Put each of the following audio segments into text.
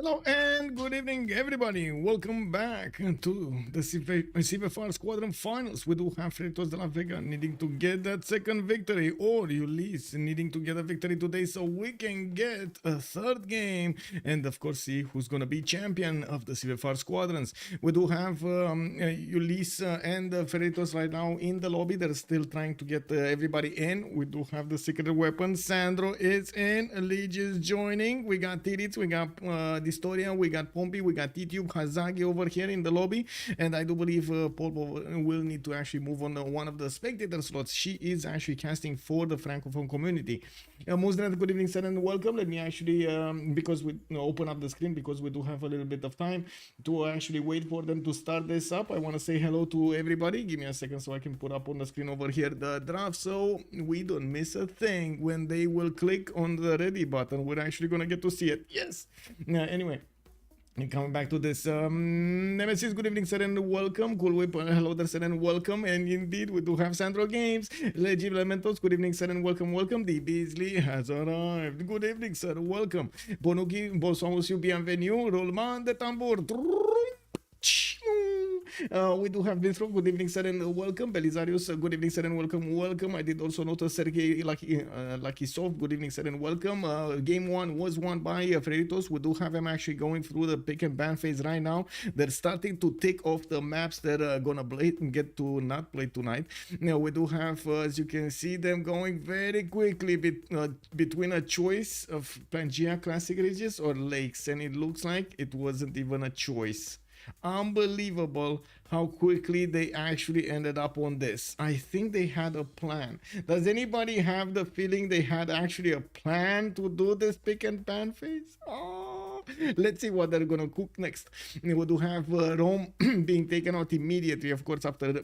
Hello and good evening, everybody. Welcome back to the CivFR Squadron Finals. We do have Freritos de la Vega needing to get that second victory, or Ulyss needing to get a victory today so we can get a third game and, of course, see who's going to be champion of the CivFR Squadrons. We do have Ulyss and Freritos right now in the lobby. They're still trying to get everybody in. We do have the secret weapon. Sandro is in. Lege is joining. We got Titiits. We got dISTORIA, we got Pompi, we got Tidube, Hazaggi over here in the lobby, and I do believe Paul will need to actually move on one of the spectator slots. She is actually casting for the Francophone community. Montezuma, good evening, sir, and welcome. Let me actually, because we open up the screen, because we do have a little bit of time to actually wait for them to start this up. I want to say hello to everybody. Give me a second so I can put up on the screen over here the draft so we don't miss a thing when they will click on the ready button. We're actually going to get to see it. Yes. Anyway, and coming back to this, Nemesis, good evening, sir, and welcome. Cool Whip, hello there, sir, and welcome. And indeed, we do have Sandro Games. Lege Elementos, good evening, sir, and welcome, welcome. The Beasley has arrived. Good evening, sir, welcome. Bonuki, bonsoir, bienvenue. Roulement de tambour. We do have Vinthro, good evening, sir, and welcome. Belisarius, good evening, sir, and welcome, welcome. I did also notice Sergey Lucky Soft, good evening, sir, and welcome. Game 1 was won by Freritos. We do have them actually going through the pick and ban phase right now. They're starting to tick off the maps they're gonna get to not play tonight. Now, we do have, as you can see, them going very quickly between a choice of Pangea Classic Ridges or Lakes, and it looks like it wasn't even a choice. Unbelievable how quickly they actually ended up on this. I think they had a plan. Does anybody have the feeling they had actually a plan to do this pick and pan phase? Oh, let's see what they're gonna cook next. We do have Rome being taken out immediately, of course, after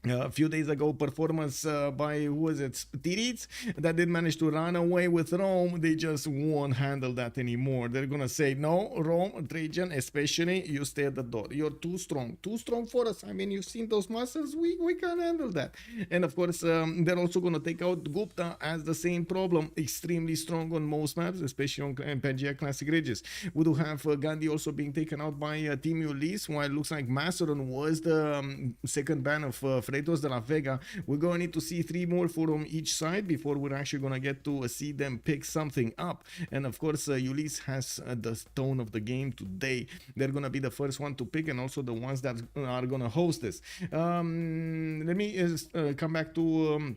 a few days ago performance by, who was it, Titiits, that did manage to run away with Rome. They just won't handle that anymore. They're gonna say, no, Rome, Trajan especially, you stay at the door. You're too strong for us. I mean, you've seen those muscles, we can't handle that. And of course, they're also gonna take out Gupta as the same problem, extremely strong on most maps, especially on Pangea Classic Ridges. We do have Gandhi also being taken out by Team Ulyss, while it looks like Macedon was the second ban of Freritos de la Vega. We're going to need to see 3 more from each side before we're actually going to get to see them pick something up. And of course, Ulyss has the tone of the game today. They're going to be the first one to pick and also the ones that are going to host this. Let me come back to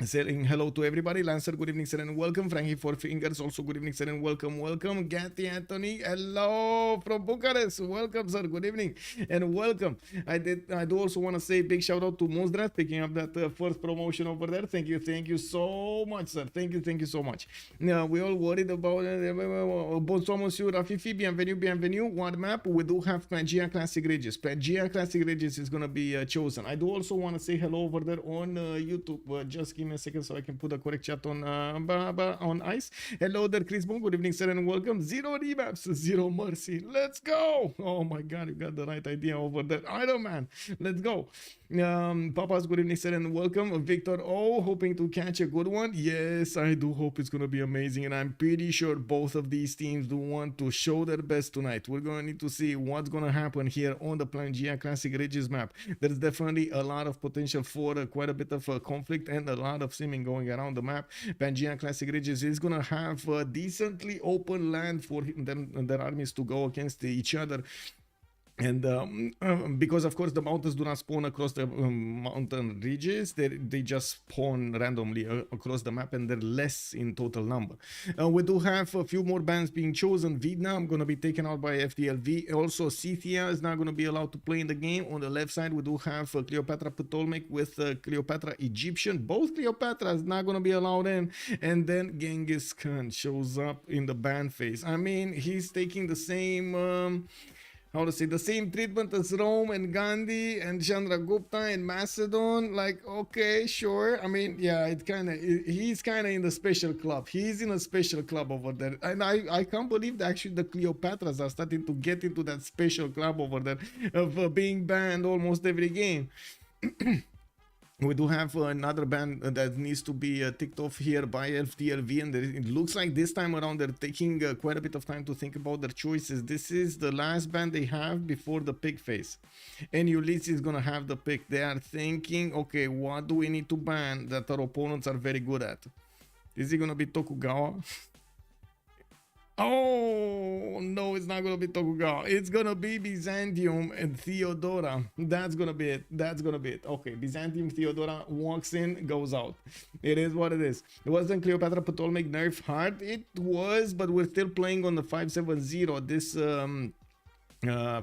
saying hello to everybody. Lancer, good evening, sir, and welcome. Frankie Four Fingers, also good evening, sir, and welcome, welcome. Gatti Anthony, hello from Bucharest, welcome, sir, good evening, and welcome. I do also want to say big shout out to Montezuma picking up that first promotion over there. Thank you so much, sir. Thank you so much. Now we all worried about bonsoir, monsieur Rafifi, bienvenue. One map, we do have Pangea Classic Ridges. Pangea Classic Ridges is going to be chosen. I do also want to say hello over there on YouTube. Just give me a second so I can put a correct chat on ice. Hello there, Chris Boone. Good evening, sir, and welcome. 0 remaps, 0 mercy. Let's go. Oh my god, you got the right idea over there. Iron Man, let's go. Papa's good evening, sir, and welcome. Victor O, hoping to catch a good one. Yes, I do hope it's gonna be amazing, and I'm pretty sure both of these teams do want to show their best tonight. We're gonna need to see what's gonna happen here on the Pangea Classic Ridges map. There's definitely a lot of potential for quite a bit of conflict and a lot of simming going around the map. Pangea Classic Ridges is gonna have a decently open land for them and their armies to go against each other. And because of course the mountains do not spawn across the mountain ridges, they just spawn randomly across the map, and they're less in total number. We do have a few more bans being chosen. Vietnam going to be taken out by FDLV. Also Scythia is not going to be allowed to play in the game. On the left side we do have Cleopatra Ptolemaic with Cleopatra Egyptian. Both Cleopatras not going to be allowed in. And then Genghis Khan shows up in the ban phase. I mean, he's taking the same how to say, the same treatment as Rome and Gandhi and Chandragupta and Macedon. Like, okay, sure. I mean, yeah, he's kind of in the special club. He's in a special club over there. And I can't believe that actually the Cleopatras are starting to get into that special club over there of being banned almost every game. We do have another band that needs to be ticked off here by FDLV, and it looks like this time around they're taking quite a bit of time to think about their choices. This is the last band they have before the pick phase, and Ulyss is gonna have the pick. They are thinking, okay, what do we need to ban that our opponents are very good at? Is it gonna be Tokugawa? Oh, no, it's not going to be Tokugawa. It's going to be Byzantium and Theodora. That's going to be it. That's going to be it. Okay, Byzantium, Theodora walks in, goes out. It is what it is. It wasn't Cleopatra Ptolemy nerf hard. It was, but we're still playing on the 570. This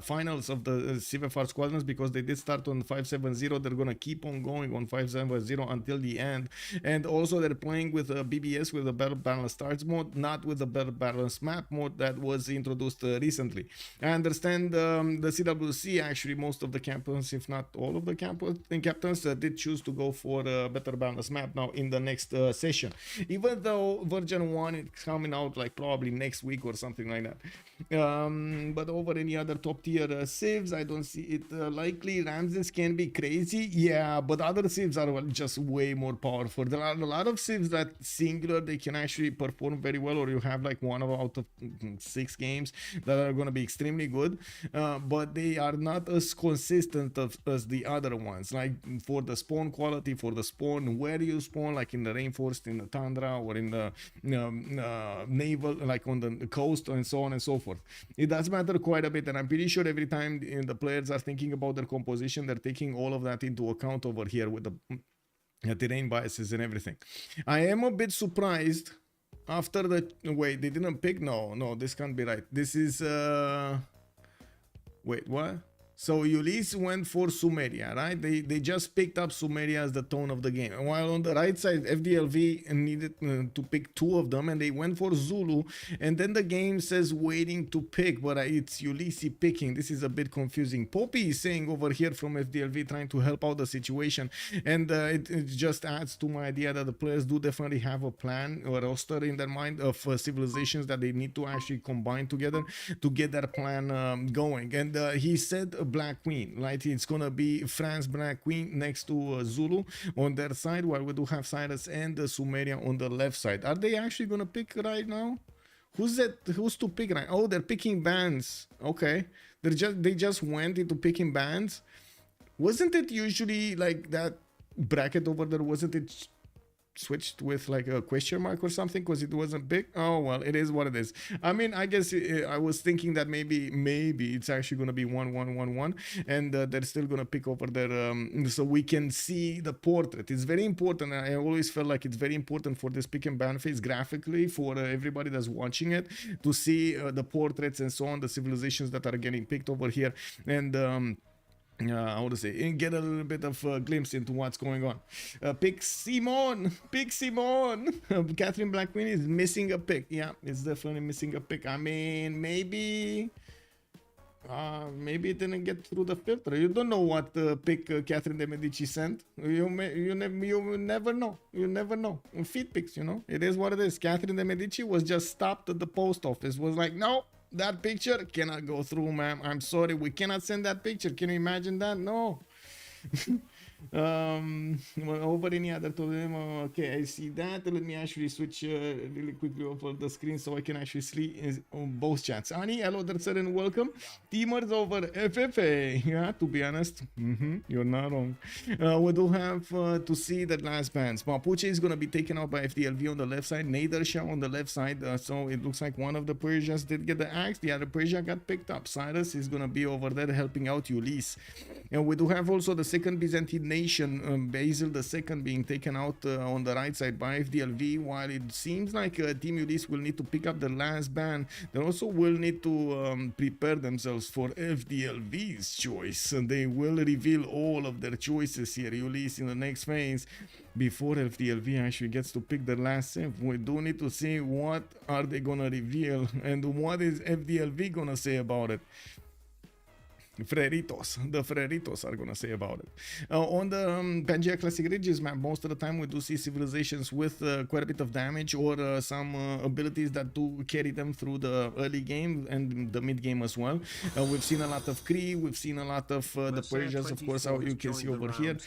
finals of the CivFR Squadrons, because they did start on 570. They're gonna keep on going on 570 until the end, and also they're playing with BBS, with the Battle Balance Starts mode, not with the Battle Balance Map mode that was introduced recently. I understand the CWC, actually most of the captains, if not all of the captains, did choose to go for a better balance map now in the next session, even though version 1 is coming out like probably next week or something like that. But over any other top tier civs, I don't see it likely. Ramses can be crazy, yeah, but other civs are just way more powerful. There are a lot of civs that singular they can actually perform very well, or you have like 1 out of 6 games that are going to be extremely good, but they are not as consistent as the other ones, like for the spawn quality, for the spawn where you spawn, like in the rainforest, in the tundra, or in the naval, like on the coast, and so on and so forth. It does matter quite a bit, and I'm pretty sure every time the players are thinking about their composition, they're taking all of that into account over here with the terrain biases and everything. I am a bit surprised after the... Wait, they didn't pick? No, this can't be right. This is... Wait, what? So Ulyss went for Sumeria, right? They just picked up Sumeria as the tone of the game. And while on the right side, FDLV needed to pick 2 of them, and they went for Zulu. And then the game says waiting to pick, but it's Ulyss picking. This is a bit confusing. Pompi is saying over here from FDLV, trying to help out the situation. And it just adds to my idea that the players do definitely have a plan or a roster in their mind of civilizations that they need to actually combine together to get their plan going. And he said Black Queen, right? It's gonna be France Black Queen next to Zulu on their side, while we do have Cyrus and Sumeria on the left side. Are they actually gonna pick right now? Who's to pick right? Oh, they're picking bands. Okay, they just went into picking bands. Wasn't it usually like that bracket over there? Wasn't it switched with like a question mark or something because it wasn't big? Oh well, it is what it is. I mean, I guess I was thinking that maybe it's actually going to be 1-1-1-1, and they're still going to pick over there, so we can see the portrait. It's very important. I always felt like it's very important for this pick and ban phase graphically for everybody that's watching it to see the portraits and so on, the civilizations that are getting picked over here, and I want to say, and get a little bit of a glimpse into what's going on. Pick Simon. Catherine Black Queen is missing a pick. Yeah, it's definitely missing a pick. I mean, maybe it didn't get through the filter. You don't know what pick Catherine de Medici sent. You never know. You never know. Feed picks, you know. It is what it is. Catherine de Medici was just stopped at the post office. Was like, no, that picture cannot go through, ma'am. I'm sorry, we cannot send that picture. Can you imagine that? No. Over any other to them. Okay, I see that. Let me actually switch really quickly over the screen so I can actually see on both chats. Ani, hello there, sir, and welcome. Teamers over FFA. Yeah, to be honest, you're not wrong. We do have to see the last bands. Mapuche is going to be taken out by FDLV on the left side, Nadersha on the left side. So it looks like one of the Persians did get the axe, the other Persia got picked up. Cyrus is going to be over there helping out Ulyss. And we do have also the second Byzantine nation, Basil II, being taken out on the right side by FDLV. While it seems like Team Ulyss will need to pick up the last band, they also will need to prepare themselves for FDLV's choice. And they will reveal all of their choices here, Ulyss, in the next phase, before FDLV actually gets to pick the last civ. We do need to see what are they gonna reveal and what is FDLV gonna say about it. Freritos, the Freritos are gonna say about it. On the Pangea Classic Ridges map, most of the time we do see civilizations with quite a bit of damage or some abilities that do carry them through the early game and the mid game as well. We've seen a lot of Cree, we've seen a lot of the Persians, of course, how you can see over here.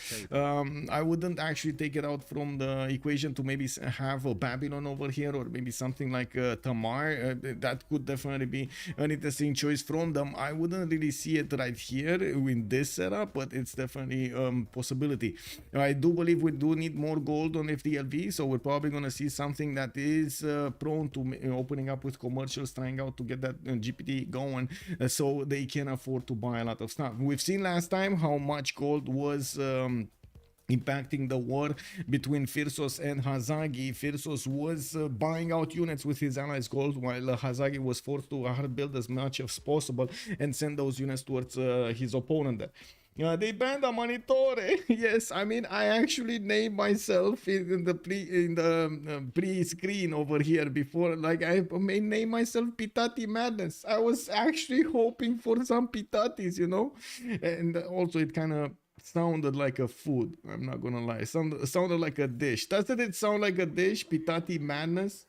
I wouldn't actually take it out from the equation to maybe have a Babylon over here or maybe something like Tamar. That could definitely be an interesting choice from them. I wouldn't really see it right here in this setup, but it's definitely possibility. I do believe we do need more gold on FDLV, so we're probably gonna see something that is prone to opening up with commercials, trying out to get that GPT going, so they can afford to buy a lot of stuff. We've seen last time how much gold was impacting the war between Firsos and Hazaggi. Firsos was buying out units with his allies' gold, while Hazaggi was forced to hard build as much as possible and send those units towards his opponent there. They banned a Monitore. Yes, I mean, I actually named myself in the pre-screen over here before. Like, I may name myself Pitati Madness. I was actually hoping for some Pitatis, you know, and also it kind of sounded like a food. I'm not gonna lie. Sounded like a dish. Doesn't it sound like a dish? Pitati Madness.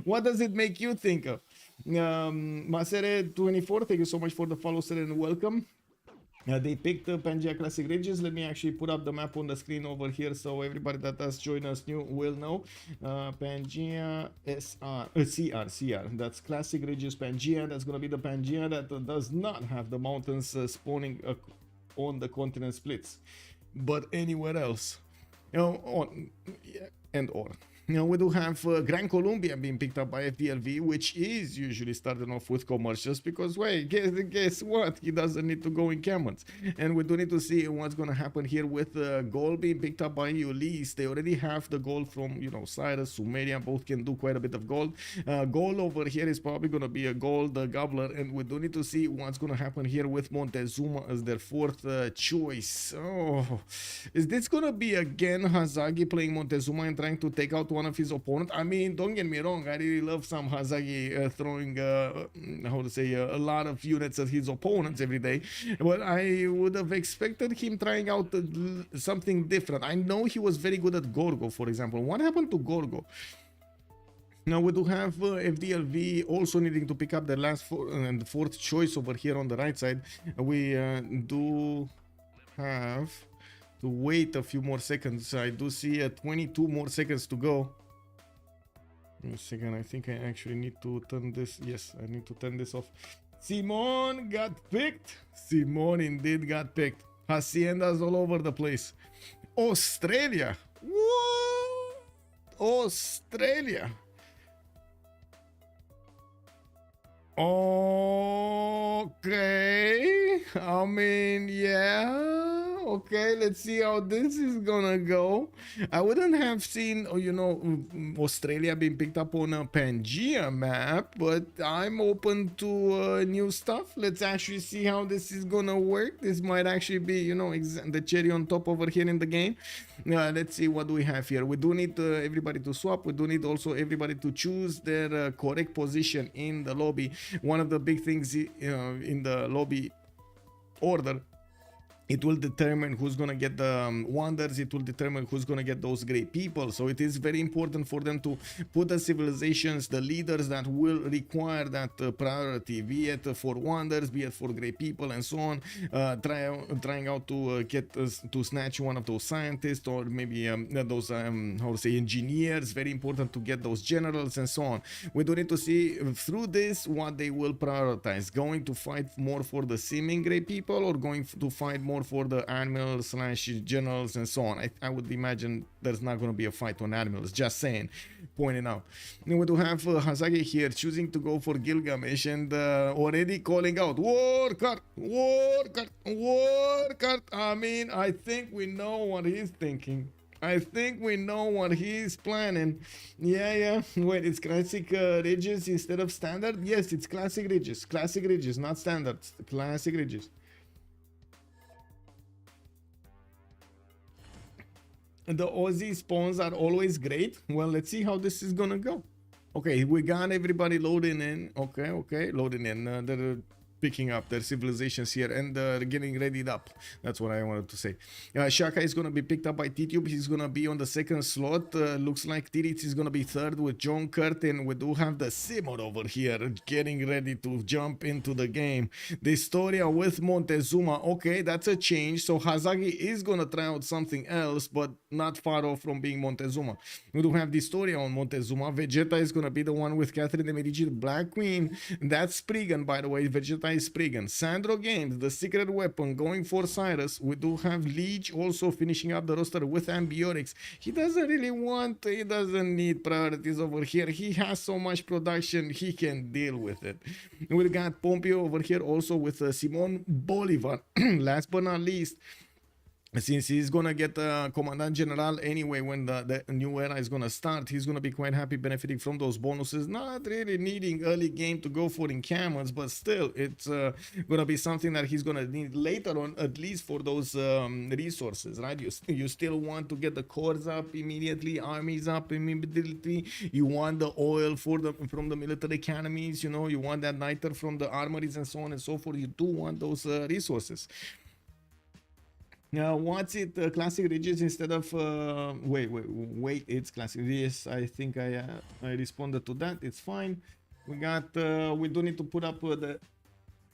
What does it make you think of? Masere24, thank you so much for the follow, sir, and welcome. They picked Pangea Classic Ridges. Let me actually put up the map on the screen over here so everybody that has joined us new will know. Pangea CR. That's Classic Ridges Pangea. That's going to be the Pangea that does not have the mountains spawning on the continent splits, but anywhere else. We do have Gran Colombia being picked up by FDLV, which is usually starting off with commercials because, wait, guess what? He doesn't need to go in camels. And we do need to see what's going to happen here with Gaul being picked up by Ulyss. They already have the gold from, Cyrus, Sumeria. Both can do quite a bit of gold. Gaul over here is probably going to be a gold gobbler. And we do need to see what's going to happen here with Montezuma as their fourth choice. Oh, is this going to be again Hazaggi playing Montezuma and trying to take out one of his opponents? I mean, don't get me wrong, I really love some Hazaggi throwing a lot of units at his opponents every day, but I would have expected him trying out something different. I know he was very good at Gorgo, for example. What happened to Gorgo? Now we do have FDLV also needing to pick up their last fourth choice over here on the right side. We do have to wait a few more seconds. I do see 22 more seconds to go. Wait a second, I think I actually need to turn this. Yes, I need to turn this off. Simon got picked. Simon indeed got picked. Haciendas all over the place. Australia. What? Australia. Okay. I mean, yeah. Okay, let's see how this is gonna go. I wouldn't have seen, Australia being picked up on a Pangea map, but I'm open to new stuff. Let's actually see how this is gonna work. This might actually be, the cherry on top over here in the game. Let's see what do we have here. We do need everybody to swap. We do need also everybody to choose their correct position in the lobby. One of the big things in the lobby order, it will determine who's gonna get the wonders. It will determine who's gonna get those great people. So it is very important for them to put the civilizations, the leaders that will require that priority, be it for wonders, be it for great people, and so on. Trying out to get to snatch one of those scientists, or maybe those engineers. Very important to get those generals and so on. We do need to see through this what they will prioritize. Going to fight more for the seeming great people, or going to fight more for the admirals / generals and so on. I would imagine there's not going to be a fight on admirals, just saying, pointing out. Then we do have Hazaggi here choosing to go for Gilgamesh and already calling out war card. I mean, I think we know what he's thinking. I think we know what he's planning. Yeah. Wait, it's classic ridges instead of standard? Yes, it's classic ridges. Classic ridges, not standard. Classic ridges. The Aussie spawns are always great. Well, let's see how this is gonna go. Okay, we got everybody loading in. Okay, loading in. picking up their civilizations here and getting readied up. That's what I wanted to say. Shaka is going to be picked up by Tidube. He's going to be on the second slot. Looks like Titiits is going to be third with John Curtin. We do have the Simon over here getting ready to jump into the game. dISTORIA with Montezuma. Okay, that's a change. So Hazaggi is going to try out something else, but not far off from being Montezuma. We do have dISTORIA on Montezuma. Vegeta is going to be the one with Catherine de Medici, the Black Queen. That's Spriggan, by the way. Vegeta is Spriggan. Sandro Games, the secret weapon, going for Cyrus. We do have Lege also finishing up the roster with Ambiotics. He doesn't need priorities over here. He has so much production, he can deal with it. We got Pompi over here also with Simon Bolivar. Last but not least, since he's gonna get Commandant General anyway when the new era is gonna start, he's gonna be quite happy benefiting from those bonuses. Not really needing early game to go for encampments, but still, it's gonna be something that he's gonna need later on, at least for those resources, right? You still want to get the cores up immediately, armies up immediately. You want the oil from the military academies, you know. You want that niter from the armories and so on and so forth. You do want those resources. What's it? Classic regions instead of wait, it's classic. Yes, I think I responded to that. It's fine. We got we do need to put up the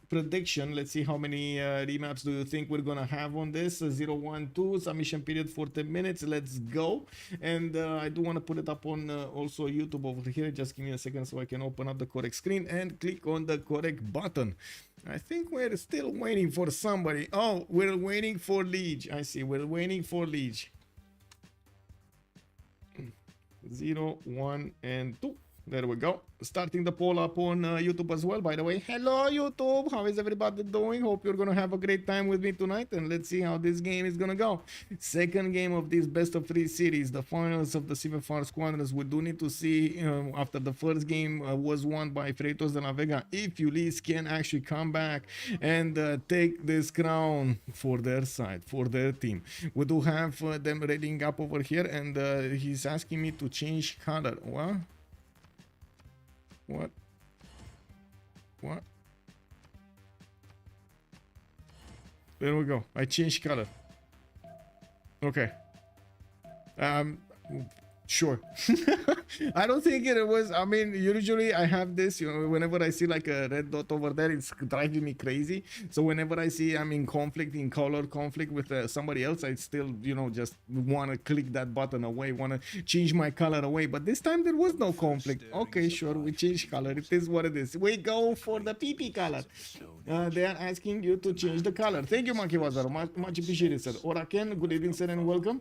prediction. Let's see how many remaps do you think we're gonna have on this. 012 submission period for 10 minutes. Let's go. And I do want to put it up on also YouTube over here. Just give me a second so I can open up the correct screen and click on the correct button. I think we're still waiting for somebody. Oh, we're waiting for Lege. I see. We're waiting for Lege. 0, 1, and 2. There we go. Starting the poll up on YouTube as well, by the way. Hello, YouTube. How is everybody doing? Hope you're going to have a great time with me tonight. And let's see how this game is going to go. Second game of this best of 3 series. The finals of the CivFR Squadrons. We do need to see, after the first game was won by Freritos de la Vega, if Ulyss can actually come back and take this crown for their side, for their team. We do have them reading up over here. And he's asking me to change color. What? What? There we go. I changed color. Okay. Sure. I don't think it was. I mean, usually I have this, you know, whenever I see like a red dot over there, it's driving me crazy. So whenever I see I'm in conflict, in color conflict with somebody else, I still, you know, just want to click that button away, want to change my color away. But this time there was no conflict. Okay, sure, we change color. It is what it is. We go for the PP color. They are asking you to change the color. Thank you, Monkey Wazaro. Much appreciated, sir. Oraken, good evening, sir, and welcome.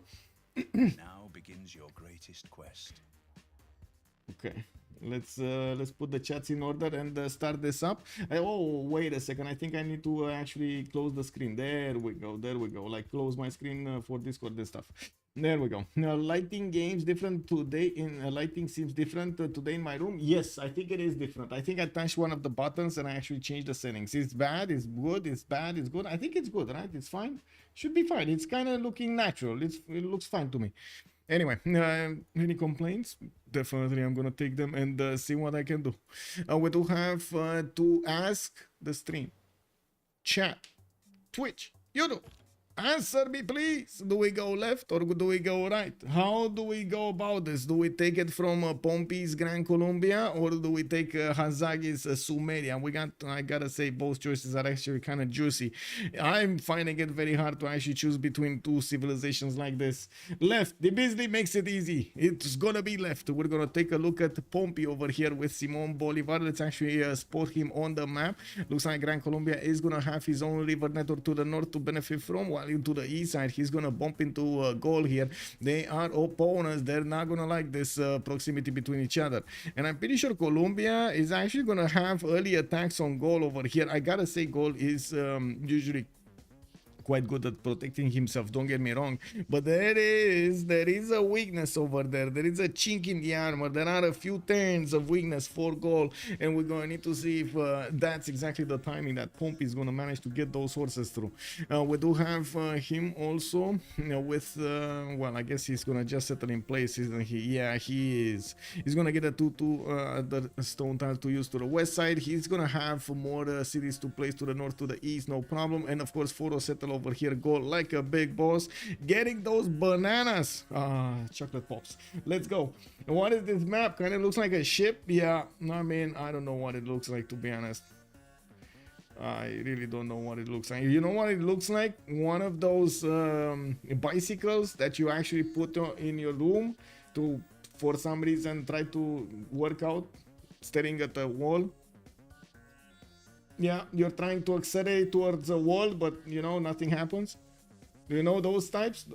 Now begins your greatest quest. Okay, let's put the chats in order and start this up. Oh, wait a second. I think I need to actually close the screen. There we go. There we go. Like close my screen for Discord and stuff. There we go. Now, lighting games different today. Lighting seems different today in my room. Yes, I think it is different. I think I touched one of the buttons and I actually changed the settings. It's bad. It's good. It's bad. It's good. I think it's good, right? It's fine. Should be fine. It's kind of looking natural. It looks fine to me. Anyway, any complaints? Definitely, I'm gonna take them and see what I can do. We do have to ask the stream, chat, Twitch, YouTube. Answer me, please. Do we go left or do we go right? How do we go about this? Do we take it from Pompi's Gran, Colombia, or do we take Hazaggi's Sumeria? I gotta say, both choices are actually kind of juicy. I'm finding it very hard to actually choose between two civilizations like this. Left, the Beasley makes it easy. It's gonna be left. We're gonna take a look at Pompi over here with Simon Bolivar. Let's actually spot him on the map. Looks like Gran Colombia is gonna have his own river network to the north to benefit from, while into the east side he's gonna bump into Gaul here. They are opponents. They're not gonna like this proximity between each other, and I'm pretty sure Colombia is actually gonna have early attacks on Gaul over here. I gotta say, Gaul is usually quite good at protecting himself, don't get me wrong, but there is a weakness over there. There is a chink in the armor. There are a few turns of weakness for Gaul, and we're going to need to see if that's exactly the timing that Pompi is going to manage to get those horses through. We do have him also with well, I guess he's going to just settle in place, isn't he? Yeah, he is. He's going to get a 2-2 the stone tile to use to the west side. He's going to have more cities to place to the north, to the east, no problem. And of course, Foro settle over here, go like a big boss, getting those bananas. Chocolate pops. Let's go. And what is this map? Kind of looks like a ship. Yeah, I mean, I don't know what it looks like, to be honest. I really don't know what it looks like. You know what it looks like? One of those bicycles that you actually put in your room to, for some reason, try to work out staring at the wall. Yeah, you're trying to accelerate towards the wall, but you know, nothing happens. Do you know those types?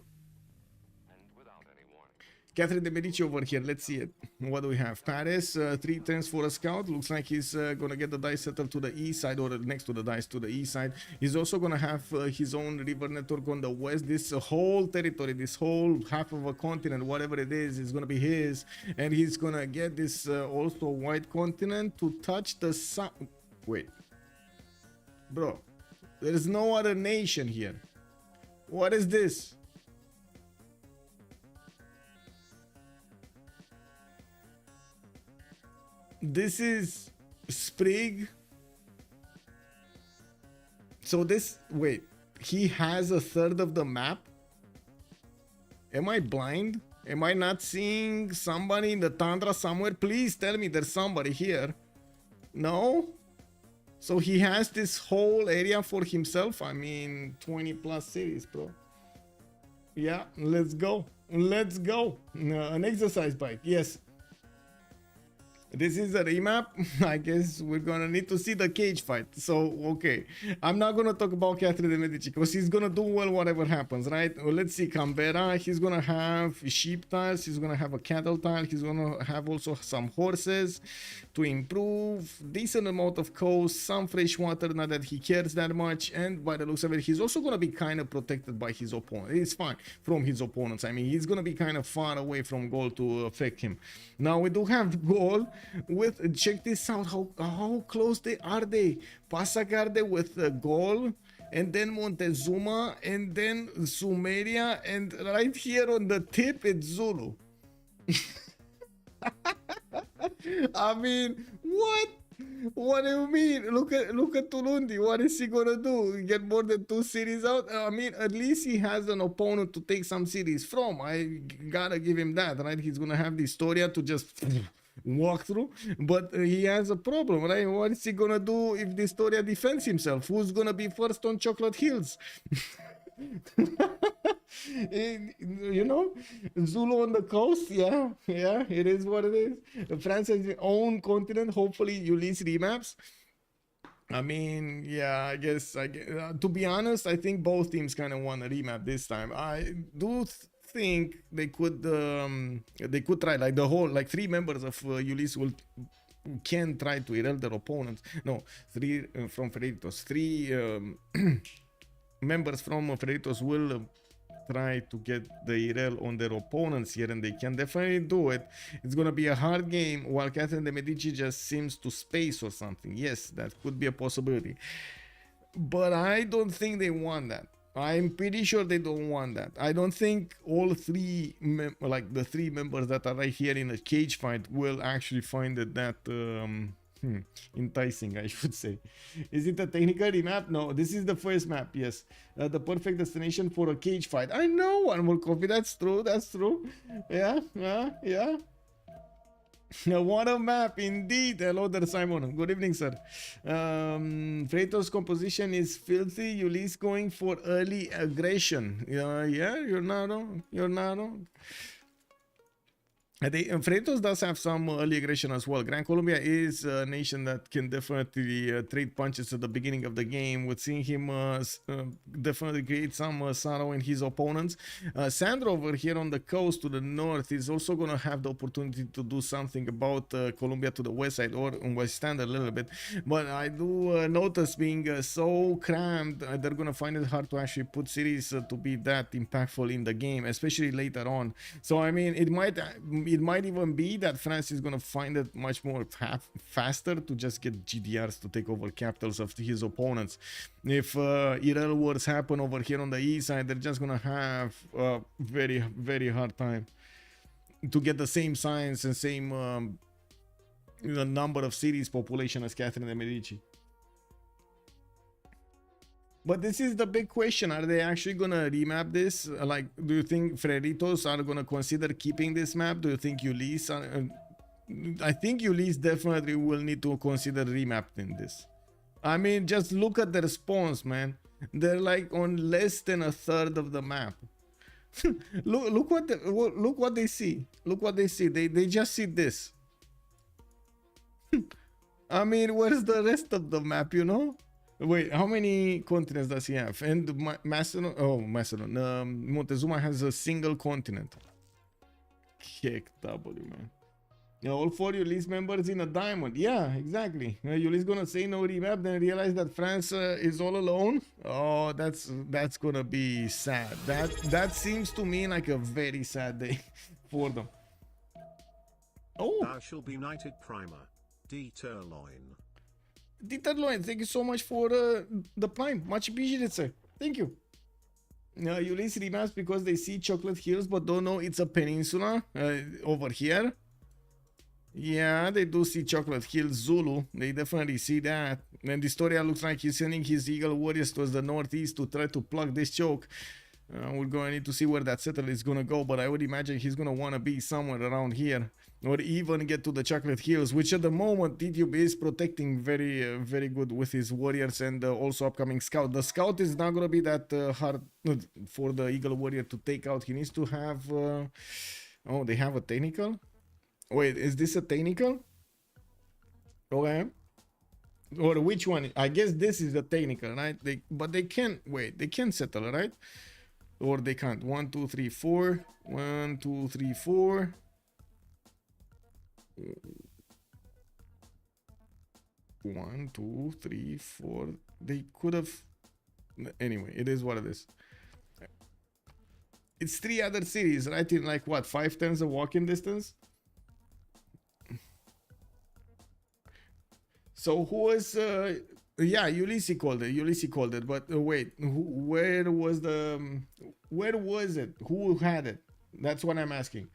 Catherine de Medici over here, let's see it. What do we have? Paris, 3 turns for a scout. Looks like he's gonna get the dice settled to the east side, or next to the dice to the east side. He's also gonna have his own river network on the west. This whole territory, this whole half of a continent, whatever it is gonna be his. And he's gonna get this also white continent to touch the sun. Wait. Bro, there's no other nation here. What is this? This is Sprig. So this, wait, he has a third of the map? Am I blind? Am I not seeing somebody in the tundra somewhere? Please tell me there's somebody here. No? So he has this whole area for himself? I mean, 20 plus cities, bro. Yeah, let's go. Let's go. An exercise bike, yes. This is a remap. I guess we're gonna need to see the cage fight. So, okay. I'm not gonna talk about Catherine de Medici because he's gonna do well whatever happens, right? Well, let's see. Canberra, he's gonna have sheep tiles. He's gonna have a cattle tile. He's gonna have also some horses to improve. Decent amount of coast, some fresh water, not that he cares that much. And by the looks of it, he's also gonna be kind of protected by his opponent. It's fine from his opponents. I mean, he's gonna be kind of far away from Gaul to affect him. Now, we do have Gaul with, check this out, how close are they? Pasagarde with Gaul, and then Montezuma, and then Sumeria, and right here on the tip it's Zulu. I mean, what? What do you mean? Look at Tulundi. What is he gonna do? Get more than 2 cities out? I mean, at least he has an opponent to take some cities from. I gotta give him that, right? He's gonna have the dISTORIA to just walk through, but he has a problem, right? What is he gonna do if the dISTORIA defends himself? Who's gonna be first on Chocolate Hills? You know, Zulu on the coast. Yeah, it is what it is. France has its own continent. Hopefully Ulyss remaps. I mean, yeah, I guess to be honest, I think both teams kind of want a remap this time. I do think they could try, like the whole, like 3 members of Ulyss can try to erase their opponents. No, 3 from Freritos. 3 members from Freritos will try to get the Irel on their opponents here, and they can definitely do it. It's gonna be a hard game, while Catherine de Medici just seems to space or something. Yes, that could be a possibility, but I don't think they want that. I'm pretty sure they don't want that. I don't think all 3 like the 3 members that are right here in a cage fight will actually find it that enticing, I should say. Is it a technical remap? No, this is the first map. Yes, the perfect destination for a cage fight. I know, one more copy. That's true. Yeah. What a map indeed. Hello there, Simon. Good evening, sir. Freritos' composition is filthy. Ulyss going for early aggression. Yeah, you're not wrong. Freritos does have some early aggression as well. Gran Colombia is a nation that can definitely trade punches at the beginning of the game. With seeing him definitely create some sorrow in his opponents. Sandro over here on the coast to the north is also going to have the opportunity to do something about Colombia to the west side, or west stand a little bit. But I do notice being so crammed, they're going to find it hard to actually put cities to be that impactful in the game, especially later on. So I mean, it might even be that France is going to find it much more faster to just get GDRs to take over capitals of his opponents. If IRL wars happen over here on the east side, they're just going to have a very, very hard time to get the same science and same number of cities population as Catherine de Medici. But this is the big question. Are they actually going to remap this? Like, do you think Freritos are going to consider keeping this map? Do you think Ulyss are... I think Ulyss definitely will need to consider remapping this. I mean, just look at the response, man. They're like on less than a third of the map. look what they see. Look what they see. They just see this. I mean, where's the rest of the map, you know? Wait, how many continents does he have? And Macedon, Montezuma has a single continent. Kick W, man. All 4 Ulyss members in a diamond. Yeah, exactly. Ulyss gonna say no remap, then realize that France is all alone. Oh, that's gonna be sad. That seems to me like a very sad day for them. Oh, Thou shall be knighted primer, Dieterloin. Dieterloin, thank you so much for the prime. Much appreciated, sir. Thank you. Ulyss remaps because they see Chocolate Hills but don't know it's a peninsula over here. Yeah, they do see Chocolate Hills, Zulu. They definitely see that. And dISTORIA looks like he's sending his Eagle Warriors towards the northeast to try to plug this choke. We're going to need to see where that settle is going to go, but I would imagine he's going to want to be somewhere around here, or even get to the Chocolate Hills, which at the moment Tidube is protecting very, very good with his warriors and also upcoming scout. The scout is not going to be that hard for the Eagle Warrior to take out. He needs to have... oh, they have a technical? Wait, is this a technical? Okay. Or which one? I guess this is a technical, right? But they can't... Wait, they can settle, right? Or they can't. 1, 2, 3, 4. 1, 2, 3, 4. 1, 2, 3, 4. They could have... Anyway, it is what it is. It's 3 other cities, right? In like what, 5 turns of walking distance? So who was... yeah, Ulyss called it. But wait, where was it? Who had it? That's what I'm asking.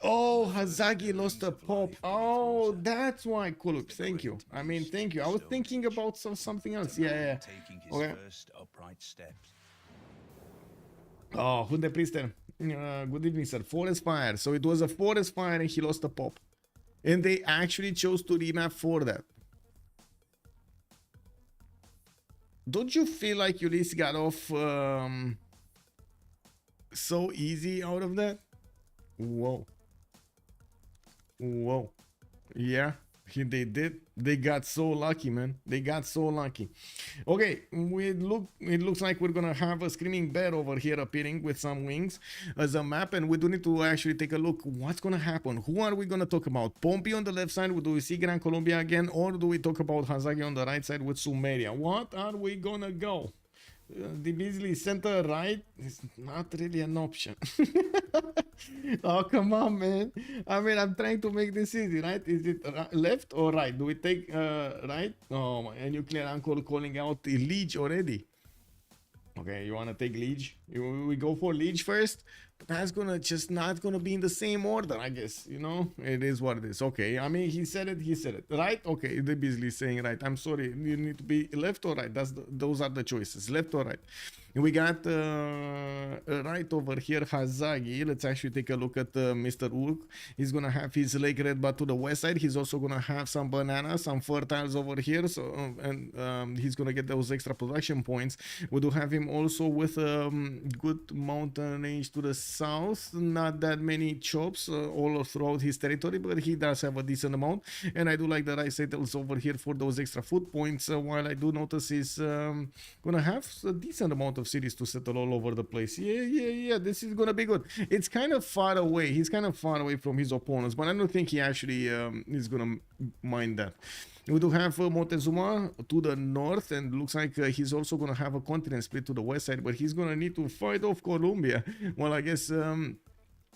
Oh, Hazaggi lost a pop. Oh, that's why. Cool. Thank you. I mean, thank you. I was thinking about something else. Yeah. Okay. Oh, who the priester? Good evening, sir. Forest fire. So it was a forest fire and he lost a pop. And they actually chose to remap for that. Don't you feel like Ulyss got off so easy out of that? Whoa. Yeah, they did. They got so lucky, man. They got so lucky. Okay, it looks like we're gonna have a screaming bear over here appearing with some wings as a map, and we do need to actually take a look what's gonna happen. Who are we gonna talk about? Pompi on the left side, do we see Gran Colombia again, or do we talk about Hazaggi on the right side with Sumeria? What are we gonna go? The Beasley center right is not really an option. Oh, come on, man. I mean, I'm trying to make this easy, right? Is it left or right? Do we take right? Oh, my nuclear uncle calling out the Lege already. Okay, you want to take Lege? We go for Lege first? But that's gonna just not gonna be in the same order, I guess. You know, it is what it is. Okay, I mean, he said it. Right? Okay, the Beasley saying right. I'm sorry, you need to be left or right. Those are the choices, left or right. We got right over here, Hazaggi. Let's actually take a look at Mr. Urk. He's gonna have his leg red, but to the west side, he's also gonna have some bananas, some fertiles over here. So and he's gonna get those extra production points. We do have him also with good mountain range to the south, not that many chops all throughout his territory, but he does have a decent amount. And I do like the rice settles over here for those extra food points, while I do notice he's gonna have a decent amount of cities to settle all over the place. Yeah, this is gonna be good. It's kind of far away. He's kind of far away from his opponents, but I don't think he actually is gonna mind that. We do have Montezuma to the north, and looks like he's also going to have a continent split to the west side, but he's going to need to fight off Colombia. Well, I guess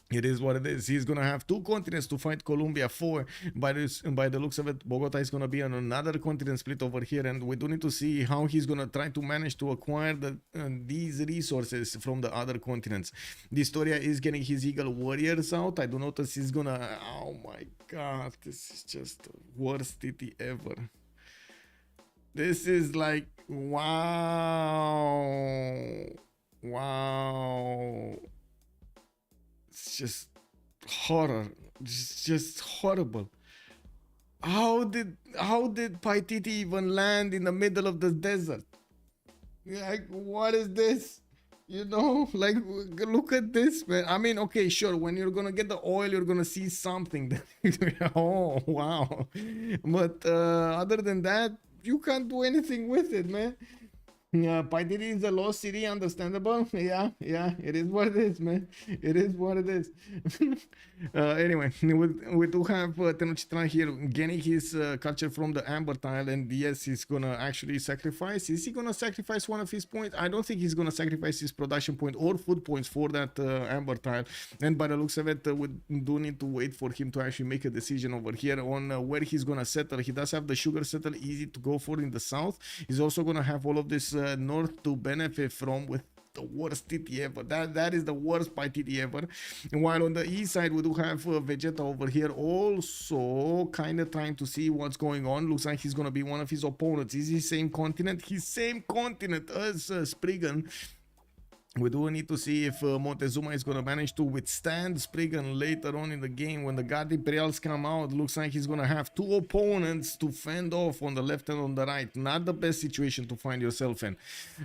it is what it is. He's going to have 2 continents to fight Colombia for. By the looks of it, Bogota is going to be on another continent split over here, and we do need to see how he's going to try to manage to acquire these resources from the other continents. dISTORIA is getting his Eagle Warriors out. I do notice he's going to... Oh my god, this is just the worst TT ever. This is like... Wow. It's just horror. It's just horrible. How did Paititi even land in the middle of the desert? Like, what is this? You know, like, look at this, man. I mean, okay, sure, when you're gonna get the oil, you're gonna see something. Oh, wow. But other than that, you can't do anything with it, man. Yeah, Paititi is a lost city, understandable. Yeah, it is what it is, man. It is what it is. Anyway, we do have Tenochtitlan here getting his culture from the Amber Tile, and yes, he's gonna actually sacrifice. Is he gonna sacrifice one of his points? I don't think he's gonna sacrifice his production point or food points for that Amber Tile. And by the looks of it, we do need to wait for him to actually make a decision over here on where he's gonna settle. He does have the sugar settle easy to go for in the south. He's also gonna have all of this north to benefit from with the worst TT ever. That is the worst by TT ever. And while on the east side we do have Vegeta over here also kind of trying to see what's going on. Looks like he's gonna be one of his opponents. Is he same continent? He's same continent as Spriggan. We do need to see if Montezuma is going to manage to withstand Spriggan later on in the game. When the Guard Imperials come out, looks like he's going to have 2 opponents to fend off on the left and on the right. Not the best situation to find yourself in.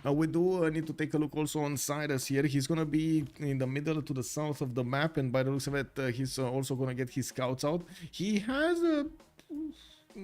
We do need to take a look also on Cyrus here. He's going to be in the middle to the south of the map, and by the looks of it, he's also going to get his scouts out. He has a...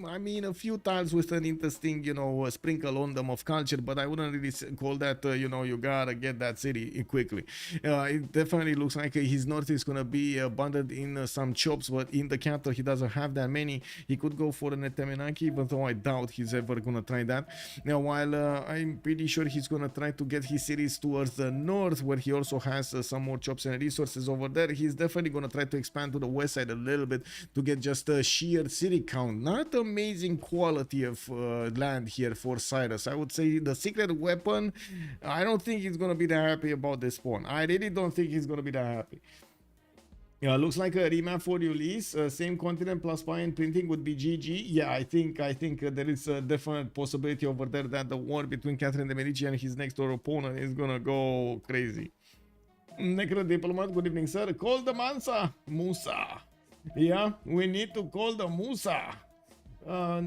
I mean, a few tiles with an interesting, you know, sprinkle on them of culture, but I wouldn't really call that, you know, you gotta get that city quickly. It definitely looks like his north is gonna be abundant in some chops, but in the capital he doesn't have that many. He could go for an Etemenaki, even though I doubt he's ever gonna try that. Now, while I'm pretty sure he's gonna try to get his cities towards the north, where he also has some more chops and resources over there, he's definitely gonna try to expand to the west side a little bit to get just a sheer city count. Not amazing quality of land here for Cyrus. I would say the secret weapon, I don't think he's gonna be that happy about this spawn. I really don't think he's gonna be that happy. Yeah, looks like a remap for Ulyss. Same continent plus fire and printing would be GG. Yeah, I think there is a definite possibility over there that the war between Catherine de Medici and his next door opponent is gonna go crazy. Necro Diplomat, good evening, sir. Call the Mansa Musa. Yeah, we need to call the Musa. Or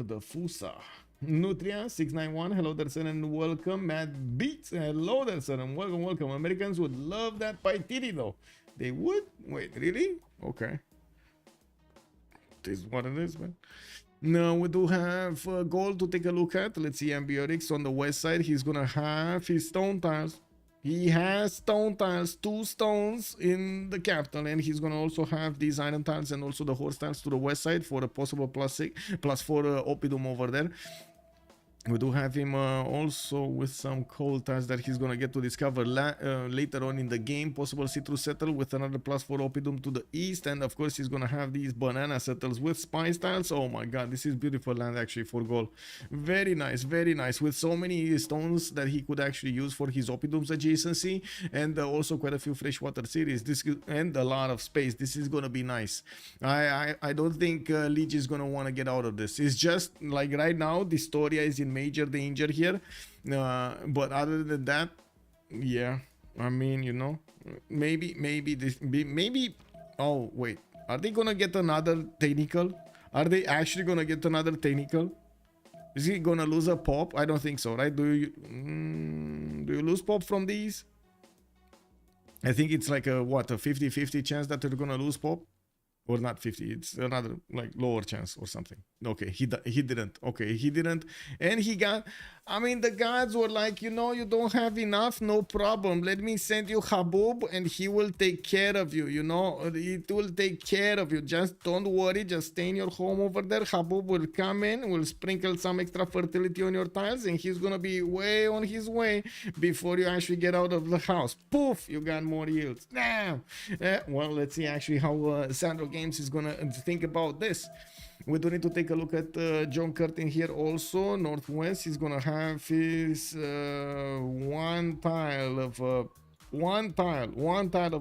the Fusa. Nutria 691, hello there, sir, and welcome. Matt Beats, hello there, sir, and welcome. Americans would love that Paititi though. They would? Wait, really? Okay. This is what it is, man. Now we do have Gaul to take a look at. Let's see, Ambiorix on the west side. He's gonna have his stone tiles. He has stone tiles, 2 stones in the capital, and he's gonna also have these iron tiles and also the horse tiles to the west side for a possible +4 Oppidum over there. We do have him also with some coal tiles that he's gonna get to discover later on in the game. Possible citrus settle with another +4 Oppidum to the east, and of course he's gonna have these banana settles with spice tiles. Oh my god, this is beautiful land actually for Gaul. Very nice, with so many stones that he could actually use for his Oppidum's adjacency, and also quite a few freshwater cities. And a lot of space. This is gonna be nice. I don't think Lege is gonna want to get out of this. It's just like right now dISTORIA is in major danger here, but other than that, yeah, I mean, you know, maybe oh wait, are they gonna get another technical? Are they actually gonna get another technical? Is he gonna lose a pop? I don't think so, right? Do you lose pop from these? I think it's like a what, a 50-50 chance that they're gonna lose Pop, or not 50. It's another like lower chance or something. Okay, he didn't. Okay, he didn't, and he got. I mean, the gods were like, you know, you don't have enough, no problem. Let me send you Habub, and he will take care of you. You know, it will take care of you. Just don't worry. Just stay in your home over there. Habub will come in, will sprinkle some extra fertility on your tiles, and he's gonna be way on his way before you actually get out of the house. Poof! You got more yields. Now, well, let's see actually how Sandro Games is gonna think about this. We do need to take a look at John Curtin here also. Northwest, he's gonna have his one tile of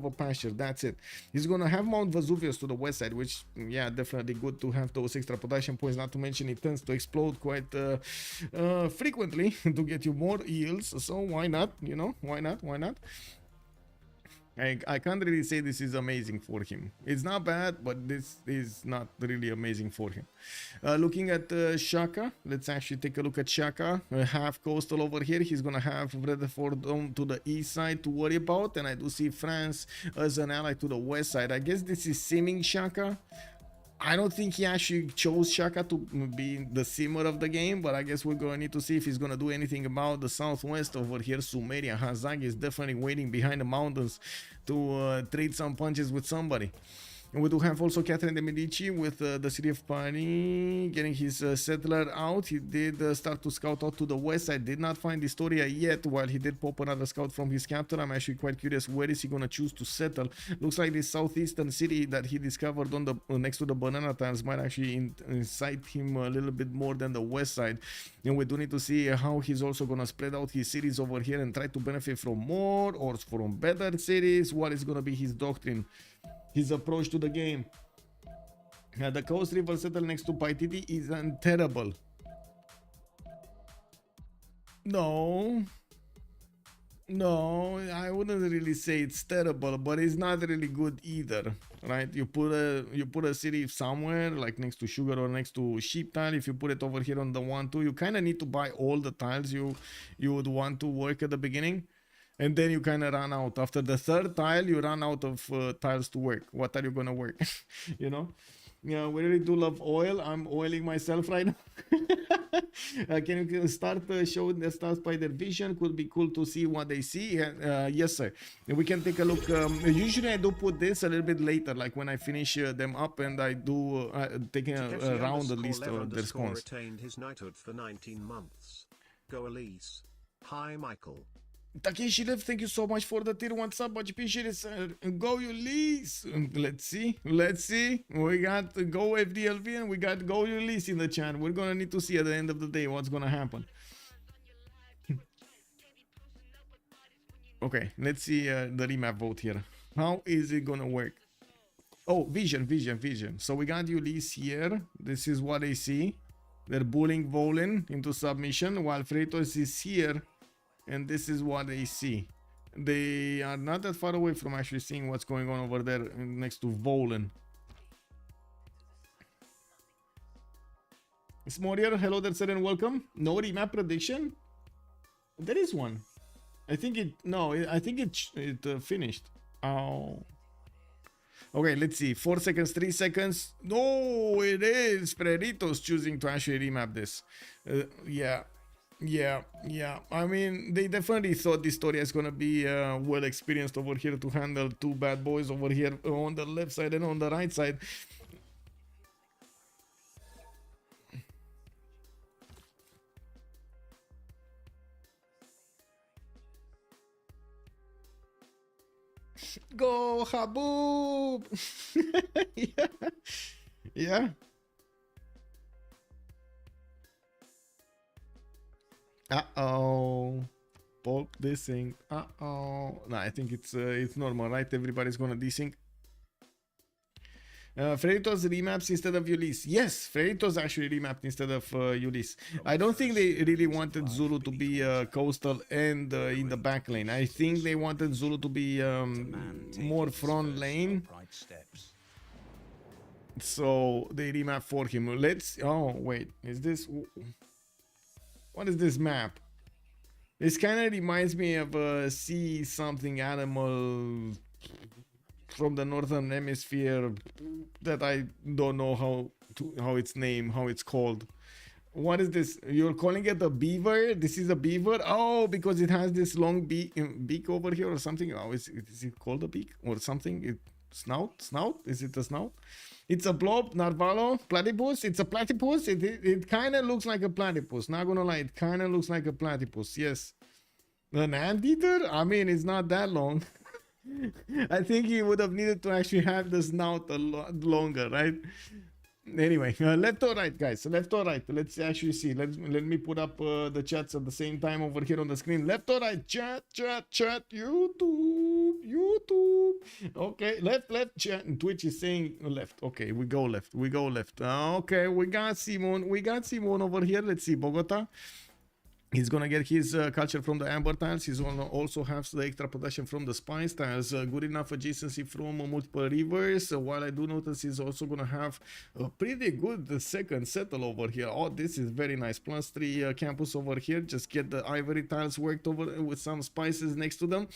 a pasture. That's it. He's gonna have Mount Vesuvius to the west side, which, yeah, definitely good to have those extra production points. Not to mention it tends to explode quite frequently to get you more yields. So why not? You know, why not? Why not? I can't really say this is amazing for him. It's not bad, but this is not really amazing for him. Looking at Shaka, let's actually take a look at Shaka. Half coastal over here. He's gonna have Rutherford to the east side to worry about, and I do see France as an ally to the west side. I guess this is simming Shaka. I don't think he actually chose Shaka to be the simmer of the game, but I guess we're going to need to see if he's going to do anything about the southwest over here. Sumeria, Hazaggi is definitely waiting behind the mountains to trade some punches with somebody. And we do have also Catherine de Medici with the city of Paris getting his settler out. He did start to scout out to the west side. Did not find dISTORIA yet, while he did pop another scout from his captor. I'm actually quite curious, where is he going to choose to settle? Looks like this southeastern city that he discovered on the next to the banana tiles might actually incite him a little bit more than the west side. And we do need to see how he's also going to spread out his cities over here and try to benefit from more or from better cities. What is going to be his doctrine? His approach to the game. The coast river settle next to Paititi is terrible. No, I wouldn't really say it's terrible, but it's not really good either, right? You put a city somewhere like next to sugar or next to sheep tile. If you put it over here on the 1-2, you kind of need to buy all the tiles you would want to work at the beginning. And then you kind of run out. After the third tile, you run out of tiles to work. What are you going to work? You know? Yeah, we really do love oil. I'm oiling myself right now. Can you start showing the stars by their vision? Could be cool to see what they see. Yes, sir. We can take a look. Usually I do put this a little bit later, like when I finish them up, and I do taking a round at least the response. Retained his knighthood for 19 months. Go Ulyss. Hi, Michael. Takeshi Lev, thank you so much for the tier 1 sub. Much appreciated, sir. Go Ulyss. Let's see. We got Go FDLV and we got Go Ulyss in the chat. We're gonna need to see at the end of the day what's gonna happen. Okay, let's see the remap vote here. How is it gonna work? Oh, vision. So we got Ulyss here. This is what I see. They're bullying Volin into submission while Freritos is here. And this is what they see. They are not that far away from actually seeing what's going on over there next to Volan. Smoria, hello there, sir, and welcome. No remap prediction? There is one. I think it finished. Oh. Okay, let's see. 4 seconds, 3 seconds. No, it is Freritos choosing to actually remap this. Yeah. I mean, they definitely thought dISTORIA is gonna be well experienced over here to handle two bad boys over here on the left side and on the right side. Go Habub! Yeah. Uh-oh. Bulk desync. Uh-oh. No, I think it's normal, right? Everybody's gonna desync. Freritos remaps instead of Ulyss. Yes, Freritos actually remapped instead of Ulyss. I don't think they really wanted Zulu to be coastal and in the back lane. I think they wanted Zulu to be more front lane. So they remap for him. Let's... Oh, wait. Is this... What is this map? This kind of reminds me of a sea something animal from the northern hemisphere that I don't know how it's named, how it's called. What is this? You're calling it a beaver? This is a beaver? Oh, because it has this long beak over here or something. Oh, is it called a beak or something? Snout? Is it a snout? It's a blob, narvalo, platypus. It's a platypus. It kind of looks like a platypus. Not gonna lie, it kind of looks like a platypus. Yes. An anteater? I mean, it's not that long. I think he would have needed to actually have the snout a lot longer, right? Anyway, left or right, guys? Left or right? Let's actually see. Let me put up the chats at the same time over here on the screen. Left or right? Chat. YouTube. Okay, left. Chat. And Twitch is saying left. Okay, we go left. Okay, we got Simon over here. Let's see, Bogota. He's gonna get his culture from the amber tiles. He's gonna also have the extra protection from the spice tiles. Good enough adjacency from multiple rivers. While I do notice he's also gonna have a pretty good second settle over here. Oh, this is very nice. +3 campus over here. Just get the ivory tiles worked over with some spices next to them.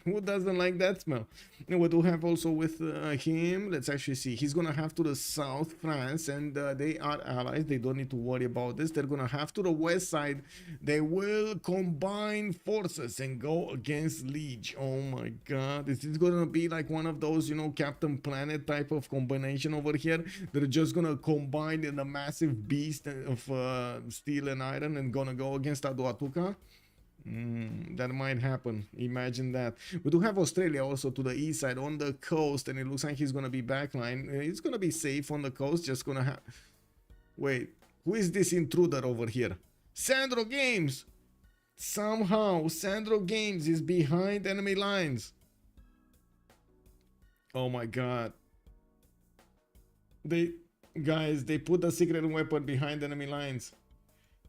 Who doesn't like that smell? And we do have also with him. Let's actually see. He's gonna have to the south France, and they are allies. They don't need to worry about this. They're gonna have to the west side. They will combine forces and go against Lege. Oh my god, this is gonna be like one of those, you know, Captain Planet type of combination over here. They're just gonna combine in a massive beast of steel and iron and gonna go against Aduatuca. That might happen. Imagine that. We do have Australia also to the east side on the coast, and it looks like he's gonna be backline. He's gonna be safe on the coast. Just gonna have. Wait, who is this intruder over here? Sandro Games! Somehow, Sandro Games is behind enemy lines. Oh my god. They put a secret weapon behind enemy lines.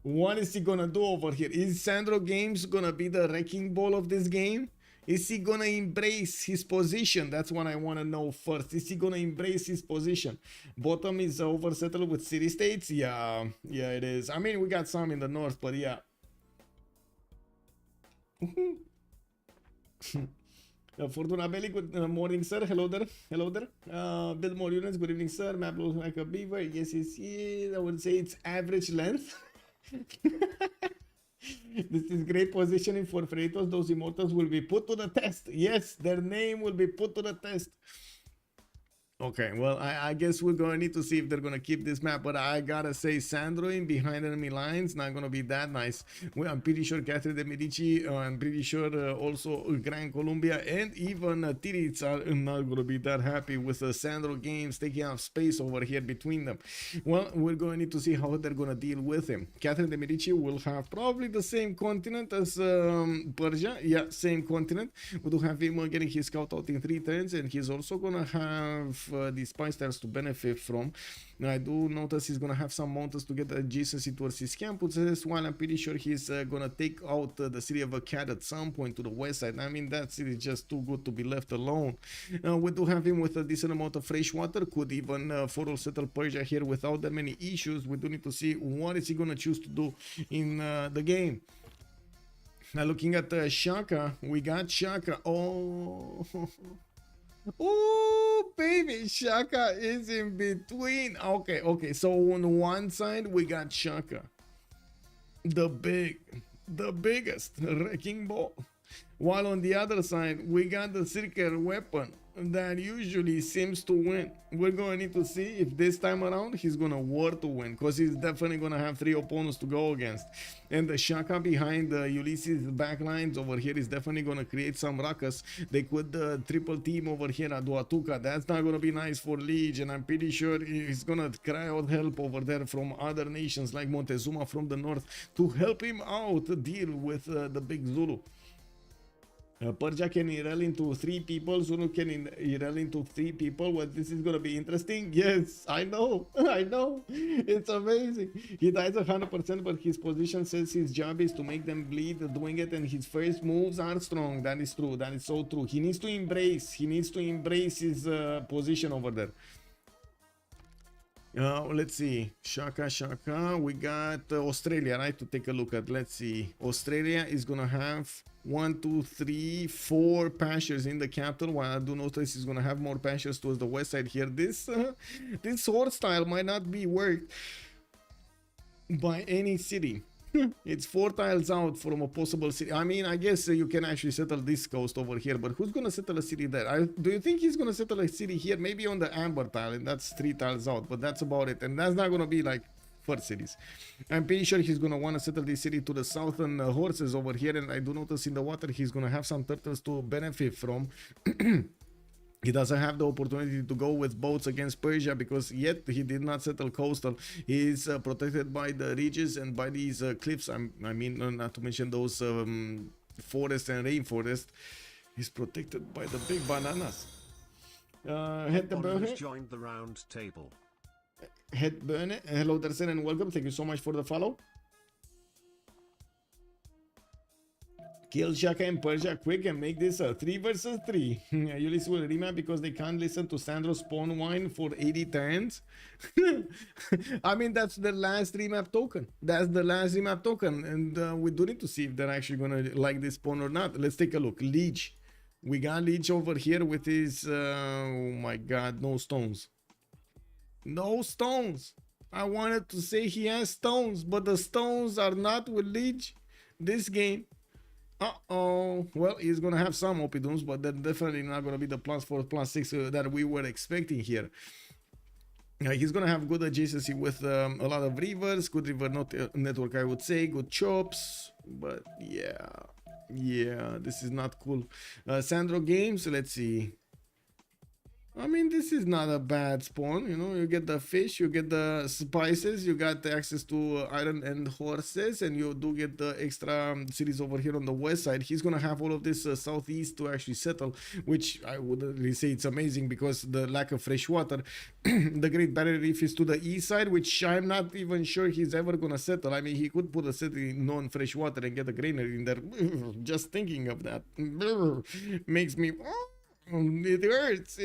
What is he gonna do over here? Is Sandro Games gonna be the wrecking ball of this game? Is he gonna embrace his position? That's what I want to know first. Is he gonna embrace his position? Bottom is oversettled with city states. Yeah, it is. I mean, we got some in the north, but yeah. Fortuna Belly, good morning, sir. Hello there. Build more units. Good evening, sir. Map looks like a beaver. Yes. I would say it's average length. This is great positioning for Freritos. Those immortals will be put to the test. Yes, their name will be put to the test. Okay, well, I guess we're going to need to see if they're going to keep this map, but I gotta say, Sandro in behind enemy lines, not going to be that nice. Well, I'm pretty sure Catherine de Medici, I'm pretty sure also Gran Colombia, and even Titiits are not going to be that happy with Sandro Games taking up space over here between them. Well, we're going to need to see how they're going to deal with him. Catherine de Medici will have probably the same continent as Persia. Yeah, same continent. We do have him getting his scout out in 3 turns, and he's also going to have the spice tiles to benefit from. I do notice he's gonna have some mountains to get adjacency towards his campuses, while I'm pretty sure he's gonna take out the city of Akkad at some point to the west side. I mean, that city is just too good to be left alone. We do have him with a decent amount of fresh water, could even full settle Persia here without that many issues. We do need to see what is he gonna choose to do in the game. Now looking at Shaka, we got Shaka. Oh, baby, Shaka is in between. Okay. So on one side we got Shaka, the biggest wrecking ball, while on the other side we got the circular weapon that usually seems to win. We're going to need to see if this time around he's gonna work to win, because he's definitely gonna have 3 opponents to go against, and the Shaka behind the Ulyss's backlines over here is definitely gonna create some ruckus. They could triple team over here at Duatuca. That's not gonna be nice for Lege, and I'm pretty sure he's gonna cry out help over there from other nations like Montezuma from the north to help him out deal with the big Zulu. Persia can rel into 3 people. Zulu can rel into 3 people. Well, this is gonna be interesting. Yes, I know. It's amazing. He dies 100%, but his position says his job is to make them bleed doing it, and his first moves are strong. That is true. That is so true. He needs to embrace his position over there. Let's see. Shaka. We got Australia, right? To take a look at. Let's see. Australia is gonna have 1, 2, 3, 4 pastures in the capital. While I do notice he's gonna have more pastures towards the west side here. This this sword style might not be worked by any city. It's 4 tiles out from a possible city. I mean, I guess you can actually settle this coast over here, but who's gonna settle a city there? Do you think he's gonna settle a city here? Maybe on the amber tile, and that's 3 tiles out, but that's about it. And that's not gonna be like first cities. I'm pretty sure he's gonna want to settle this city to the southern horses over here, and I do notice in the water he's gonna have some turtles to benefit from. He doesn't have the opportunity to go with boats against Persia because yet he did not settle coastal. He is protected by the ridges and by these cliffs. I mean, not to mention those forest and rainforest. He's protected by the big bananas. Head Has joined the round table. Head Burner. Hello, Darsen, and welcome. Thank you so much for the follow. Kill Shaka and Persia quick and make this a 3 versus 3. Ulyss will remap because they can't listen to Sandro spawn wine for 80 turns. I mean, that's the last remap token. That's the last remap token. And we do need to see if they're actually going to like this spawn or not. Let's take a look. Lege. We got Lege over here with his... oh my god, no stones. No stones. I wanted to say he has stones, but the stones are not with Lege this game. Uh-oh. Well, he's gonna have some Opidums, but they're definitely not gonna be the +4, +6 that we were expecting here. He's gonna have good adjacency with a lot of rivers, good river network, I would say, good chops, but yeah, this is not cool. Sandro games, let's see. I mean, this is not a bad spawn, you know, you get the fish, you get the spices, you got the access to iron and horses, and you do get the extra cities over here on the west side. He's gonna have all of this southeast to actually settle, which I would really say it's amazing because the lack of fresh water. The Great Barrier Reef is to the east side, which I'm not even sure he's ever gonna settle. I mean, he could put a city non-fresh water and get a granary in there. Just thinking of that makes me... It hurts.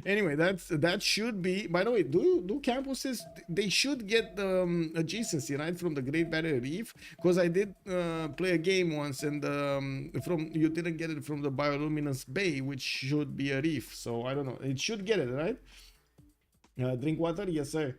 Anyway, that should be. By the way, do campuses, they should get the adjacency right from the Great Barrier Reef, because I did play a game once and you didn't get it from the bioluminescence bay, which should be a reef. So I don't know, it should get it right. Drink water, yes sir.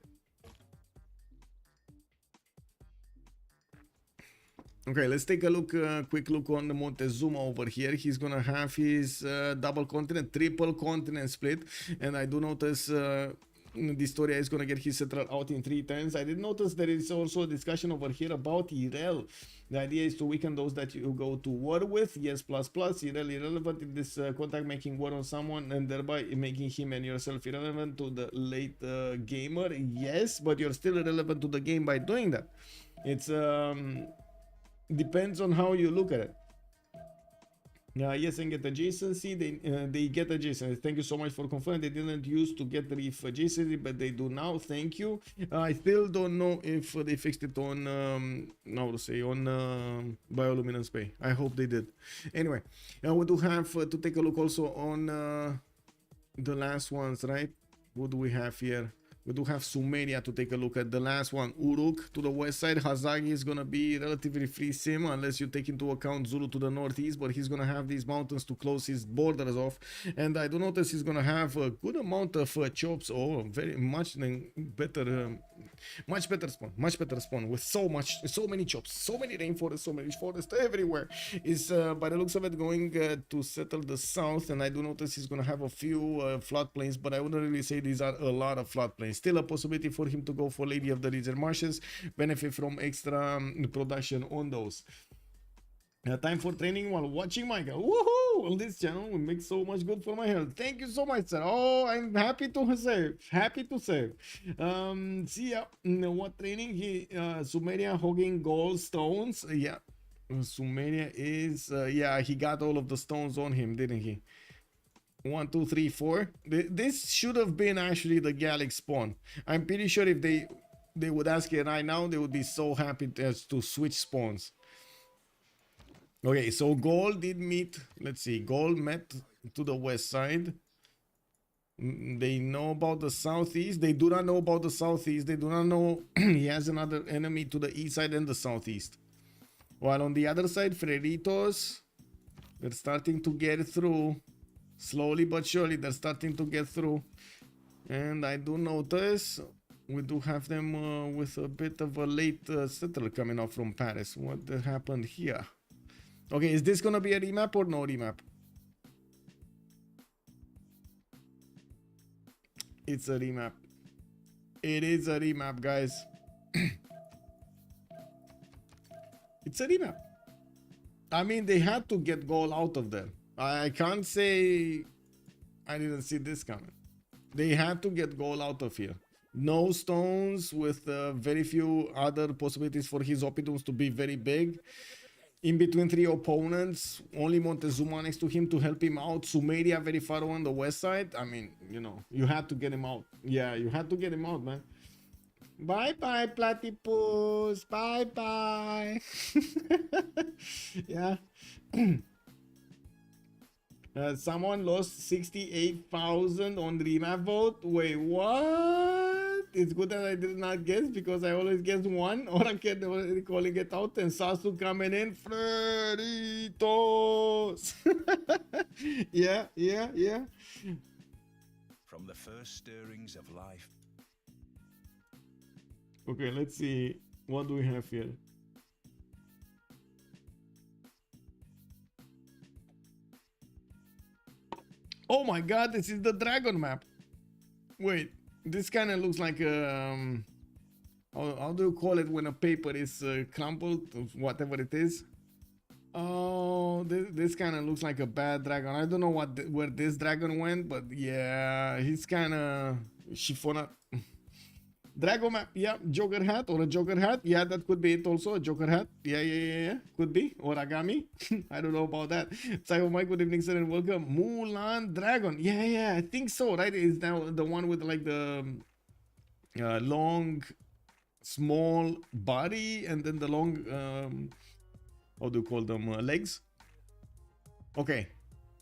Okay, let's take a look, quick look on the Montezuma over here. He's gonna have his double continent, triple continent split, and I do notice dISTORIA is gonna get his central out in 3 turns. I did notice there is also a discussion over here about Irel. The idea is to weaken those that you go to war with. Yes, Irel irrelevant in this contact, making war on someone and thereby making him and yourself irrelevant to the late gamer. Yes, but you're still irrelevant to the game by doing that. It's depends on how you look at it. Yes, and get adjacency. They get adjacency. Thank you so much for confirming. They didn't used to get the reef adjacency, but they do now. Thank you. I still don't know if they fixed it on how to say, on bioluminescence bay. I hope they did. Anyway, we do have to take a look also on the last ones, right? What do we have here? We do have Sumeria to take a look at. The last one, Uruk to the west side. Hazaggi is going to be relatively free sim unless you take into account Zulu to the northeast, but he's going to have these mountains to close his borders off. And I do notice he's going to have a good amount of chops. Oh, very much better, much better spawn with so many chops, so many rainforests, so many forests everywhere. Is by the looks of it going to settle the south, and I do notice he's going to have a few floodplains, but I wouldn't really say these are a lot of floodplains. Still a possibility for him to go for Lady of the Desert Marshes, benefit from extra production on those. Time for training while watching Michael. Woohoo! On this channel, we make so much good for my health. Thank you so much, sir. Oh, I'm happy to serve. Happy to serve. See ya. What training? Sumeria hogging gold stones. Yeah. Sumeria is, yeah, he got all of the stones on him, didn't he? 1, 2, 3, 4. This should have been actually the Gallic spawn. I'm pretty sure if they would ask it right now, they would be so happy to switch spawns. Okay, so Gaul did meet. Let's see. Gaul met to the west side. They know about the southeast. They do not know about the southeast. They do not know he has another enemy to the east side and the southeast. While on the other side, Freritos, they're starting to get through. Slowly but surely, they're starting to get through. And I do notice we do have them with a bit of a late settler coming off from Paris. What happened here? Okay, is this gonna be a remap or no remap? It's a remap. It is a remap, guys. It's a remap. I mean, they had to get Gaul out of there. I can't say I didn't see this coming. They had to get Gaul out of here. No stones, with very few other possibilities for his Opidums to be very big. In between three opponents, only Montezuma next to him to help him out. Sumeria very far on the west side. I mean, you know, you had to get him out. Yeah, you had to get him out, man. Bye-bye, Platypus. Bye-bye. Yeah. Someone lost 68,000 on remap vote. Wait, what? It's good that I did not guess because I always guess one. Or I can already calling it out. And Sasu coming in. Freritos. Yeah. From the first stirrings of life. Okay, let's see. What do we have here? Oh my god, this is the dragon map. Wait, this kind of looks like how do you call it when a paper is crumpled, whatever it is? Oh, this kind of looks like a bad dragon. I don't know where this dragon went, but yeah, he's kind of chiffon. Dragon map, yeah, Joker hat or a Joker hat, yeah, that could be it also, a Joker hat, yeah, could be, origami, I don't know about that. Psycho Mike, good evening, sir, and welcome. Mulan Dragon, yeah, I think so, right? Is now the one with like the long, small body and then the long, how do you call them, legs? Okay.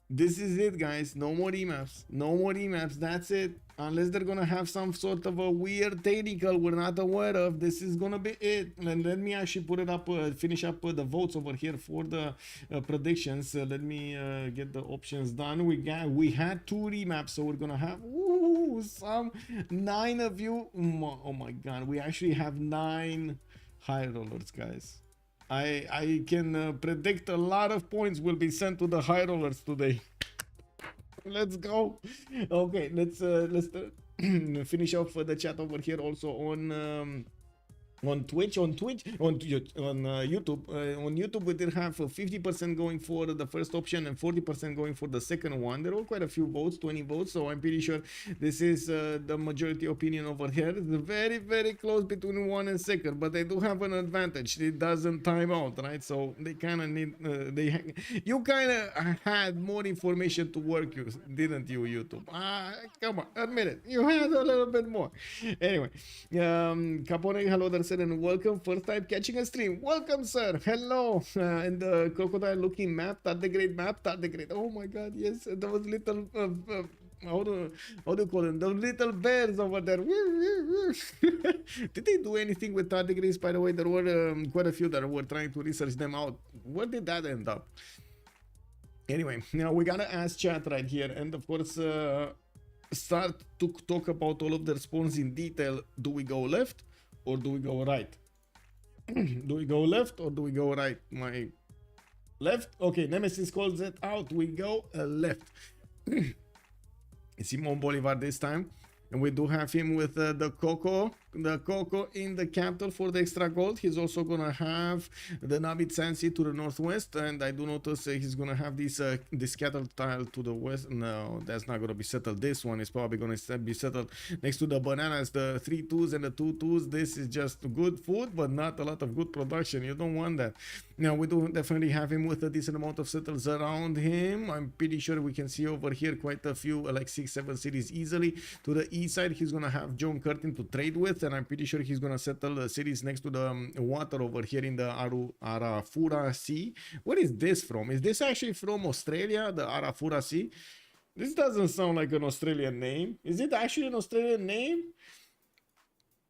This is it, guys. No more remaps. No more remaps. That's it. Unless they're gonna have some sort of a weird technical we're not aware of, this is gonna be it. And let me actually put it up, finish up the votes over here for the predictions. Let me get the options done. We had 2 remaps, so we're gonna have some 9 of you. Oh my god, we actually have 9 high rollers, guys. I can predict a lot of points will be sent to the high rollers today. Let's go. Okay, let's finish off the chat over here also on Twitch, on YouTube. On YouTube, we did have 50% going for the first option and 40% going for the second one. There were quite a few votes, 20 votes, so I'm pretty sure this is the majority opinion over here. It's very, very close between one and second, but they do have an advantage. It doesn't time out, right? So they kind of need, you kind of had more information to work with, didn't you, YouTube? Come on, admit it. You had a little bit more. Anyway, Capone, hello there, sir, and welcome. First time catching a stream. Welcome, sir. Hello. And the crocodile looking map, tardigrade map, tardigrade. Oh my god, yes. Those little how do you call them? The little bears over there. Did they do anything with tardigrades? By the way, there were quite a few that were trying to research them out. Where did that end up? Anyway, now we gotta ask chat right here, and of course start to talk about all of the spawns in detail. Do we go left or do we go right? Do we go left or do we go right? My left? Okay, Nemesis calls it out. We go left. Simon Bolivar this time. And we do have him with the Coco in the capital for the extra gold. He's also gonna have the Nabit Sansi to the northwest, and I do notice he's gonna have this cattle tile to the west. No, that's not gonna be settled. This one is probably gonna be settled next to the bananas, the 3 2s and the 2 2s. This is just good food, but not a lot of good production. You don't want that. Now we do definitely have him with a decent amount of settles around him. I'm pretty sure we can see over here quite a few, like 6-7 cities easily. To the east side, he's gonna have John Curtin to trade with, and I'm pretty sure he's gonna settle cities next to the water over here in the Arafura Sea. Where is this from? Is this actually from Australia, the Arafura Sea? This doesn't sound like an Australian name. Is it actually an Australian name?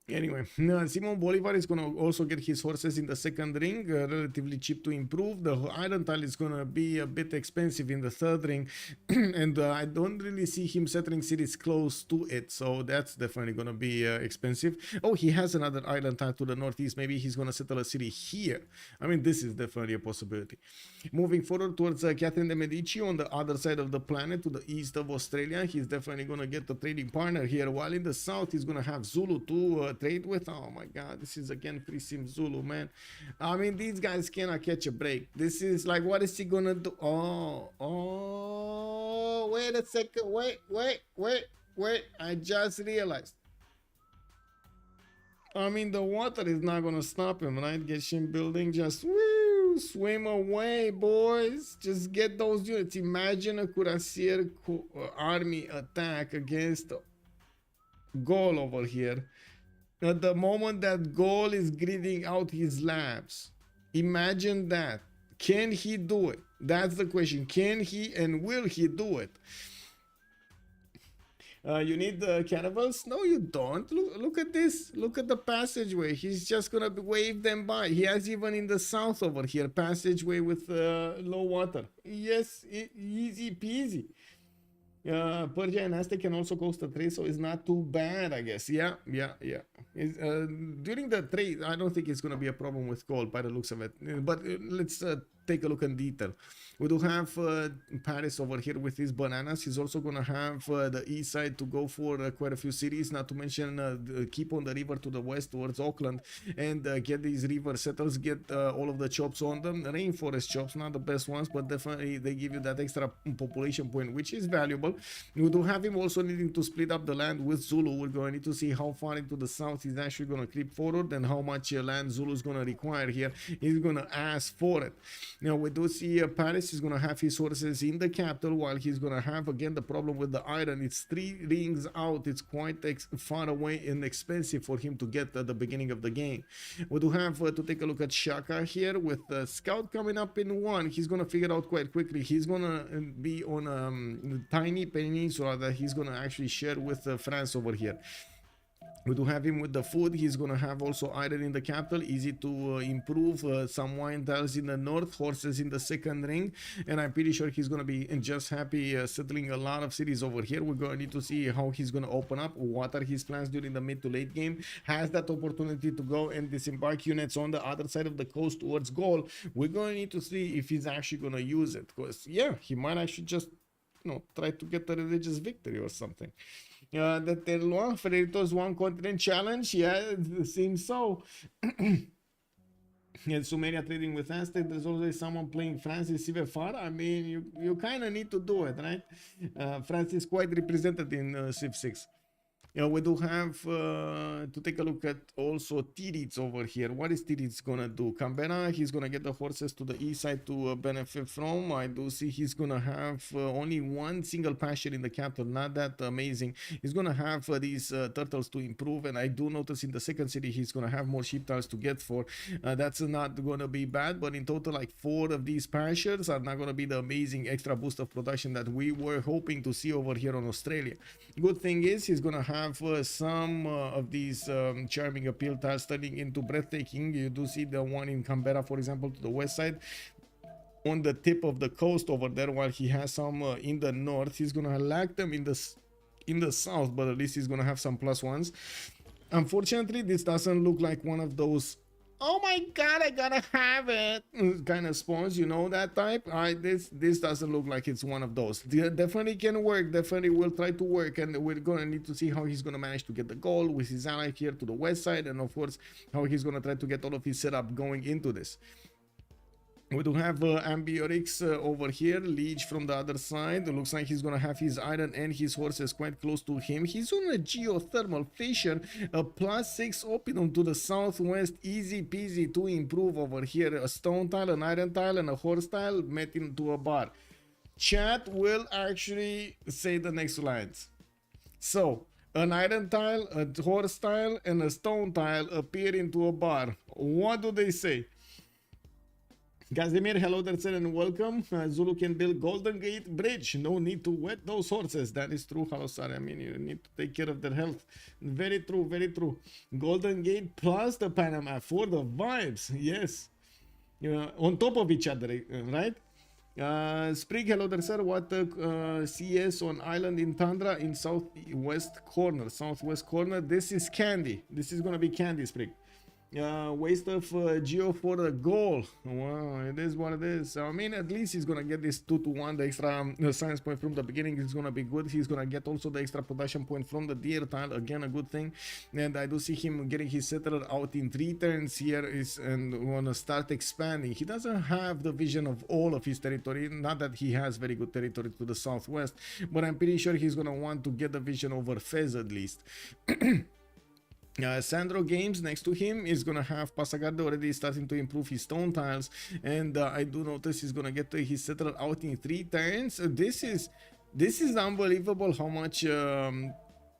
Anyway, Simon Bolivar is going to also get his horses in the second ring, relatively cheap to improve. The iron tile is going to be a bit expensive in the third ring, and I don't really see him settling cities close to it, so that's definitely going to be expensive. Oh, he has another iron tile to the northeast. Maybe he's going to settle a city here. I mean, this is definitely a possibility. Moving forward towards Catherine de Medici on the other side of the planet, to the east of Australia, he's definitely going to get a trading partner here, while in the south he's going to have Zulu to trade with. Oh my god, this is again free sim Zulu, man. I mean, these guys cannot catch a break. This is like, what is he gonna do? Oh, wait a second, wait, I just realized, I mean, the water is not gonna stop him, right? Get him building, just woo, swim away, boys. Just get those units. Imagine a cuirassier army attack against Gaul over here. At the moment that Gaul is gridding out his labs, imagine that. Can he do it? That's the question. Can he and will he do it? You need the caravels? No, you don't. Look at this. Look at the passageway. He's just gonna wave them by. He has even in the south over here passageway with low water. Yes, easy peasy. Persia and Aztec can also coast the trade, so it's not too bad, I guess. Yeah. During the trade, I don't think it's going to be a problem with gold by the looks of it. But let's take a look in detail. We do have Paris over here with his bananas. He's also going to have the east side to go for quite a few cities, not to mention keep on the river to the west towards Auckland and get these river settles, get all of the chops on them. Rainforest chops, not the best ones, but definitely they give you that extra population point, which is valuable. We do have him also needing to split up the land with Zulu. We're going to need to see how far into the south he's actually going to creep forward and how much land Zulu is going to require here. He's going to ask for it. Now, we do see Paris is going to have his horses in the capital, while he's going to have, again, the problem with the iron. It's 3 rings out. It's quite far away and expensive for him to get at the beginning of the game. We do have to take a look at Shaka here with the scout coming up in 1. He's going to figure out quite quickly. He's going to be on a tiny peninsula that he's going to actually share with France over here. We do have him with the food. He's going to have also iron in the capital, easy to improve. Some wine tiles in the north, horses in the second ring, and I'm pretty sure he's going to be just happy settling a lot of cities over here. We're going to need to see how he's going to open up, what are his plans during the mid to late game. Has that opportunity to go and disembark units on the other side of the coast towards Gaul. We're going to need to see if he's actually going to use it, because yeah, he might actually just, you know, try to get a religious victory or something. The Terlois Freritos One Continent Challenge, yeah, it seems so. And Sumeria trading with Aztec. There's always someone playing France in CivFR. I mean, you kind of need to do it, right? France is quite represented in Civ6. We do have to take a look at also Titiits over here. What is Titiits gonna do? Canberra, he's gonna get the horses to the east side to benefit from. I do see he's gonna have only 1 single pasture in the capital, not that amazing. He's gonna have these turtles to improve, and I do notice in the second city he's gonna have more sheep tiles to get for. That's not gonna be bad, but in total, like 4 of these pastures are not gonna be the amazing extra boost of production that we were hoping to see over here on Australia. Good thing is he's gonna have some of these charming appeal tiles turning into breathtaking. You do see the one in Canberra, for example, to the west side on the tip of the coast over there, while he has some in the north. He's gonna lack them in the south, but at least he's gonna have some +1s. Unfortunately, this doesn't look like one of those "oh my god, I gotta have it" kind of spawns, you know, that type. This doesn't look like it's one of those. Definitely can work, definitely will try to work, and we're gonna need to see how he's gonna manage to get the goal with his ally here to the west side, and of course how he's gonna try to get all of his setup going into this. We do have Ambiorix over here, Lege from the other side. It looks like he's gonna have his iron and his horses quite close to him. He's on a geothermal fissure, a +6 optimum to the southwest, easy peasy to improve over here. A stone tile, an iron tile, and a horse tile met into a bar. Chat will actually say the next lines. So, an iron tile, a horse tile, and a stone tile appear into a bar. What do they say? Casimir, hello there, sir, and welcome. Zulu can build Golden Gate Bridge. No need to wet those horses. That is true. Hello, sir. I mean, you need to take care of their health. Very true, very true. Golden Gate plus the Panama for the vibes. Yes. On top of each other, right? Sprig, hello there, sir. What CS on island in Tundra in southwest corner. This is candy. This is gonna be candy, Sprig. Waste of Geo for the goal. Wow, it is what it is. I mean, at least he's gonna get this 2-1, the extra science point from the beginning is gonna be good. He's gonna get also the extra production point from the deer tile, again a good thing. And I do see him getting his settler out in 3 turns here and wanna start expanding. He doesn't have the vision of all of his territory, not that he has very good territory to the southwest, but I'm pretty sure he's gonna want to get the vision over Fez at least. Sandro Games next to him is gonna have Pasagarde already starting to improve his stone tiles, and I do notice he's gonna get his settler out in 3 turns. This is unbelievable how much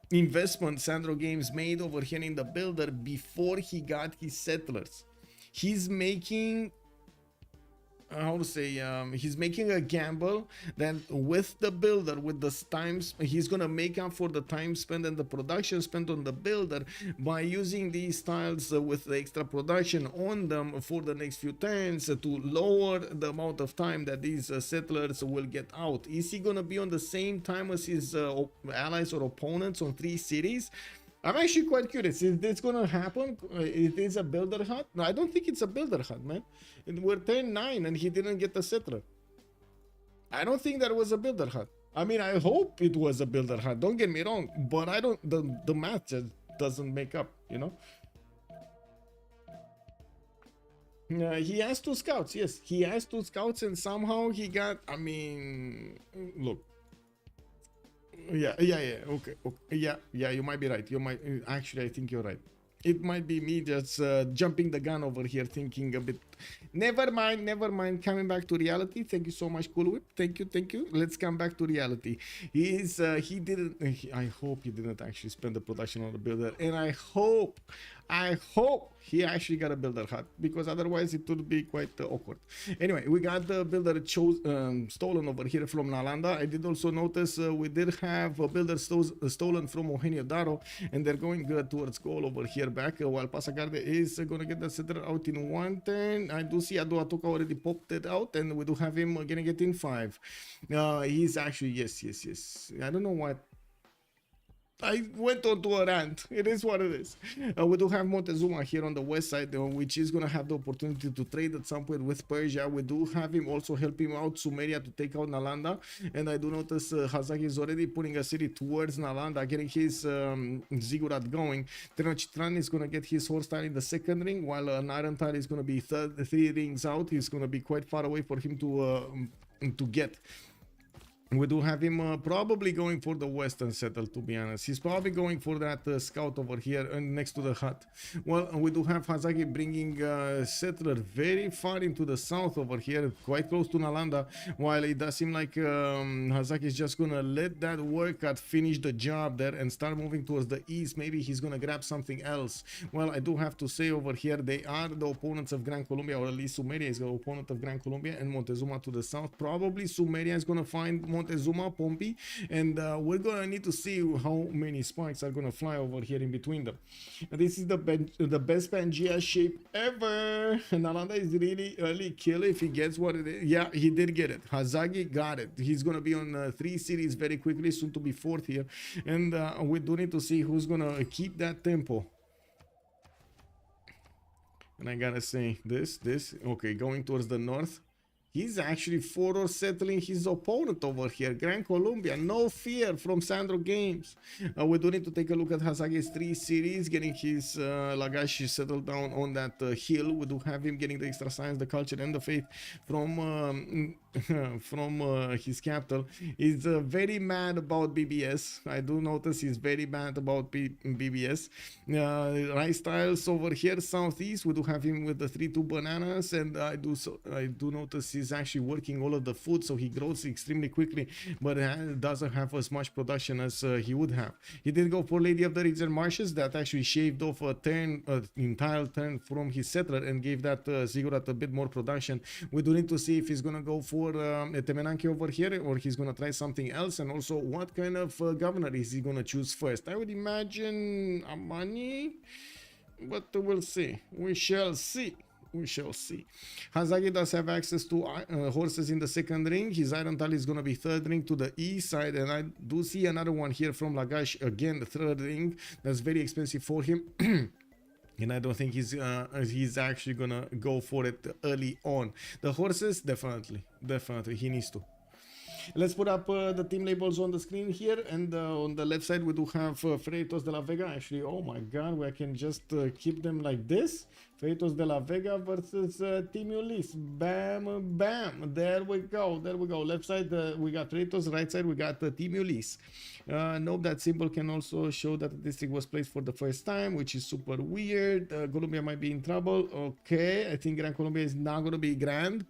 investment Sandro Games made over here in the builder before he got his settlers. He's making, how to say, he's making a gamble that with the builder, with the times, he's gonna make up for the time spent and the production spent on the builder by using these tiles with the extra production on them for the next few turns to lower the amount of time that these settlers will get out. Is he gonna be on the same time as his allies or opponents on 3 cities? I'm actually quite curious. Is this gonna happen? It is a builder hut? No, I don't think it's a builder hut, man. We're turn 9 and he didn't get the settler. I don't think that was a builder hut. I mean, I hope it was a builder hut. Don't get me wrong, but I don't. The math just doesn't make up, you know. He has 2 scouts. Yes, he has 2 scouts, and somehow he got. I mean, look. Yeah, okay, yeah, you might be right. You might actually, I think you're right. It might be me just jumping the gun over here, thinking a bit. Never mind. Coming back to reality. Thank you so much, Cool Whip. Thank you. Let's come back to reality. He didn't. I hope he didn't actually spend the production on the builder, and I hope he actually got a builder hut, because otherwise it would be quite awkward. Anyway, we got the builder stolen over here from Nalanda. I did also notice we did have a builder stolen from Eugenio Daro, and they're going towards Gaul over here back, while Pasagarde is going to get the settler out in 1 turn. I do see Aduatoka already popped it out, and we do have him getting it in 5. He's actually, yes. I don't know what. I went on to a rant. It is what it is. We do have Montezuma here on the west side, which is going to have the opportunity to trade at some point with Persia. We do have him also helping out Sumeria to take out Nalanda. And I do notice Hazaggi is already putting a city towards Nalanda, getting his ziggurat going. Tenochtitlan is going to get his horse tile in the 2nd ring, while Narantar is going to be 3 rings out. He's going to be quite far away for him to get. We do have him probably going for the western settle, to be honest. He's probably going for that scout over here next to the hut. Well, we do have Hazaggi bringing settler very far into the south over here, quite close to Nalanda, while it does seem like Hazaggi is just gonna let that workout finish the job there and start moving towards the east. Maybe he's gonna grab something else. Well, I do have to say over here, they are the opponents of Gran Colombia, or at least Sumeria is the opponent of Gran Colombia, and Montezuma to the south. Probably Sumeria is gonna find Montezuma, Pompi, and we're gonna need to see how many spikes are gonna fly over here in between them. This is the best Pangea shape ever. Nalanda is really early kill if he gets what it is. Yeah, he did get it. Hazaggi got it. He's gonna be on 3 cities very quickly, soon to be 4th here, and we do need to see who's gonna keep that tempo. And I gotta say this, okay, going towards the north. He's actually 4 settling his opponent over here. Gran Colombia, no fear from Sandro Games. We do need to take a look at Hazaggi's 3 cities, getting his Lagash settled down on that hill. We do have him getting the extra science, the culture, and the faith from his capital. He's very mad about BBS. I do notice he's very mad about BBS. Rice tiles over here southeast. We do have him with the 3-2 bananas, and I do notice he's is actually working all of the food, so he grows extremely quickly, but doesn't have as much production as he would have. He did go for Lady of the Ridge and Marshes. That actually shaved off a turn, entire turn from his settler, and gave that Ziggurat a bit more production. We do need to see if he's gonna go for a Temenanke over here, or he's gonna try something else, and also what kind of governor is he gonna choose first. I would imagine Amani, but we'll see. We shall see. We shall see. Hazaggi does have access to horses in the second ring. His Iron Tally is going to be third ring to the east side, and I do see another one here from Lagash, again the third ring. That's very expensive for him. And I don't think he's actually gonna go for it early on. The horses, definitely he needs to. Let's put up the team labels on the screen here, and on the left side we do have Freritos de la Vega. Actually, oh my god, I can just keep them like this. Freritos de la Vega versus Team Ulyss. Bam, bam. There we go. There we go. Left side we got Freritos. Right side we got Team Ulyss. Note that symbol can also show that the district was placed for the first time, which is super weird. Colombia might be in trouble. Okay, I think Gran Colombia is not going to be grand.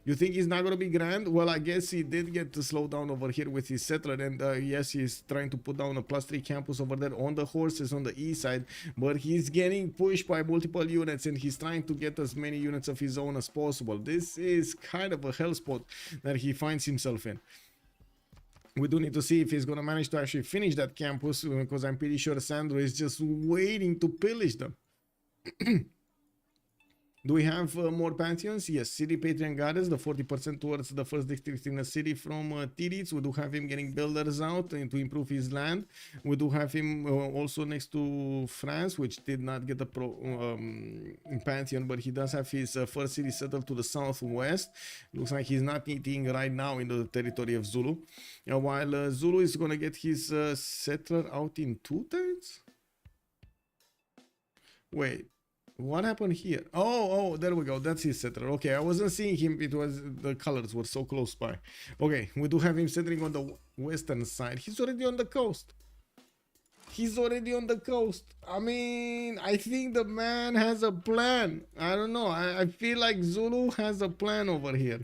You think he's not going to be grand? Well, I guess he did get to slow down over here with his settler, and yes, he's trying to put down a +3 campus over there on the horses on the east side, but he's getting pushed by multiple units, and he's trying to get as many units of his own as possible. This is kind of a hell spot that he finds himself in. We do need to see if he's going to manage to actually finish that campus, because I'm pretty sure Sandro is just waiting to pillage them. Do we have more pantheons? Yes, City Patriot Goddess, the 40% towards the first district in the city from Titiits. We do have him getting builders out to improve his land. We do have him also next to France, which did not get a pantheon, but he does have his first city settled to the southwest. Looks like he's not eating right now in the territory of Zulu. While Zulu is going to get his settler out in 2 turns? Wait. What happened here? Oh, there we go. That's his settler. Okay, I wasn't seeing him. It was the colors were so close by. Okay, we do have him settling on the western side. He's already on the coast. He's already on the coast. I mean, I think the man has a plan. I don't know. I feel like Zulu has a plan over here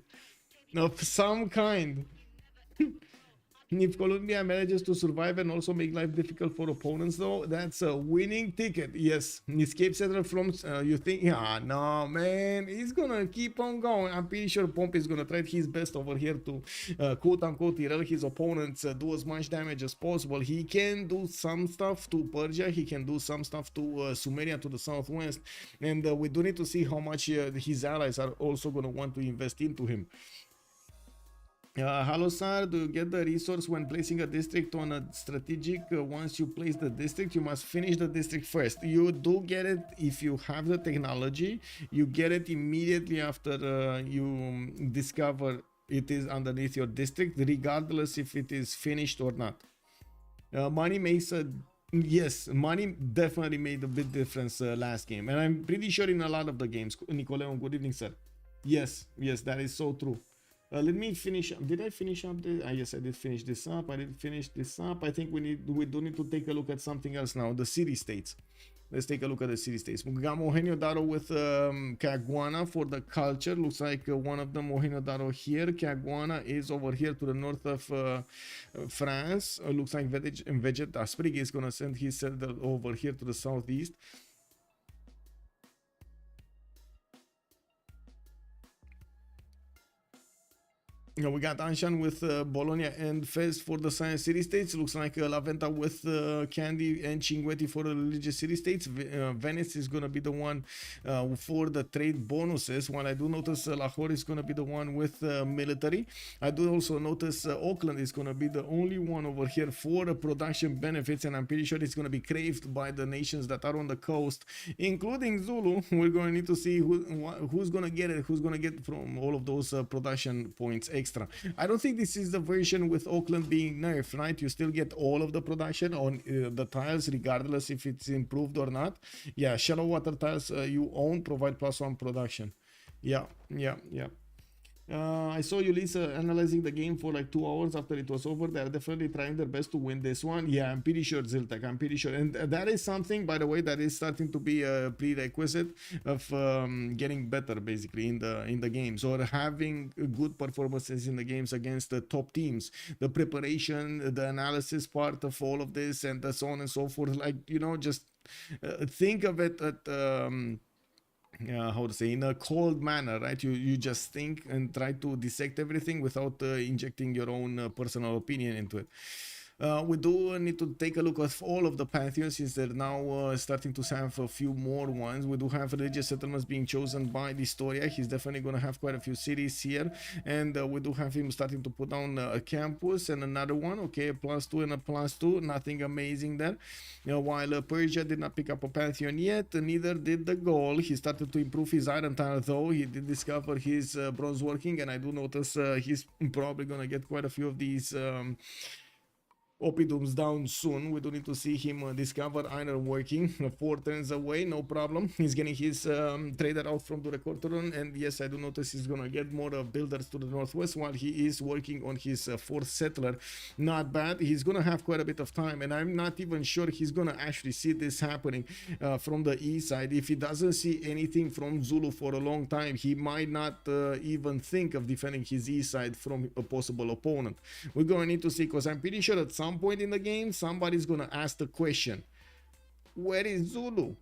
of some kind. If Colombia manages to survive and also make life difficult for opponents, though, that's a winning ticket. Yes, escape settler from, you think, yeah, no, man, he's gonna keep on going. I'm pretty sure Pompi is gonna try his best over here to, quote-unquote, derail his opponents, do as much damage as possible. He can do some stuff to Persia, he can do some stuff to Sumeria to the southwest, and we do need to see how much his allies are also gonna want to invest into him. Halosar, do you get the resource when placing a district on a strategic? Once you place the district, you must finish the district first. You do get it if you have the technology. You get it immediately after you discover it is underneath your district, regardless if it is finished or not. Money makes a... Yes, money definitely made a big difference last game. And I'm pretty sure in a lot of the games. Nicoleon, good evening, sir. Yes, that is so true. Let me finish. Did I finish up this? Yes, I did finish this up. I did finish this up. I think we do need to take a look at something else now. The city states. Let's take a look at the city states. We got Mohenjo Daro with Caguana for the culture. Looks like one of them, Mohenjo Daro here. Caguana is over here to the north of France. Looks like Vegeta Sprig is going to send his settler over here to the southeast. We got Anshan with Bologna and Fez for the Science City States. Looks like La Venta with Candy and Cinguetti for the Religious City States. Venice is going to be the one for the trade bonuses. While I do notice Lahore is going to be the one with military. I do also notice Auckland is going to be the only one over here for the production benefits. And I'm pretty sure it's going to be craved by the nations that are on the coast, including Zulu. We're going to need to see who's going to get it, who's going to get from all of those production points extra. I don't think this is the version with Auckland being nerfed, right? You still get all of the production on the tiles, regardless if it's improved or not. Yeah, shallow water tiles you own provide +1 production. Yeah. I saw Ulyss analyzing the game for like 2 hours after it was over. They're definitely trying their best to win this one. Yeah, I'm pretty sure, Ziltek. I'm pretty sure. And that is something, by the way, that is starting to be a prerequisite of getting better, basically, in the games, or having good performances in the games against the top teams. The preparation, the analysis part of all of this, and so on and so forth. Like, you know, just think of it at... how to say, in a cold manner, right? You just think and try to dissect everything without injecting your own personal opinion into it. We do need to take a look at all of the pantheons, since they're now starting to have a few more ones. We do have religious settlements being chosen by dISTORIA. He's definitely going to have quite a few cities here, and we do have him starting to put down a campus and another one. Okay, a +2 and a +2, nothing amazing there. While Persia did not pick up a pantheon yet, neither did the Gaul. He started to improve his iron tile, though. He did discover his bronze working, and I do notice he's probably going to get quite a few of these Oppidums down soon. We do need to see him discover iron working 4 turns away, no problem. He's getting his trader out from the Recorderon, and yes, I do notice he's gonna get more builders to the northwest while he is working on his 4th settler. Not bad. He's gonna have quite a bit of time, and I'm not even sure he's gonna actually see this happening from the east side. If he doesn't see anything from Zulu for a long time, he might not even think of defending his east side from a possible opponent. We're gonna need to see, because I'm pretty sure at some point in the game somebody's gonna ask the question, where is Zulu?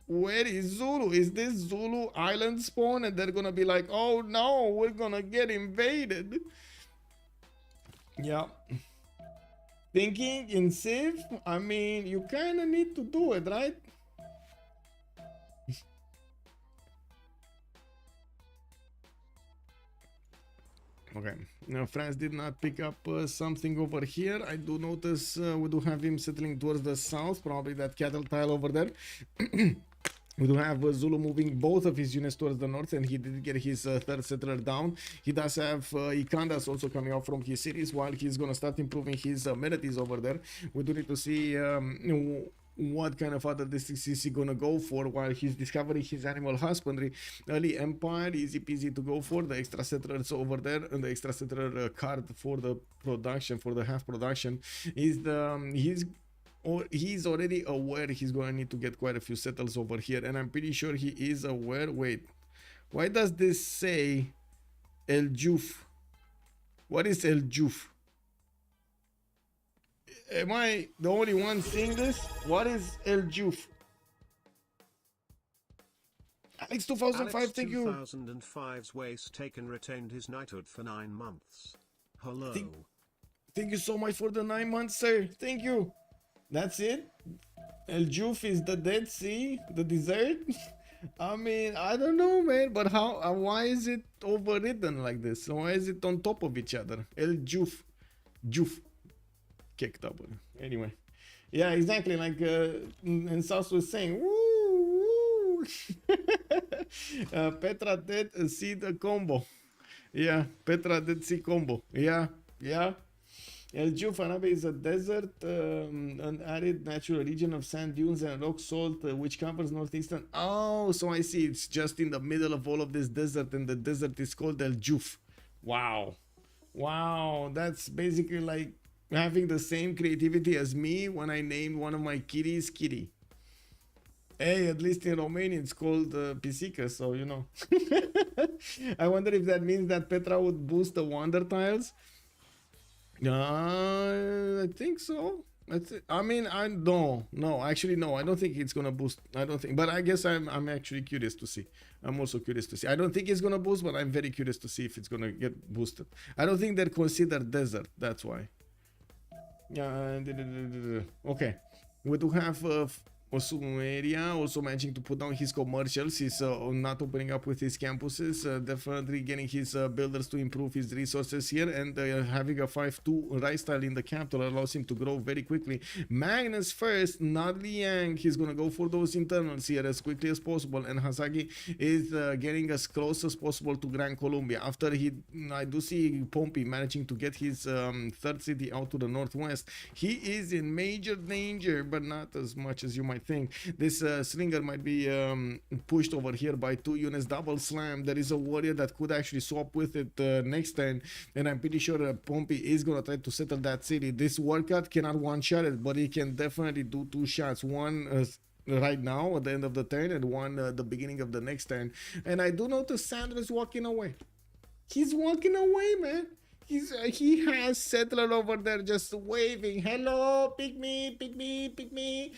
Where is Zulu? Is this Zulu island spawn? And they're gonna be like, oh no, we're gonna get invaded. Yeah, thinking in Civ, I mean, you kind of need to do it, right? Okay, now France did not pick up something over here. I do notice we do have him settling towards the south, probably that cattle tile over there. We do have Zulu moving both of his units towards the north, and he did get his 3rd settler down. He does have Ikandas also coming out from his cities, while he's going to start improving his amenities over there. We do need to see what kind of other districts is he gonna go for while he's discovering his animal husbandry. Early empire, easy peasy to go for. The extra settlers over there, and the extra settler card for the production, for the half production, is the he's already aware he's gonna need to get quite a few settles over here, and I'm pretty sure he is aware. Wait, why does this say El Juf? What is El Juf? Am I the only one seeing this? What is El Juf? Alex 2005, Alex thank you. 2005's waste taken retained his knighthood for 9 months. Hello. Thank you so much for the 9 months, sir. Thank you. That's it? El Juf is the Dead Sea, the desert? I mean, I don't know, man, but how? Why is it overridden like this? Why is it on top of each other? El Juf. Juf. Kicked up. Anyway. Yeah, exactly. Like and Sas was saying, woo, woo. Petra did see the combo. Yeah, Petra did see combo. Yeah, yeah. El Jufanabe is a desert, an arid natural region of sand dunes and rock salt, which covers northeastern. Oh, so I see. It's just in the middle of all of this desert, and the desert is called El Juf. Wow. Wow. That's basically like having the same creativity as me when I named one of my kitties Kitty. Hey, at least in Romanian it's called Pisica, so you know. I wonder if that means that Petra would boost the wonder tiles. I think so. I mean, no, actually no, I don't think it's gonna boost. I don't think, but I guess I'm actually curious to see. I'm also curious to see. I don't think it's gonna boost, but I'm very curious to see if it's gonna get boosted. I don't think they're considered desert, that's why. Okay, we do have Sumeria also managing to put down his commercials. He's not opening up with his campuses, definitely getting his builders to improve his resources here, and having a 5-2 rise tile in the capital allows him to grow very quickly. Magnus first, not Liang. He's gonna go for those internals here as quickly as possible, and Hazaggi is getting as close as possible to Gran Colombia. After I do see Pompi managing to get his 3rd city out to the northwest. He is in major danger, but not as much as you might think. This Slinger might be pushed over here by 2 units. Double slam. There is a warrior that could actually swap with it next turn, and I'm pretty sure Pompi is gonna try to settle that city. This workout cannot one-shot it, but he can definitely do 2 shots. One right now at the end of the turn, and one the beginning of the next turn. And I do notice Sandro is walking away. He's walking away, man. He has Settler over there just waving, hello, pick me, pick me, pick me.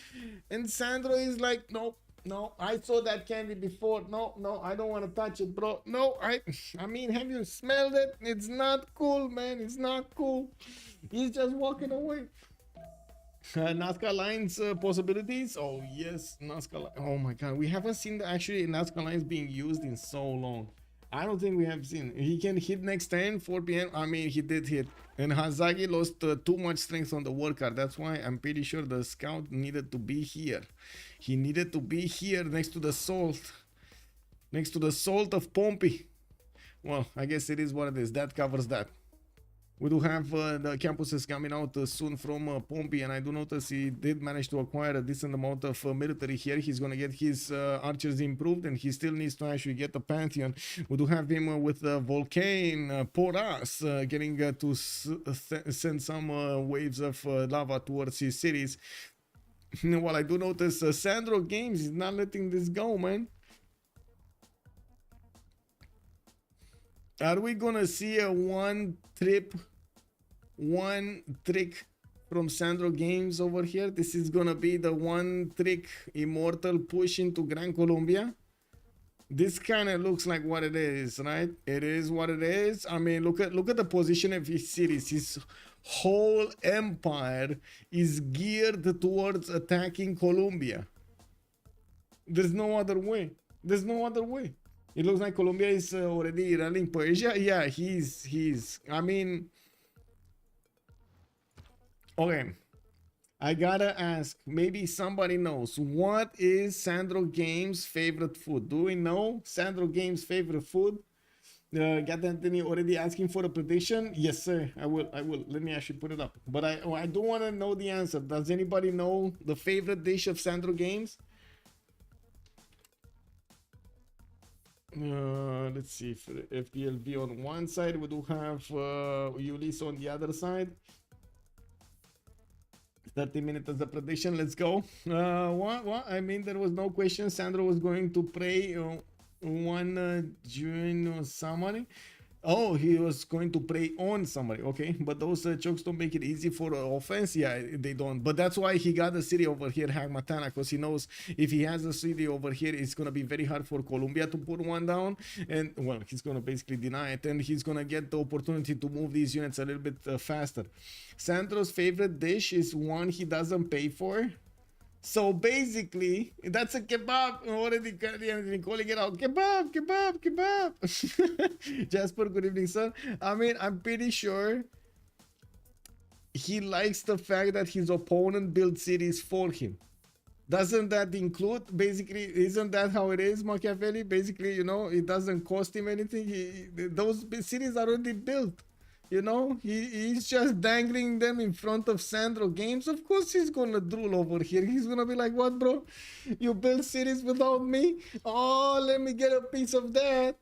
And Sandro is like, nope, no, I saw that candy before. No, no, I don't want to touch it, bro. No, I mean, have you smelled it? It's not cool, man. It's not cool. He's just walking away. Nazca lines possibilities. Oh yes, Nazca. Oh my god, we haven't seen actually Nazca lines being used in so long. I don't think we have seen. He can hit next turn 4 p.m. I mean, he did hit, and Hazaggi lost too much strength on the work card. That's why I'm pretty sure the scout needed to be here. He needed to be here next to the salt of Pompi. Well, I guess it is what it is. That covers that. We do have the campuses coming out soon from Pompi, and I do notice he did manage to acquire a decent amount of military here. He's going to get his archers improved, and he still needs to actually get the Pantheon. We do have him with the Volcane, Poras, getting to send some waves of lava towards his cities. While I do notice Sandro Games is not letting this go, man. Are we gonna see a one trick from Sandro Games over here? This is gonna be the one trick immortal push into Gran Colombia. This kind of looks like what it is, right? It is what it is. I mean, look at the position of his cities. His whole empire is geared towards attacking Colombia. There's no other way. There's no other way. It looks like Colombia is already running Persia. Yeah, he's. I mean, okay. I gotta ask. Maybe somebody knows. What is Sandro Games' favorite food? Do we know Sandro Games' favorite food? Got Anthony already asking for a prediction? Yes, sir. I will. Let me actually put it up. But I do want to know the answer. Does anybody know the favorite dish of Sandro Games? Let's see, if FDLV on one side, we do have Ulyss on the other side. 30 minutes as a prediction. Let's go. What? I mean, there was no question. Sandro was going to pray during somebody. Oh, he was going to prey on somebody. Okay, but those chokes don't make it easy for offense. Yeah, they don't. But that's why he got the city over here, Hagmatana, because he knows if he has a city over here, it's going to be very hard for Colombia to put one down. And, well, he's going to basically deny it. And he's going to get the opportunity to move these units a little bit faster. Sandro's favorite dish is one he doesn't pay for. So basically, that's a kebab. Already calling it out. Kebab, kebab, kebab. Jasper, good evening, sir. I mean, I'm pretty sure he likes the fact that his opponent built cities for him. Doesn't that include, basically, isn't that how it is, Machiavelli? Basically, you know, it doesn't cost him anything. Those cities are already built. You know, he's just dangling them in front of Sandro Games. Of course he's gonna drool over here. He's gonna be like, what, bro? You build cities without me? Oh, let me get a piece of that.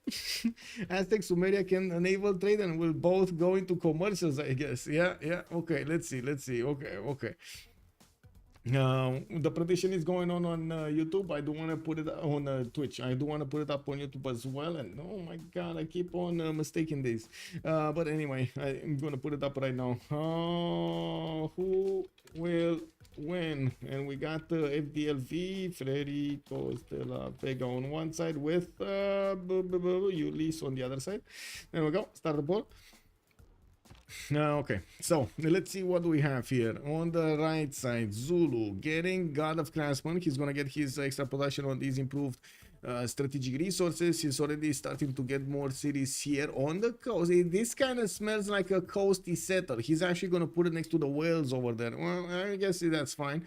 Aztec, Sumeria can enable trade and we'll both go into commercials, I guess. Yeah. Okay, let's see. Okay. The prediction is going on YouTube. I do want to put it on Twitch. I do want to put it up on YouTube as well. And oh my god, I keep on mistaking these. But anyway, I'm gonna put it up right now. Who will win? And we got the FDLV, Freritos, Vega on one side with Ulyss on the other side. There we go. Start the ball. Okay, so let's see what we have here. On the right side, Zulu getting God of Craftsman. He's gonna get his extra production on these improved strategic resources. He's already starting to get more cities here on the coast. This kind of smells like a coasty settler. He's actually going to put it next to the whales over there. Well, I guess that's fine.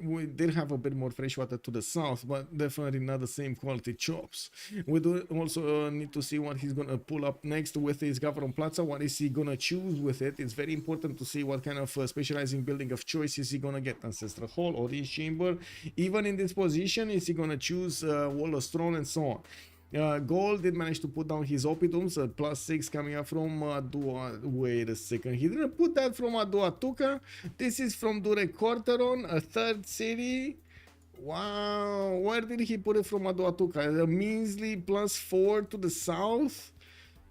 We did have a bit more fresh water to the south, but definitely not the same quality chops. We do also need to see what he's going to pull up next with his Government Plaza. What is he going to choose with it? It's very important to see what kind of specializing building of choice is he going to get. Ancestral Hall or his chamber. Even in this position, is he going to choose Wall of Throne and so on. Gaul did manage to put down his Opidums, +6 coming up from wait a second, he didn't put that from Aduatuca. This is from Dure Corteron, a third city. Wow, where did he put it from Aduatuca? A measly +4 to the south.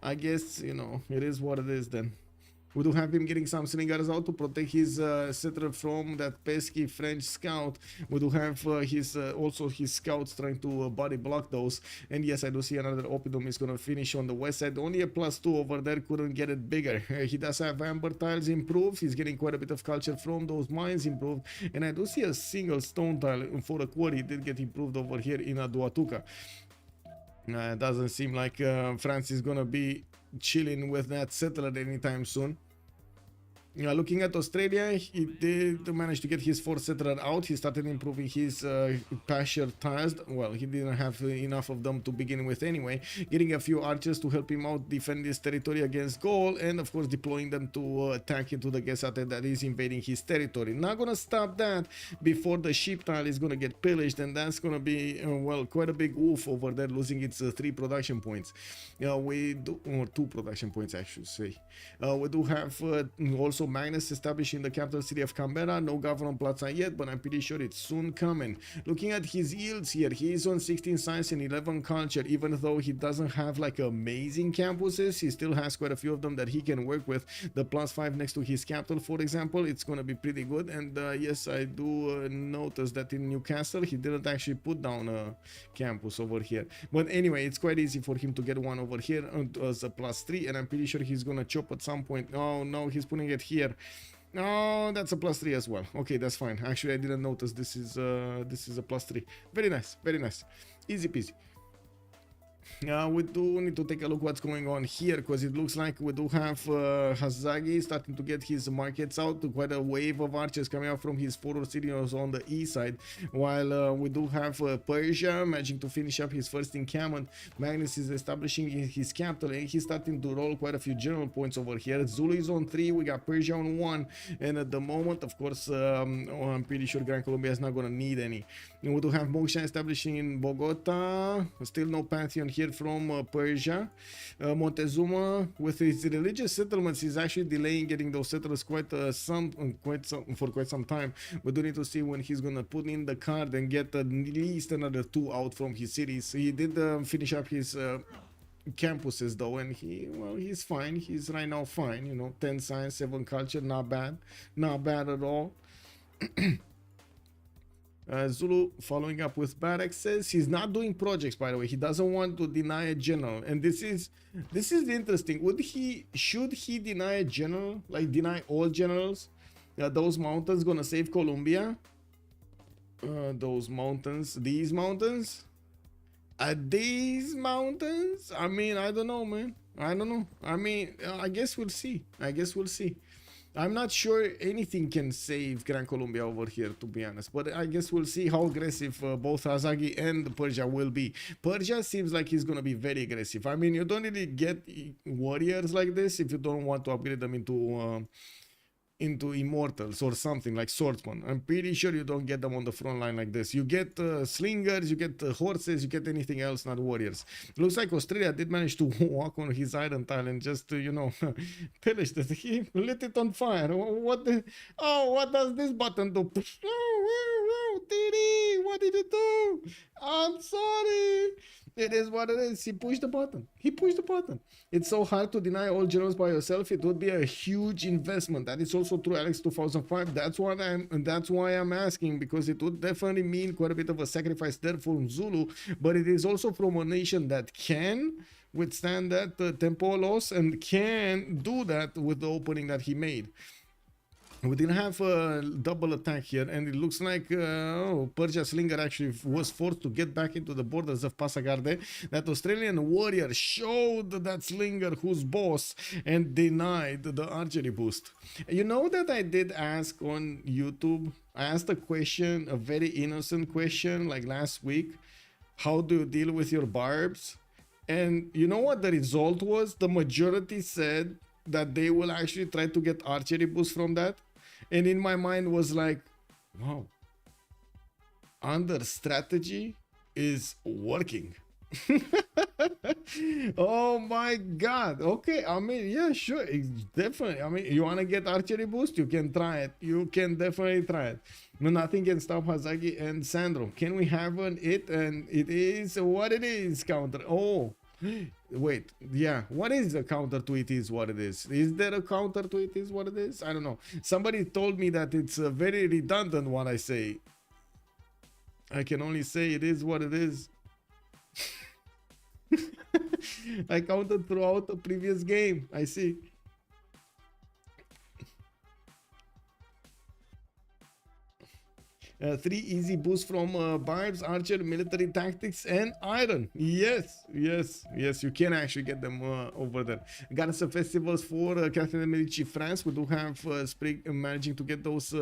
I guess, you know, it is what it is then. We do have him getting some slingers out to protect his settler from that pesky French scout. We do have also his scouts trying to body block those. And yes, I do see another Opidum is going to finish on the west side. Only a +2 over there, couldn't get it bigger. He does have amber tiles improved. He's getting quite a bit of culture from those mines improved. And I do see a single stone tile for a quarry did get improved over here in Aduatuca. It doesn't seem like France is going to be chilling with that settler anytime soon. Looking at Australia, he did manage to get his 4th settler out. He started improving his pasture tiles. Well, he didn't have enough of them to begin with anyway. Getting a few archers to help him out defend his territory against Gaul, and of course deploying them to attack into the Gesate that is invading his territory. Not gonna stop that before the ship tile is gonna get pillaged, and that's gonna be well, quite a big oof over there, losing its 3 production points. We do, or 2 production points I should say. We do have also Magnus established in the capital city of Canberra. No Government Plaza yet, but I'm pretty sure it's soon coming. Looking at his yields here, he is on 16 science and 11 culture. Even though he doesn't have like amazing campuses, he still has quite a few of them that he can work with. The +5 next to his capital, for example, it's going to be pretty good. And yes, I do notice that in Newcastle, he didn't actually put down a campus over here. But anyway, it's quite easy for him to get one over here as a +3, and I'm pretty sure he's going to chop at some point. Oh no, he's putting it here. Oh, that's a +3 as well. Okay, that's fine. Actually, I didn't notice this is a +3. Very nice, very nice. Easy peasy. We do need to take a look what's going on here, because it looks like we do have Hazaggi starting to get his markets out. Quite a wave of archers coming out from his forward cities on the east side, while we do have Persia managing to finish up his first encampment. Magnus is establishing his capital, and he's starting to roll quite a few general points over here. Zulu is on 3, we got Persia on 1, and at the moment, of course, I'm pretty sure Gran Colombia is not going to need any. And we do have Moksha establishing in Bogota. Still no Pantheon here from Persia. Montezuma, with his religious settlements, is actually delaying getting those settlers for quite some time. We do need to see when he's gonna put in the card and get at least another 2 out from his cities. He did finish up his campuses though, and he's fine. He's right now fine, you know. 10 science, 7 culture, not bad at all. Zulu following up with barracks says he's not doing projects, by the way. He doesn't want to deny a general, and this is interesting. Should he deny a general, like deny all generals? Those mountains gonna save Colombia? These mountains? I mean, I don't know, man. I don't know. I mean, I guess we'll see. I'm not sure anything can save Gran Colombia over here, to be honest. But I guess we'll see how aggressive both Hazaggi and Persia will be. Persia seems like he's going to be very aggressive. I mean, you don't really get warriors like this if you don't want to upgrade them into immortals or something like swordsmen. I'm pretty sure you don't get them on the front line like this. You get slingers, you get horses, you get anything else, not warriors. Looks like Australia did manage to walk on his iron tile and just, you know, pillaged it. He lit it on fire. What does this button do? Didi, what did you do? I'm sorry. It is what it is. He pushed the button. It's so hard to deny all generals by yourself. It would be a huge investment. That is also true, Alex 2005. That's why I'm asking, because it would definitely mean quite a bit of a sacrifice there for Zulu, but it is also from a nation that can withstand that tempo loss and can do that with the opening that he made. We didn't have a double attack here, and it looks like Persia Slinger actually was forced to get back into the borders of Pasagarde. That Australian warrior showed that Slinger who's boss and denied the archery boost. You know that I did ask on YouTube, I asked a question, a very innocent question like last week. How do you deal with your barbs? And you know what the result was? The majority said that they will actually try to get archery boost from that. And in my mind was like, wow, under strategy is working. Oh my god. Okay, I mean, yeah, sure, it's definitely. I mean, you want to get archery boost, you can try it. You can definitely try it. No, nothing can stop Hazaggi and Sandro. Can we have an it? And it is what it is. Counter. Oh, wait, yeah, what is the counter to it is what it is? Is there a counter to it is what it is? I don't know. Somebody told me that it's very redundant what I say. I can only say it is what it is. I counted throughout the previous game. I see. Three easy boosts from barbs, archer, military tactics, and iron. Yes, yes, yes. You can actually get them over there. Got some festivals for Catherine de Medici, France. We do have Sprig managing to get those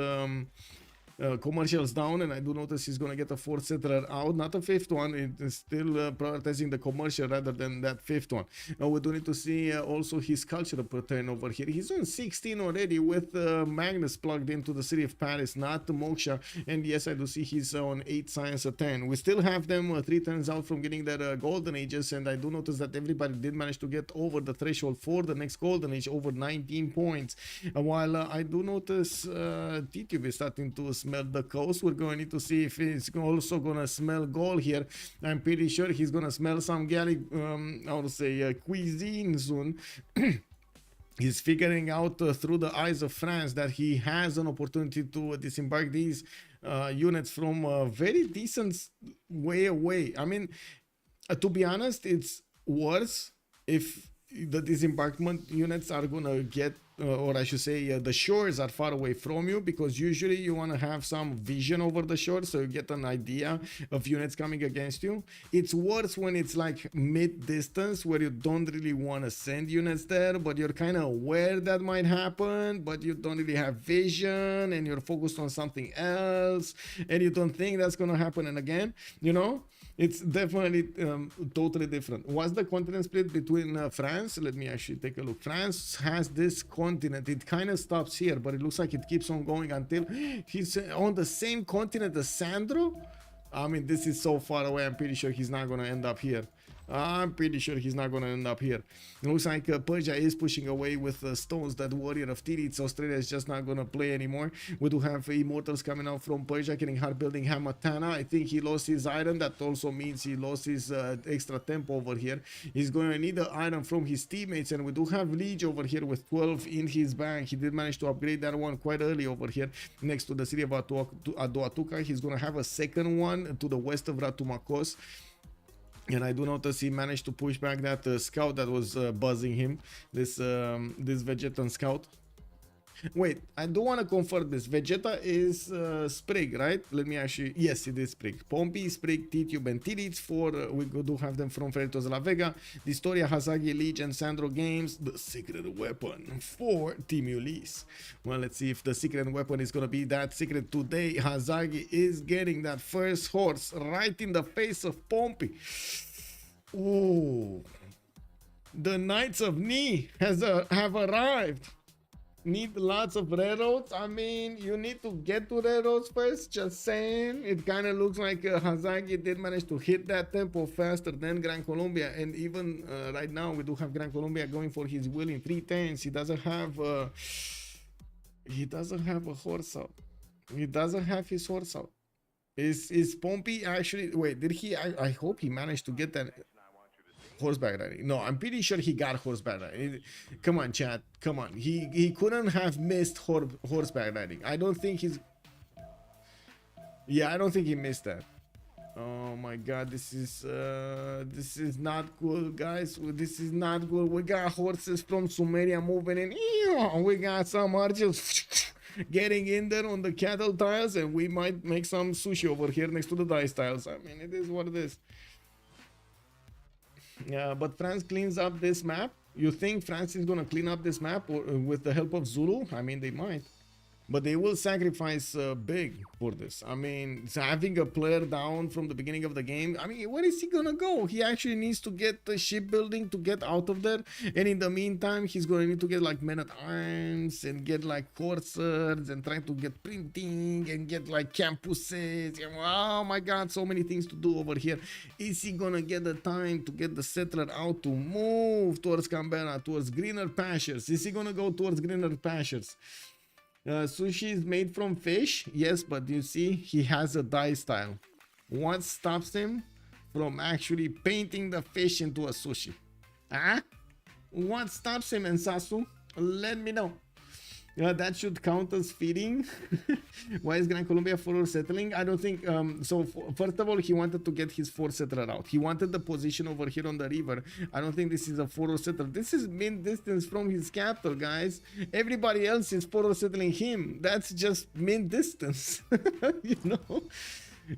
commercials down, and I do notice he's gonna get a fourth settler out, not a fifth one. It is still prioritizing the commercial rather than that fifth one. Now we do need to see also his cultural pattern over here. He's on 16 already with Magnus plugged into the city of Paris, not Moksha. And yes, I do see he's on 8 science a 10. We still have them 3 turns out from getting their golden ages, and I do notice that everybody did manage to get over the threshold for the next golden age, over 19 points. While I do notice Tidube is starting to smell the coast. We're going to need to see if he's also gonna smell Gaul here. I'm pretty sure he's gonna smell some Gallic, I would say, cuisine soon. He's figuring out through the eyes of France that he has an opportunity to disembark these units from a very decent way away. I mean, to be honest, it's worse if the disembarkment units are gonna get or I should say the shores are far away from you, because usually you want to have some vision over the shore so you get an idea of units coming against you. It's worse when it's like mid-distance where you don't really want to send units there, but you're kind of aware that might happen, but you don't really have vision and you're focused on something else and you don't think that's going to happen. And again, you know, it's definitely totally different. What's the continent split between France? Let me actually take a look. France has this continent. It kind of stops here, but it looks like it keeps on going until he's on the same continent as Sandro. I mean, this is so far away. I'm pretty sure he's not going to end up here. I'm pretty sure he's not going to end up here. It looks like Persia is pushing away with stones. That warrior of Titiits. Australia is just not going to play anymore. We do have immortals coming out from Persia, getting hard building Hamatana. I think he lost his iron. That also means he lost his extra tempo over here. He's going to need the iron from his teammates, and we do have Lege over here with 12 in his bank. He did manage to upgrade that one quite early over here next to the city of Adoatuca. He's going to have a second one to the west of Ratumakos. And I do notice he managed to push back that scout that was buzzing him, this Vegetan scout. Wait, I do want to confirm this. Vegeta is Sprig, right? Let me actually... Yes, it is Sprig. Pompi, Sprig, Tidube, and Titiits. We do have them from Freritos La Vega. dISTORIA, Hazaggi, Lege, and Sandro games. The secret weapon for Team Ulyss. Well, let's see if the secret weapon is going to be that secret today. Hazaggi is getting that first horse right in the face of Pompi. Ooh. The Knights of Ni have arrived. Need lots of railroads. I mean, you need to get to railroads first, just saying. It kind of looks like Hazaggi did manage to hit that tempo faster than Gran Colombia, and even right now we do have Gran Colombia going for his will in 3 turns. He doesn't have a horse out. He doesn't have his horse out. Is Pompi actually... Wait, did he... I hope he managed to get that horseback riding. No, I'm pretty sure he got horseback riding. Come on, chat. Come on. He couldn't have missed horseback riding. I don't think he's... Yeah, I don't think he missed that. Oh my god, this is not good, guys. This is not good. We got horses from Sumeria moving in. We got some archers getting in there on the cattle tiles, and we might make some sushi over here next to the dice tiles. I mean, it is what it is. Yeah, but France cleans up this map. You think France is gonna clean up this map or, with the help of Zulu? I mean, they might. But they will sacrifice big for this. I mean, having a player down from the beginning of the game, I mean, where is he gonna go? He actually needs to get the shipbuilding to get out of there. And in the meantime, he's gonna need to get like men-at-arms and get like coursers and trying to get printing and get like campuses. And, oh my God, so many things to do over here. Is he gonna get the time to get the settler out to move towards Canberra, towards greener pastures? Is he gonna go towards greener pastures? Sushi is made from fish, yes, but you see, he has a dye style. What stops him from actually painting the fish into a sushi? Huh? What stops him, Ensasu? Let me know. That should count as feeding. Why is Gran Colombia for settling? I don't think so. First of all, he wanted to get his 4 settler out. He wanted the position over here on the river. I don't think this is a 4 settler. This is mean distance from his capital, guys. Everybody else is 4 settling him. That's just mean distance. You know,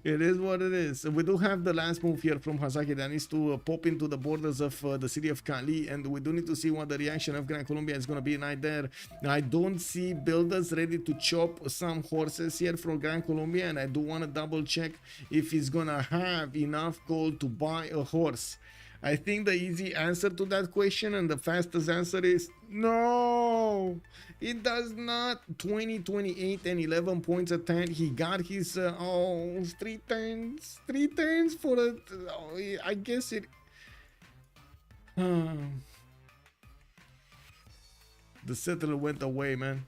it is what it is. We do have the last move here from Hazaggi that needs to pop into the borders of the city of Cali, and we do need to see what the reaction of Gran Colombia is going to be right there. I don't see builders ready to chop some horses here from Gran Colombia, and I do want to double check if he's going to have enough gold to buy a horse. I think the easy answer to that question and the fastest answer is no, it does not. 20, 28 and 11 points a turn. He got his 3 turns for a I guess it the settler went away, man.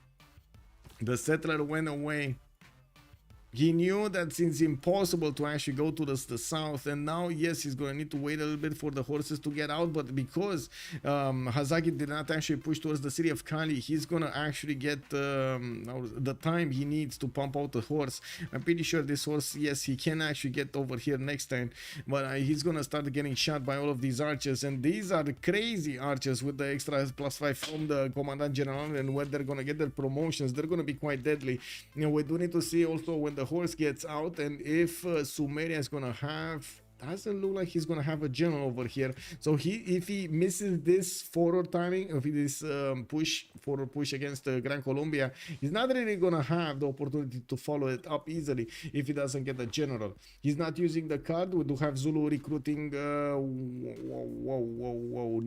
The settler went away. He knew that it's impossible to actually go to the south, and now, yes, he's going to need to wait a little bit for the horses to get out, but because Hazaggi did not actually push towards the city of Cali, he's going to actually get the time he needs to pump out the horse. I'm pretty sure this horse, yes, he can actually get over here next turn, but he's going to start getting shot by all of these archers, and these are the crazy archers with the extra +5 from the Commandant General, and when they're going to get their promotions, they're going to be quite deadly. You know, we do need to see also when the horse gets out, and if Sumeria is gonna have, doesn't look like he's gonna have a general over here. So if he misses this forward timing, if this forward push against Gran Colombia, he's not really gonna have the opportunity to follow it up easily if he doesn't get the general. He's not using the card. We do have Zulu recruiting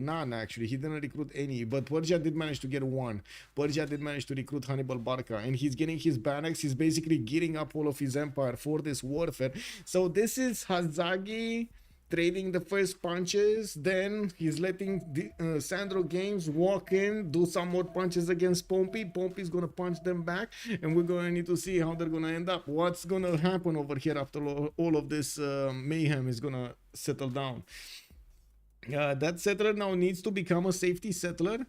none actually. He didn't recruit any, but Persia did manage to get 1. Persia did manage to recruit Hannibal Barca, and he's getting his barracks. He's basically gearing up all of his empire for this warfare. So this is Hazaggi trading the first punches, then he's letting the Sandro games walk in, do some more punches against Pompi. Pompi's gonna punch them back, and we're gonna need to see how they're gonna end up. What's gonna happen over here after all of this mayhem is gonna settle down. That settler now needs to become a safety settler.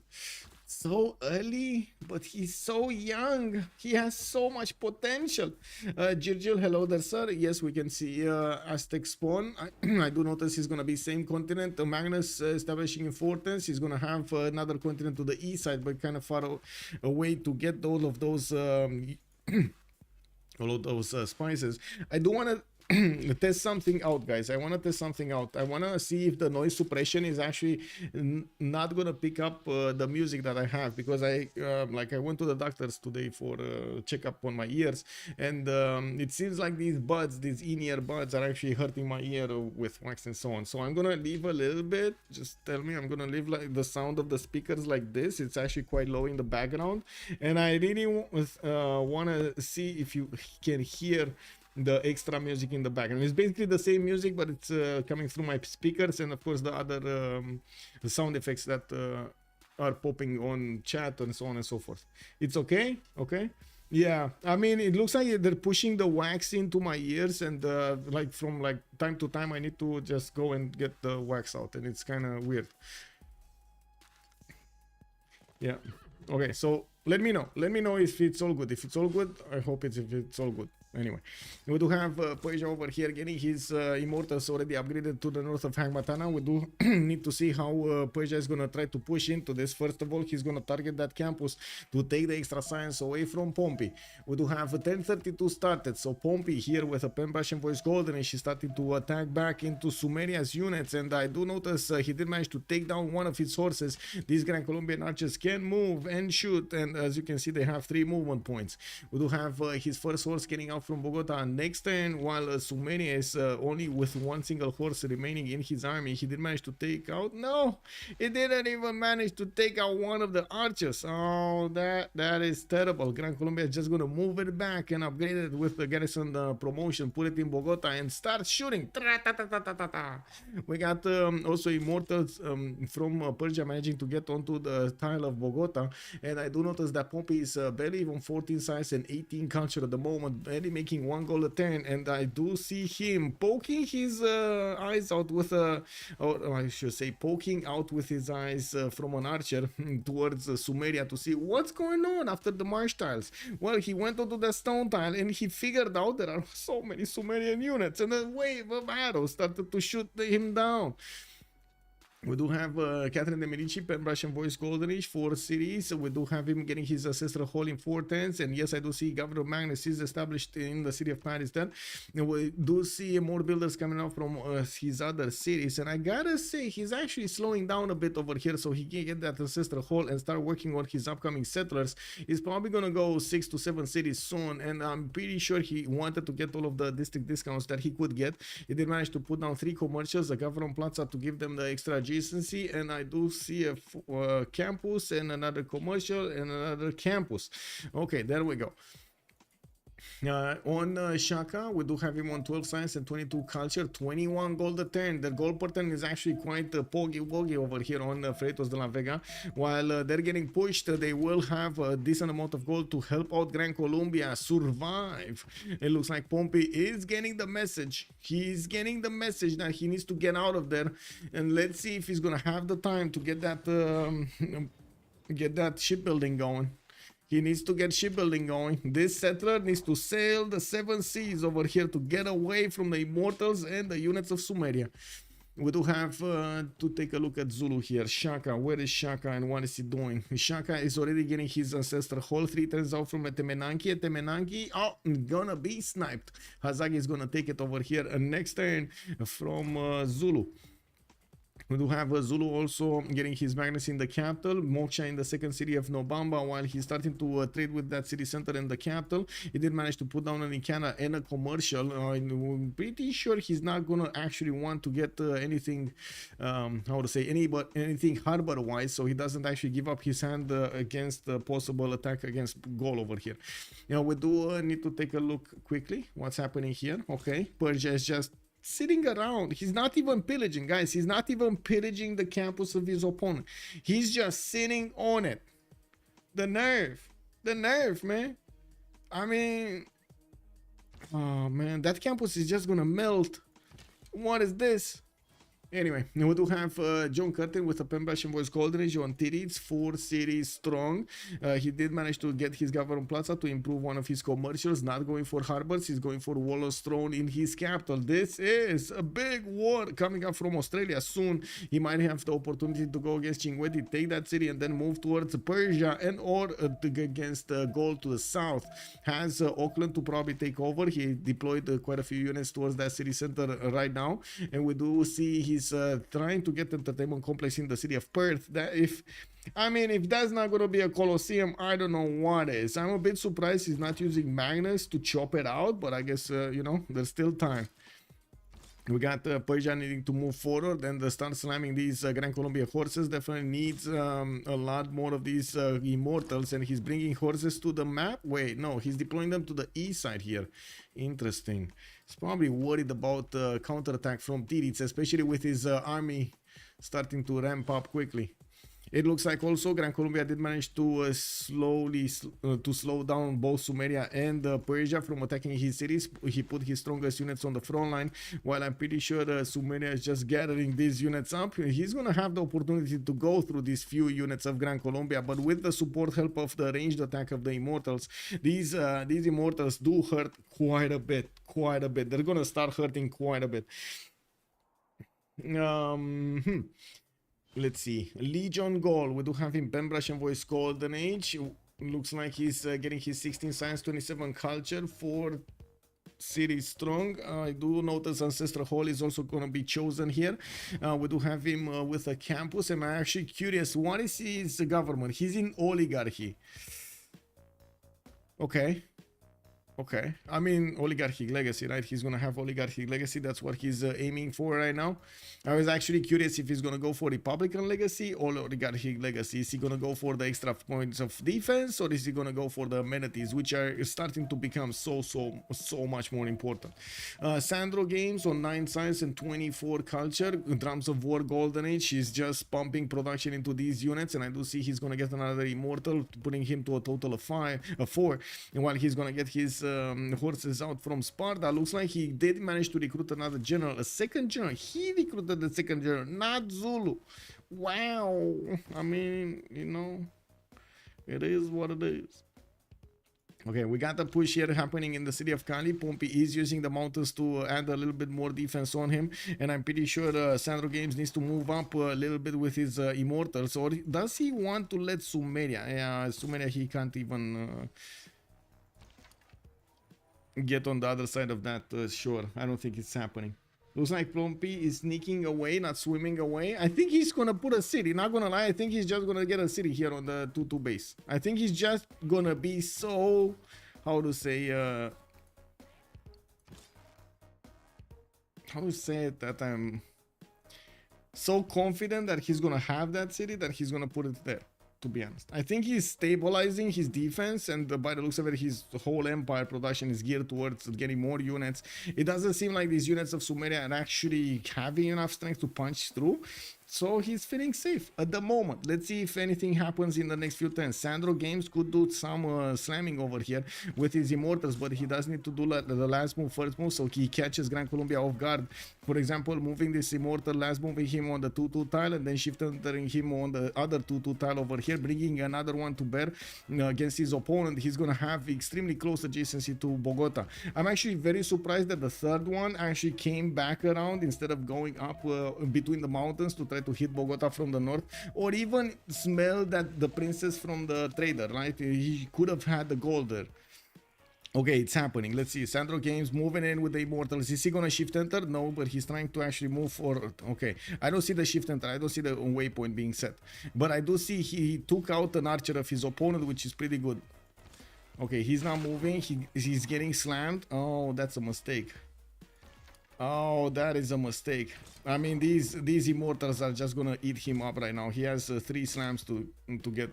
So early, but he's so young. He has so much potential. Jirgil, hello there, sir. Yes, we can see Aztec spawn. I do notice he's going to be same continent. Magnus establishing importance. He's going to have another continent to the east side, but kind of far away to get all of those spices. I do want to test something out, guys. I want to test something out. I want to see if the noise suppression is actually not gonna pick up the music that I have, because I went to the doctors today for a checkup on my ears, and it seems like these buds, these in-ear buds, are actually hurting my ear with wax and so on. So I'm gonna leave a little bit. Just tell me. I'm gonna leave like the sound of the speakers like this. It's actually quite low in the background, and I really want to see if you can hear the extra music in the background. It's basically the same music, but it's coming through my speakers, and of course the other sound effects that are popping on chat and so on and so forth. It's okay? Okay. Yeah, I mean, it looks like they're pushing the wax into my ears, and like from like time to time I need to just go and get the wax out, and it's kind of weird. Yeah. Okay, so let me know if it's all good. If it's all good, I hope it's all good. Anyway, we do have Persia over here getting his immortals already upgraded to the north of Hagmatana. We do need to see how Persia is gonna try to push into this. First of all, he's gonna target that campus to take the extra science away from Pompi. We do have 1032 started, so Pompi here with a pen brush and voice golden, and she's starting to attack back into Sumeria's units. And I do notice he did manage to take down one of his horses. These Gran Colombian archers can move and shoot, and as you can see, they have 3 movement points. We do have his first horse getting out from Bogota next turn, while Sumeria is only with 1 single horse remaining in his army. He did manage to take out, no, he didn't even manage to take out one of the archers. Oh, that is terrible. Gran Colombia is just gonna move it back and upgrade it with the garrison promotion, put it in Bogota and start shooting. We got also immortals from Persia managing to get onto the tile of Bogota, and I do notice that Pompi is barely even 14 size and 18 culture at the moment, barely making 1 goal a turn, and I do see him poking his eyes out with or I should say poking out with his eyes from an archer towards Sumeria to see what's going on after the marsh tiles. Well, he went onto the stone tile and he figured out there are so many Sumerian units, and a wave of arrows started to shoot him down. We do have Catherine de Medici, pen brush and voice goldenish for cities. We do have him getting his ancestral hall in 4 turns, and yes, I do see Governor Magnus is established in the city of Paris then. And we do see more builders coming out from his other cities, and I gotta say he's actually slowing down a bit over here so he can get that ancestral hall and start working on his upcoming settlers. He's probably gonna go 6 to 7 cities soon, and I'm pretty sure he wanted to get all of the district discounts that he could get. He did manage to put down 3 commercials, a Governor Plaza to give them the extra adjacency, and I do see a campus and another commercial and another campus. Okay, there we go. On Shaka, we do have him on 12 science and 22 culture, 21 gold a turn. The gold per turn is actually quite poggy over here on Freritos de la Vega. While they're getting pushed, they will have a decent amount of gold to help out Gran Colombia survive. It looks like Pompi is getting the message. He's getting the message that he needs to get out of there. And let's see if he's gonna have the time to get that shipbuilding going. He needs to get shipbuilding going. This settler needs to sail the 7 seas over here to get away from the immortals and the units of Sumeria. We do have to take a look at Zulu here. Shaka, where is Shaka and what is he doing? Shaka is already getting his ancestor hall. 3 turns out from Temenanki. Temenanki, oh, gonna be sniped. Hazaggi is gonna take it over here next turn from Zulu. We do have Zulu also getting his Magnus in the capital, Moksha in the second city of Nobamba, while he's starting to trade with that city center in the capital. He did manage to put down an Ikana and a commercial. I'm pretty sure he's not gonna actually want to get anything, how to say, anything harbor wise, so he doesn't actually give up his hand against the possible attack against Gaul over here. Now we do need to take a look quickly what's happening here. Okay, Persia is just sitting around. He's not even pillaging, guys. He's not even pillaging the campus of his opponent. He's just sitting on it. The nerve, man. I mean, oh man, that campus is just gonna melt. What is this? Anyway, we do have John Curtin with a pen brush and voice golden on Titiits, 4 cities strong. He did manage to get his government plaza to improve one of his commercials, not going for harbors, he's going for Wallace throne in his capital. This is a big war coming up from Australia soon. He might have the opportunity to go against Chinguetti, take that city, and then move towards Persia and or against Gaul to the south. Has Auckland to probably take over. He deployed quite a few units towards that city center right now, and we do see he's trying to get entertainment complex in the city of Perth. That if that's not gonna be a Colosseum, I don't know what is. I'm a bit surprised he's not using Magnus to chop it out, but I guess you know, there's still time. We got Persia needing to move forward and start slamming these Gran Colombia horses. Definitely needs a lot more of these immortals, and he's bringing horses to the map. Wait, no, he's deploying them to the east side here. Interesting. He's probably worried about counterattack from Titiits, especially with his army starting to ramp up quickly. It looks like also Gran Colombia did manage to slow down both Sumeria and Persia from attacking his cities. He put his strongest units on the front line, while I'm pretty sure Sumeria is just gathering these units up. He's gonna have the opportunity to go through these few units of Gran Colombia, but with the support help of the ranged attack of the Immortals, these Immortals do hurt quite a bit. They're gonna start hurting quite a bit. Let's see. Legion Gaul. We do have him Pembrush and Voice Golden Age. Looks like he's getting his 16 science, 27 culture, 4 series strong. I do notice Ancestral Hall is also going to be chosen here. We do have him with a campus. I'm actually curious, what is his government? He's in oligarchy. Okay. I mean, oligarchic legacy, right? He's gonna have oligarchic legacy. That's what he's aiming for right now. I was actually curious if he's gonna go for Republican legacy or oligarchic legacy. Is he gonna go for the extra points of defense, or is he gonna go for the amenities, which are starting to become so much more important? Sandro Games on 9 science and 24 culture. Drums of War Golden Age. He's just pumping production into these units, and I do see he's gonna get another immortal, putting him to a total of 4. And while he's gonna get his horses out from Sparta, looks like he did manage to recruit another general, a second general. He recruited the second general, not Zulu. Wow. I mean, you know, it is what it is. Okay, we got the push here happening in the city of Cali. Pompi is using the mountains to add a little bit more defense on him, and I'm pretty sure Sandro Games needs to move up a little bit with his immortals. Or does he want to let Sumeria? Yeah, Sumeria, he can't even get on the other side of that shore. I don't think it's happening. Looks like Pompi is sneaking away, not swimming away. I think he's gonna put a city, not gonna lie. I think he's just gonna get a city here on the 2-2 base. I think he's just gonna be so, how to say it, that I'm so confident that he's gonna have that city that he's gonna put it there. To be honest, I think he's stabilizing his defense, and by the looks of it, his whole empire production is geared towards getting more units. It doesn't seem like these units of Sumeria are actually having enough strength to punch through, so he's feeling safe at the moment. Let's see if anything happens in the next few turns. Sandro Games could do some slamming over here with his immortals, but he does need to do the last move, first move, so he catches Gran Colombia off guard. For example, moving this immortal, last moving him on the 2-2 tile, and then shift entering him on the other 2-2 tile over here, bringing another one to bear against his opponent. He's gonna have extremely close adjacency to Bogota. I'm actually very surprised that the third one actually came back around instead of going up between the mountains to try to hit Bogota from the north, or even smell that the princess from the trader, right? He could have had the gold there. Okay, it's happening. Let's see. Sandro Games moving in with the immortals. Is he gonna shift enter? No, but he's trying to actually move forward. Okay, I don't see the shift enter. I don't see the waypoint being set, but I do see he took out an archer of his opponent, which is pretty good. Okay, he's not moving. He's getting slammed. Oh, that's a mistake. Oh, that is a mistake. I mean, these immortals are just gonna eat him up right now. He has 3 slams to get.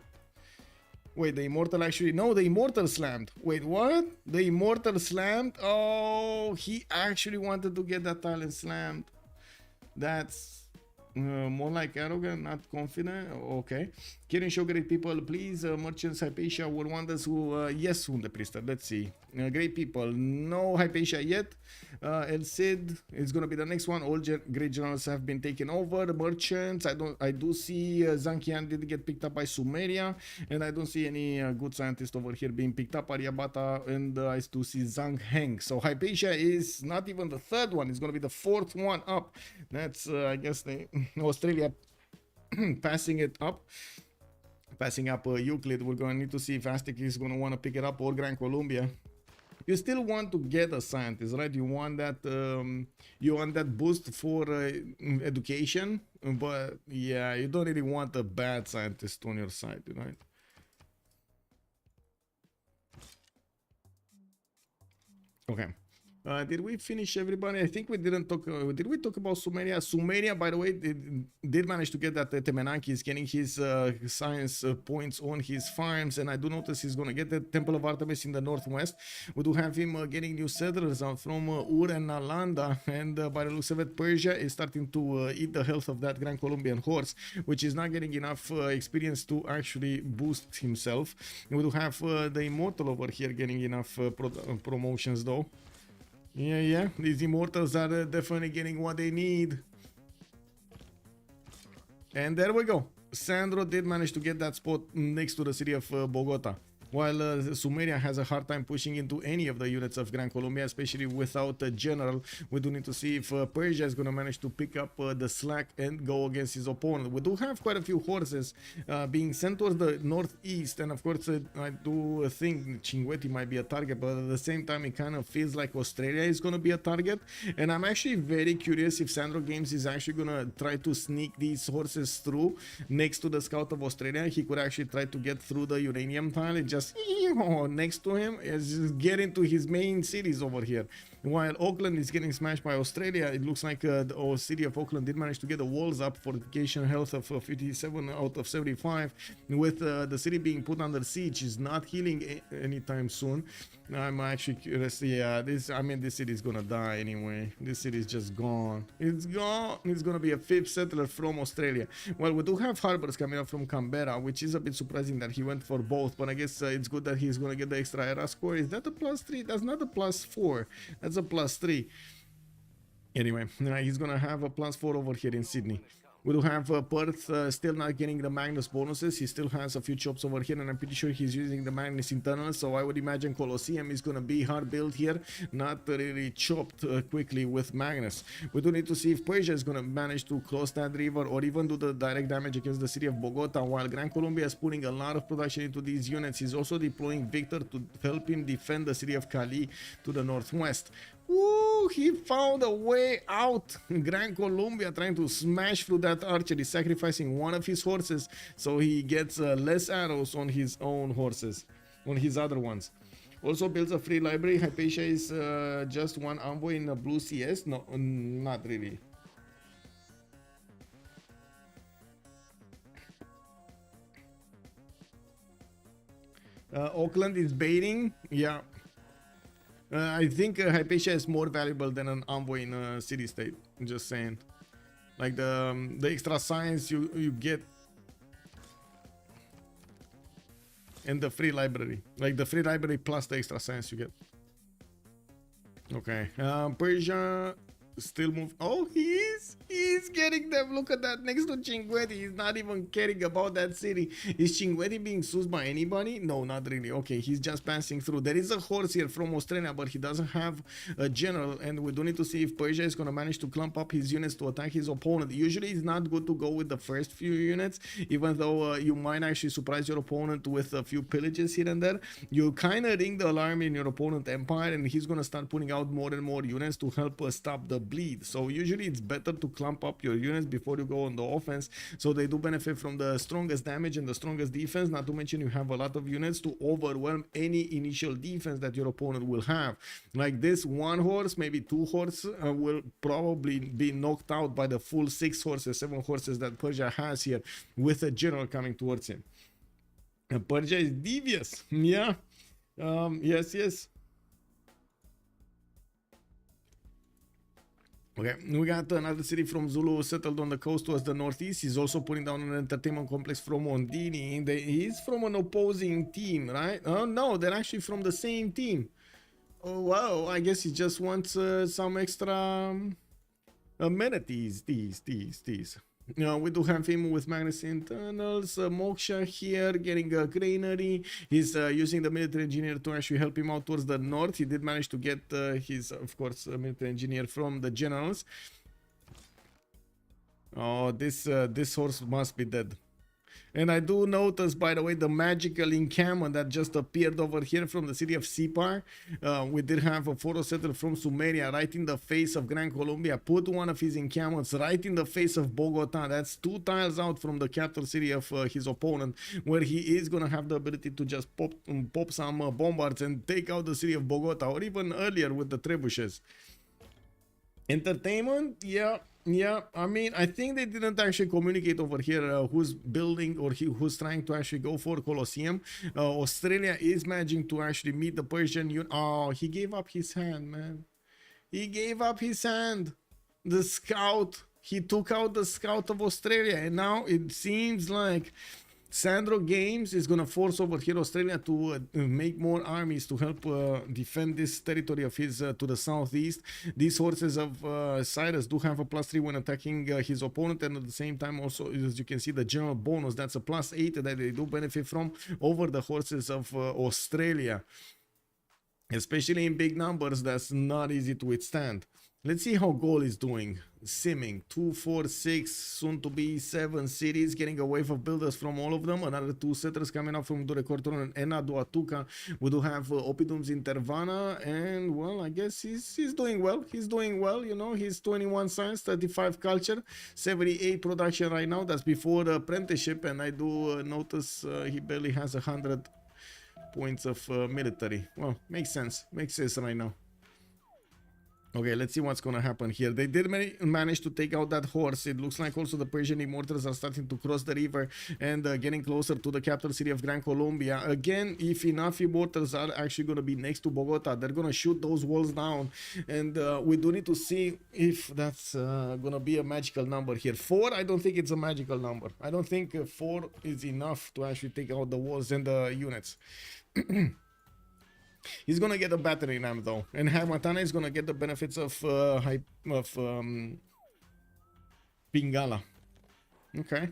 Wait, the immortal actually... No, the immortal slammed. Wait, what? The immortal slammed? Oh, he actually wanted to get that talent slammed. That's more like arrogant, not confident. Okay. Kirin show great people, please. Merchants, Hypatia, World Wonders who... yes, Hunde Priester. Let's see. Great people. No Hypatia yet. El Cid is going to be the next one. All great generals have been taken over. Merchants, I do see Zankian did get picked up by Sumeria, and I don't see any good scientist over here being picked up. Ariabata, and I do see Zhang Heng. So Hypatia is not even the third one. It's going to be the 4th one up. That's I guess the Australia passing it up. Passing up Euclid. We're going to need to see if Aztec is going to want to pick it up, or Gran Colombia. You still want to get a scientist, right? You want that boost for education, but yeah, you don't really want a bad scientist on your side, right? Okay. Did we finish everybody? I think we didn't talk. Did we talk about Sumeria? Sumeria, by the way, did manage to get that Temenanki is getting his science points on his farms, and I do notice he's gonna get the Temple of Artemis in the northwest. We do have him getting new settlers out from Ur and Nalanda, and by the looks of it, Persia is starting to eat the health of that Grand Colombian horse, which is not getting enough experience to actually boost himself. We do have the Immortal over here getting enough promotions though. Yeah, these Immortals are definitely getting what they need. And there we go. Sandro did manage to get that spot next to the city of Bogota. While Sumeria has a hard time pushing into any of the units of Gran Colombia, especially without a general. We do need to see if Persia is going to manage to pick up the slack and go against his opponent. We do have quite a few horses being sent towards the northeast, and of course I do think Cinquetti might be a target, but at the same time it kind of feels like Australia is going to be a target. And I'm actually very curious if Sandro Games is actually going to try to sneak these horses through next to the scout of Australia. He could actually try to get through the uranium tile and just next to him is get into his main cities over here. While Auckland is getting smashed by Australia, it looks like the city of Auckland did manage to get the walls up, fortification health of 57 out of 75, with the city being put under siege. Is not healing anytime soon. I'm actually curious. Yeah, this city is gonna die anyway. This city is just gone. It's gone. It's gonna be a 5th settler from Australia. Well, we do have harbors coming up from Canberra, which is a bit surprising that he went for both, but I guess it's good that he's gonna get the extra era score. Is that a +3? That's not a +4. That's a +3. Anyway, he's gonna have a +4 over here in Sydney. We do have Perth still not getting the Magnus bonuses. He still has a few chops over here, and I'm pretty sure he's using the Magnus internal, so I would imagine Colosseum is going to be hard built here, not really chopped quickly with Magnus. We do need to see if Persia is going to manage to cross that river or even do the direct damage against the city of Bogota, while Gran Colombia is putting a lot of production into these units. He's also deploying Victor to help him defend the city of Cali to the northwest. Ooh, he found a way out. Gran Colombia trying to smash through that archery, sacrificing one of his horses so he gets less arrows on his own horses, on his other ones. Also builds a free library. Hypatia is just one envoy in a blue CS. No, not really. Auckland is baiting. Yeah. I think Hypatia is more valuable than an envoy in a city-state. I'm just saying. Like the extra science you get. And the free library. Like the free library plus the extra science you get. Okay. Persia still move. Oh, he's getting them. Look at that next to Cinquetti. He's not even caring about that city. Is Cinquetti being soothed by anybody? No, not really. Okay, he's just passing through. There is a horse here from Australia, but he doesn't have a general, and we do need to see if Persia is going to manage to clump up his units to attack his opponent. Usually it's not good to go with the first few units, even though you might actually surprise your opponent with a few pillages here and there. You kind of ring the alarm in your opponent's empire, and he's going to start putting out more and more units to help stop the bleed. So usually it's better to clump up your units before you go on the offense, so they do benefit from the strongest damage and the strongest defense. Not to mention you have a lot of units to overwhelm any initial defense that your opponent will have. Like this one horse, maybe 2 horses will probably be knocked out by the full 6 horses, 7 horses that Persia has here, with a general coming towards him. And Persia is devious. Yeah. Yes. Okay, we got another city from Zulu settled on the coast towards the northeast. He's also putting down an entertainment complex from Ondini. He's from an opposing team, right? Oh no, they're actually from the same team. Oh wow, I guess he just wants some extra amenities. These. We do have him with Magnus internals. Moksha here getting a granary. He's using the military engineer to actually help him out towards the north. He did manage to get his, of course, military engineer from the generals. Oh, this horse must be dead. And I do notice, by the way, the magical encampment that just appeared over here from the city of CivFR. We did have a photo setter from Sumeria right in the face of Gran Colombia. Put one of his encampments right in the face of Bogota. That's 2 tiles out from the capital city of his opponent, where he is going to have the ability to just pop some bombards and take out the city of Bogota, or even earlier with the trebuchets. Entertainment, yeah. I mean, I think they didn't actually communicate over here who's building or who's trying to actually go for Colosseum. Australia is managing to actually meet the Persian unit. Oh, he gave up his hand, man. He gave up his hand. The scout. He took out the scout of Australia, and now it seems like Sandro Games is going to force over here Australia to make more armies to help defend this territory of his to the southeast. These horses of Cyrus do have a +3 when attacking his opponent, and at the same time also, as you can see, the general bonus, that's a +8 that they do benefit from over the horses of Australia. Especially in big numbers, that's not easy to withstand. Let's see how Gaul is doing. Simming 2, 4, 6, soon to be 7 cities, getting a wave of builders from all of them. Another 2 settlers coming up from Durecorton and Enaduatuca. We do have Opidums in Tervana, and well, I guess he's doing well. He's doing well, you know. He's 21 science, 35 culture, 78 production right now. That's before the apprenticeship, and I do notice he barely has 100 points of military. Well, makes sense right now. Okay, let's see what's gonna happen here. They did manage to take out that horse. It looks like also the Persian immortals are starting to cross the river and getting closer to the capital city of Gran Colombia. Again, if enough immortals are actually gonna be next to Bogota, they're gonna shoot those walls down. And we do need to see if that's gonna be a magical number here. 4, I don't think it's a magical number. I don't think 4 is enough to actually take out the walls and the units. He's gonna get a battery ram though, and Hamatana is gonna get the benefits of Pingala. Okay,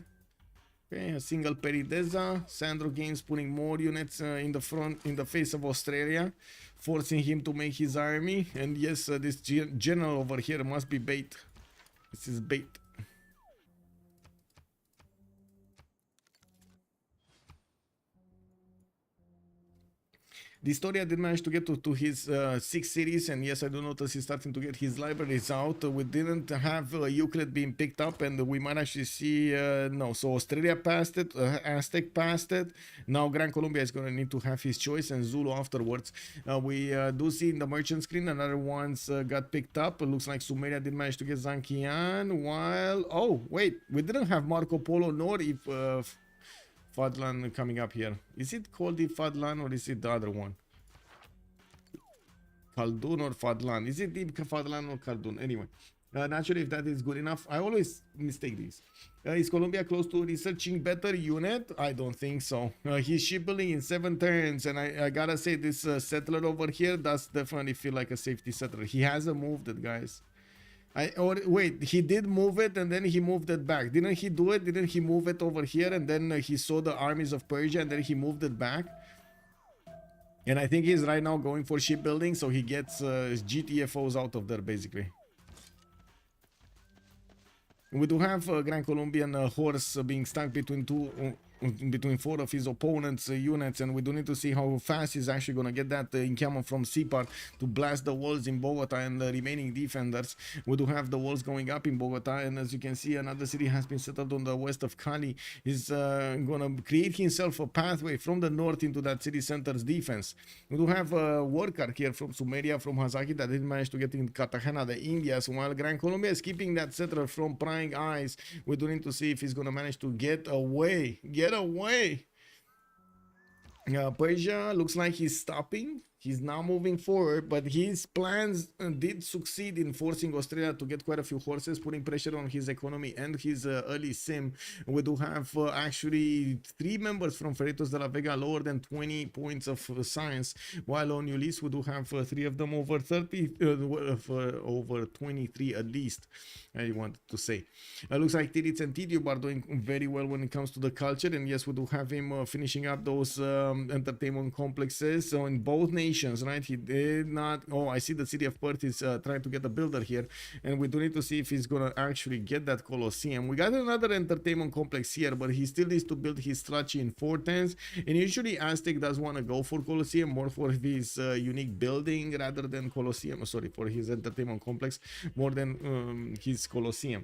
a single Perideza. Sandro Games putting more units in the front, in the face of Australia, forcing him to make his army. And yes, this general over here must be bait. This is bait. dISTORIA did manage to get to his 6 cities, and yes, I do notice he's starting to get his libraries out. We didn't have Euclid being picked up, and we might actually see no. So Australia passed it, Aztec passed it. Now Gran Colombia is going to need to have his choice, and Zulu afterwards. We do see in the merchant screen another ones got picked up. It looks like Sumeria did manage to get Zankian, while wait, we didn't have Marco Polo nor if Fadlan coming up here. Is it called the Fadlan or is it the other one? Khaldun or Fadlan? Is it the Fadlan or Khaldun? Anyway, naturally, if that is good enough, I always mistake these. Is Colombia close to researching better unit? I don't think so. He's shipbuilding in 7 turns, and I gotta say, this settler over here does definitely feel like a safety settler. He hasn't moved it, guys. Wait, he did move it and then he moved it back. Didn't he do it? Didn't he move it over here and then he saw the armies of Persia and then he moved it back? And I think he's right now going for shipbuilding, so he gets GTFOs out of there basically. We do have Gran Colombian horse being stuck between 4 of his opponents' units, and we do need to see how fast he's actually going to get that encampment from CivFR to blast the walls in Bogota and the remaining defenders. We do have the walls going up in Bogota, and as you can see, another city has been settled on the west of Cali. He's going to create himself a pathway from the north into that city center's defense. We do have a worker here from Sumeria, from Hazaggi, that didn't manage to get in Cartagena, the Indias, while Gran Colombia is keeping that settler from prying eyes. We do need to see if he's going to manage to get away. Persia looks like he's stopping. He's now moving forward, but his plans did succeed in forcing Australia to get quite a few horses, putting pressure on his economy and his early sim. We do have actually 3 members from Freritos de la Vega lower than 20 points of science, while on Ulyss we do have 3 of them over 30, over 23 at least, I wanted to say. Looks like Titiits and Tidube are doing very well when it comes to the culture, and yes, we do have him finishing up those entertainment complexes. So in both nations, nations, right? He did not. Oh, I see the city of Perth is trying to get a builder here, and we do need to see if he's gonna actually get that Colosseum. We got another entertainment complex here, but he still needs to build his strategy in 410s. And usually Aztec does want to go for Colosseum more for his unique building rather than Colosseum. Sorry, for his entertainment complex more than his Colosseum.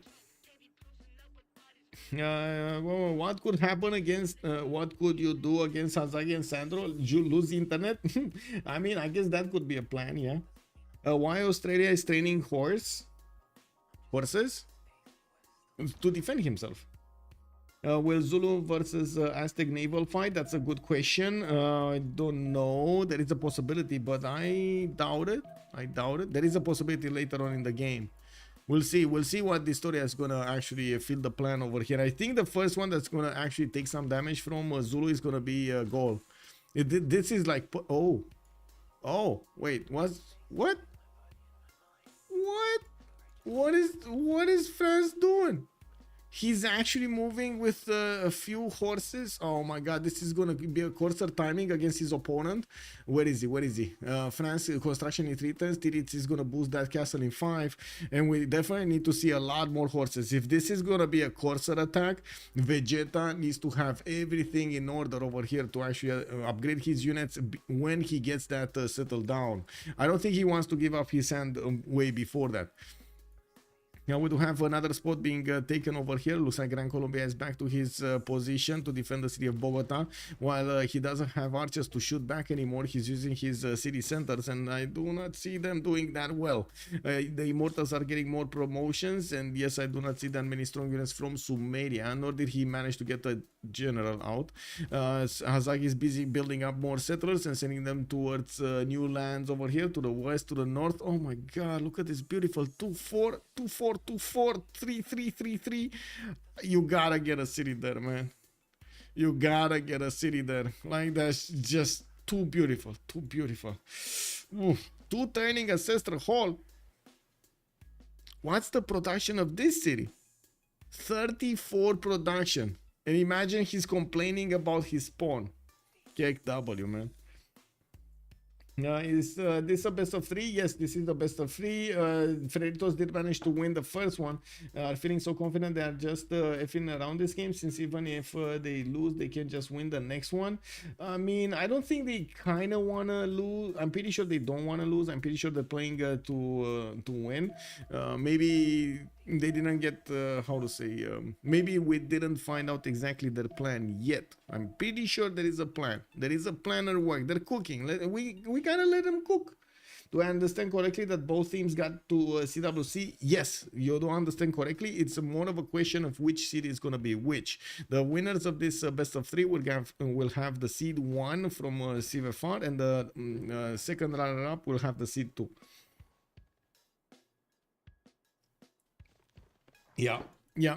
Well, what could happen against what could you do against Hazaggi and Sandro? You lose internet? I mean, I guess that could be a plan, yeah. Why Australia is training horses to defend himself? Will Zulu versus Aztec naval fight? That's a good question. I don't know. There is a possibility, but I doubt it. There is a possibility later on in the game. We'll see what dISTORIA is gonna actually fill the plan over here. I think the first one that's gonna actually take some damage from Zulu is gonna be Gaul. This is like, oh wait, what is France doing? He's actually moving with a few horses. Oh my god, this is gonna be a coarser timing against his opponent. Where is he? France construction in 3 turns. Titiits is gonna boost that castle in 5, and we definitely need to see a lot more horses. If this is gonna be a coarser attack, Vegeta needs to have everything in order over here to actually upgrade his units when he gets that settled down. I don't think he wants to give up his hand way before that. Now we do have another spot being taken over here. Looks like Gran Colombia is back to his position to defend the city of Bogota. While he doesn't have archers to shoot back anymore, he's using his city centers, and I do not see them doing that well. The Immortals are getting more promotions, and yes, I do not see that many strong units from Sumeria, nor did he manage to get a general out. Hazaggi is busy building up more settlers and sending them towards new lands over here, to the west, to the north. Oh my god, look at this beautiful 2-4, 2-4, 2-4, 3-3, 3-3. You gotta get a city there, man. You gotta get a city there. Like, that's just too beautiful, too beautiful. Oof. 2 turning ancestral hall. What's the production of this city? 34 production. And imagine he's complaining about his spawn. Kick W, man. Is this a best of 3? Yes, this is the best of 3. Freritos did manage to win the first one. Are feeling so confident they are just effing around this game, since even if they lose, they can just win the next one. I mean, I don't think they kind of want to lose. I'm pretty sure they don't want to lose. I'm pretty sure they're playing to win. Maybe they didn't get how to say, maybe we didn't find out exactly their plan yet. I'm pretty sure there is a plan. There is a plan at work. They're cooking. We gotta let them cook. Do I understand correctly that both teams got to CWC? Yes, you do understand correctly. It's more of a question of which seed is going to be which. The winners of this best of 3 will have the seed 1 from CivFR, and the second runner-up will have the seed 2. Yeah,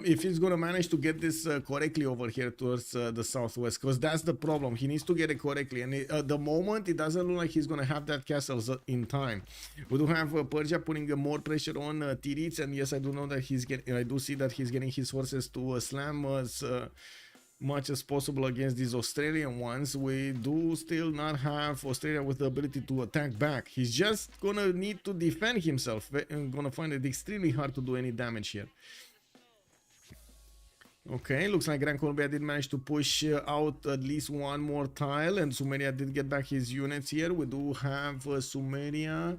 if he's gonna manage to get this correctly over here towards the southwest, because that's the problem. He needs to get it correctly, and at the moment it doesn't look like he's gonna have that castle in time. We do have Persia putting more pressure on Titiits, and yes, I do know that I do see that he's getting his horses to slam as much as possible against these Australian ones. We do still not have Australia with the ability to attack back. He's just gonna need to defend himself and gonna find it extremely hard to do any damage here. Okay, looks like Gran Colombia did manage to push out at least one more tile, and Sumeria did get back his units here. We do have Sumeria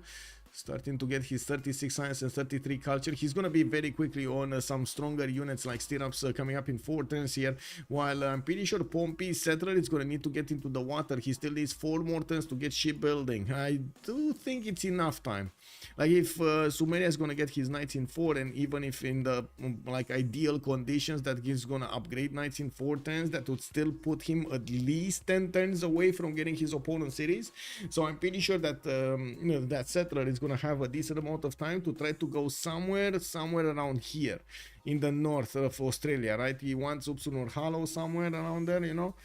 starting to get his 36 science and 33 culture. He's going to be very quickly on some stronger units like stirrups coming up in 4 turns here, while I'm pretty sure Pompi settler is going to need to get into the water. He still needs 4 more turns to get shipbuilding. I do think it's enough time. Like, if Sumeria is going to get his knights in 4, and even if in the like ideal conditions that he's going to upgrade knights in 4 turns, that would still put him at least 10 turns away from getting his opponent's cities. So I'm pretty sure that you know, that settler is going to have a decent amount of time to try to go somewhere around here in the north of Australia, right? He wants Upsunur Hollow somewhere around there, you know.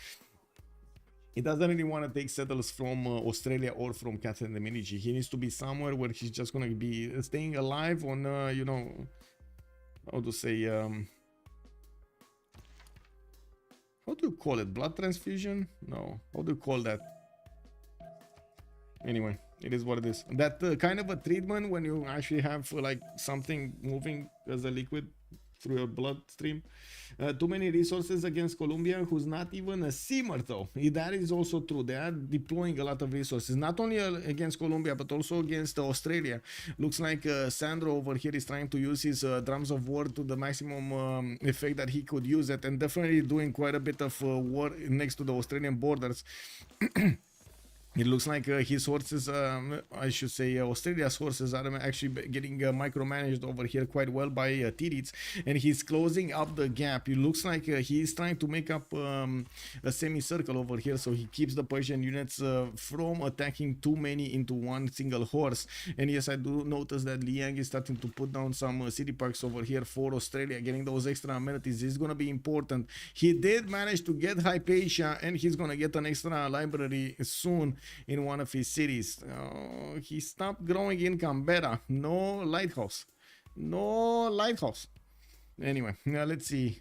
He doesn't really want to take settlers from Australia or from Catherine de Medici. He needs to be somewhere where he's just going to be staying alive on, you know, how to say, how do you call it? Blood transfusion? No, how do you call that? Anyway, it is what it is. That kind of a treatment when you actually have like something moving as a liquid through your bloodstream. Too many resources against Colombia, who's not even a simmer though. That is also true. They are deploying a lot of resources, not only against Colombia, but also against Australia. Looks like Sandro over here is trying to use his drums of war to the maximum effect that he could use it, and definitely doing quite a bit of war next to the Australian borders. It looks like his horses, I should say Australia's horses, are actually getting micromanaged over here quite well by Titiits, and he's closing up the gap. It looks like he's trying to make up a semicircle over here, so he keeps the Persian units from attacking too many into one single horse. And yes, I do notice that Lege is starting to put down some city parks over here for Australia. Getting those extra amenities is going to be important. He did manage to get Hypatia, and he's going to get an extra library soon in one of his cities. He stopped growing in Canberra. No lighthouse. No lighthouse. Anyway, let's see.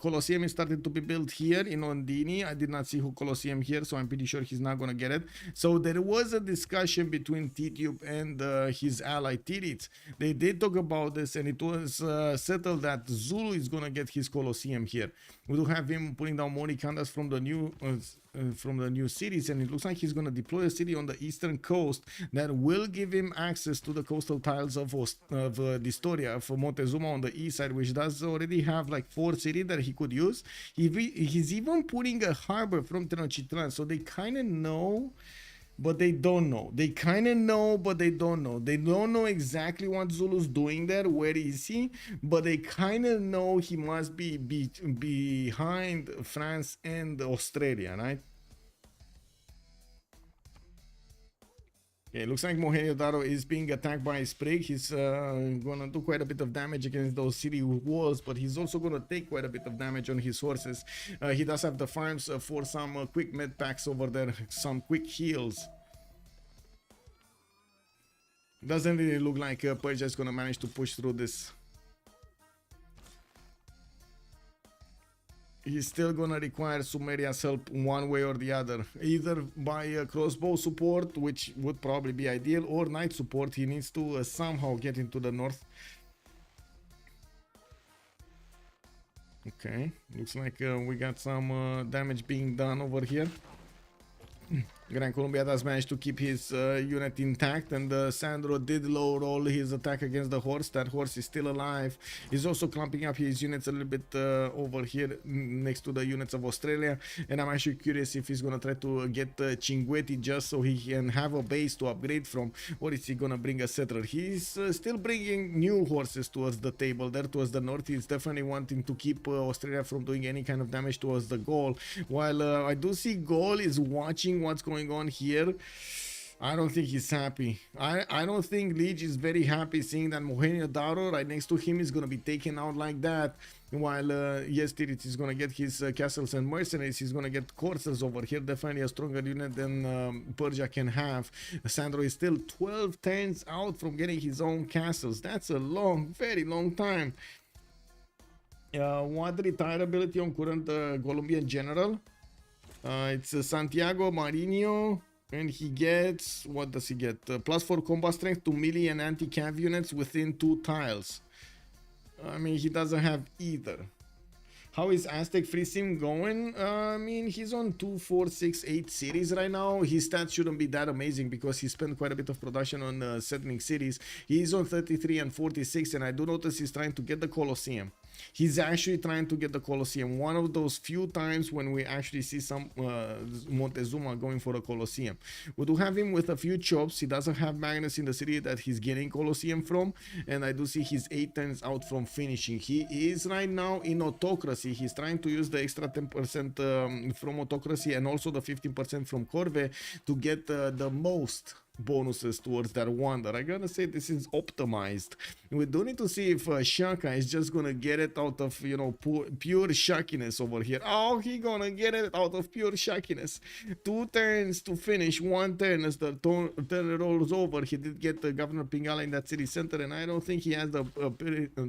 Colosseum is starting to be built here in Ondini. I did not see who Colosseum here, so I'm pretty sure he's not gonna get it. So there was a discussion between Tidube and his ally Titiits. They did talk about this, and it was settled that Zulu is gonna get his Colosseum here. We do have him putting down more candas from the new cities, and it looks like he's going to deploy a city on the eastern coast that will give him access to the coastal tiles of dISTORIA for Montezuma on the east side, which does already have like 4 cities that he could use. He's even putting a harbor from Tenochtitlan, so they kind of know, but they don't know. They kind of know, but they don't know. They don't know exactly what Zulu's doing there. Where is he? But they kind of know he must be behind France and Australia, right? Okay, looks like Mohenjo-Daro is being attacked by a Sprig. He's gonna do quite a bit of damage against those city walls, but he's also gonna take quite a bit of damage on his horses. He does have the farms for some quick med packs over there, some quick heals. Doesn't really look like Persia is gonna manage to push through this. He's still gonna require Sumeria's help one way or the other, either by crossbow support, which would probably be ideal, or knight support. He needs to somehow get into the north. Okay, looks like we got some damage being done over here. Gran Colombia does manage to keep his unit intact, and Sandro did low roll his attack against the horse. That horse is still alive. He's also clumping up his units a little bit over here next to the units of Australia, and I'm actually curious if he's gonna try to get Cinguetti just so he can have a base to upgrade from, or is he gonna bring a settler? He's still bringing new horses towards the table there towards the north. He's definitely wanting to keep Australia from doing any kind of damage towards the Gaul, while I do see Gaul is watching what's going on here. I don't think he's happy. I don't think Lege is very happy seeing that Mohenjo-Daro right next to him is going to be taken out like that. While yes, Titiits is going to get his castles and mercenaries. He's going to get coursers over here. Definitely a stronger unit than Persia can have. Sandro is still 12 turns out from getting his own castles. That's a long, very long time. What retire ability on current Colombian general? It's Santiago Marinho, and he gets, what does he get? +4 combat strength to melee and anti-cav units within 2 tiles. I mean, he doesn't have either. How is Aztec free sim going? I mean, he's on 2, 4, 6, 8 cities right now. His stats shouldn't be that amazing because he spent quite a bit of production on settling cities. He's on 33 and 46, and I do notice he's trying to get the Colosseum. He's actually trying to get the Colosseum. One of those few times when we actually see some Montezuma going for a Colosseum. We do have him with a few chops. He doesn't have Magnus in the city that he's getting Colosseum from, and I do see he's 8 turns out from finishing. He is right now in autocracy. He's trying to use the extra 10% from autocracy and also the 15% from Corve to get the most bonuses towards that wonder. I gotta say, this is optimized. We do need to see if Shaka is just gonna get it out of, you know, pure shockiness over here. Oh, he gonna get it out of pure shockiness. 2 turns to finish, 1 turn as the turn rolls over. He did get the Governor Pingala in that city center, and I don't think he has the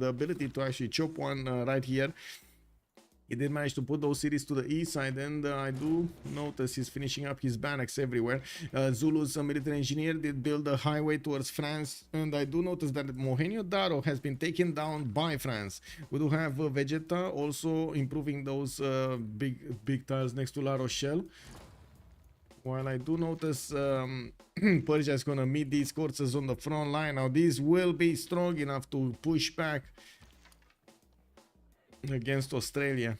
ability to actually chop one right here. He did manage to put those cities to the east side, and I do notice he's finishing up his barracks everywhere. Zulu's military engineer did build a highway towards France, and I do notice that Mohenjo-Daro has been taken down by France. We do have Vegeta also improving those big tiles next to La Rochelle. While I do notice Persia is going to meet these courses on the front line. Now these will be strong enough to push back against Australia,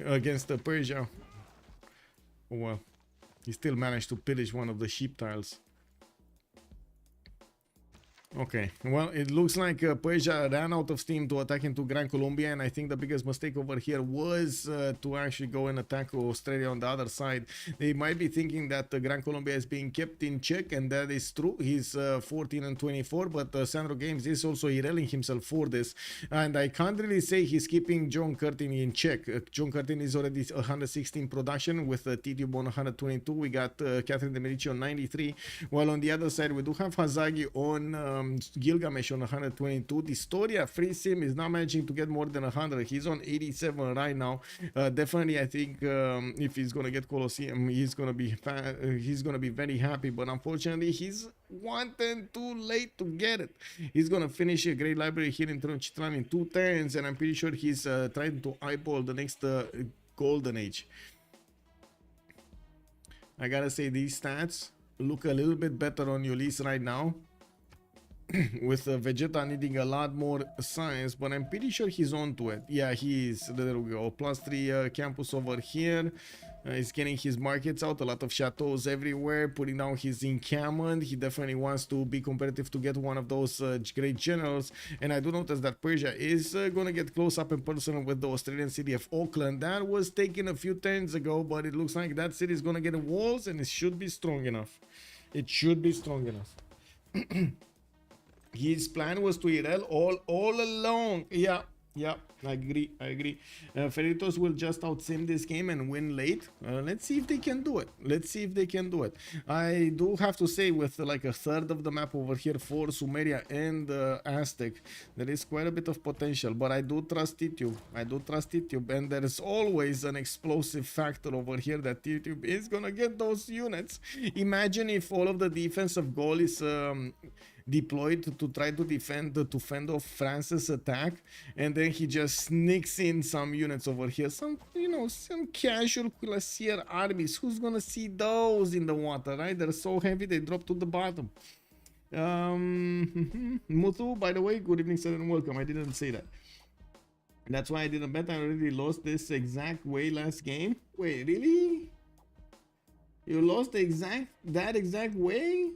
against Persia. Oh, well, he still managed to pillage one of the sheep tiles. Okay, well, it looks like Persia ran out of steam to attack into Gran Colombia, and I think the biggest mistake over here was to actually go and attack Australia on the other side. They might be thinking that Gran Colombia is being kept in check, and that is true. He's 14 and 24, but Sandro Games is also railing himself for this, and I can't really say he's keeping John Curtin in check. John Curtin is already 116 production with Tidube on 122. We got Catherine de Medici on 93, while on the other side we do have Hazaggi on Gilgamesh on 122. dISTORIA free sim is not managing to get more than 100. He's on 87 right now. Definitely, I think if he's gonna get Colosseum, he's gonna be very happy. But unfortunately, he's 1 turn too late to get it. He's gonna finish a great library here in Tenochtitlan in 2 turns, and I'm pretty sure he's trying to eyeball the next golden age. I gotta say, these stats look a little bit better on Ulyss right now. With Vegeta needing a lot more science, but I'm pretty sure he's onto it. Yeah, he is. There we go. +3 campus over here. He's getting his markets out, a lot of chateaus everywhere, putting down his encampment. He definitely wants to be competitive to get one of those great generals. And I do notice that Persia is going to get close up and personal with the Australian city of Auckland. That was taken a few turns ago, but it looks like that city is going to get walls, and it should be strong enough. It should be strong enough. His plan was to Irel all along. Yeah, I agree. Freritos will just outsim this game and win late. Let's see if they can do it. I do have to say, with like a third of the map over here for Sumeria and Aztec, there is quite a bit of potential, but I do trust Titiube, and there is always an explosive factor over here that Titiube is gonna get those units. Imagine if all of the defense of Gaul is deployed to try to fend off France's attack, and then he just sneaks in some units over here, some casual cuirassier armies. Who's gonna see those in the water, right? They're so heavy they drop to the bottom. Muthu, by the way, good evening, sir, and welcome. I didn't say that. That's why I didn't bet. I already lost this exact way last game. Wait, really? You lost that exact way?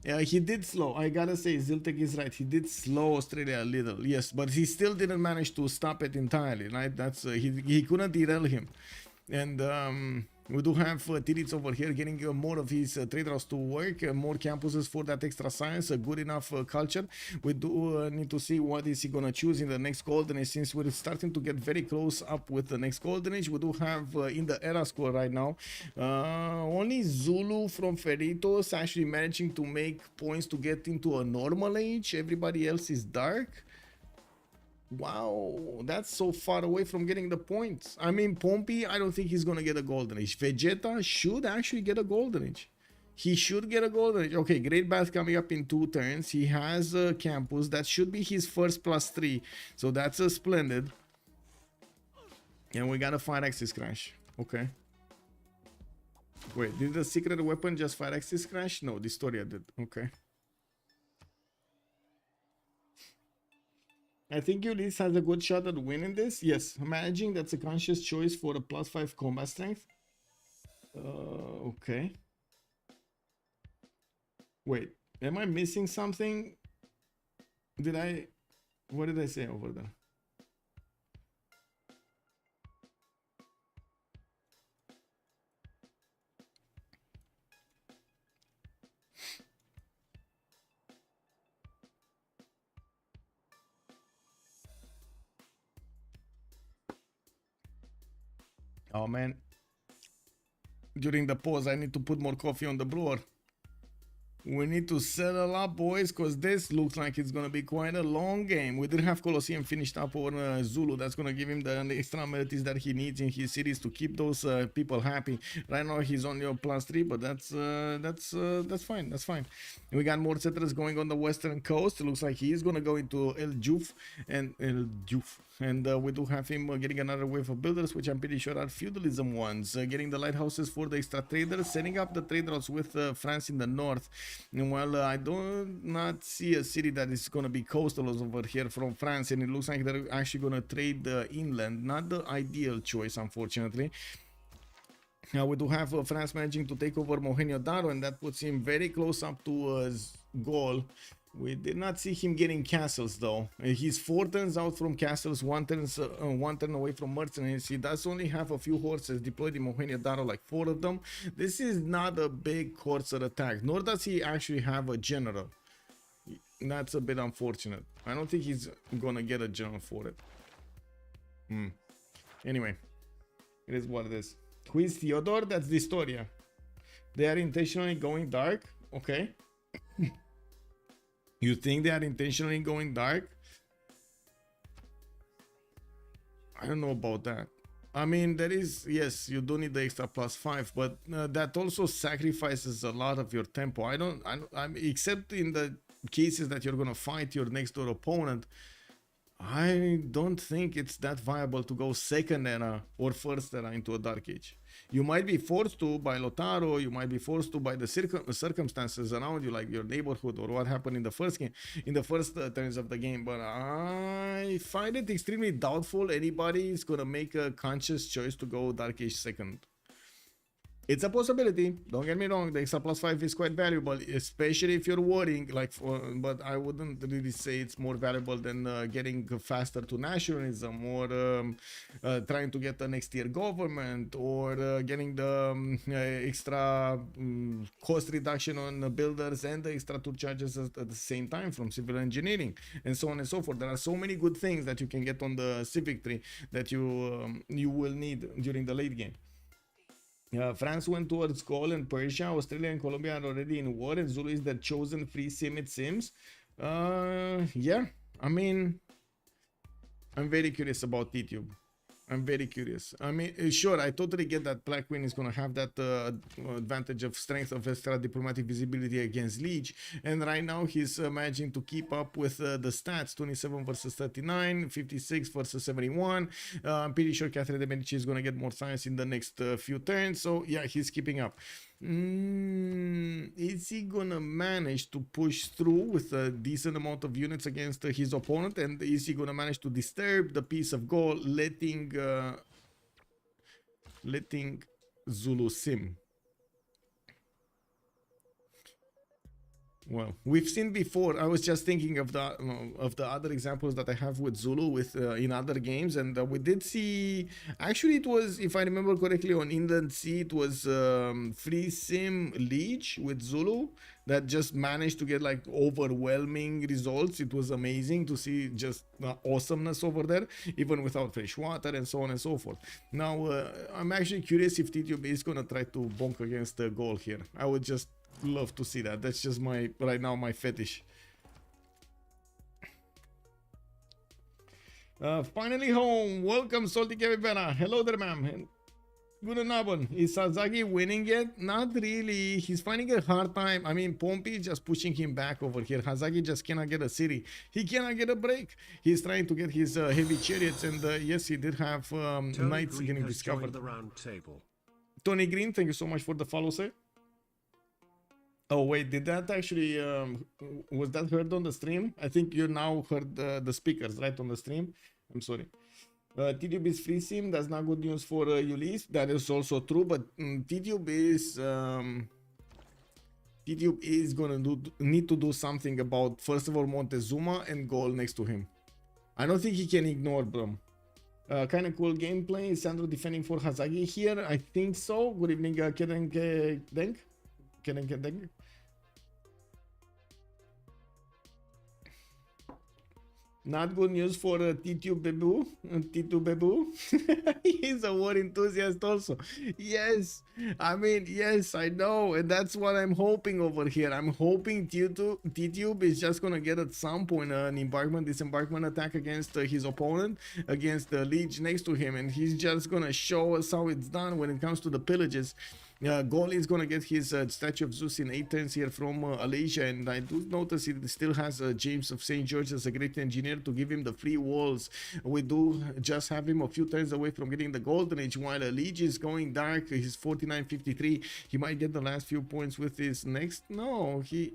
Yeah, he did slow. I gotta say, Ziltek is right. He did slow Australia a little, yes, but he still didn't manage to stop it entirely, right? That's he couldn't derail him. And we do have Titiits over here getting more of his trade routes to work, more campuses for that extra science, a good enough culture. We do need to see what is he gonna choose in the next golden age, since we're starting to get very close up with the next golden age. We do have in the era score right now only Zulu from Freritos actually managing to make points to get into a normal age. Everybody else is dark. Wow, that's so far away from getting the points. I mean, Pompi, I don't think he's gonna get a golden age. Vegeta should actually get a golden age. He should get a golden age. Okay, Great Bath coming up in 2 turns. He has a campus. That should be his first +3. So that's a splendid. And we got a 5-axis crash. Okay. Wait, did the secret weapon just 5-axis crash? No, dISTORIA did. Okay. I think Ulyss has a good shot at winning this. Yes, managing, that's a conscious choice for a +5 combat strength. Okay. Wait, am I missing something? What did I say over there? Oh man, during the pause I need to put more coffee on the brewer. We need to settle up, boys, because this looks like it's going to be quite a long game. We did have Colosseum finished up on Zulu. That's going to give him the extra amenities that he needs in his cities to keep those people happy. Right now, he's on your +3, but that's fine. That's fine. We got more settlers going on the western coast. It looks like he is going to go into El Juf. And we do have him getting another wave of builders, which I'm pretty sure are feudalism ones. Getting the lighthouses for the extra traders, setting up the trade routes with France in the north. And while I do not see a city that is going to be coastal over here from France, and it looks like they're actually going to trade inland. Not the ideal choice, unfortunately. Now we do have France managing to take over Mohenjo-Daro, and that puts him very close up to Gaul. We did not see him getting castles though. He's 4 turns out from castles, 1 turn away from mercenaries. He does only have a few horses deployed in Mohenjo-Daro, like 4 of them. This is not a big courser attack, nor does he actually have a general. That's a bit unfortunate. I don't think he's gonna get a general for it. Anyway, it is what it is. Who is Theodore? That's dISTORIA. They are intentionally going dark. Okay. You think they are intentionally going dark? I don't know about that. I mean, there is, yes, you do need the extra +5, but that also sacrifices a lot of your tempo. I'm except in the cases that you're gonna fight your next door opponent. I don't think it's that viable to go second era or first era into a Dark Age. You might be forced to by Lotaro, you might be forced to by the circumstances around you, like your neighborhood or what happened in the first game, in the first turns of the game. But I find it extremely doubtful anybody is gonna make a conscious choice to go Dark Age second. It's a possibility, don't get me wrong, the extra +5 is quite valuable, especially if you're worrying, but I wouldn't really say it's more valuable than getting faster to nationalism, or trying to get the next tier government, or getting the extra cost reduction on the builders and the extra 2 charges at the same time from civil engineering, and so on and so forth. There are so many good things that you can get on the civic tree that you will need during the late game. France went towards Gaul and Persia. Australia and Colombia are already in war, and Zulu is their chosen free sim, it seems. Yeah, I mean, I'm very curious about Tidube. I'm very curious. I mean, sure, I totally get that Black Queen is going to have that advantage of strength of extra diplomatic visibility against Lege. And right now he's managing to keep up with the stats, 27 versus 39, 56 versus 71. I'm pretty sure Catherine de Medici is going to get more science in the next few turns. So yeah, he's keeping up. Is he gonna manage to push through with a decent amount of units against his opponent, and is he gonna manage to disturb the peace of Gaul, letting Zulu sim? Well, we've seen before. I was just thinking of the other examples that I have with Zulu with in other games, and we did see. Actually, it was, if I remember correctly, on Inland Sea, it was free sim Lege with Zulu that just managed to get like overwhelming results. It was amazing to see just the awesomeness over there, even without fresh water and so on and so forth. Now, I'm actually curious if Tidube is gonna try to bonk against the Gaul here. I would just love to see that. That's just my right now my fetish. Finally home. Welcome, Salty Capybara. Hello there, ma'am. Good Abend. Is Hazaggi winning yet? Not really. He's finding a hard time. I mean, Pompi is just pushing him back over here. Hazaggi just cannot get a city. He cannot get a break. He's trying to get his heavy chariots, and yes, he did have knights getting discovered. The round table. Tony Green, thank you so much for the follow, sir. Oh wait, did that actually was that heard on the stream? I think you now heard the speakers right on the stream. I'm sorry. Tidube is free sim. That's not good news for Ulyss. That is also true, but Tidube is gonna need to do something about, first of all, Montezuma and Gaul next to him. I don't think he can ignore them. Kind of cool gameplay. Sandro defending for Hazaggi here. I think so. Good evening, Kerenk. Not good news for Tidube. Tidube. He's a war enthusiast also. Yes, I mean, yes, I know. And that's what I'm hoping over here. I'm hoping Tidube is just going to get at some point an disembarkment attack against his opponent, against the Lege next to him. And he's just going to show us how it's done when it comes to the pillages. Gaul is going to get his statue of Zeus in 8 turns here from Lege, and I do notice it still has James of St. George as a great engineer to give him the free walls. We do just have him a few turns away from getting the Golden Age, while Lege is going dark. He's 49.53. He might get the last few points with his next. No, he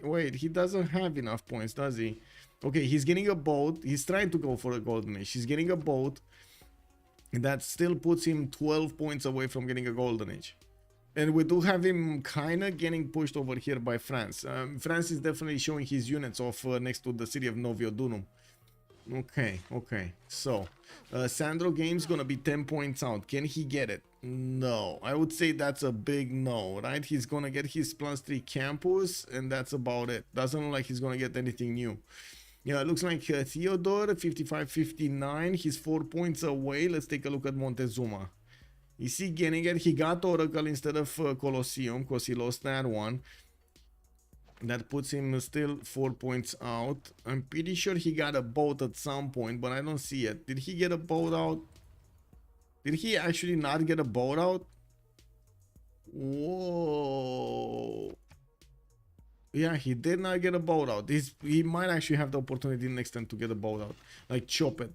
doesn't have enough points, does he? Okay, he's getting a boat. He's trying to go for a Golden Age. He's getting a boat. That still puts him 12 points away from getting a Golden Age. And we do have him kind of getting pushed over here by France. France is definitely showing his units off next to the city of Noviodunum. Okay. So, Sandro game's gonna be 10 points out. Can he get it? No. I would say that's a big no, right? He's gonna get his +3 campus, and that's about it. Doesn't look like he's gonna get anything new. Yeah, it looks like Theodore, 55-59. He's 4 points away. Let's take a look at Montezuma. Is he getting it? He got Oracle instead of Colosseum because he lost that one. That puts him still 4 points out. I'm pretty sure he got a boat at some point, but I don't see it. Did he get a boat out? Did he actually not get a boat out? Whoa. Yeah, he did not get a boat out. He might actually have the opportunity next time to get a boat out. Like, chop it.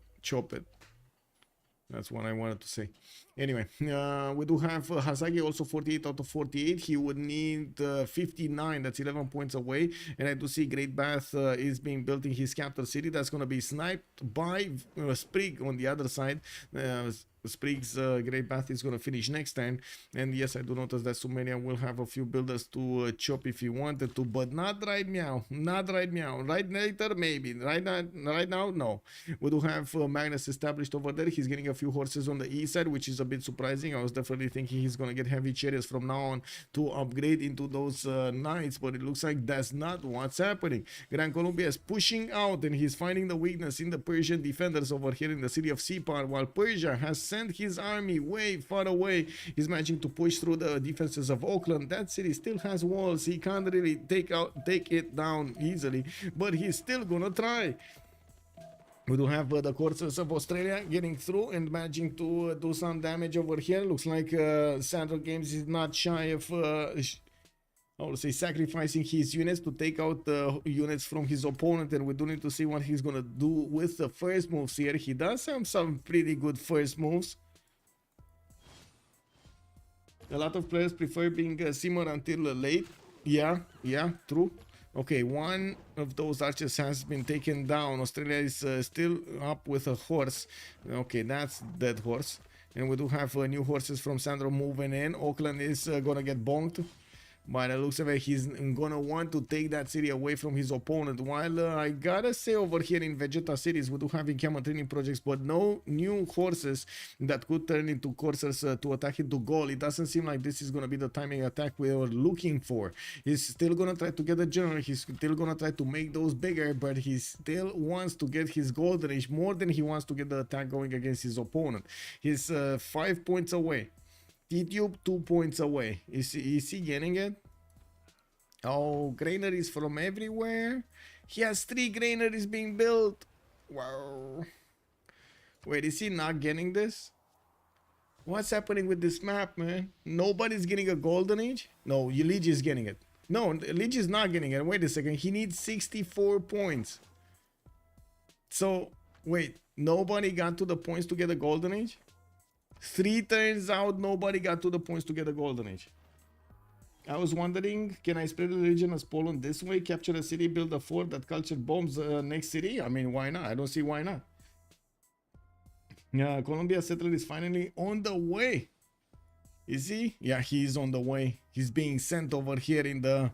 That's what I wanted to say. Anyway, we do have Hazaggi also 48 out of 48. He would need 59. That's 11 points away. And I do see Great Bath is being built in his capital city. That's going to be sniped by Sprig on the other side. Sprig's Great Bath is going to finish next turn. And yes, I do notice that Sumeria will have a few builders to chop if he wanted to, but not right now. Not right now. Right later, maybe. Right now, no. We do have Magnus established over there. He's getting a few horses on the east side, which is a bit surprising. I was definitely thinking he's going to get heavy chariots from now on to upgrade into those knights, but it looks like that's not what's happening. Gran Colombia is pushing out, and he's finding the weakness in the Persian defenders over here in the city of CivFR, while Persia has sent his army way far away. He's managing to push through the defenses of Auckland. That city still has walls. He can't really take it down easily, but he's still gonna try. We do have the courses of Australia getting through and managing to do some damage over here. Looks like Sandro Games is not shy of I would say sacrificing his units to take out the units from his opponent, and we do need to see what he's gonna do with the first moves here. He does have some pretty good first moves. A lot of players prefer being simmer until late. Yeah, true. Okay, one of those archers has been taken down. Australia is still up with a horse. Okay, that's dead horse. And we do have new horses from Sandro moving in. Auckland is gonna get bonked. But it looks like he's gonna want to take that city away from his opponent. While I gotta say over here in Vegeta cities, we do have encampment training projects, but no new horses that could turn into coursers to attack into Gaul. It doesn't seem like this is gonna be the timing attack we were looking for. He's still gonna try to get a general. He's still gonna try to make those bigger, but he still wants to get his golden age more than he wants to get the attack going against his opponent. He's 5 points away. Tidube 2 points away. Is he getting it? Oh, granaries from everywhere. He has 3 granaries being built. Wow. Wait, is he not getting this? What's happening with this map, man? Nobody's getting a golden age? No, Lege is getting it. No, Lege is not getting it. Wait a second. He needs 64 points. So, wait. Nobody got to the points to get a golden age? 3 turns out, nobody got to the points to get a golden age. I was wondering, can I spread the religion as Poland this way? Capture a city, build a fort that cultured bombs next city? I mean, why not? I don't see why not. Yeah, Colombia settler is finally on the way. Is he? Yeah, he's on the way. He's being sent over here in the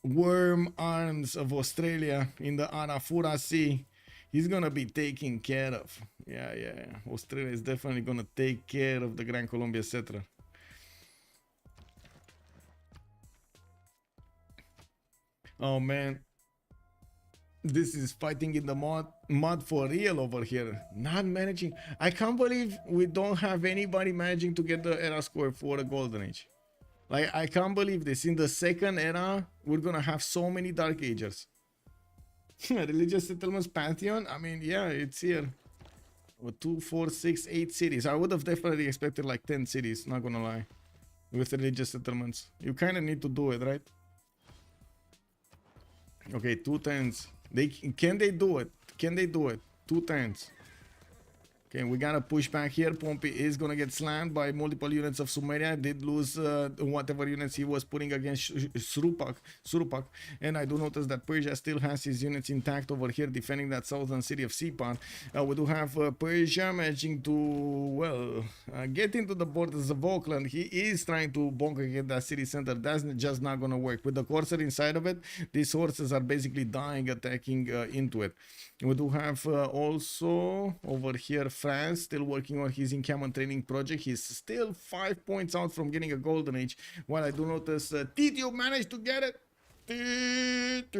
worm arms of Australia, in the Arafura Sea. He's gonna be taken care of. Yeah. Australia is definitely gonna take care of the Gran Colombia settler. Oh man, This is fighting in the mud for real over here. Not managing. I can't believe we don't have anybody managing to get the era score for a golden age. Like, I can't believe this. In the second era, we're gonna have so many Dark Agers. Religious settlements pantheon. I mean, yeah, it's here. 2, 4, 6, 8 cities. I would have definitely expected like 10 cities. Not gonna lie. With religious settlements, you kind of need to do it, right? Okay, 2 tens. Can they do it? Can they do it? 2 tens. Okay, we gotta push back here. Pompi is gonna get slammed by multiple units of Sumeria. Did lose whatever units he was putting against Surupak. And I do notice that Persia still has his units intact over here, defending that southern city of Sipan. We do have Persia managing to, well, get into the borders of Auckland. He is trying to bonk against that city center. That's just not gonna work. With the Corsair inside of it, these horses are basically dying, attacking into it. We do have also over here France still working on his encampment training project. He's still 5 points out from getting a golden age. While I do notice Tidube managed to get it. Tidube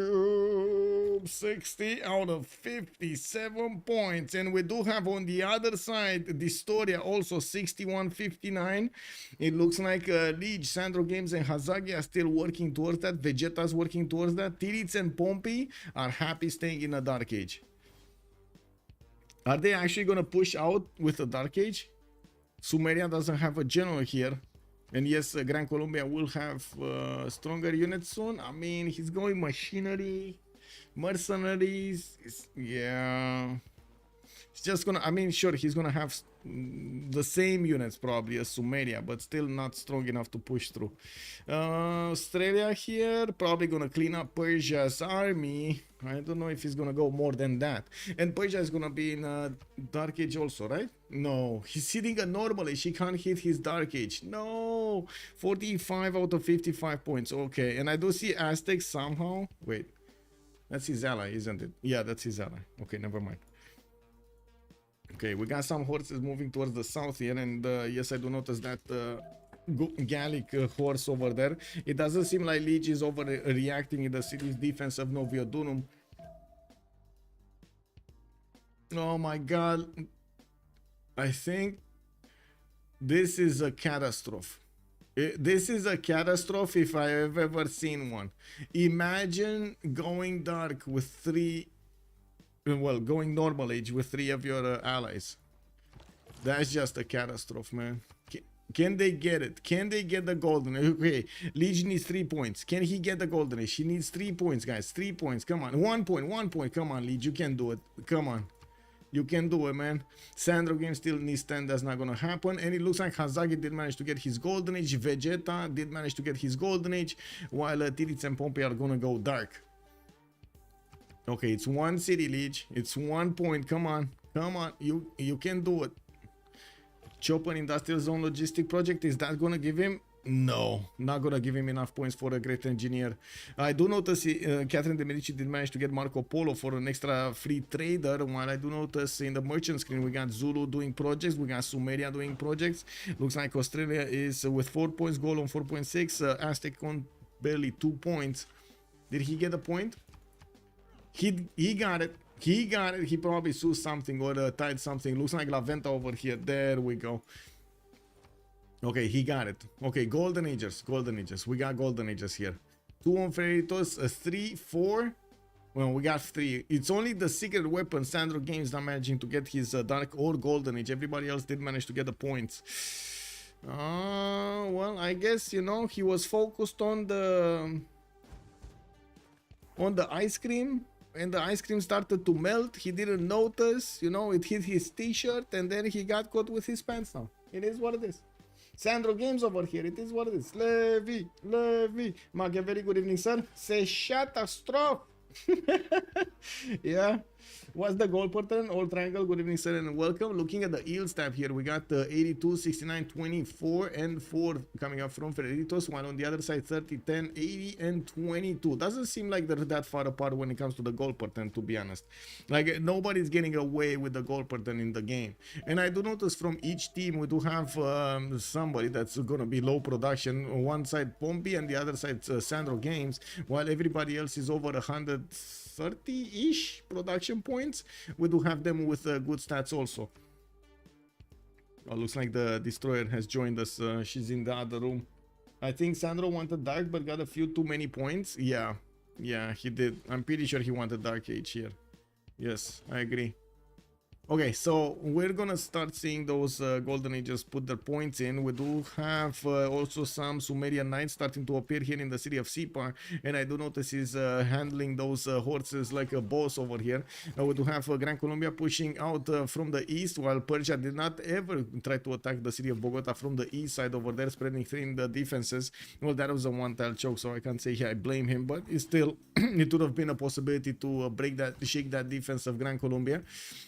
60 out of 57 points. And we do have on the other side dISTORIA also 61-59. It looks like Lege, Sandro Games and Hazaggi are still working towards that. Vegeta's working towards that. Titiits and Pompi are happy staying in a Dark Age. Are they actually going to push out with a Dark Age? Sumeria doesn't have a general here. And yes, Gran Colombia will have stronger units soon. I mean, he's going machinery, mercenaries. Yeah. It's just gonna, I mean, sure, he's gonna have the same units probably as Sumeria, but still not strong enough to push through. Australia here, probably gonna clean up Persia's army. I don't know if he's gonna go more than that. And Persia is gonna be in a Dark Age also, right? No, he's hitting a normal age. He can't hit his Dark Age. No, 45 out of 55 points. Okay, and I do see Aztec somehow. Wait, that's his ally, isn't it? Yeah, that's his ally. Okay, never mind. Okay, we got some horses moving towards the south here, and yes, I do notice that Gallic horse over there. It doesn't seem like Lege is overreacting in the city's defense of Noviodunum. Oh my god. I think this is a catastrophe. This is a catastrophe if I have ever seen one. Imagine going dark with going normal age with 3 of your allies. That's just a catastrophe, man. Can they get it? Can they get the golden? Okay, Lege needs 3 points. Can he get the golden age? He needs 3 points, guys. 3 points. Come on. 1 point. 1 point. Come on, Lege. You can do it. Come on. You can do it, man. Sandro game still needs 10. That's not gonna happen. And it looks like Hazaggi did manage to get his golden age. Vegeta did manage to get his golden age. While Titiits and Pompi are gonna go dark. Okay, it's 1 city, Lege. It's 1 point. Come on. Come on. You can do it. Chopin Industrial Zone Logistic Project. Is that gonna give him? No, not gonna give him enough points for a great engineer. I do notice Catherine de Medici did manage to get Marco Polo for an extra free trader. While I do notice in the merchant screen we got Zulu doing projects, we got Sumeria doing projects. Looks like Australia is with 4 points, Gaul on 4.6, Aztec on barely 2 points. Did he get a point? He got it. He got it. He probably sued something or tied something. Looks like La Venta over here. There we go. Okay, he got it. Okay, golden ages. Golden ages. We got golden ages here. 2 on Freritos. 3, 4. Well, we got 3. It's only the secret weapon Sandro Games not managing to get his dark or golden age. Everybody else did manage to get the points. Well, I guess, you know, he was focused on the ice cream. And the ice cream started to melt. He didn't notice, you know, it hit his t-shirt, and then he got caught with his pants now. It is what it is. Sandro Games over here. It is what it is. Levi. Machiavelli, good evening, sir. Say catastrophe. Yeah. What's the goal pattern? All triangle. Good evening, sir, and welcome. Looking at the yields tab here, we got 82, 69, 24, and 4 coming up from Freritos, while on the other side 30, 10, 80, and 22. Doesn't seem like they're that far apart when it comes to the goal pattern, to be honest. Like, nobody's getting away with the goal pattern in the game. And I do notice from each team we do have somebody that's gonna be low production. On one side Pompi and the other side Sandro Games, while everybody else is over 100. 30-ish production points. We do have them with good stats also. Oh, looks like the destroyer has joined us. She's in the other room. I think Sandro wanted dark but got a few too many points. Yeah, he did. I'm pretty sure he wanted dark age here. Yes, I agree. Okay, so we're gonna start seeing those golden ages put their points in. We do have also some Sumerian knights starting to appear here in the city of CivFR, and I do notice he's handling those horses like a boss over here. We do have Gran Colombia pushing out from the east, while Persia did not ever try to attack the city of Bogota from the east side over there, spreading thin the defenses. Well, that was a one-tile choke, so I can't say I blame him, but it's still it would have been a possibility to shake that defense of Gran Colombia.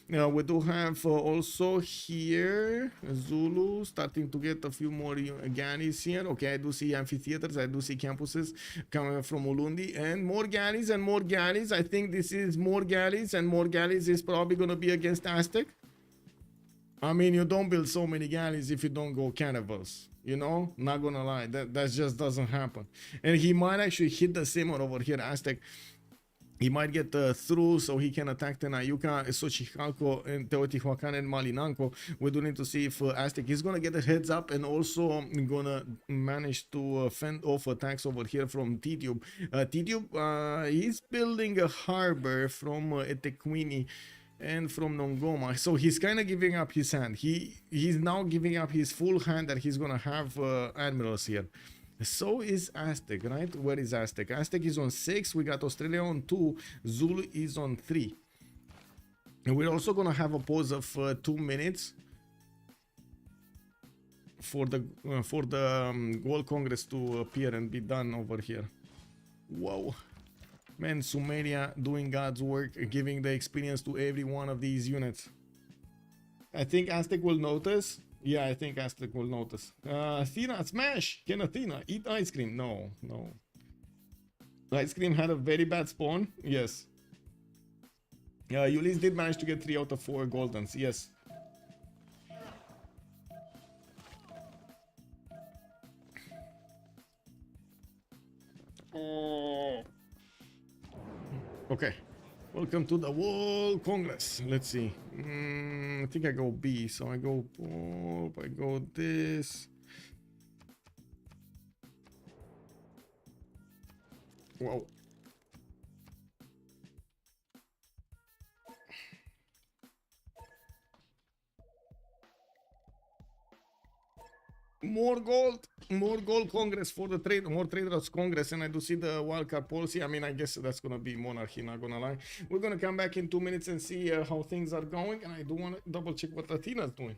We do have also here Zulu starting to get a few more galleys here. Okay, I do see amphitheaters, I do see campuses coming from Ulundi, and more galleys and more galleys. I think this is more galleys, and more galleys is probably going to be against Aztec. I mean, you don't build so many galleys if you don't go cannibals, you know, not gonna lie, that just doesn't happen. And he might actually hit the Simon over here, Aztec. He might get through so he can attack Tenayuca, Xochicalco, and Teotihuacan and Malinanco. We do need to see if Aztec is going to get a heads up and also going to manage to fend off attacks over here from Tidube. Tidube, he's building a harbor from Etequini and from Nongoma, so he's kind of giving up his hand. He's now giving up his full hand that he's going to have admirals here. So is Aztec, right? Where is Aztec? Aztec is on 6. We got Australia on 2. Zulu is on 3. And we're also gonna have a pause of 2 minutes for the World Congress to appear and be done over here. Whoa, man! Sumeria doing God's work, giving the experience to every one of these units. I think Aztec will notice. Yeah, I think Aztec will notice. Athena, smash! Can Athena eat ice cream? No, no. Ice cream had a very bad spawn. Yes. Ulyss did manage to get 3 out of 4 goldens. Yes. Oh. Okay. Welcome to the World Congress. Let's see. I think I go B, so I go Pomp, I go this. Wow. More gold Congress for the trade, more traders Congress, and I do see the wildcard policy. I mean, I guess that's gonna be monarchy, not gonna lie. We're gonna come back in 2 minutes and see how things are going, and I do want to double check what Athena's doing.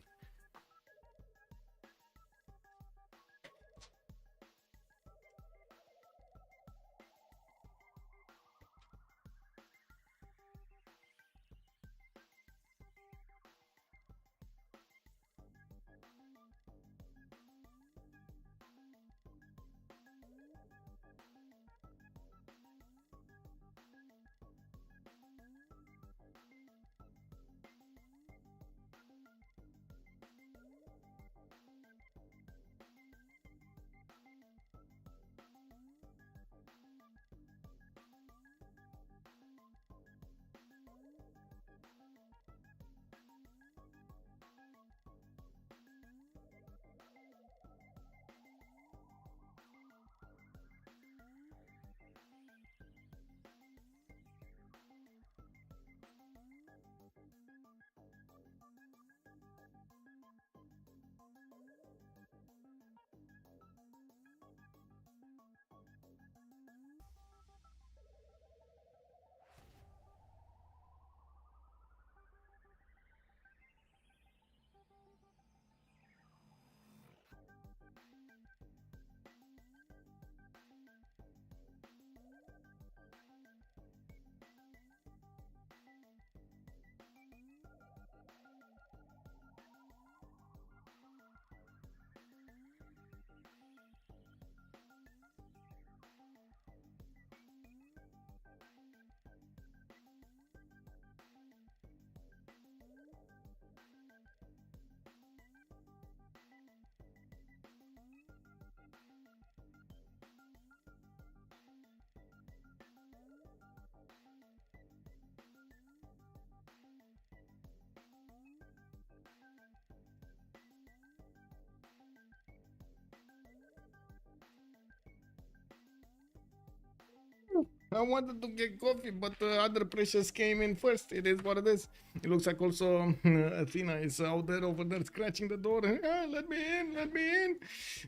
I wanted to get coffee, but other precious came in first. It is what it is. It looks like also Athena is out there over there scratching the door. Ah, let me in, let me in.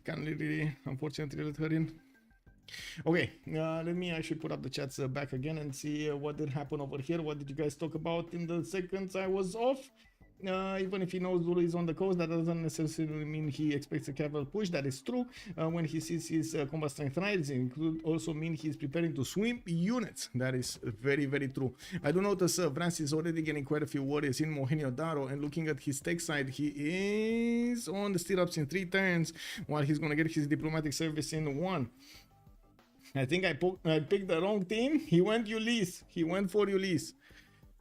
Can't really, unfortunately, let her in. Okay, let me actually put up the chats back again and see what did happen over here. What did you guys talk about in the seconds I was off? Even if he knows Zulu is on the coast, that doesn't necessarily mean he expects a cavalry push. That is true. When he sees his combat strength rise, it could also mean he's preparing to swim units. That is very, very true. I do notice Vras is already getting quite a few warriors in Mohenjo-Daro, and looking at his tech side, he is on the stirrups in 3 turns, while he's going to get his diplomatic service in 1. I think I picked the wrong team. He went Ulyss. He went for Ulyss.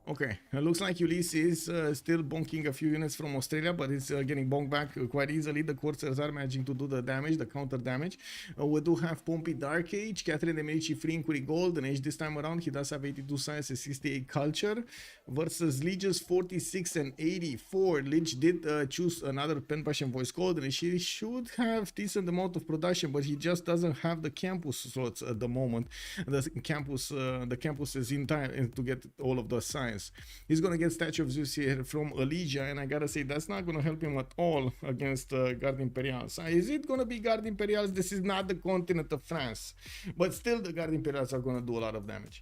Okay, it looks like Ulyss is still bonking a few units from Australia, but it's getting bonked back quite easily. The Corsairs are managing to do the damage, the counter damage. We do have Pompi Dark Age, Catherine de Medici Free Inquiry Golden Age. This time around, he does have 82 science and 68 culture versus Lege's 46 and 84. Lege did choose another Pen Passion Voice Golden Age. He should have decent amount of production, but he just doesn't have the campus slots at the moment. The campus is in time to get all of the science. He's gonna get Statue of Zeus here from Elijah, and I gotta say that's not gonna help him at all against Guard Imperials. Is it gonna be Guard Imperials? This is not the continent of France, but still the Guard Imperials are gonna do a lot of damage.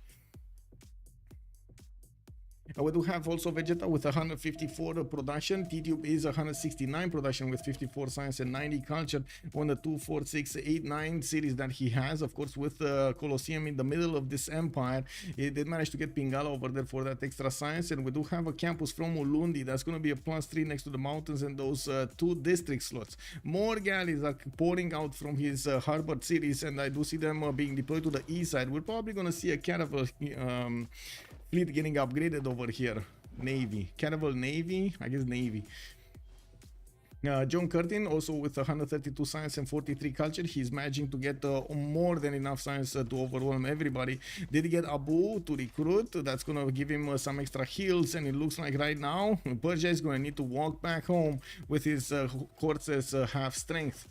We do have also Vegeta with 154 production. Tidube is 169 production with 54 science and 90 culture on the 2, 4, 6, 8, 9 series that he has. Of course, with Colosseum in the middle of this empire, he did manage to get Pingala over there for that extra science. And we do have a campus from Ulundi that's going to be a +3 next to the mountains and those 2 district slots. More galleys are pouring out from his harbor series, and I do see them being deployed to the east side. We're probably going to see a caravel fleet getting upgraded over here. Navy. Caravel Navy? I guess Navy. John Curtin also with 132 science and 43 culture. He's managing to get more than enough science to overwhelm everybody. Did get Abu to recruit. That's going to give him some extra heals, and it looks like right now Persia is going to need to walk back home with his Corsairs half strength.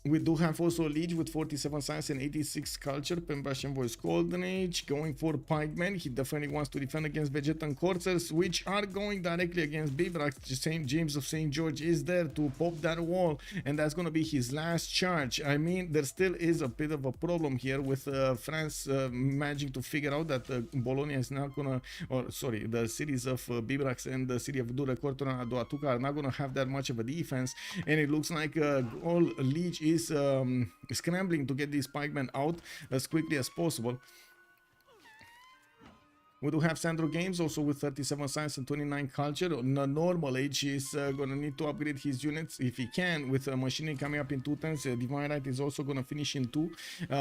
We do have also Lege with 47 science and 86 culture. Pembashian Voice Golden Age going for Pikemen. He definitely wants to defend against Vegeta and Corsairs, which are going directly against Bivrak. St. James of St. George is there to pop that wall, and that's going to be his last charge. I mean, there still is a bit of a problem here with France managing to figure out that Bologna is not going to, or sorry, the cities of Bibrax and the city of Dure Cortona Doatuca are not going to have that much of a defense, and it looks like all Lege is scrambling to get these pikemen out as quickly as possible. We do have Sandro Games also with 37 science and 29 culture. On a normal age, he's gonna need to upgrade his units if he can, with machinery coming up in 2 turns. Divine Right is also gonna finish in 2.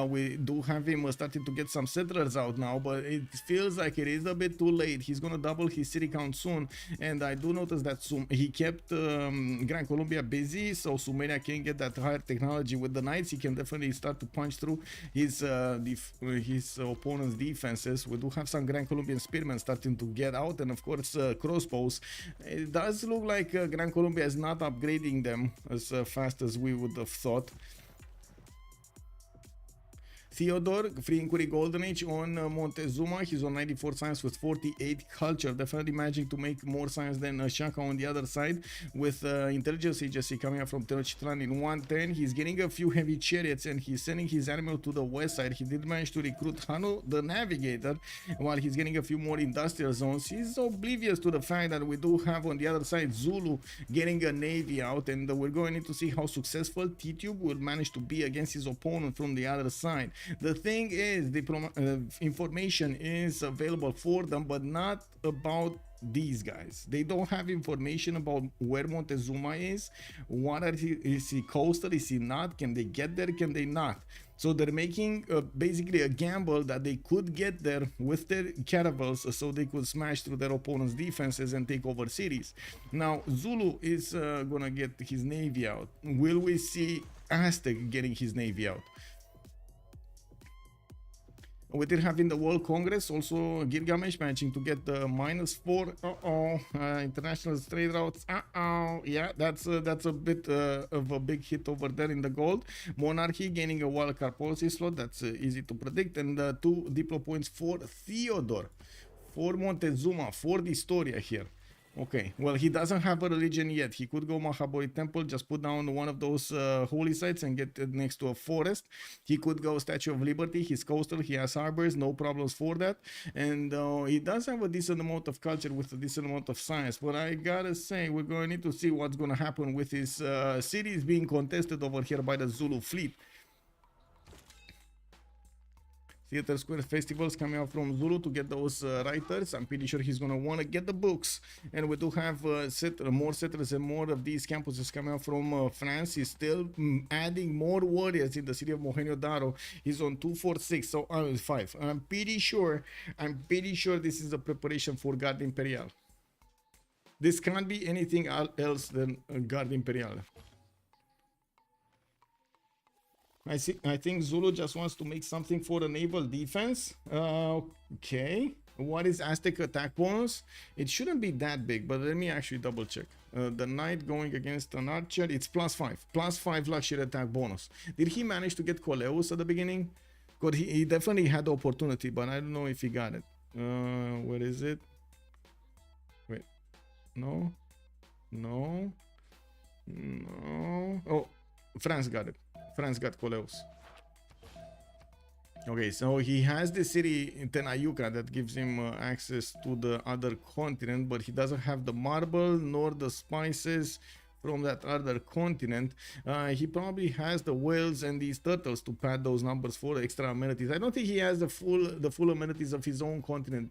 We do have him starting to get some settlers out now, but it feels like it is a bit too late. He's gonna double his city count soon, and I do notice that he kept Gran Colombia busy, so Sumeria can get that higher technology with the knights. He can definitely start to punch through his opponent's defenses. We do have some Gran Colombia spearmen starting to get out, and of course crossbows. It does look like Gran Colombia is not upgrading them as fast as we would have thought. Theodore, Free Inquiry Golden Age on Montezuma. He's on 94 science with 48 culture. Definitely managing to make more science than Shaka on the other side, with intelligence agency coming up from Tenochtitlan in 110. He's getting a few heavy chariots, and he's sending his army to the west side. He did manage to recruit Hano, the navigator, while he's getting a few more industrial zones. He's oblivious to the fact that we do have on the other side Zulu getting a navy out, and we're going to need to see how successful Tidube will manage to be against his opponent from the other side. The thing is, the information is available for them, but not about these guys. They don't have information about where Montezuma is. Is he coastal? Is he not? Can they get there? Can they not? So they're making basically a gamble that they could get there with their caravels, so they could smash through their opponent's defenses and take over cities. Now Zulu is gonna get his navy out. Will we see Aztec getting his navy out? We did have in the World Congress also Gilgamesh managing to get the -4. International straight routes. Yeah, that's a bit of a big hit over there in the gold. Monarchy gaining a wildcard policy slot. That's easy to predict. And 2 Diplo points for Theodore, for Montezuma, for dISTORIA here. Okay, well, he doesn't have a religion yet. He could go Mahabodhi Temple, just put down one of those holy sites and get it next to a forest. He could go Statue of Liberty. He's coastal. He has harbors. No problems for that. And he does have a decent amount of culture with a decent amount of science. But I gotta say, we're going to need to see what's going to happen with his cities being contested over here by the Zulu fleet. Theater Square festivals coming out from Zulu to get those writers. I'm pretty sure he's going to want to get the books. And we do have more settlers and more of these campuses coming out from France. He's still adding more warriors in the city of Mohenjo-Daro. He's on 246, so 5. I'm pretty sure this is a preparation for Guard Imperial. This can't be anything else than Guard Imperial. I think Zulu just wants to make something for the naval defense. Okay. What is Aztec attack bonus? It shouldn't be that big, but let me actually double check. The knight going against an archer, it's +5. +5 luxury attack bonus. Did he manage to get Coleus at the beginning? God, he definitely had the opportunity, but I don't know if he got it. Where is it? Wait. No. No. No. Oh, France got it. France got Coleus. Okay, so he has the city in Tenayuca that gives him access to the other continent, but he doesn't have the marble nor the spices from that other continent. He probably has the whales and these turtles to pad those numbers for extra amenities. I don't think he has the full amenities of his own continent,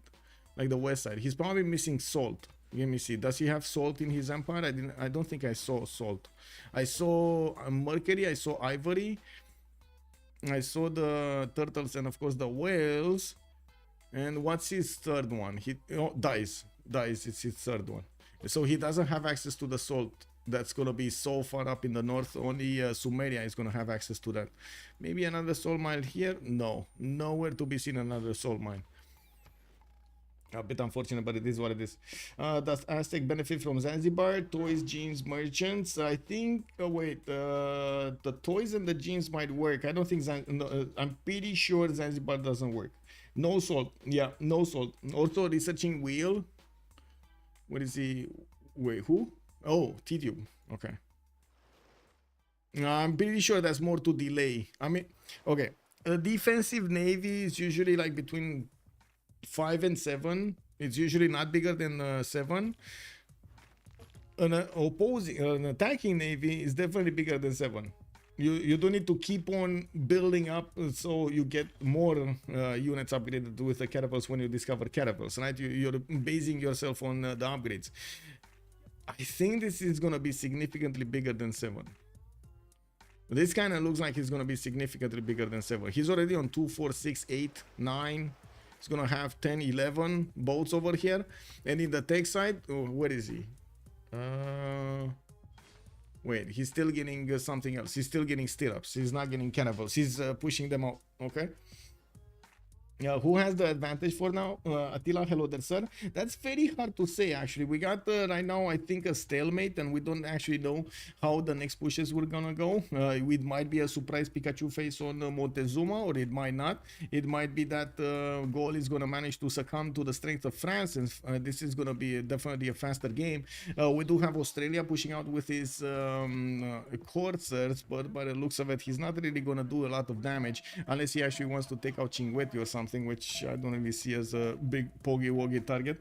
like the west side. He's probably missing salt. Let me see. Does he have salt in his empire? I don't think I saw salt. I saw mercury. I saw ivory. I saw the turtles and of course the whales. And what's his third one? Dice. It's his third one. So he doesn't have access to the salt. That's gonna be so far up in the north. Only Sumeria is gonna have access to that. Maybe another salt mine here? No, nowhere to be seen another salt mine. A bit unfortunate, but it is what it is. Does Aztec benefit from Zanzibar? Toys, jeans, merchants? I think, the toys and the jeans might work. I don't think, I'm pretty sure Zanzibar doesn't work. No salt. Yeah, no salt. Also researching wheel. What is he? Wait, who? Oh, Tidube. Okay. I'm pretty sure that's more to delay. I mean, okay. A defensive navy is usually like between 5 and 7. It's usually not bigger than 7. An attacking navy is definitely bigger than 7. You don't need to keep on building up so you get more units upgraded with the catapults when you discover catapults, right? You're basing yourself on the upgrades. I think this is gonna be significantly bigger than 7. This kind of looks like it's gonna be significantly bigger than 7. He's already on 2, 4, 6, 8, 9. He's gonna have 10, 11 boats over here. And in the tech side, where is he? Wait, he's still getting something else. He's still getting stirrups. He's not getting cannibals. He's pushing them out. Okay. Who has the advantage for now? Attila, hello there, sir. That's very hard to say, actually. We got right now, I think, a stalemate, and we don't actually know how the next pushes were gonna go. It might be a surprise Pikachu face on Montezuma, or it might not. It might be that Gaul is gonna manage to succumb to the strength of France, and this is gonna be definitely a faster game. We do have Australia pushing out with his coursers, but by the looks of it, he's not really gonna do a lot of damage unless he actually wants to take out Chinguetti or something, which I don't really see as a big poggy-woggy target.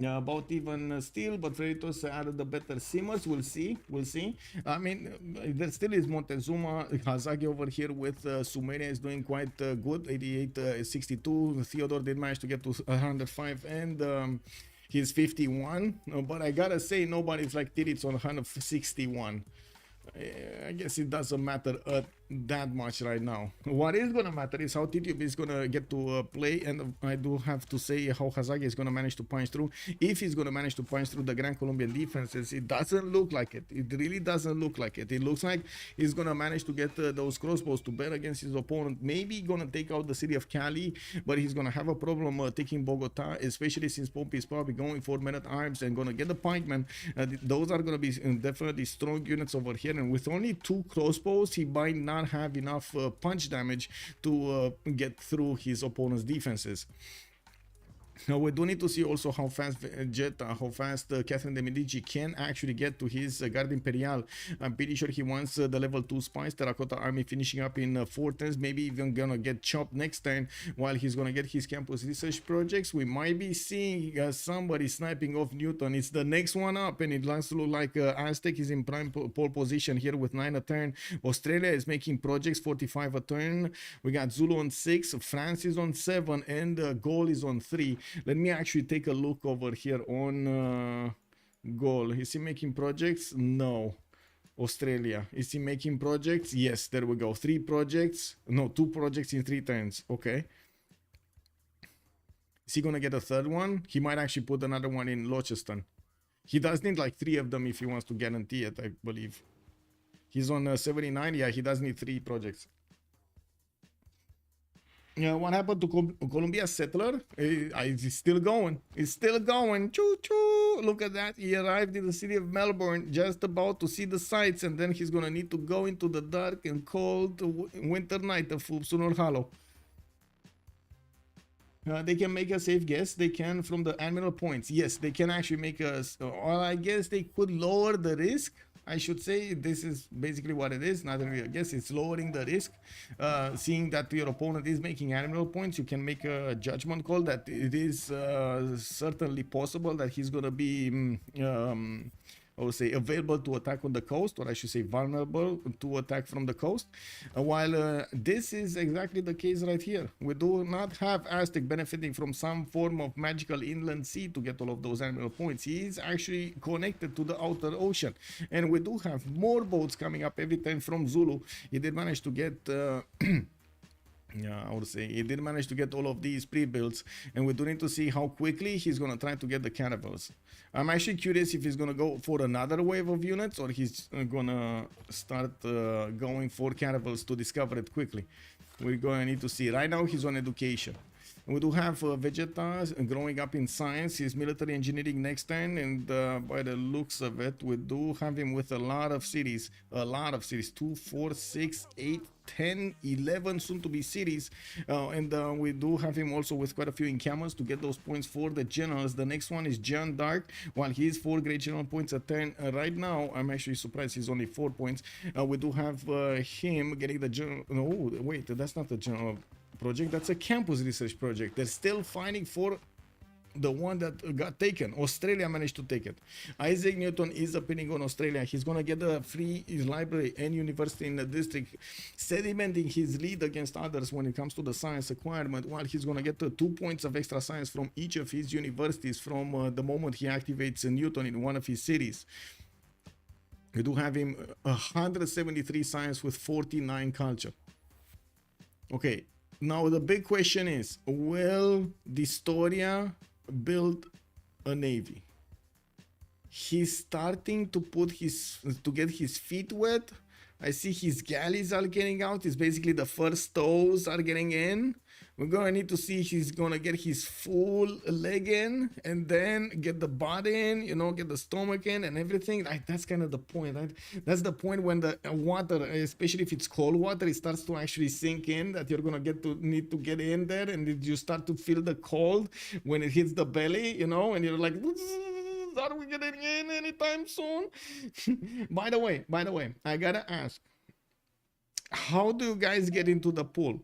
About even still, but Freritos added the better simmers. We'll see. I mean, there still is Montezuma. Hazaggi over here with Sumeria is doing quite good. 88, 62. Theodore did manage to get to 105, and he's 51. But I gotta say, nobody's like Titiits on 161. I guess it doesn't matter a that much right now. What is gonna matter is how Tidube is gonna get to play, and I do have to say how Hazaggi is gonna manage to punch through. If he's gonna manage to punch through the Gran Colombian defenses, it doesn't look like it. It really doesn't look like it. It looks like he's gonna manage to get those crossbows to bear against his opponent. Maybe gonna take out the city of Cali, but he's gonna have a problem taking Bogota, especially since Pompi is probably going for men at arms and gonna get the pikemen. Those are gonna be definitely strong units over here, and with only 2 crossbows, he might not have enough punch damage to get through his opponent's defenses. Now we do need to see also how fast Vegeta, how fast Catherine de Medici can actually get to his Guard Imperial. I'm pretty sure he wants the level 2 spies, Terracotta army finishing up in 4 turns, maybe even gonna get chopped next turn while he's gonna get his campus research projects. We might be seeing somebody sniping off Newton. It's the next one up, and it looks to look like Aztec is in prime pole position here with 9 a turn. Australia is making projects, 45 a turn. We got Zulu on 6, France is on 7, and Gaul is on 3. Let me actually take a look over here on Gaul. Is he making projects? No. Australia. Is he making projects? Yes, there we go. 3 projects. No, 2 projects in 3 turns. Okay. Is he gonna get a 3rd one? He might actually put another one in Launceston. He does need like 3 of them if he wants to guarantee it, I believe. He's on 79. Yeah, he does need 3 projects. What happened to Colombia settler? It's still going. It's still going. Choo choo. Look at that. He arrived in the city of Melbourne, just about to see the sights, and then he's gonna need to go into the dark and cold winter night of Sunor Hollow. They can make a safe guess. They can from the admiral points. Yes, they can actually make us. Or I guess they could lower the risk. I should say this is basically what it is. Not really a guess. It's lowering the risk. Seeing that your opponent is making admiral points, you can make a judgment call that it is certainly possible that he's gonna be I would say available to attack on the coast, or I should say vulnerable to attack from the coast. While this is exactly the case right here. We do not have Aztec benefiting from some form of magical inland sea to get all of those admiral points. He is actually connected to the outer ocean. And we do have more boats coming up every time from Zulu. He did manage to get... yeah, I would say he did manage to get all of these pre-builds, and we do need to see how quickly he's going to try to get the caravels. I'm actually curious if he's going to go for another wave of units, or he's going to start going for caravels to discover it quickly. We're going to need to see. Right now he's on education. We do have Vegeta growing up in science. He's military engineering next turn, and by the looks of it, we do have him with a lot of cities. 2, 4, 6, 8, 10, 11 soon to be cities, and we do have him also with quite a few encampments to get those points for the generals. The next one is John Dark, while he's 4 great general points a turn. Right now I'm actually surprised he's only 4 points. We do have him getting the general. No, wait, that's not the general project, that's a campus research project. They're still fighting for the one that got taken. Australia managed to take it. Isaac Newton is appealing on Australia. He's gonna get a free library and university in the district, sedimenting his lead against others when it comes to the science acquirement, while he's gonna get 2 points of extra science from each of his universities from the moment he activates Newton in one of his cities. We do have him 173 science with 49 culture. Okay, now the big question is, will dISTORIA build a navy? He's starting to get his feet wet. I see his galleys are getting out. It's basically the first tows are getting in. We're gonna need to see if he's gonna get his full leg in, and then get the body in, you know, get the stomach in and everything. Like, that's kind of the point, right? That's the point when the water, especially if it's cold water, it starts to actually sink in, that you're gonna need to get in there, and you start to feel the cold when it hits the belly, you know, and you're like, are we getting in anytime soon? By the way, I gotta ask, how do you guys get into the pool?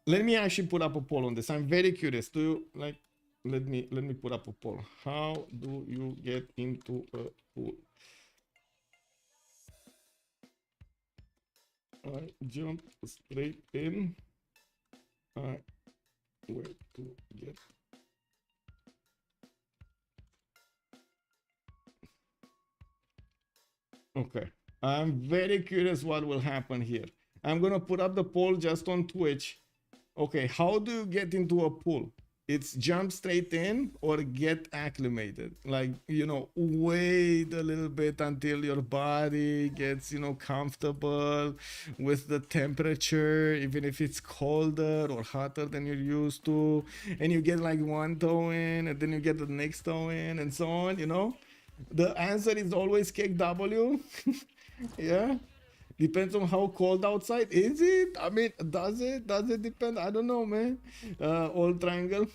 Let me actually put up a poll on this. I'm very curious. Do you like? Let me put up a poll. How do you get into a pool? I jump straight in. Where to get? Okay. I'm very curious what will happen here. I'm gonna put up the poll just on Twitch. Okay, how do you get into a pool? It's jump straight in or get acclimated. Like, you know, wait a little bit until your body gets, you know, comfortable with the temperature, even if it's colder or hotter than you're used to. And you get like one toe in and then you get the next toe in and so on, you know. The answer is always kick W. Yeah. Depends on how cold outside. Is it? I mean, does it? Does it depend? I don't know, man. Old triangle.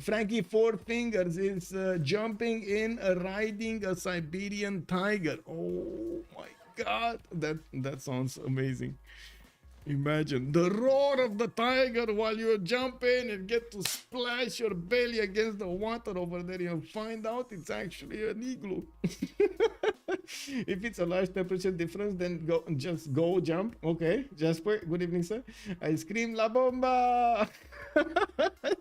Frankie Four Fingers is jumping in, riding a Siberian tiger. Oh my God. That sounds amazing. Imagine the roar of the tiger while you're jumping and get to splash your belly against the water over there. You'll find out it's actually an igloo. If it's a large temperature difference, then just go jump. Okay, Jasper, good evening, sir. I scream La Bomba.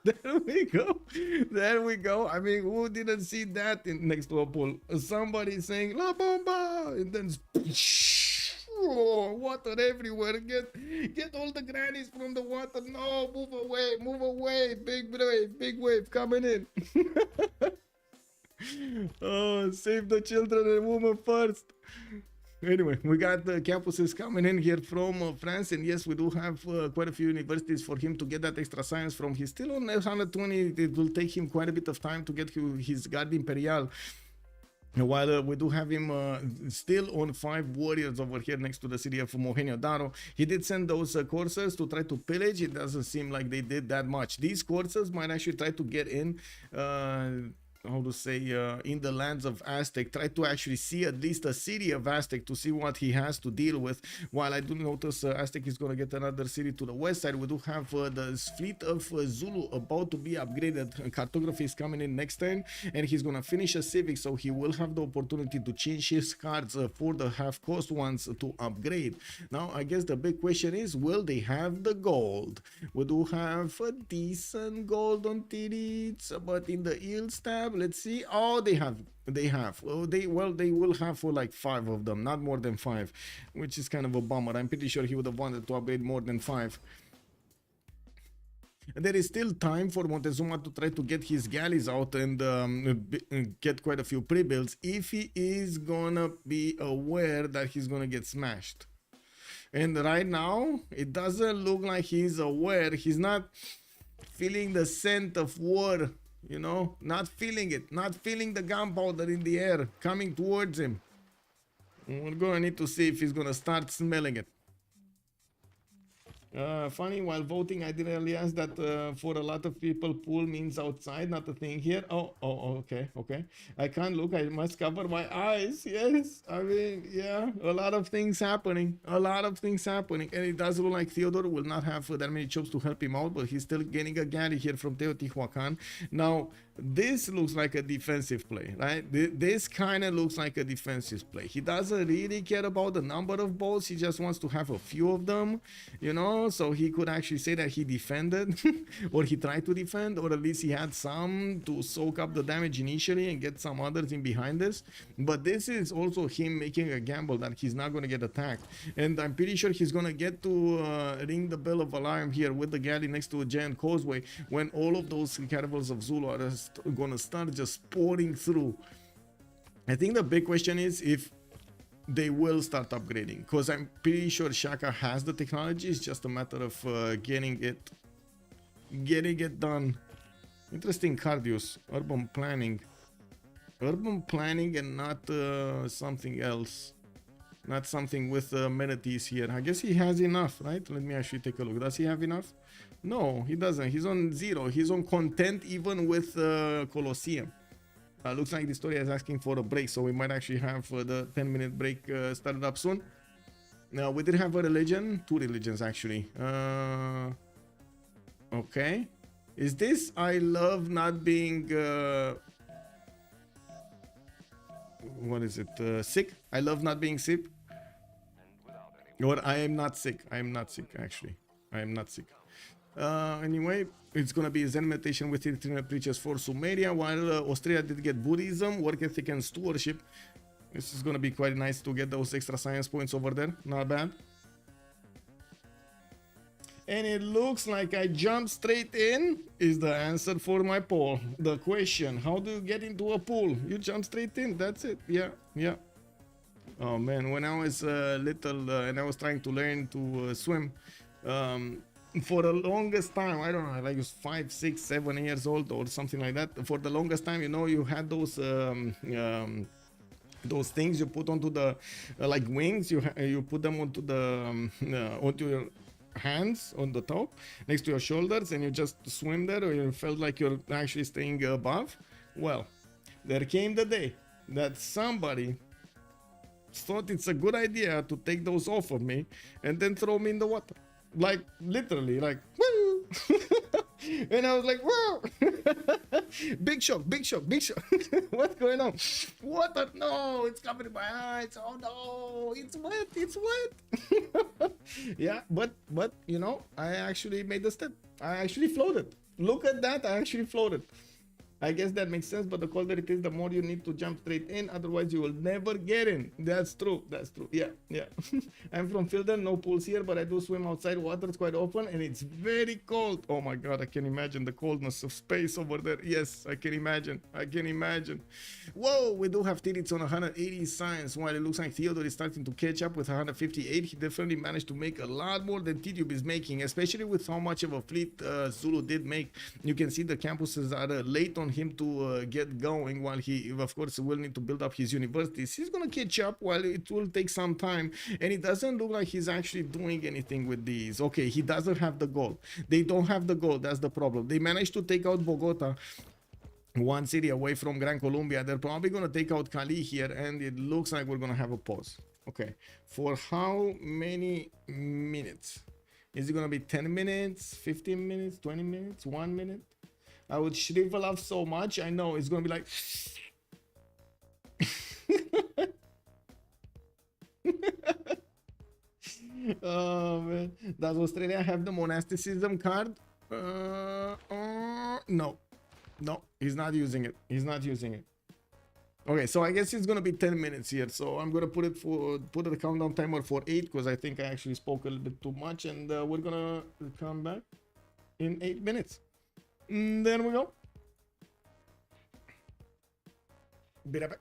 There we go. There we go. I mean, who didn't see that next to a pool? Somebody saying La Bomba and then water everywhere. Get all the grannies from the water. No, move away. Big wave coming in. Oh, save the children and women first. Anyway, we got the campuses coming in here from France, and yes, we do have quite a few universities for him to get that extra science from. He's still on 120. It will take him quite a bit of time to get his Guard Imperial. While we do have him still on 5 warriors over here next to the city of Mohenjo-Daro. He did send those coursers to try to pillage. It doesn't seem like they did that much. These coursers might actually try to get in how to say, in the lands of Aztec, try to actually see at least a city of Aztec to see what he has to deal with. While I do notice Aztec is going to get another city to the west side, we do have the fleet of Zulu about to be upgraded. Cartography is coming in next turn, and he's going to finish a civic, so he will have the opportunity to change his cards for the half-cost ones to upgrade. Now, I guess the big question is, will they have the gold? We do have a decent gold on Titiits, but in the yields tab, let's see. Oh, they have. Oh, they will have for like 5 of them, not more than 5, which is kind of a bummer. I'm pretty sure he would have wanted to upgrade more than 5. There is still time for Montezuma to try to get his galleys out and get quite a few pre-builds if he is gonna be aware that he's gonna get smashed. And right now, it doesn't look like he's aware. He's not feeling the scent of war, you know, not feeling it, not feeling the gunpowder in the air coming towards him. We're gonna need to see if he's gonna start smelling it. Funny, while voting, I didn't realize that for a lot of people, pool means outside, not a thing here. Oh, okay. I can't look. I must cover my eyes. Yes, I mean, yeah, a lot of things happening. And it does look like Theodore will not have that many troops to help him out, but he's still getting a galley here from Teotihuacan. Now, this looks like a defensive play, right? This kind of looks like a defensive play. He doesn't really care about the number of boats. He just wants to have a few of them, you know, so he could actually say that he defended or he tried to defend, or at least he had some to soak up the damage initially and get some others in behind this. But this is also him making a gamble that he's not going to get attacked. And I'm pretty sure he's going to get to ring the bell of alarm here with the galley next to a giant causeway when all of those caravels of Zulu are gonna start just pouring through. I think the big question is if they will start upgrading, because I'm pretty sure Shaka has the technology. It's just a matter of getting it done. Interesting card use. Urban planning and not something else, not something with amenities here. I guess he has enough, right? Let me actually take a look. Does he have enough? No, he doesn't. He's on 0. He's on content even with Colosseum. Looks like dISTORIA is asking for a break, so we might actually have the 10-minute break started up soon. Now, we did have a religion, 2 religions actually. Okay. Is this I love not being... what is it? Sick? I love not being sick? Or I am not sick. I am not sick, actually. I am not sick. Anyway, it's gonna be Zen meditation with itinerant preachers for Sumeria, while Austria did get Buddhism, work ethic, and stewardship. This is gonna be quite nice to get those extra science points over there. Not bad. And it looks like I jumped straight in is the answer for my poll. The question, how do you get into a pool? You jump straight in, that's it. Yeah, yeah. Oh man, when I was little and I was trying to learn to swim, for the longest time, I don't know, like I was 5, 6, 7 years old or something like that. For the longest time, you know, you had those things you put onto the like wings. You put them onto the onto your hands on the top next to your shoulders, and you just swim there, or you felt like you're actually staying above. Well, there came the day that somebody thought it's a good idea to take those off of me and then throw me in the water, like literally, like woo. And I was like, whoa. Big shock, big shock, big shock. What's going on? Water, no, it's covering my eyes. Oh no, it's wet, it's wet. Yeah, but you know, I actually made the step. I actually floated. Look at that, I actually floated. I guess that makes sense, but the colder it is, the more you need to jump straight in, otherwise you will never get in. That's true, that's true. Yeah, yeah. I'm from Filden, no pools here, but I do swim outside waters quite often, and it's very cold. Oh my god, I can imagine the coldness of space over there. Yes, I can imagine, I can imagine. Whoa, we do have Titiits on 180 science. While it looks like Theodore is starting to catch up with 158, he definitely managed to make a lot more than Tidube is making, especially with how much of a fleet Zulu did make. You can see the campuses are late on him to get going, while he of course will need to build up his universities. He's gonna catch up, while it will take some time, and it doesn't look like he's actually doing anything with these. Okay, he doesn't have the goal. They don't have the goal. That's the problem. They managed to take out Bogota, one city away from Gran Colombia. They're probably gonna take out Cali here, and it looks like we're gonna have a pause. Okay, for how many minutes? Is it gonna be 10 minutes, 15 minutes, 20 minutes, 1 minute? I would shrivel up so much. I know it's gonna be like oh man, does Australia have the monasticism card? No, he's not using it. He's not using it. Okay, so I guess it's gonna be 10 minutes here. So I'm gonna put the countdown timer for 8, because I think I actually spoke a little bit too much, and we're gonna come back in 8 minutes. There we go. Be right back.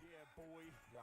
Yeah, boy. Yeah.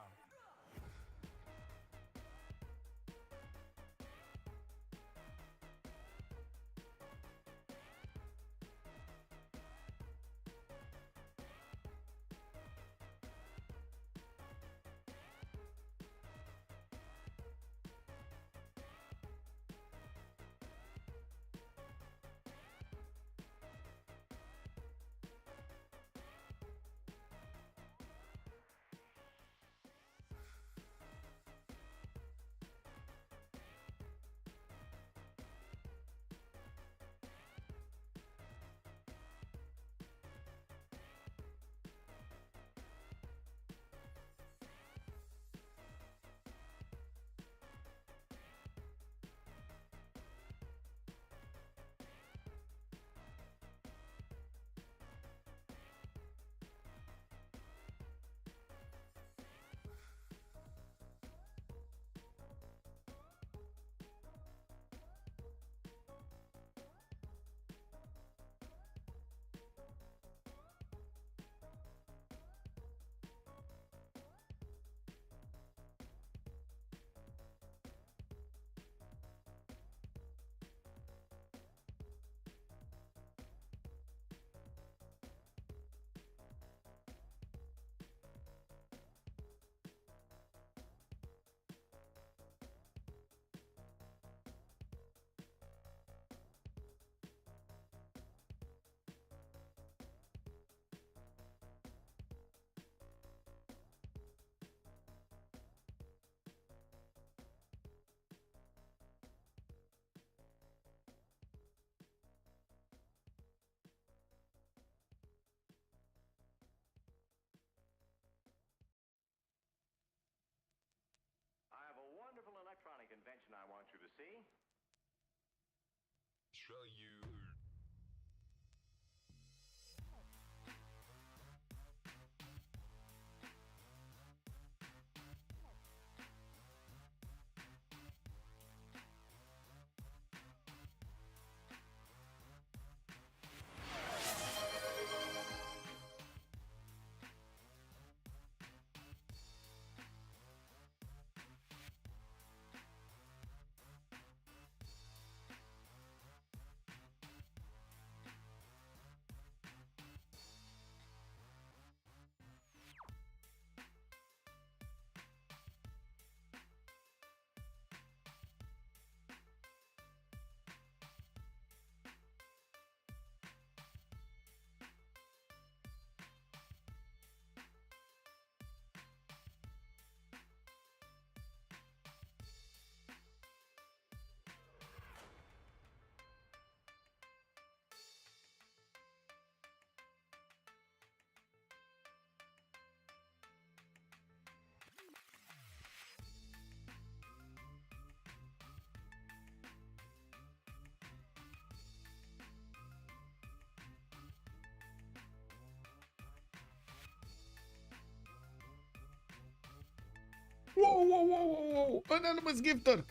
Whoa, whoa, whoa, whoa, whoa! Anonymous gifter!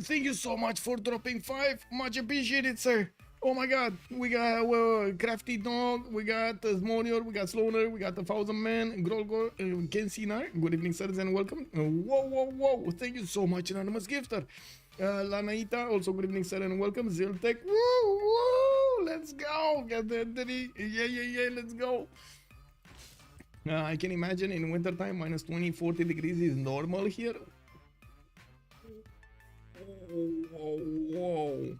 Thank you so much for dropping 5. Much appreciated, sir. Oh my god, we got Crafty Dog, we got Smonior, we got Sloaner, we got the Thousand Man, Grolgo, Kensinar. Good evening, sirs, and welcome. Whoa, whoa, whoa! Thank you so much, Anonymous gifter. Lanaita, also good evening, sir, and welcome. Ziltek, woo, woo! Let's go! Get the entity. Yeah, let's go. I can imagine in wintertime, minus 20, 40 degrees is normal here. Whoa.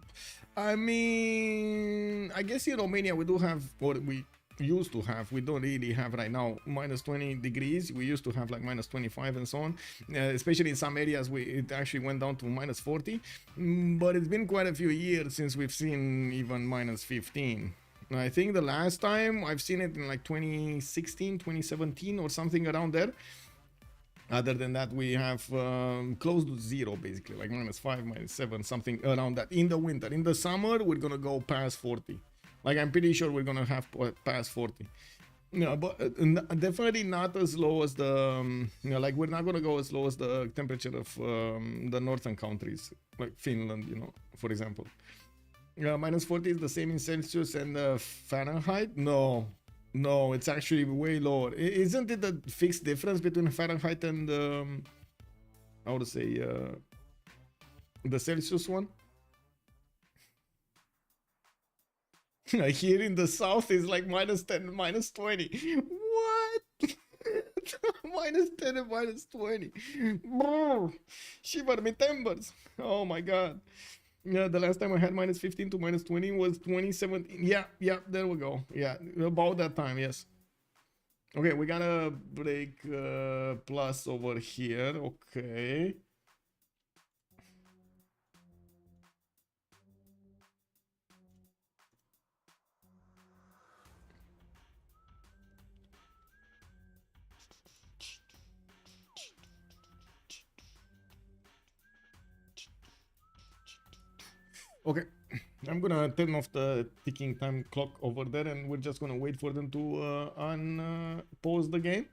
I mean, I guess in Romania we do have, or we used to have, we don't really have right now, minus 20 degrees. We used to have like minus 25 and so on. Especially in some areas, it actually went down to minus 40. But it's been quite a few years since we've seen even minus 15. I think the last time I've seen it in like 2016, 2017 or something around there. Other than that, we have close to zero, basically, like minus 5, minus 7, something around that in the winter. In the summer, we're gonna go past 40. Like, I'm pretty sure we're gonna have past 40. No, but definitely not as low as the, like, we're not gonna go as low as the temperature of the northern countries, like Finland, you know, for example. Minus 40 is the same in Celsius and Fahrenheit? No, it's actually way lower. Isn't it a fixed difference between Fahrenheit and, how to say, the Celsius one? Here in the south is like minus 10, minus 20. What? Minus 10 and minus 20. Brr. Shiver me timbers. Oh my god. Yeah, the last time I had minus 15 to minus 20 was 2017. Yeah, there we go. Yeah, about that time, yes. Okay, we gotta break plus over here. Okay. Okay, I'm gonna turn off the ticking time clock over there, and we're just gonna wait for them to unpause the game.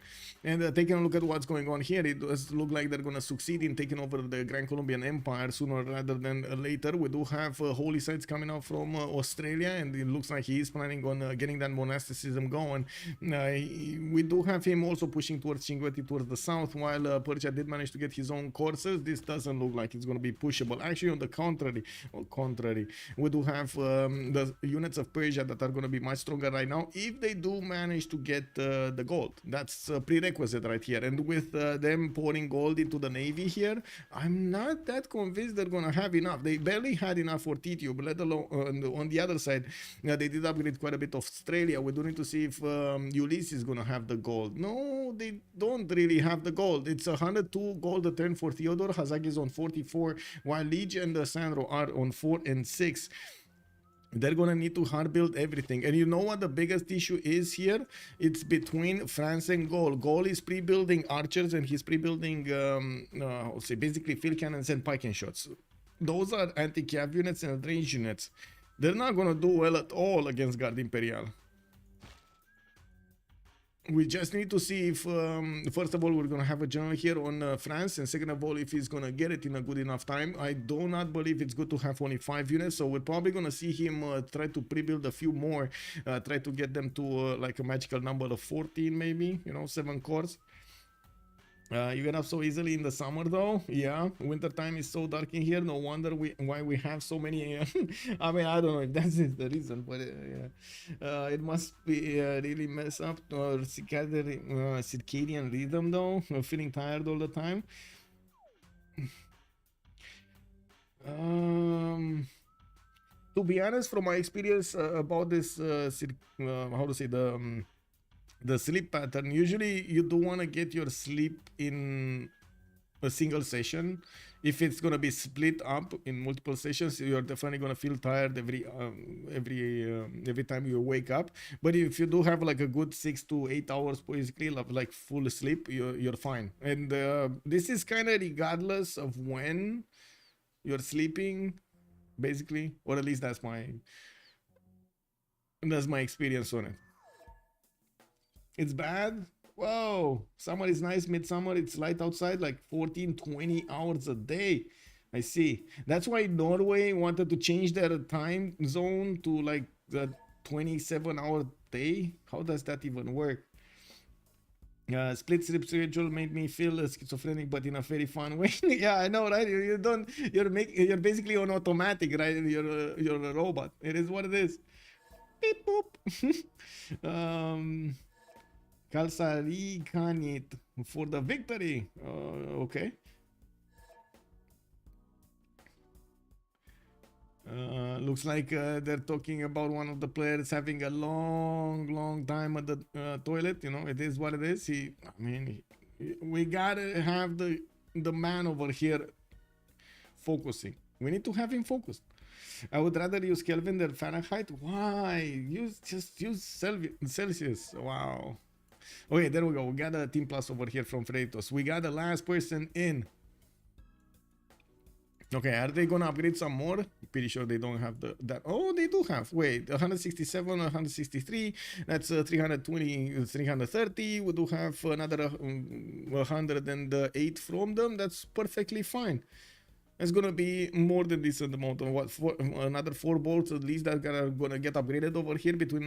And taking a look at what's going on here, it does look like they're gonna succeed in taking over the Grand Colombian Empire sooner rather than later. We do have holy sites coming out from Australia, and it looks like he is planning on getting that monasticism going. We do have him also pushing towards Chinguetti towards the south, while Persia did manage to get his own courses. This doesn't look like it's gonna be pushable. Actually, on the contrary, we do have the units of Persia that are going to be much stronger right now if they do manage to get the gold. That's a prerequisite right here. And with them pouring gold into the navy here, I'm not that convinced they're going to have enough. They barely had enough for Tidube, let alone on the other side. They did upgrade quite a bit of Australia. We do need to see if Ulyss is going to have the gold. No, they don't really have the gold. It's 102 gold a turn for Theodore. Hazaggi is on 44, while Lege and Sandro are on 4 and 6. They're gonna need to hard build everything. And you know what the biggest issue is here? It's between France and Gaul. Gaul is pre-building archers, and he's pre-building basically field cannons and pike and shots. Those are anti-cav units and range units. They're not gonna do well at all against Guard Imperial. We just need to see if, first of all, we're going to have a general here on France, and second of all, if he's going to get it in a good enough time. I do not believe it's good to have only 5 units, so we're probably going to see him try to pre-build a few more, try to get them to like a magical number of 14 maybe, you know, 7 cores. You get up so easily in the summer though. Yeah, winter time is so dark in here. No wonder why we have so many. I mean, I don't know if that's the reason, but yeah. It must be really mess up or circadian rhythm though. Feeling tired all the time. To be honest, from my experience about this, how to say, the sleep pattern, usually you do want to get your sleep in a single session. If it's going to be split up in multiple sessions, you're definitely going to feel tired every time you wake up. But if you do have like a good 6 to 8 hours basically like full sleep, you're fine. And this is kind of regardless of when you're sleeping basically, or at least that's my experience on it. It's bad. Whoa, summer is nice. Midsummer, it's light outside, like 14-20 hours a day. I see. That's why Norway wanted to change their time zone to like the 27-hour day. How does that even work? Split sleep schedule made me feel schizophrenic, but in a very fun way. Yeah, I know, right? You're basically on automatic, right? You're a robot. It is what it is. Beep boop. Kalsari Kanit for the victory. Okay. Looks like they're talking about one of the players having a long time at the toilet. You know, it is what it is. We gotta have the man over here focusing. We need to have him focused. I would rather use Kelvin than Fahrenheit. Why? Just use Celsius. Wow. Okay, there we go. We got a team plus over here from Freritos. We got the last person in. Okay, are they gonna upgrade some more? Pretty sure they don't have that. Oh, they do have. Wait, 167, 163. That's 320, 330. We do have another 108 from them. That's perfectly fine. It's gonna be more than decent amount of what, another 4 bolts at least that are gonna get upgraded over here between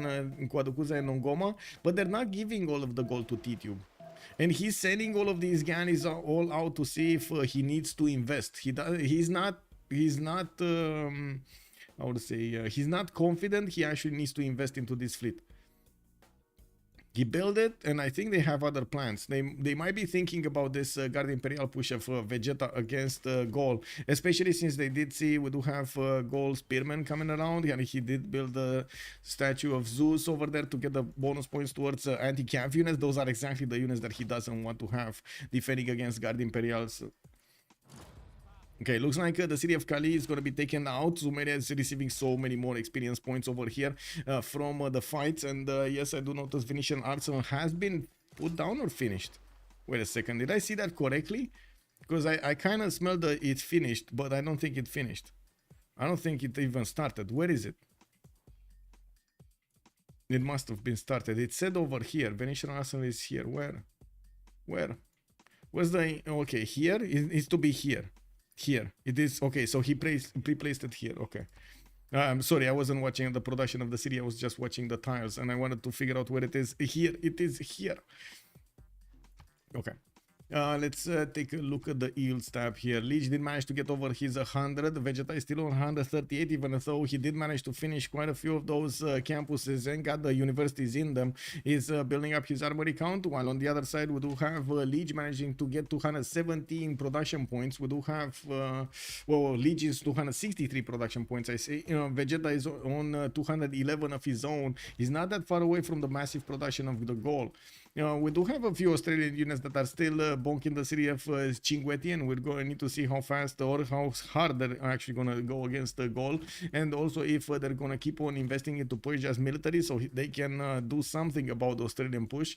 Quaducuza and Ongoma, but they're not giving all of the gold to Tidube. And he's sending all of these Ganis all out to see if he needs to invest. He's not how to say, he's not confident he actually needs to invest into this fleet. He built it, and I think they have other plans. They might be thinking about this Guard Imperial push of Vegeta against Gaul, especially since they did see we do have Gaul Spearman coming around, and he did build the statue of Zeus over there to get the bonus points towards anti-cav units. Those are exactly the units that he doesn't want to have defending against Guard Imperials. Okay, looks like the city of Kali is going to be taken out. Sumeria is receiving so many more experience points over here from the fights. And yes, I do notice Venetian Arsenal has been put down or finished. Wait a second, did I see that correctly? Because I kind of smelled it finished, but I don't think it finished. I don't think it even started. Where is it? It must have been started. It said over here. Venetian Arsenal is here. Where? Where's the... Okay, here? It needs to be here. Here it is. Okay, so he pre-placed it here. Okay, I'm sorry, I wasn't watching the production of the city. I was just watching the tiles, and I wanted to figure out where it is. Here it is. Here. Okay. Let's take a look at the yields tab here. Lege did manage to get over his 100. Vegeta is still on 138, even though he did manage to finish quite a few of those campuses and got the universities in them. He's building up his armory count, while on the other side we do have Lege managing to get 217 production points. We do have, well, Lege is 263 production points, I say. Vegeta is on 211 of his own. He's not that far away from the massive production of the Gaul. We do have a few Australian units that are still bonking the city of Cinquetti, and we're going to need to see how fast or how hard they're actually going to go against the Gaul, and also if they're going to keep on investing into Persia's military so they can do something about the Australian push.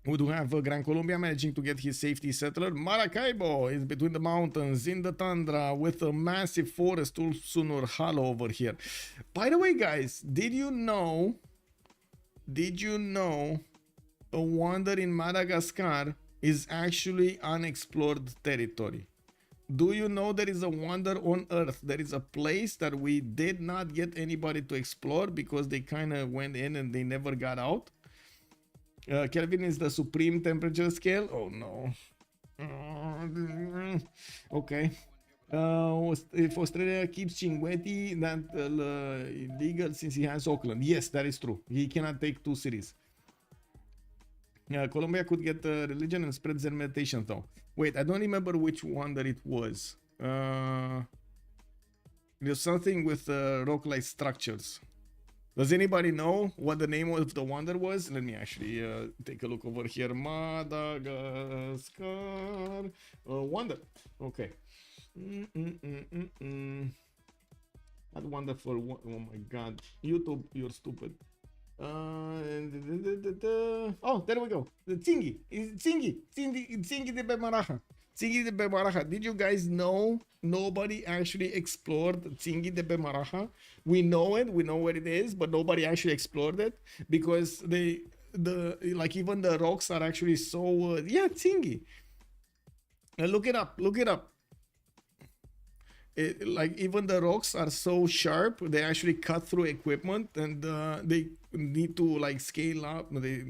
We do have Gran Colombia managing to get his safety settled. Maracaibo is between the mountains in the tundra with a massive forest Ulsunur hollow over here. By the way, guys, did you know a wonder in Madagascar is actually unexplored territory? Do you know there is a wonder on Earth? There is a place that we did not get anybody to explore because they kind of went in and they never got out. Kelvin is the supreme temperature scale. Oh no. Okay. If Australia keeps Cinquetti, that illegal since he has Auckland. Yes, that is true. He cannot take 2 cities. Colombia could get religion and spread Zen meditation though. Wait, I don't remember which one that it was. There's something with rock-like structures. Does anybody know what the name of the wonder was? Let me actually take a look over here. Madagascar wonder. Okay. Not wonderful. Oh my god. YouTube, you're stupid. Oh, there we go. The Tsingy. Tsingy de Bemaraja. Tsingy de Bemaraja. Did you guys know nobody actually explored Tsingy de Bemaraja? We know it, we know where it is, but nobody actually explored it because like even the rocks are actually so yeah, Tsingy. Look it up. Like even the rocks are so sharp, they actually cut through equipment, and they need to like scale up. They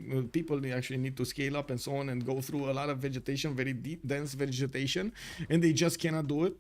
actually need to scale up and so on, and go through a lot of vegetation, very deep, dense vegetation, and they just cannot do it.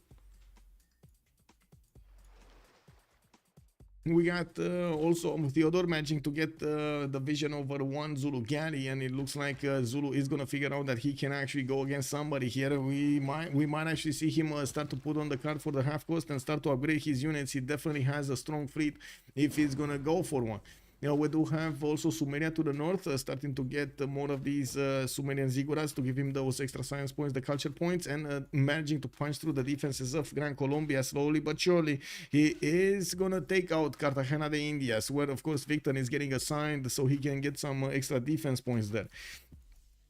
We got also Theodore managing to get the vision over one Zulu galley, and it looks like Zulu is gonna figure out that he can actually go against somebody here. We might actually see him start to put on the card for the half coast and start to upgrade his units. He definitely has a strong fleet if he's gonna go for one. We do have also Sumeria to the north, starting to get more of these Sumerian ziggurats to give him those extra science points, the culture points, and managing to punch through the defenses of Gran Colombia slowly but surely. He is gonna take out Cartagena de Indias, where of course Victor is getting assigned so he can get some extra defense points there.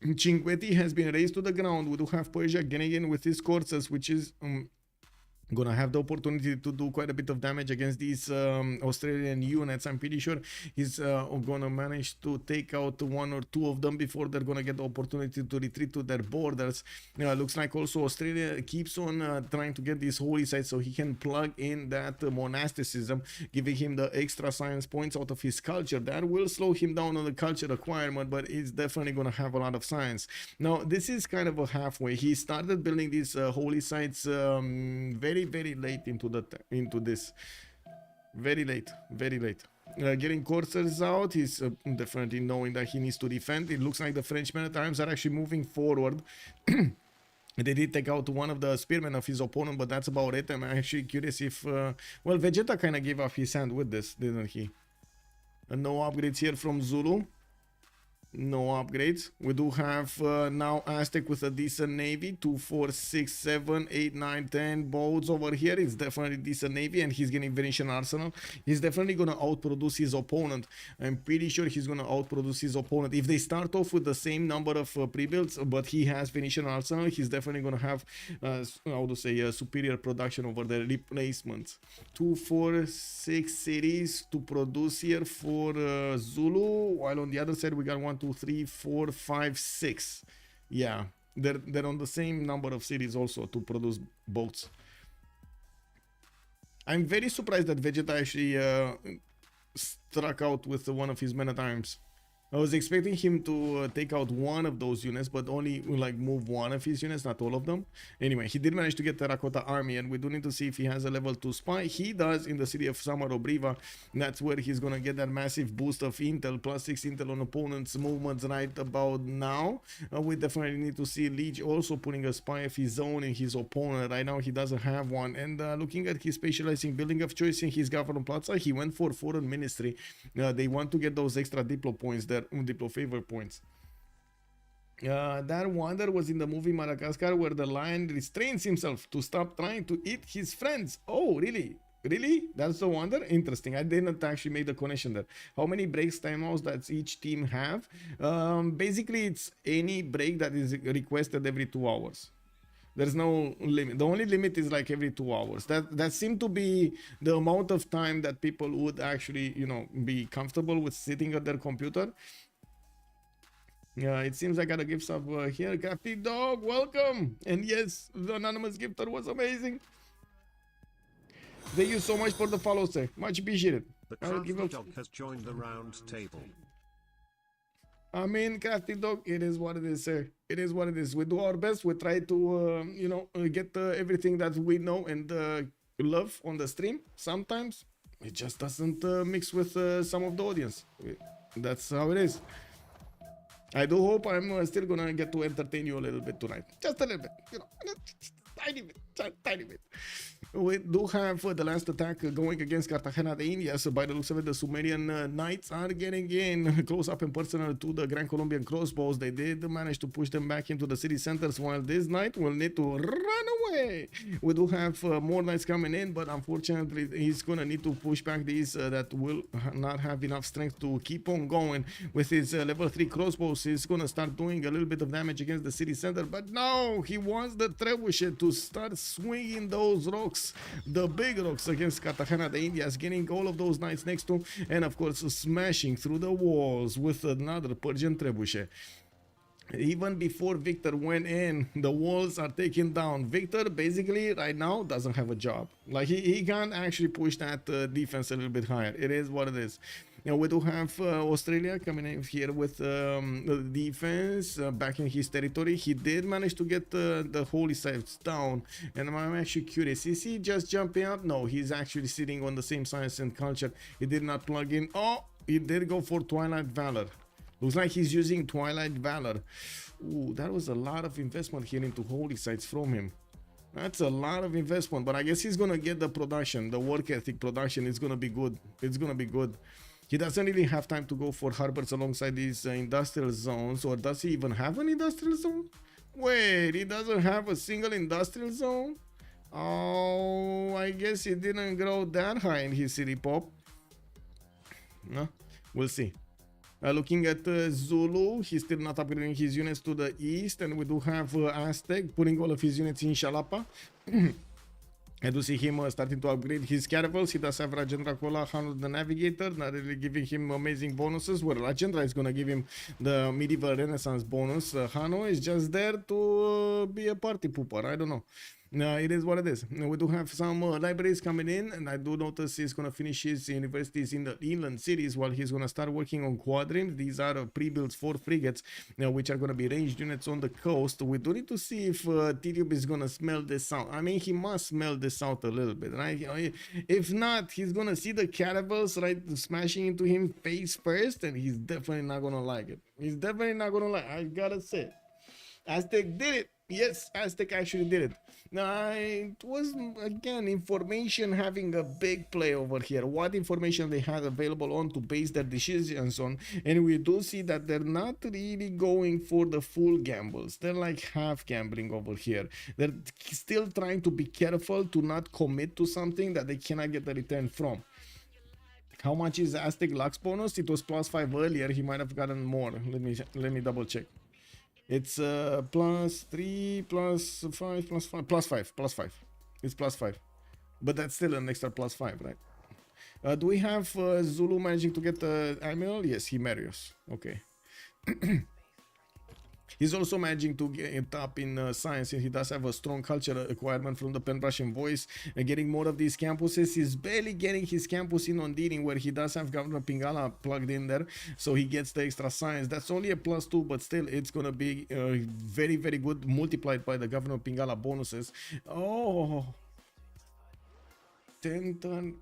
Cinquetti has been raised to the ground. We do have Persia getting in with his courses, which is gonna have the opportunity to do quite a bit of damage against these Australian units. I'm pretty sure he's gonna manage to take out 1 or 2 of them before they're gonna get the opportunity to retreat to their borders. Looks like also Australia keeps on trying to get these holy sites so he can plug in that monasticism, giving him the extra science points out of his culture. That will slow him down on the culture acquirement, but it's definitely gonna have a lot of science. Now this is kind of a halfway. He started building these holy sites very late into this. Very late. Getting coursers out, he's definitely knowing that he needs to defend. It looks like the French men at times are actually moving forward. They did take out one of the spearmen of his opponent, but that's about it. I'm actually curious if well, Vegeta kind of gave up his hand with this, didn't he? No upgrades here from Zulu. No upgrades. We do have now Aztec with a decent navy. 2, 4, 6, 7, 8, 9, 10 boats over here. It's definitely decent navy, and he's getting Venetian arsenal. He's definitely gonna outproduce his opponent. I'm pretty sure he's gonna outproduce his opponent. If they start off with the same number of pre-builds, but he has Venetian arsenal, he's definitely gonna have how to say superior production over the replacements. 2, 4, 6 cities to produce here for Zulu, while on the other side we got 1, 2, 3, 4, 5, 6. Yeah, they're on the same number of cities also to produce boats. I'm very surprised that Vegeta actually struck out with one of his men-at-arms. I was expecting him to take out one of those units, but only like move one of his units, not all of them. Anyway, he did manage to get Terracotta Army, and we do need to see if he has a level 2 spy. He does in the city of Samarobriva. That's where he's gonna get that massive boost of intel, +6 intel on opponents' movements right about now. We definitely need to see Lege also putting a spy of his own in his opponent. Right now he doesn't have one, and looking at his specializing building of choice in his government plaza, he went for foreign ministry. They want to get those extra diplo points there. Diplo favor points. That wonder was in the movie Madagascar, where the lion restrains himself to stop trying to eat his friends. Oh, really? Really? That's the wonder? Interesting. I didn't actually make the connection there. How many breaks timeouts does each team have? Basically, it's any break that is requested every 2 hours. There's no limit. The only limit is like every 2 hours. That seemed to be the amount of time that people would actually, you know, be comfortable with sitting at their computer. Yeah, it seems I got a gift sub here. Crafty Dog, welcome! And yes, the anonymous gifter was amazing. Thank you so much for the follow, sir. Much appreciated. The I will give crafty up. dog has joined the round table. I mean, Crafty Dog, it is what it is, sir. It is what it is. We do our best. We try to, you know, get everything that we know and love on the stream. Sometimes it just doesn't mix with some of the audience. That's how it is. I do hope I'm still gonna get to entertain you a little bit tonight. Just a little bit, you know, tiny bit, just tiny bit. We do have the last attack going against Cartagena de Indias. By the looks of it, the Sumerian knights are getting in close up and personal to the Gran Colombian crossbows. They did manage to push them back into the city centers, while this knight will need to run away. We do have more knights coming in, but unfortunately he's gonna need to push back these that will not have enough strength to keep on going. With his level 3 crossbows, he's gonna start doing a little bit of damage against the city center, but no, he wants the trebuchet to start swinging those rocks, the big rocks, against Cartagena de Indias, getting all of those knights next to, and of course smashing through the walls with another Persian trebuchet. Even before Victor went in, the walls are taken down. Victor basically right now doesn't have a job. Like he can't actually push that defense a little bit higher. It is what it is. Now we do have Australia coming in here with the defense back in his territory. He did manage to get the holy sites down, and I'm actually curious, is he just jumping out? No, he's actually sitting on the same science and culture. He did not plug in. Oh, he did go for Twilight Valor. Looks like he's using Twilight Valor. Ooh, that was a lot of investment here into holy sites from him. That's a lot of investment, but I guess he's gonna get the production, the work ethic production. It's gonna be good. It's gonna be good. He doesn't really have time to go for harbors alongside these industrial zones, or does he even have an industrial zone? Wait, he doesn't have a single industrial zone? Oh, I guess he didn't grow that high in his city pop. No, we'll see. Looking at Zulu, he's still not upgrading his units to the east, and we do have Aztec putting all of his units in Shalapa. I do see him starting to upgrade his caravels. He does have Rajendra Kola, Hano the Navigator, not really giving him amazing bonuses. Well, Rajendra is going to give him the Medieval Renaissance bonus. Hano is just there to be a party pooper. I don't know. It is what it is. We do have some libraries coming in, and I do notice he's going to finish his universities in the inland cities while he's going to start working on Quadrants. These are pre-built for frigates, which are going to be ranged units on the coast. We do need to see if Tidube is going to smell this out. I mean, he must smell this out a little bit, right? If not, he's going to see the caravels, right, smashing into him face first, and he's definitely not going to like it. He's definitely not going to like it. I gotta say. Aztec did it. Yes, Aztec actually did it. Now, it was, again, information having a big play over here. What information they had available on to base their decisions on. And we do see that they're not really going for the full gambles. They're like half gambling over here. They're still trying to be careful to not commit to something that they cannot get the return from. How much is the Aztec Lux bonus? It was +5 earlier. He might have gotten more. Let me double check. It's +3, +5, +5. It's +5. But that's still an extra +5, right? Do we have Zulu managing to get the Admiral? Yes, he marries. Okay. He's also managing to get up in science, and he does have a strong culture acquirement from the Pen-Russian voice. Getting more of these campuses. He's barely getting his campus in on dealing, where he does have Governor Pingala plugged in there, so he gets the extra science. That's only a +2, but still it's gonna be very, very good, multiplied by the Governor Pingala bonuses. Oh, 10 ton.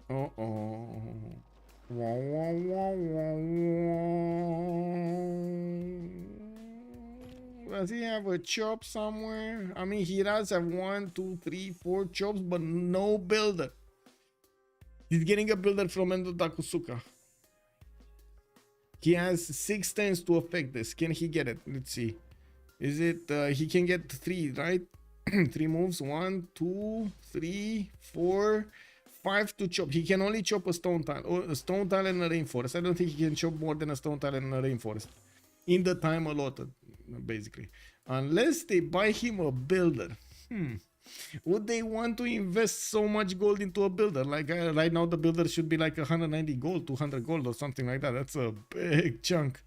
Does he have a chop somewhere? I mean, he does have 1, 2, 3, 4 chops, but no builder. He's getting a builder from Endo Takusuka. He has 6 turns to affect this. Can he get it? Let's see. Is it, he can get 3, right? 3 moves. 1, 2, 3, 4, 5 to chop. He can only chop a stone tile, or a stone tile and a rainforest. I don't think he can chop more than a stone tile and a rainforest in the time allotted, basically. Unless they buy him a builder. Would they want to invest so much gold into a builder? Like right now, the builder should be like 190 gold, 200 gold, or something like that. That's a big chunk.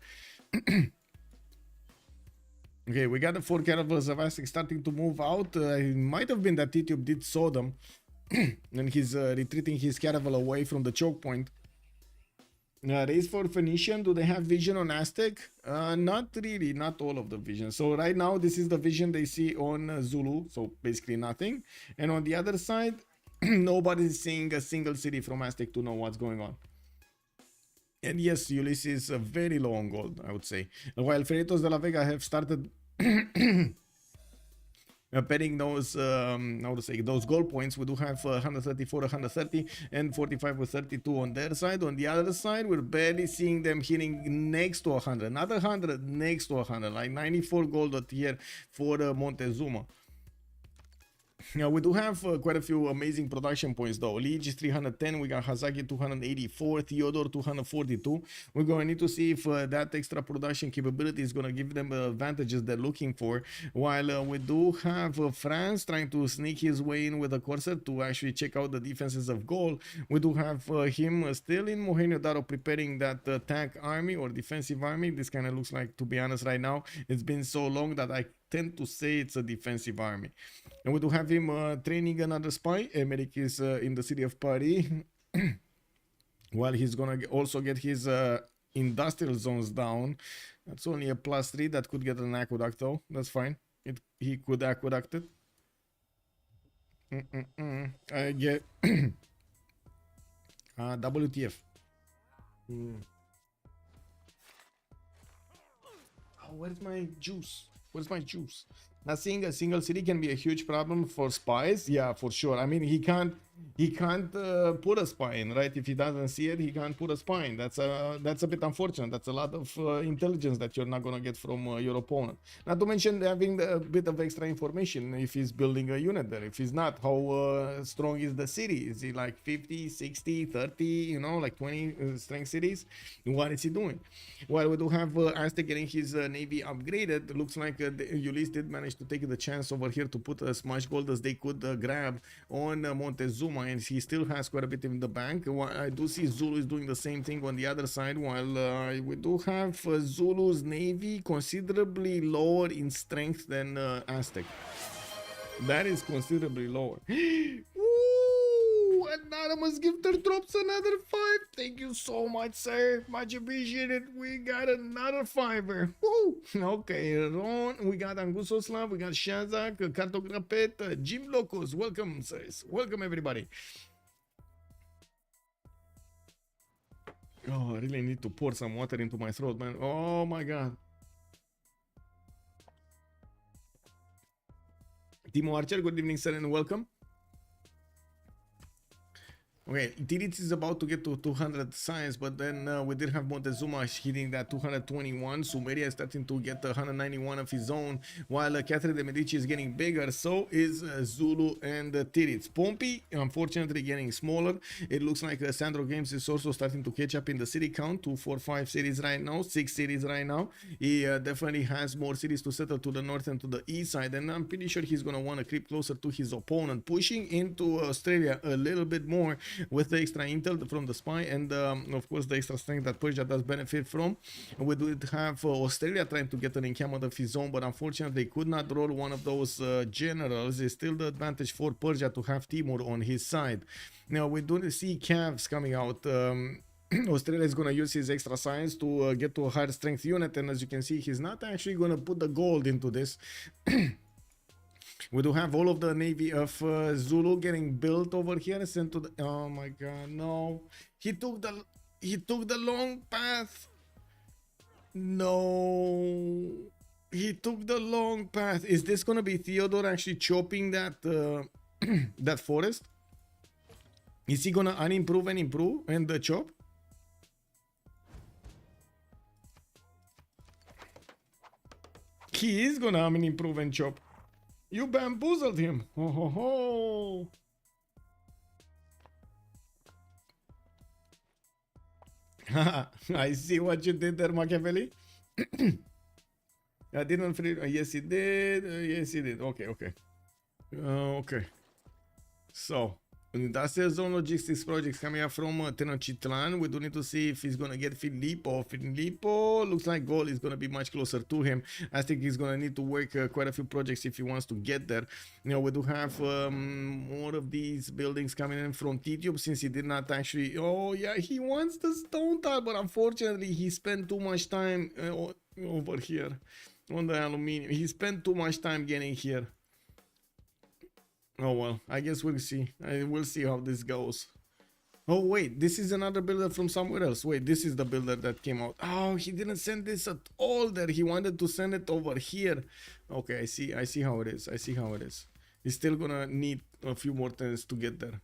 Okay, we got the 4 caravels of Aztec starting to move out. It might have been that Tidube did saw them, and he's retreating his caravel away from the choke point. Race for Phoenician, do they have vision on Aztec? Not really, not all of the vision. So right now, this is the vision they see on Zulu, so basically nothing. And on the other side, nobody's seeing a single city from Aztec to know what's going on. And yes, Ulyss is very low on gold, I would say. While Freritos de la Vega have started betting those, how to say, those goal points, we do have 134, 130, and 45 with 32 on their side. On the other side, we're barely seeing them hitting next to 100, not 100, next to 100, like 94 gold here for Montezuma. Now we do have quite a few amazing production points though. Lege is 310, we got Hazaggi 284, Theodore 242. We're going to need to see if that extra production capability is going to give them the advantages they're looking for. While we do have France trying to sneak his way in with a Corsair to actually check out the defenses of Gaul. We do have him still in Mohenjo-Daro preparing that tank army or defensive army. This kind of looks like, to be honest right now, it's been so long that I tend to say it's a defensive army. And we do have him training another spy. Emeric is in the city of Paris. While he's gonna also get his industrial zones down. That's only a +3 that could get an aqueduct though. That's fine. He could aqueduct it. I get WTF. Oh, where's my juice? Where's my juice? Not seeing a single city can be a huge problem for spies. Yeah, for sure. I mean, he can't put a spy in, right? If he doesn't see it, he can't put a spy in. That's a bit unfortunate. That's a lot of intelligence that you're not gonna get from your opponent. Not to mention having a bit of extra information if he's building a unit there. If he's not, how strong is the city? Is he like 50, 60, 30, you know, like 20 strength cities? What is he doing? While we do have Aztec getting his navy upgraded, it looks like Ulyss did manage to take the chance over here to put as much gold as they could grab on Montezuma, and he still has quite a bit in the bank. I do see Zulu is doing the same thing on the other side, while we do have Zulu's navy considerably lower in strength than Aztec. That is considerably lower. Ooh, anonymous gifter drops another 5. Thank you so much, sir. Much appreciated. We got another 5er. Woo! Okay, Ron, we got Angusoslav, we got Shazak, Kartograpet, Jim Locos. Welcome, sirs. Welcome, everybody. Oh, I really need to pour some water into my throat, man. Oh my god. Timo Archer, good evening, sir, and welcome. Okay, Titiits is about to get to 200 science, but then we did have Montezuma hitting that 221. Sumeria is starting to get 191 of his own, while Catherine de Medici is getting bigger. So is Zulu and Titiits. Pompi, unfortunately, getting smaller. It looks like Sandro Games is also starting to catch up in the city count. 2, 4, 5 cities right now, 6 cities right now. He definitely has more cities to settle to the north and to the east side, and I'm pretty sure he's going to want to creep closer to his opponent, pushing into Australia a little bit more with the extra intel from the spy and of course the extra strength that Persia does benefit from. We do have Australia trying to get an encampment of his own, but unfortunately they could not roll one of those generals. It's still the advantage for Persia to have Timur on his side. Now we do see calves coming out. Australia is going to use his extra science to get to a higher strength unit, and as you can see, he's not actually going to put the gold into this. We do have all of the navy of Zulu getting built over here, sent to the... Oh my god, no. He took the long path. No. He took the long path. Is this gonna be Theodore actually chopping that that forest? Is he gonna unimprove and improve and chop? He is gonna unimprove and chop. You bamboozled him. Oh ho ho. I see what you did there, Machiavelli. I didn't. Yes, he did. Yes, he did. Okay, okay. Okay. So, industrial zone logistics projects coming up from Tenochtitlan. We do need to see if he's gonna get Filippo. Filippo looks like Gaul is gonna be much closer to him. I think he's gonna need to work quite a few projects if he wants to get there. You know, we do have more of these buildings coming in from Tidube since he did not actually. Oh yeah, he wants the stone tile, but unfortunately he spent too much time over here on the aluminium. He spent too much time getting here. Oh well, I guess we'll see. We'll see how this goes. Oh wait, this is another builder from somewhere else. Wait, this is the builder that came out. Oh, he didn't send this at all there. He wanted to send it over here. Okay, I see how it is. I see how it is. He's still gonna need a few more turns to get there.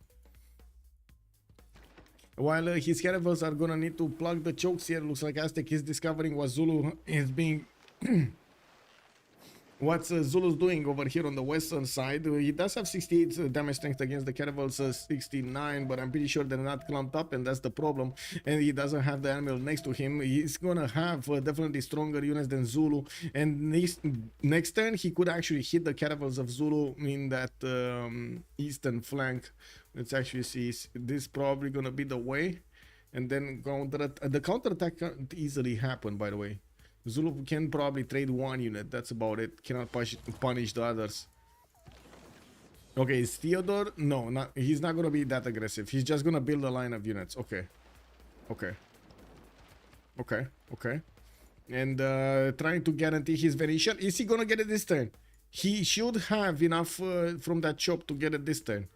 While his caravels are gonna need to plug the chokes here, looks like Aztec is discovering what Zulu is being what Zulu's doing over here on the western side. He does have 68 damage strength against the caravels, 69, but I'm pretty sure they're not clumped up, and that's the problem. And he doesn't have the animal next to him. He's gonna have definitely stronger units than Zulu, and next turn he could actually hit the caravels of Zulu in that eastern flank. Let's actually see. This probably gonna be the way, and then the counterattack can't easily happen, by the way. Zulu can probably trade one unit, that's about it. Cannot punish the others. Okay, is Theodore? No, he's not gonna be that aggressive. He's just gonna build a line of units. Okay. Okay. Okay, okay. And trying to guarantee his Venetian. Is he gonna get it this turn? He should have enough from that shop to get it this turn.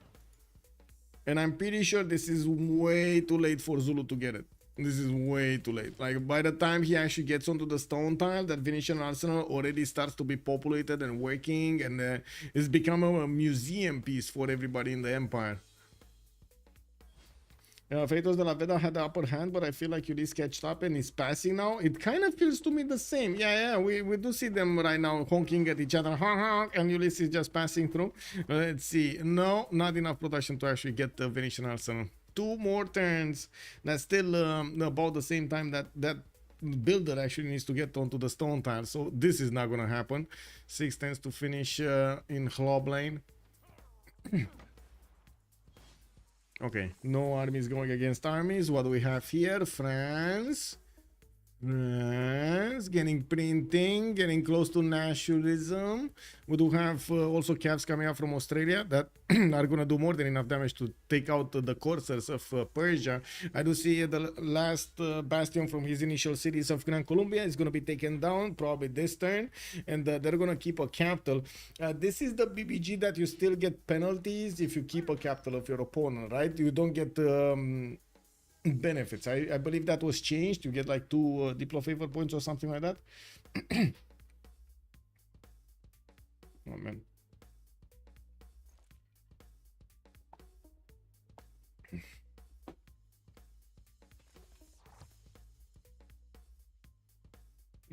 And I'm pretty sure this is way too late for Zulu to get it. This is way too late. Like, by the time he actually gets onto the stone tile, that Venetian arsenal already starts to be populated and working, and it's become a museum piece for everybody in the empire. Freritos de la Vega had the upper hand, but I feel like Ulyss catched up and is passing now. It kind of feels to me the same. Yeah, we do see them right now honking at each other, and Ulyss is just passing through. Let's see. No, not enough production to actually get the Venetian arsenal. 2 more turns. That's still about the same time that builder actually needs to get onto the stone tile. So this is not gonna happen. 6 turns to finish in Hlob lane. Okay, no armies going against armies. What do we have here? France. Yes, getting printing, getting close to nationalism. We do have also calves coming out from Australia that are going to do more than enough damage to take out the coursers of Persia. I do see the last bastion from his initial cities of Gran Colombia is going to be taken down probably this turn, and they're going to keep a capital. This is the BBG that you still get penalties if you keep a capital of your opponent, right? You don't get benefits. I believe that was changed. You get like 2 Diplo favor points or something like that. Oh man.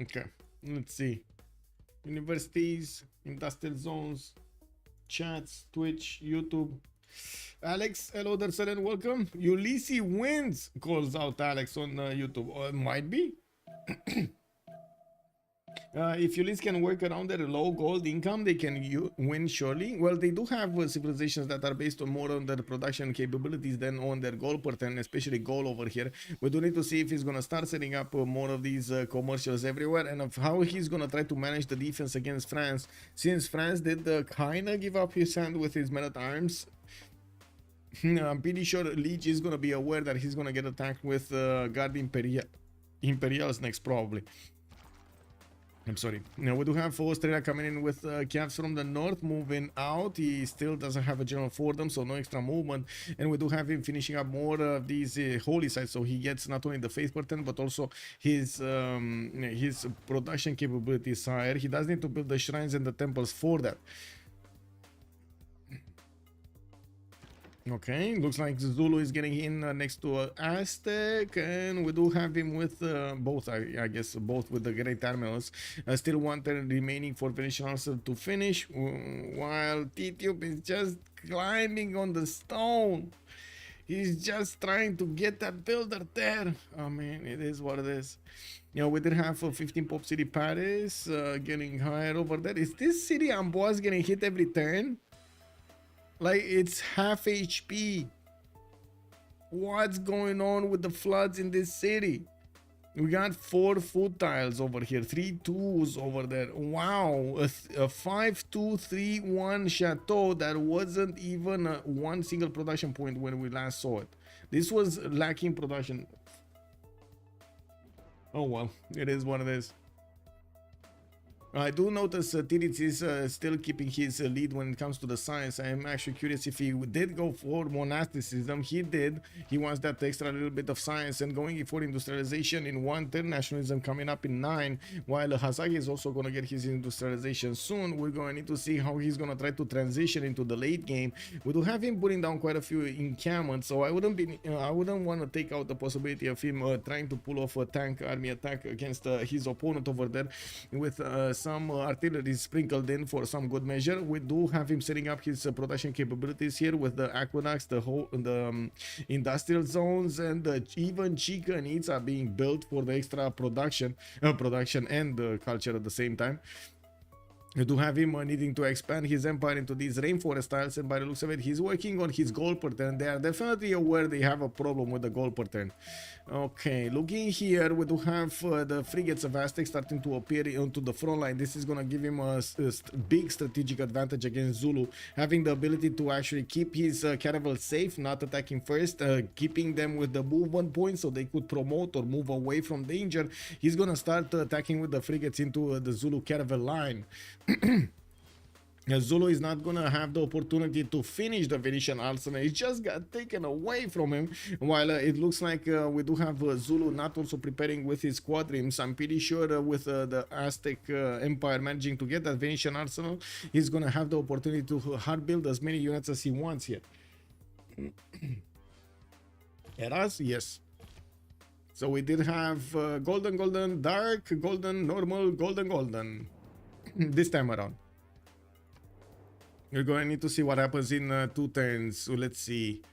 Okay, let's see. Universities, industrial zones, chats, Twitch, YouTube. Alex, hello there, sir, and welcome. Ulyss wins, calls out Alex on YouTube. Might be. If Ulyss can work around their low gold income, they can win surely. Well, they do have civilizations that are based on more on their production capabilities than on their gold per turn, especially Gaul over here. We do need to see if he's going to start setting up more of these commercials everywhere, and of how he's going to try to manage the defense against France, since France did kind of give up his hand with his men-at-arms. I'm pretty sure Lege is going to be aware that he's going to get attacked with Guard Imperials next, probably. I'm sorry. Now we do have Austria coming in with calves from the north moving out. He still doesn't have a general for them, so no extra movement. And we do have him finishing up more of these holy sites, so he gets not only the faith per turn, but also his production capabilities higher. He does need to build the shrines and the temples for that. Okay, looks like Zulu is getting in next to Aztec, and we do have him with both, I guess, both with the great terminals. Still 1 turn remaining for Venetian Arsenal to finish, while Titiube is just climbing on the stone. He's just trying to get that builder there. Oh man, it is what it is. You know, we did have 15 Pop City Paris getting higher over there. Is this city on boss getting hit every turn? Like, it's half HP. What's going on with the floods in this city? We got 4 food tiles over here, 3 2s over there. Wow, a 5-2-3-1 chateau that wasn't even one single production point when we last saw it. This was lacking production. Oh well, it is what it is. I do notice Titiits is still keeping his lead when it comes to the science. I am actually curious if he did go for monasticism. He did. He wants that extra little bit of science and going for industrialization in 1 turn, nationalism coming up in 9, while Hazaggi is also going to get his industrialization soon. We're going to need to see how he's going to try to transition into the late game. We do have him putting down quite a few encampments, so I wouldn't want to take out the possibility of him trying to pull off a tank army attack against his opponent over there with some artillery sprinkled in for some good measure. We do have him setting up his production capabilities here with the aqueducts, the industrial zones, and even Chica needs are being built for the extra production and culture at the same time. You do have him needing to expand his empire into these rainforest tiles, and by the looks of it, he's working on his goal pattern. They are definitely aware they have a problem with the goal pattern. Okay, looking here, we do have the frigates of Aztec starting to appear onto the front line. This is going to give him a big strategic advantage against Zulu, having the ability to actually keep his caravel safe, not attacking first, keeping them with the movement points so they could promote or move away from danger. He's going to start attacking with the frigates into the Zulu caravel line. Zulu is not gonna have the opportunity to finish the Venetian arsenal. It just got taken away from him, while it looks like we do have Zulu not also preparing with his squadrons. I'm pretty sure with the Aztec Empire managing to get that Venetian arsenal, he's gonna have the opportunity to hard build as many units as he wants here. Eras? Yes. So we did have golden, dark, golden, normal, golden. This time around. You're going to need to see what happens in 2 turns. So let's see.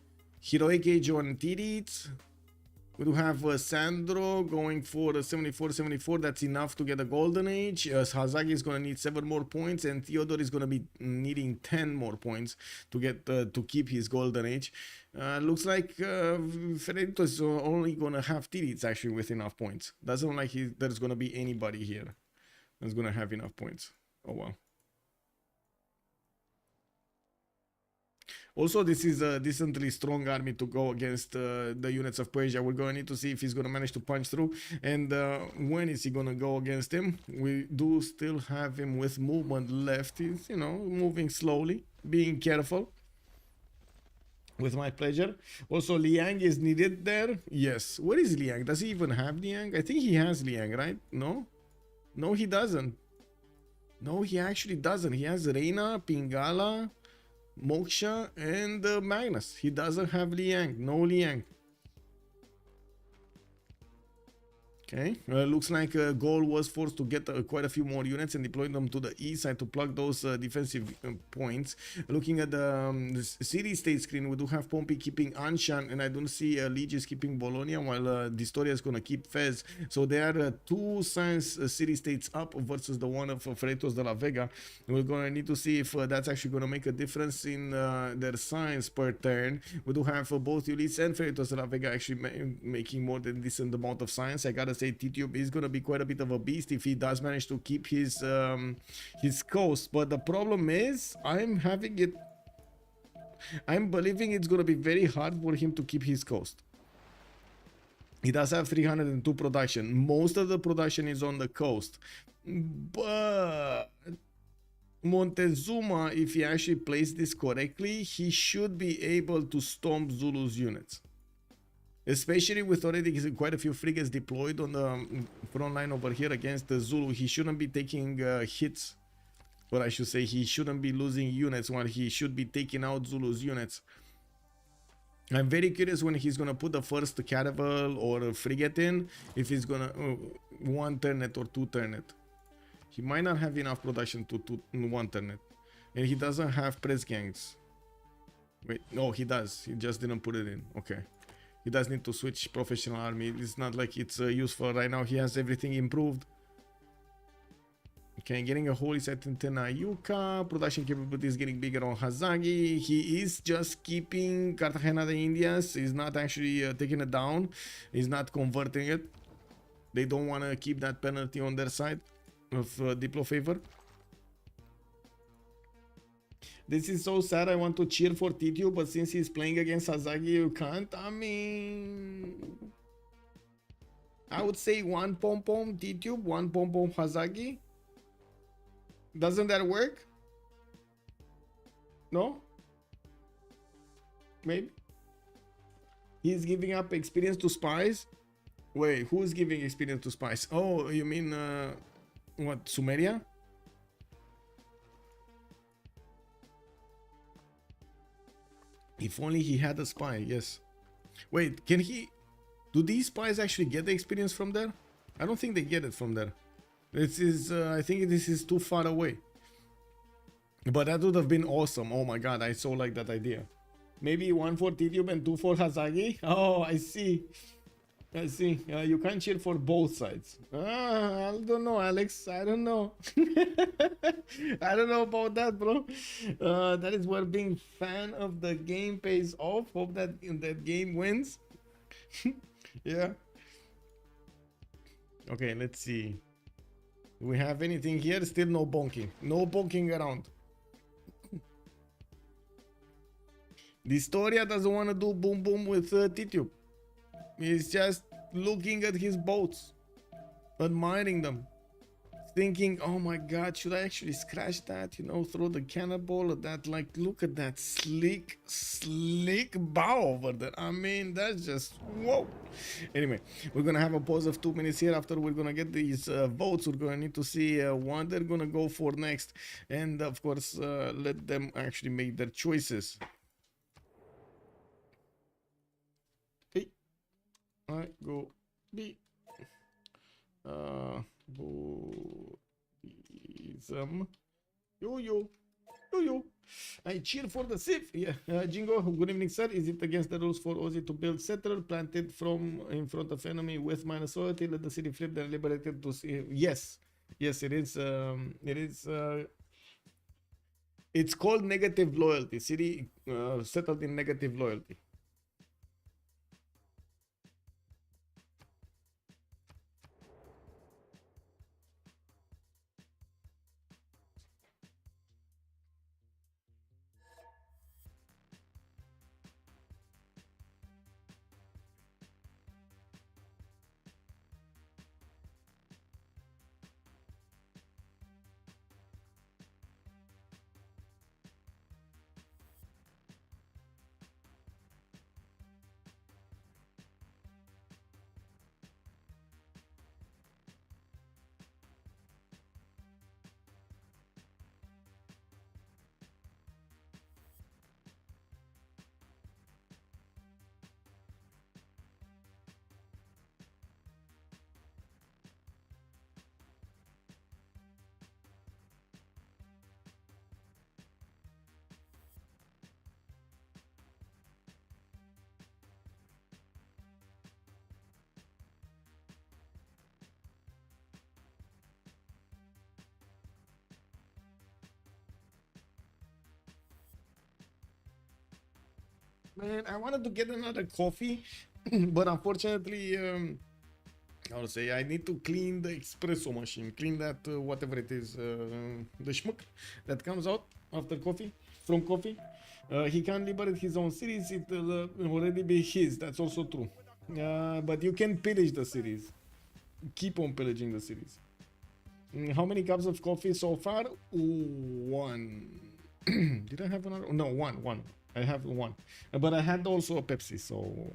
Heroic Age on Titiits. We do have Sandro going for 74-74. That's enough to get a Golden Age. Hazaggi is going to need 7 more points, and Theodore is going to be needing 10 more points to get to keep his Golden Age. Looks like Freritos is only going to have Titiits actually with enough points. Doesn't look like there's going to be anybody here that's going to have enough points. Oh wow. Also, this is a decently strong army to go against the units of Persia. We're going to need to see if he's going to manage to punch through, and when is he going to go against him. We do still have him with movement left. He's, you know, moving slowly, being careful. With my pleasure. Also, Liang is needed there. Yes. Where is Liang? Does he even have Liang? I think he has Liang, right? No? No, he doesn't. No, he actually doesn't. He has Reina, Pingala, Moksha, and Magnus. He doesn't have Liang. No Liang. Okay, looks like Gaul was forced to get quite a few more units and deploy them to the east side to plug those defensive points. Looking at the city-state screen, we do have Pompi keeping Anshan, and I don't see Lege is keeping Bologna, while dISTORIA is going to keep Fez. So there are 2 science city-states up versus the one of Freritos de la Vega. We're going to need to see if that's actually going to make a difference in their science per turn. We do have both Ulyss and Freritos de la Vega actually making more than decent amount of science. I gotta say, Tidube is going to be quite a bit of a beast if he does manage to keep his coast. But the problem is, I'm believing it's going to be very hard for him to keep his coast. He does have 302 production. Most of the production is on the coast. But Montezuma, if he actually plays this correctly, he should be able to stomp Zulu's units. Especially with already quite a few frigates deployed on the front line over here against the Zulu. He shouldn't be taking hits. Or I should say, he shouldn't be losing units while he should be taking out Zulu's units. I'm very curious when he's going to put the first caravel or frigate in. If he's going to 1 turnet or 2 turnet. He might not have enough production to 1 turnet. And he doesn't have press gangs. Wait, no, he does. He just didn't put it in. Okay. He does need to switch professional army. It's not like it's useful right now. He has everything improved. Okay, getting a holy set in Tenayuka. Production capability is getting bigger on Hazaggi. He is just keeping Cartagena de Indias. He's not actually taking it down. He's not converting it. They don't want to keep that penalty on their side of Diplo favor. This is so sad. I want to cheer for Titiube, but since he's playing against Hazaggi, you can't. I mean, I would say one pom pom Titiube, one pom pom Hazaggi. Doesn't that work? No? Maybe? He's giving up experience to spies? Wait, who's giving experience to spies? Oh, you mean, what, Sumeria? If only he had a spy, yes. Wait, can he... Do these spies actually get the experience from there? I don't think they get it from there. This is, I think this is too far away. But that would have been awesome. Oh my god, I so like that idea. Maybe one for Tidube and two for Hazaggi? Oh, I see. I see. You can't cheer for both sides. I don't know, Alex. I don't know. I don't know about that, bro. That is where being fan of the game pays off. Hope that that game wins. Yeah. Okay, let's see. Do we have anything here? Still no bonking. No bonking around. dISTORIA doesn't want to do boom boom with Titiube. He's just looking at his boats, admiring them, thinking, oh my god, should I actually scratch that? You know, throw the cannonball at that. Like, look at that slick bow over there. I mean, that's just, whoa. Anyway, we're gonna have a pause of 2 minutes here. After we're gonna get these votes, we're gonna need to see what they're gonna go for next, and of course let them actually make their choices. I go B. Buddhism. Yo. I cheer for the Civ. Yeah. Jingo, good evening, sir. Is it against the rules for Ozzy to build settler planted from in front of enemy with minus loyalty? Let the city flip, then liberated to see. Yes. Yes, it is. It is. It's called negative loyalty. City settled in negative loyalty. Man, I wanted to get another coffee, but unfortunately, how to say, I need to clean the espresso machine, clean that whatever it is, the schmuck that comes out after coffee, from coffee. He can't liberate his own series, it will already be his, that's also true. But you can pillage the series, keep on pillaging the series. How many cups of coffee so far? Ooh, one. Did I have another? No, one. I have one, but I had also a Pepsi, so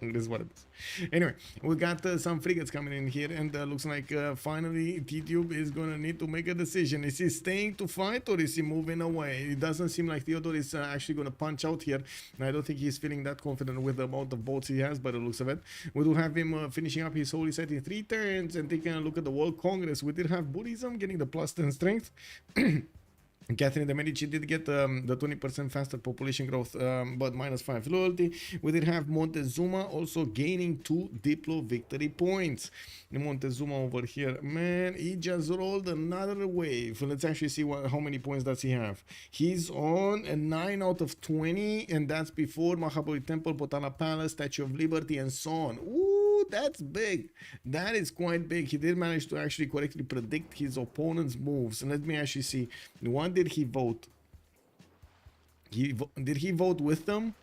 it is what it is. Anyway, we got some frigates coming in here, and looks like finally Titiube is gonna need to make a decision. Is he staying to fight or is he moving away? It doesn't seem like Theodore is actually gonna punch out here. I don't think he's feeling that confident with the amount of boats he has, but it looks of it. We do have him finishing up his holy set in 3 turns and taking a look at the World Congress. We did have Buddhism getting the +10 strength. Catherine de' Medici did get the 20% faster population growth, but -5 loyalty. We did have Montezuma also gaining 2 Diplo victory points. Montezuma over here, man, he just rolled another wave. Let's actually see how many points does he have. He's on a 9 out of 20, and that's before Mahabodhi Temple, Potala Palace, Statue of Liberty, and so on. Ooh, that's big. That is quite big. He did manage to actually correctly predict his opponent's moves. And let me actually see. What did he vote? Did he vote with them?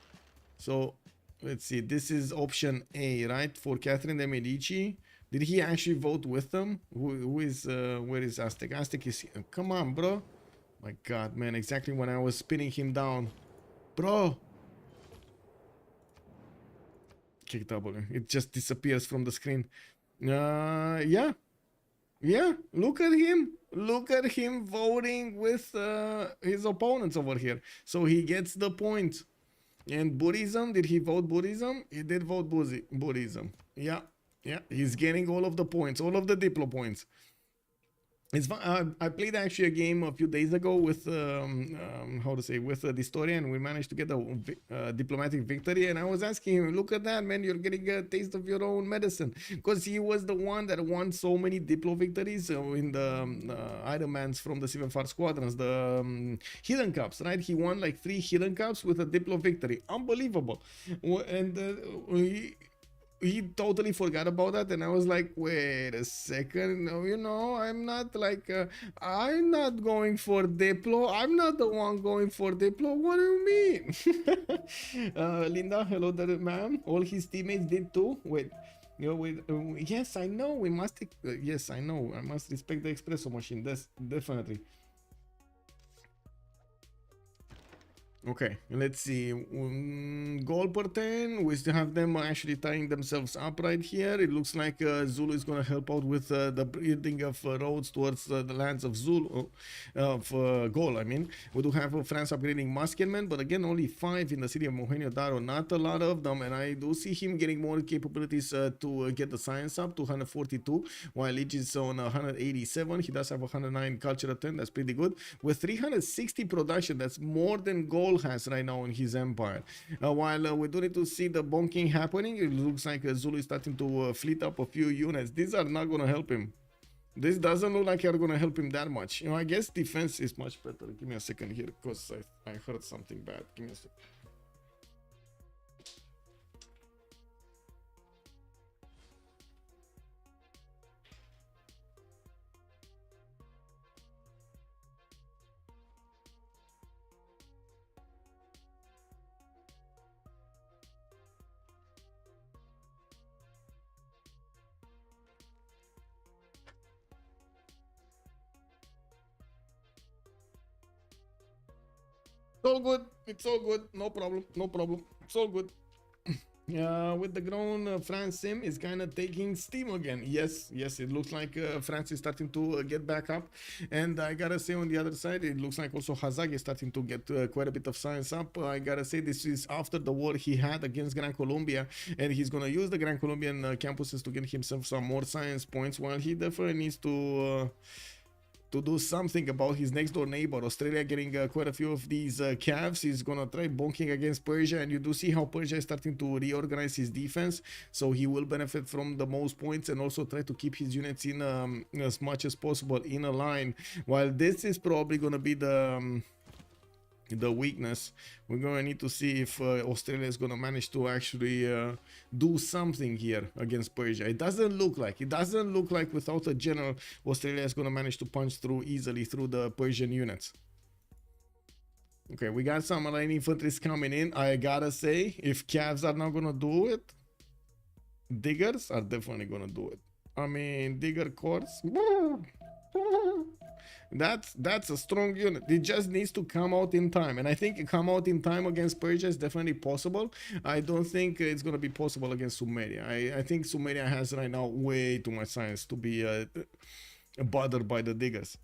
So let's see. This is option A, right? For Catherine de' Medici. Did he actually vote with them? Who is where is Aztec? Aztec is here. Come on, bro. My God, man. Exactly when I was spinning him down. Bro. Kick W. It just disappears from the screen. Yeah. Yeah, look at him. Look at him voting with his opponents over here. So he gets the point. And Buddhism, did he vote Buddhism? He did vote Buddhism. Yeah, yeah, he's getting all of the points, all of the Diplo points. It's fun. I played actually a game a few days ago with with dISTORIA, and we managed to get a diplomatic victory. And I was asking him, look at that, man, you're getting a taste of your own medicine, because he was the one that won so many Diplo victories in the Ironmans from the CivFR Squadrons, the Hidden Cups, right? He won like 3 Hidden Cups with a Diplo victory. Unbelievable. And he totally forgot about that, and I was like, wait a second, no, you know, I'm not like I'm not going for Diplo. I'm not the one going for Diplo. What do you mean? Linda, hello there, ma'am. All his teammates did too. Wait, you know, yes, I know. We must. Yes, I know. I must respect the espresso machine. That's definitely. Okay, let's see. Goal per 10. We still have them actually tying themselves up right here. It looks like Zulu is going to help out with the building of roads towards the lands of Zulu, of Gaul. I mean, we do have France upgrading musketmen, but again, only 5 in the city of Mohenjo-Daro. Not a lot of them, and I do see him getting more capabilities to get the science up to 142, while Lege is on 187. He does have 109 culture attend. That's pretty good. With 360 production, that's more than Gaul has right now in his empire. While we do need to see the bonking happening, it looks like Zulu is starting to fleet up a few units. These are not going to help him. This doesn't look like they're going to help him that much. You know, I guess defense is much better. Give me a second here, because I heard something bad. Give me a second. It's all good. It's all good. No problem. No problem. It's all good. With the grown France sim is kind of taking steam again. Yes, it looks like France is starting to get back up. And I gotta say, on the other side, it looks like also Hazaggi is starting to get quite a bit of science up. I gotta say, this is after the war he had against Gran Colombia, and he's gonna use the Gran Colombian campuses to get himself some more science points, while he definitely needs to do something about his next door neighbor. Australia getting quite a few of these calves. He's gonna try bonking against Persia, and you do see how Persia is starting to reorganize his defense, so he will benefit from the most points, and also try to keep his units in as much as possible in a line. While this is probably gonna be the weakness, we're gonna need to see if Australia is gonna manage to actually do something here against Persia. It doesn't look like without a general, Australia is gonna manage to punch through easily through the Persian units. Okay, we got some line infantries coming in. I gotta say, if Cavs are not gonna do it, Diggers are definitely gonna do it. I mean, Digger Corps, that's a strong unit. It just needs to come out in time, and I think come out in time against Persia is definitely possible. I don't think it's going to be possible against Sumeria. I think Sumeria has right now way too much science to be bothered by the Diggers.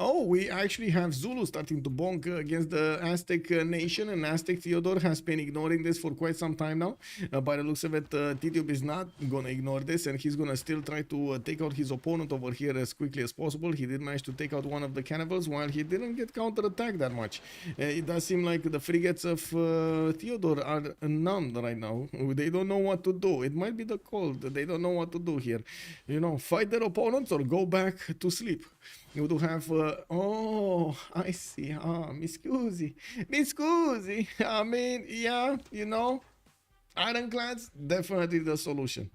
Oh, we actually have Zulu starting to bonk against the Aztec nation, and Aztec Theodore has been ignoring this for quite some time now. By the looks of it, Tidube is not gonna ignore this, and he's gonna still try to take out his opponent over here as quickly as possible. He did manage to take out one of the cannibals, while he didn't get counterattacked that much. It does seem like the frigates of Theodore are numbed right now. They don't know what to do. It might be the cold. They don't know what to do here. You know, fight their opponents or go back to sleep. You do have, oh, I see. Mi scusi. Mi scusi. I mean, yeah, you know, ironclads, definitely the solution.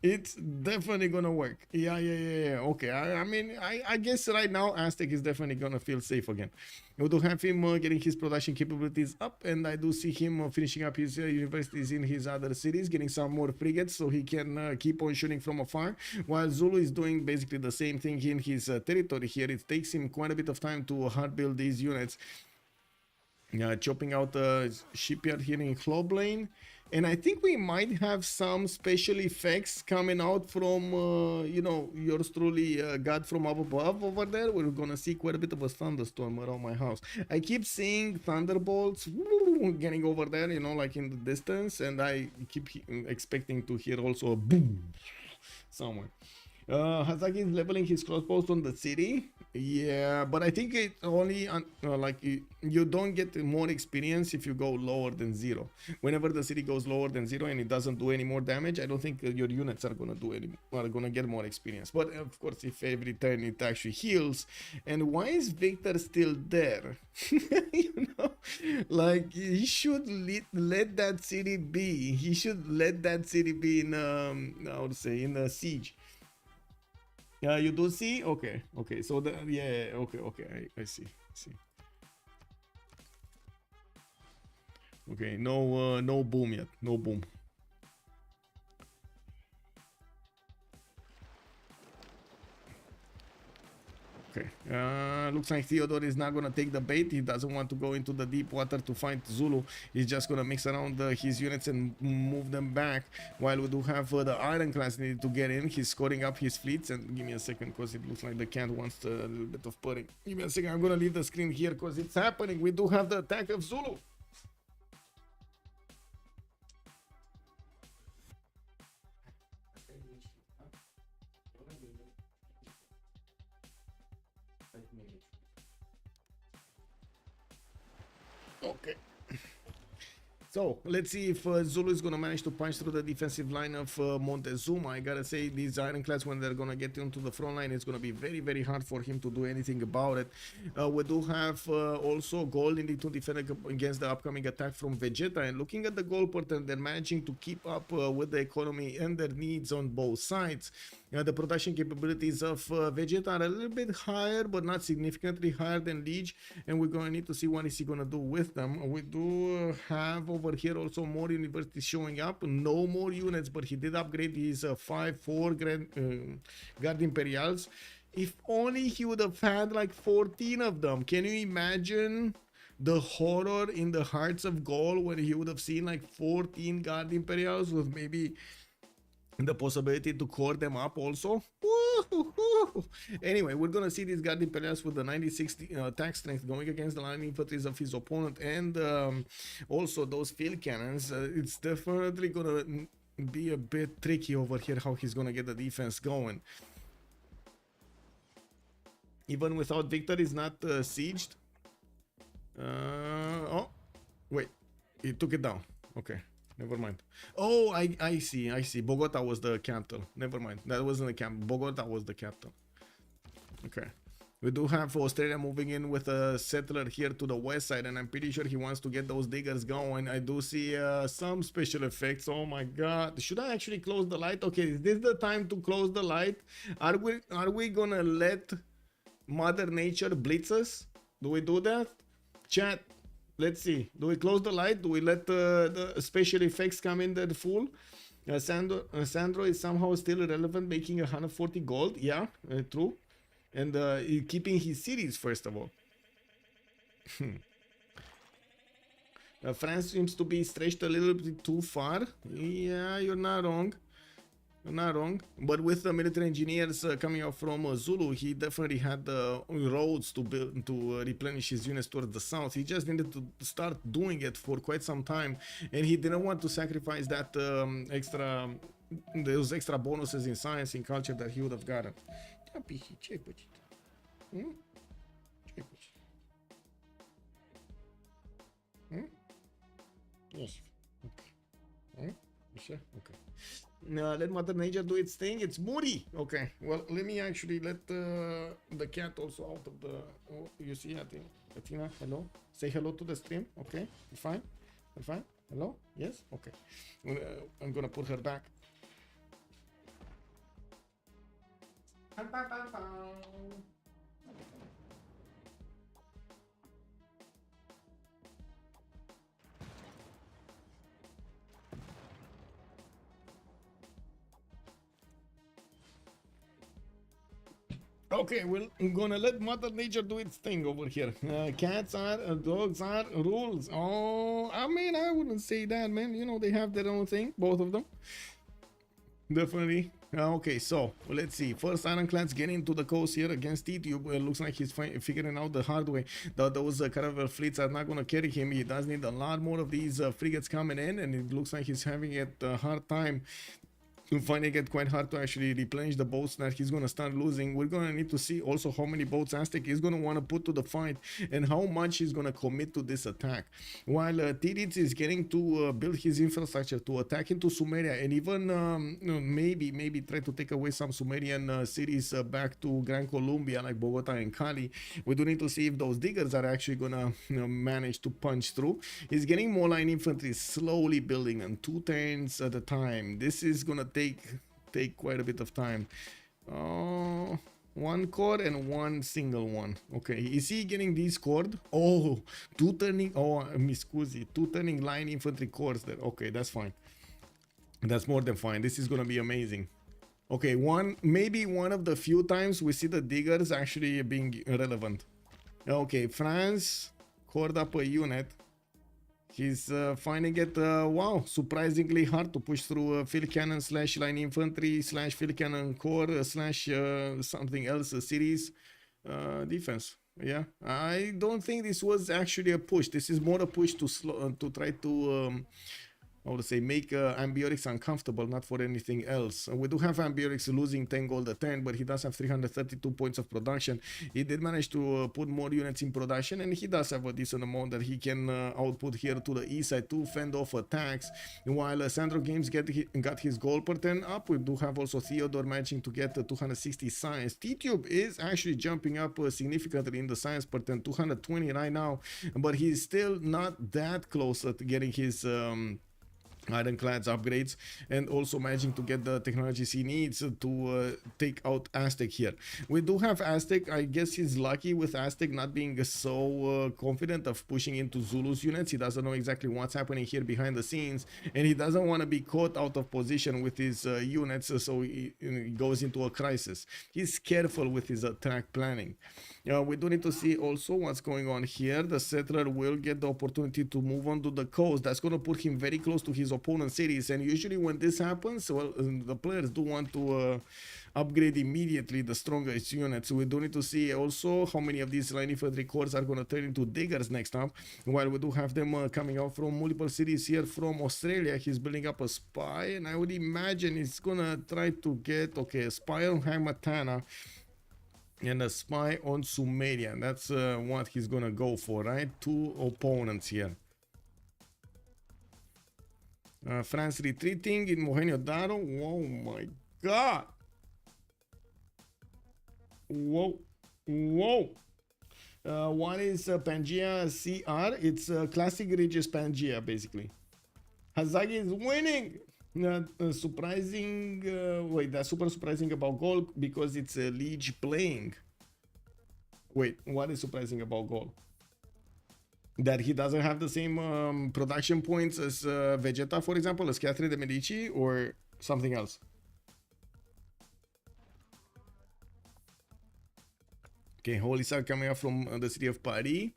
It's definitely gonna work. Yeah. Okay, I mean, I guess right now Aztec is definitely gonna feel safe again. We do have him getting his production capabilities up, and I do see him finishing up his universities in his other cities, getting some more frigates so he can keep on shooting from afar, while Zulu is doing basically the same thing in his territory here. It takes him quite a bit of time to hard build these units. Chopping out the shipyard here in Cloblane. And I think we might have some special effects coming out from, you know, yours truly, God from up above over there. We're gonna see quite a bit of a thunderstorm around my house. I keep seeing thunderbolts getting over there, you know, like in the distance. And I keep expecting to hear also a boom somewhere. Hazaggi is leveling his crossbows on the city. Yeah, but I think it only like you don't get more experience if you go lower than 0. Whenever the city goes lower than 0 and it doesn't do any more damage, I don't think your units are gonna get more experience. But of course, if every turn it actually heals. And why is Victor still there? You know, like he should let that city be. He should let that city be in I would say in a siege. Yeah, you do see? Okay, so the okay, I see. Okay, no boom yet, no boom. Okay, looks like Theodore is not gonna take the bait. He doesn't want to go into the deep water to fight Zulu. He's just gonna mix around his units and move them back. While we do have the ironclads needed to get in. He's scoring up his fleets. And give me a second, because it looks like the cat wants a little bit of putting. Give me a second. I'm gonna leave the screen here because it's happening. We do have the attack of Zulu. Okay. So let's see if Zulu is gonna manage to punch through the defensive line of Montezuma. I gotta say, these ironclads, when they're gonna get into the front line, it's gonna be very, very hard for him to do anything about it. We do have also Gaul needing to defend against the upcoming attack from Vegeta. And looking at the Gaul pattern, they're managing to keep up with the economy and their needs on both sides. The production capabilities of Vegeta are a little bit higher, but not significantly higher than Lege, and we're gonna need to see what is he gonna do with them. We do have over here also more universities showing up. No more units, but he did upgrade his 5-4 Guard Imperials. If only he would have had like 14 of them. Can you imagine the horror in the hearts of Gaul when he would have seen like 14 Guard Imperials with maybe the possibility to core them up also? Anyway, we're gonna see these Guard Imperials with the 96 attack strength going against the line infantries of his opponent, and also those field cannons. It's definitely gonna be a bit tricky over here how he's gonna get the defense going. Even without Victor, he's not sieged. Oh, wait, he took it down. Okay. Never mind. Oh, I see. Bogota was the capital. Never mind. That wasn't the capital. Bogota was the capital. Okay. We do have Australia moving in with a settler here to the west side, and I'm pretty sure he wants to get those diggers going. I do see some special effects. Oh my god. Should I actually close the light? Okay, is this the time to close the light? Are we gonna let Mother Nature blitz us? Do we do that? Chat. Let's see. Do we close the light? Do we let the special effects come in there full? Sandro is somehow still relevant, making 140 gold. Yeah, true. And keeping his cities, first of all. France seems to be stretched a little bit too far. Yeah, you're not wrong. Not wrong. But with the military engineers coming out from Zulu, he definitely had roads to build to replenish his units towards the south. He just needed to start doing it for quite some time, and he didn't want to sacrifice that those extra bonuses in science and culture that he would have gotten. Ce-ai pățit? Ce-ai pățit? Yes. Okay. Okay. Let Mother Nature do its thing. It's moody. Okay. Well, let me actually let the cat also out of the. Oh, you see, Athena. Hello. Say hello to the stream. Okay. You fine? You fine? Hello. Yes. Okay. I'm gonna put her back. Okay, well, I'm gonna let Mother Nature do its thing over here. Cats are, dogs are, rules. Oh, I mean, I wouldn't say that, man. You know, they have their own thing, both of them. Definitely. Okay, so let's see. First, Ironclad's getting into the coast here against Tidube. It looks like he's figuring out the hard way that those caravel fleets are not going to carry him. He does need a lot more of these frigates coming in, and it looks like he's having a hard time. Finding it quite hard to actually replenish the boats that he's going to start losing. We're going to need to see also how many boats Aztec is going to want to put to the fight and how much he's going to commit to this attack. While Titiits is getting to build his infrastructure to attack into Sumeria and even maybe try to take away some Sumerian cities back to Gran Colombia like Bogota and Cali. We do need to see if those diggers are actually going to manage to punch through. He's getting more line infantry slowly building on 2 turns at a time. This is going to take quite a bit of time. 1 cord and 1 single one. Okay, is he getting this cord? Oh, 2 turning. Oh, mi scusi, 2 turning line infantry cords there. Okay, that's fine. That's more than fine. This is gonna be amazing. Okay, maybe one of the few times we see the diggers actually being relevant. Okay, France cord up a unit. He's finding it, wow, surprisingly hard to push through field cannon / line infantry / field cannon corps / something else, series defense. Yeah, I don't think this was actually a push. This is more a push to try to I would say make Ambiorix uncomfortable, not for anything else. We do have Ambiorix losing 10 gold a turn, but he does have 332 points of production. He did manage to put more units in production, and he does have a decent amount that he can output here to the east side to fend off attacks. While Sandro Games got his gold per turn up, we do have also Theodore managing to get 260 science. Tidube is actually jumping up significantly in the science per turn, 220 right now, but he's still not that close to getting his Ironclads upgrades and also managing to get the technologies he needs to take out Aztec here. We do have Aztec. I guess he's lucky with Aztec not being so confident of pushing into Zulu's units. He doesn't know exactly what's happening here behind the scenes, and he doesn't want to be caught out of position with his units, so he goes into a crisis. He's careful with his attack planning. We do need to see also what's going on here. The settler will get the opportunity to move on to the coast. That's going to put him very close to his opponent's cities, and usually when this happens, well, the players do want to upgrade immediately the strongest units. We do need to see also how many of these line infantry corps are going to turn into diggers next up, while we do have them coming out from multiple cities here from Australia. He's building up a spy, and I would imagine he's going to try to get, okay, a spy on Hamatana and a spy on Sumeria. That's what he's gonna go for, right? 2 opponents here. France retreating in Mohenjo-Daro. Oh my god. Whoa. What is Pangea CR? It's classic Regis Pangea, basically. Hazaggi is winning. Surprising. Wait, that's super surprising about Gaul because it's a Lege playing. Wait, what is surprising about Gaul? That he doesn't have the same production points as Vegeta, for example, as Catherine de Medici, or something else? Okay, Holy Sal coming up from the city of Paris.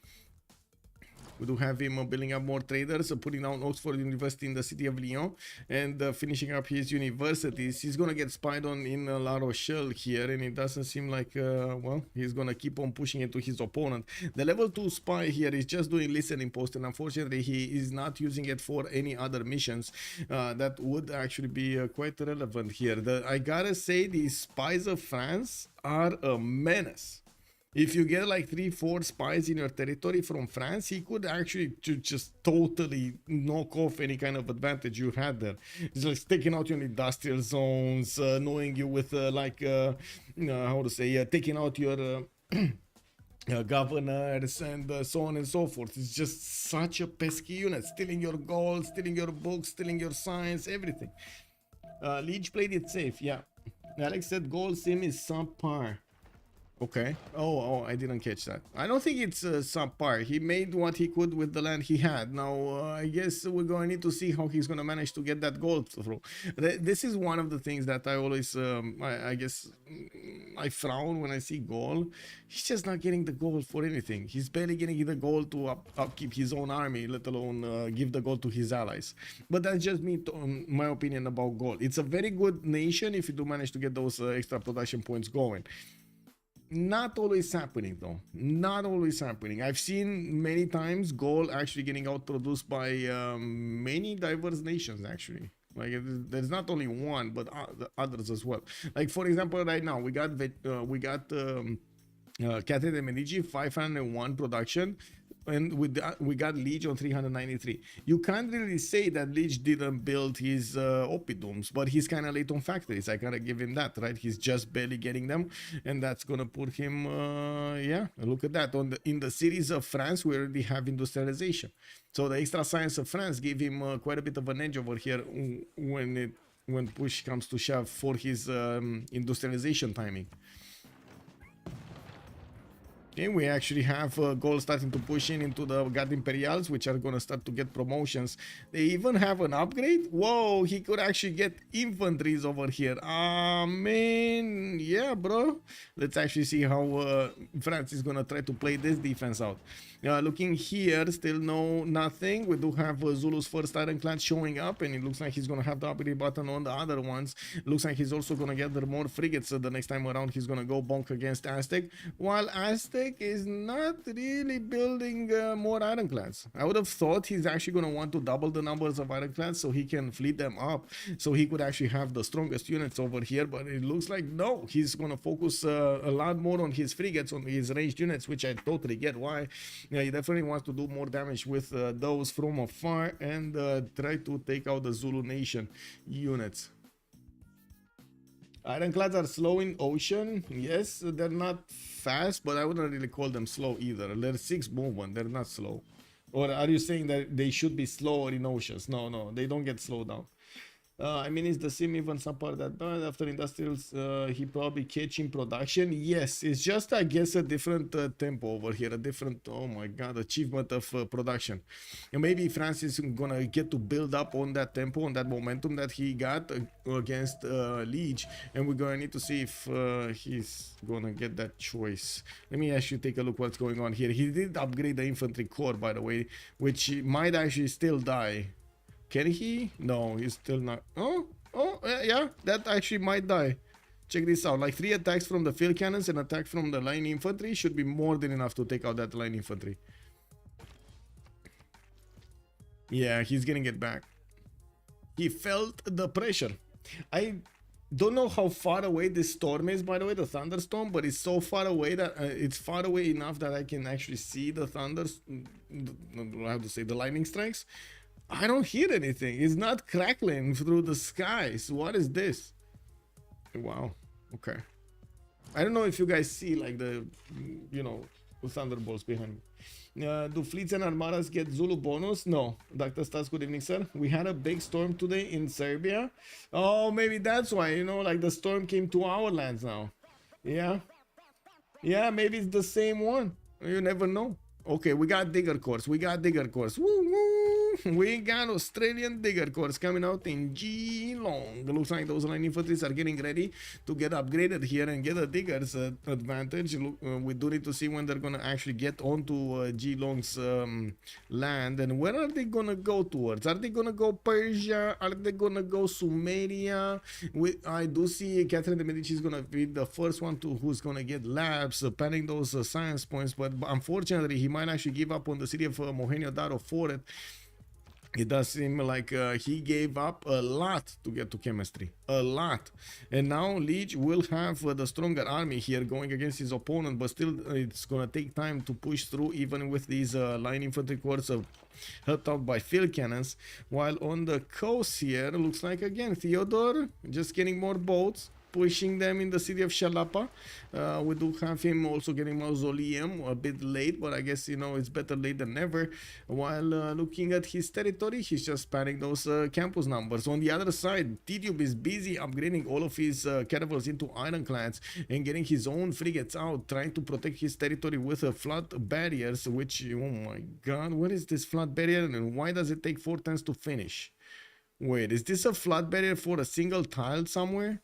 We do have him building up more traders, putting down Oxford University in the city of Lyon, and finishing up his universities. He's gonna get spied on in La Rochelle here, and it doesn't seem like, well, he's gonna keep on pushing into his opponent. The level 2 spy here is just doing listening post, and unfortunately he is not using it for any other missions that would actually be quite relevant here. I gotta say, these spies of France are a menace. If you get like 3-4 spies in your territory from France, he could actually just totally knock off any kind of advantage you had there. It's like taking out your industrial zones, knowing you with how to say, taking out your governors and so on and so forth. It's just such a pesky unit, stealing your gold, stealing your books, stealing your science, everything. Lege played it safe, yeah. Alex said gold sim is subpar. Okay. Oh, I didn't catch that. I don't think it's subpar. He made what he could with the land he had. Now, I guess we're going to need to see how he's going to manage to get that gold through. This is one of the things that I always, I guess, I frown when I see gold. He's just not getting the gold for anything. He's barely getting the gold to upkeep his own army, let alone give the gold to his allies. But that's just me, my opinion about gold. It's a very good nation if you do manage to get those extra production points going. Not always happening though. Not always happening. I've seen many times gold actually getting outproduced by many diverse nations actually. Like there's not only one, but others as well. Like for example, right now we got Cathay de Medici 501 production, and we got Lege on 393. You can't really say that Lege didn't build his oppidums, but he's kind of late on factories. I gotta give him that, right? He's just barely getting them, and that's gonna put him, yeah, look at that. In the cities of France, we already have industrialization. So the extra science of France gave him quite a bit of an edge over here when push comes to shove for his industrialization timing. Okay, we actually have Gaul starting to push into the Guard Imperials, which are going to start to get promotions. They even have an upgrade. Whoa, he could actually get infantries over here. Man, yeah, bro. Let's actually see how France is going to try to play this defense out. Looking here, still nothing. We do have Zulu's first ironclad showing up, and it looks like he's going to have the upgrade button on the other ones. Looks like he's also going to gather more frigates the next time around. He's going to go bonk against Aztec, while Aztec is not really building more ironclads. I would have thought he's actually going to want to double the numbers of ironclads so he can fleet them up, so he could actually have the strongest units over here, but it looks like no, he's going to focus a lot more on his frigates, on his ranged units, which I totally get why. Yeah, he definitely wants to do more damage with those from afar and try to take out the Zulu Nation units. Ironclads are slow in ocean. Yes, they're not fast, but I wouldn't really call them slow either. They're 6 movement. They're not slow. Or are you saying that they should be slower in oceans? No, they don't get slowed down. I mean, is the sim even some part that bad? After industrials, he probably catching production. Yes, it's just, I guess, a different tempo over here, a different, oh my god, achievement of production. And maybe France is gonna get to build up on that tempo, on that momentum that he got against Lege, and we're gonna need to see if he's gonna get that choice. Let me actually take a look what's going on here. He did upgrade the infantry corps, by the way, which might actually still die. Can he? No, he's still not. Oh, yeah, that actually might die. Check this out. Like 3 attacks from the field cannons and attack from the line infantry should be more than enough to take out that line infantry. Yeah, he's getting it back. He felt the pressure. I don't know how far away this storm is, by the way, the thunderstorm, but it's so far away that it's far away enough that I can actually see the thunders. I have to say the lightning strikes. I don't hear anything. It's not crackling through the skies. What is this? Wow. Okay. I don't know if you guys see like the, you know, the thunderbolts behind me. Do fleets and armadas get Zulu bonus? No. Dr. Stas, good evening, sir. We had a big storm today in Serbia. Oh, maybe that's why, you know, like the storm came to our lands now. Yeah. Yeah, maybe it's the same one. You never know. Okay, we got digger cores. Woo, woo. we got Australian digger cores coming out in Geelong. Looks like those line infantries are getting ready to get upgraded here and get a digger's advantage. Look, we do need to see when they're gonna actually get onto Geelong's land, and where are they gonna go towards? Are they gonna go Persia? Are they gonna go Sumeria? I do see Catherine de Medici is gonna be the first one to who's gonna get labs, panning those science points, but unfortunately he might actually give up on the city of Mohenjo-Daro for it. It does seem like he gave up a lot to get to chemistry, a lot, and now Lege will have the stronger army here going against his opponent, but still it's gonna take time to push through even with these line infantry corps helped out by field cannons. While on the coast here, looks like again Theodore just getting more boats, pushing them in the city of Shalapa. We do have him also getting Mausoleum a bit late, but I guess, you know, it's better late than never. While looking at his territory, he's just spanning those campus numbers. On the other side, Tidube is busy upgrading all of his caravels into ironclads and getting his own frigates out, trying to protect his territory with flood barriers, which, oh my god, what is this flood barrier and why does it take 4 turns to finish? Wait, is this a flood barrier for a single tile somewhere?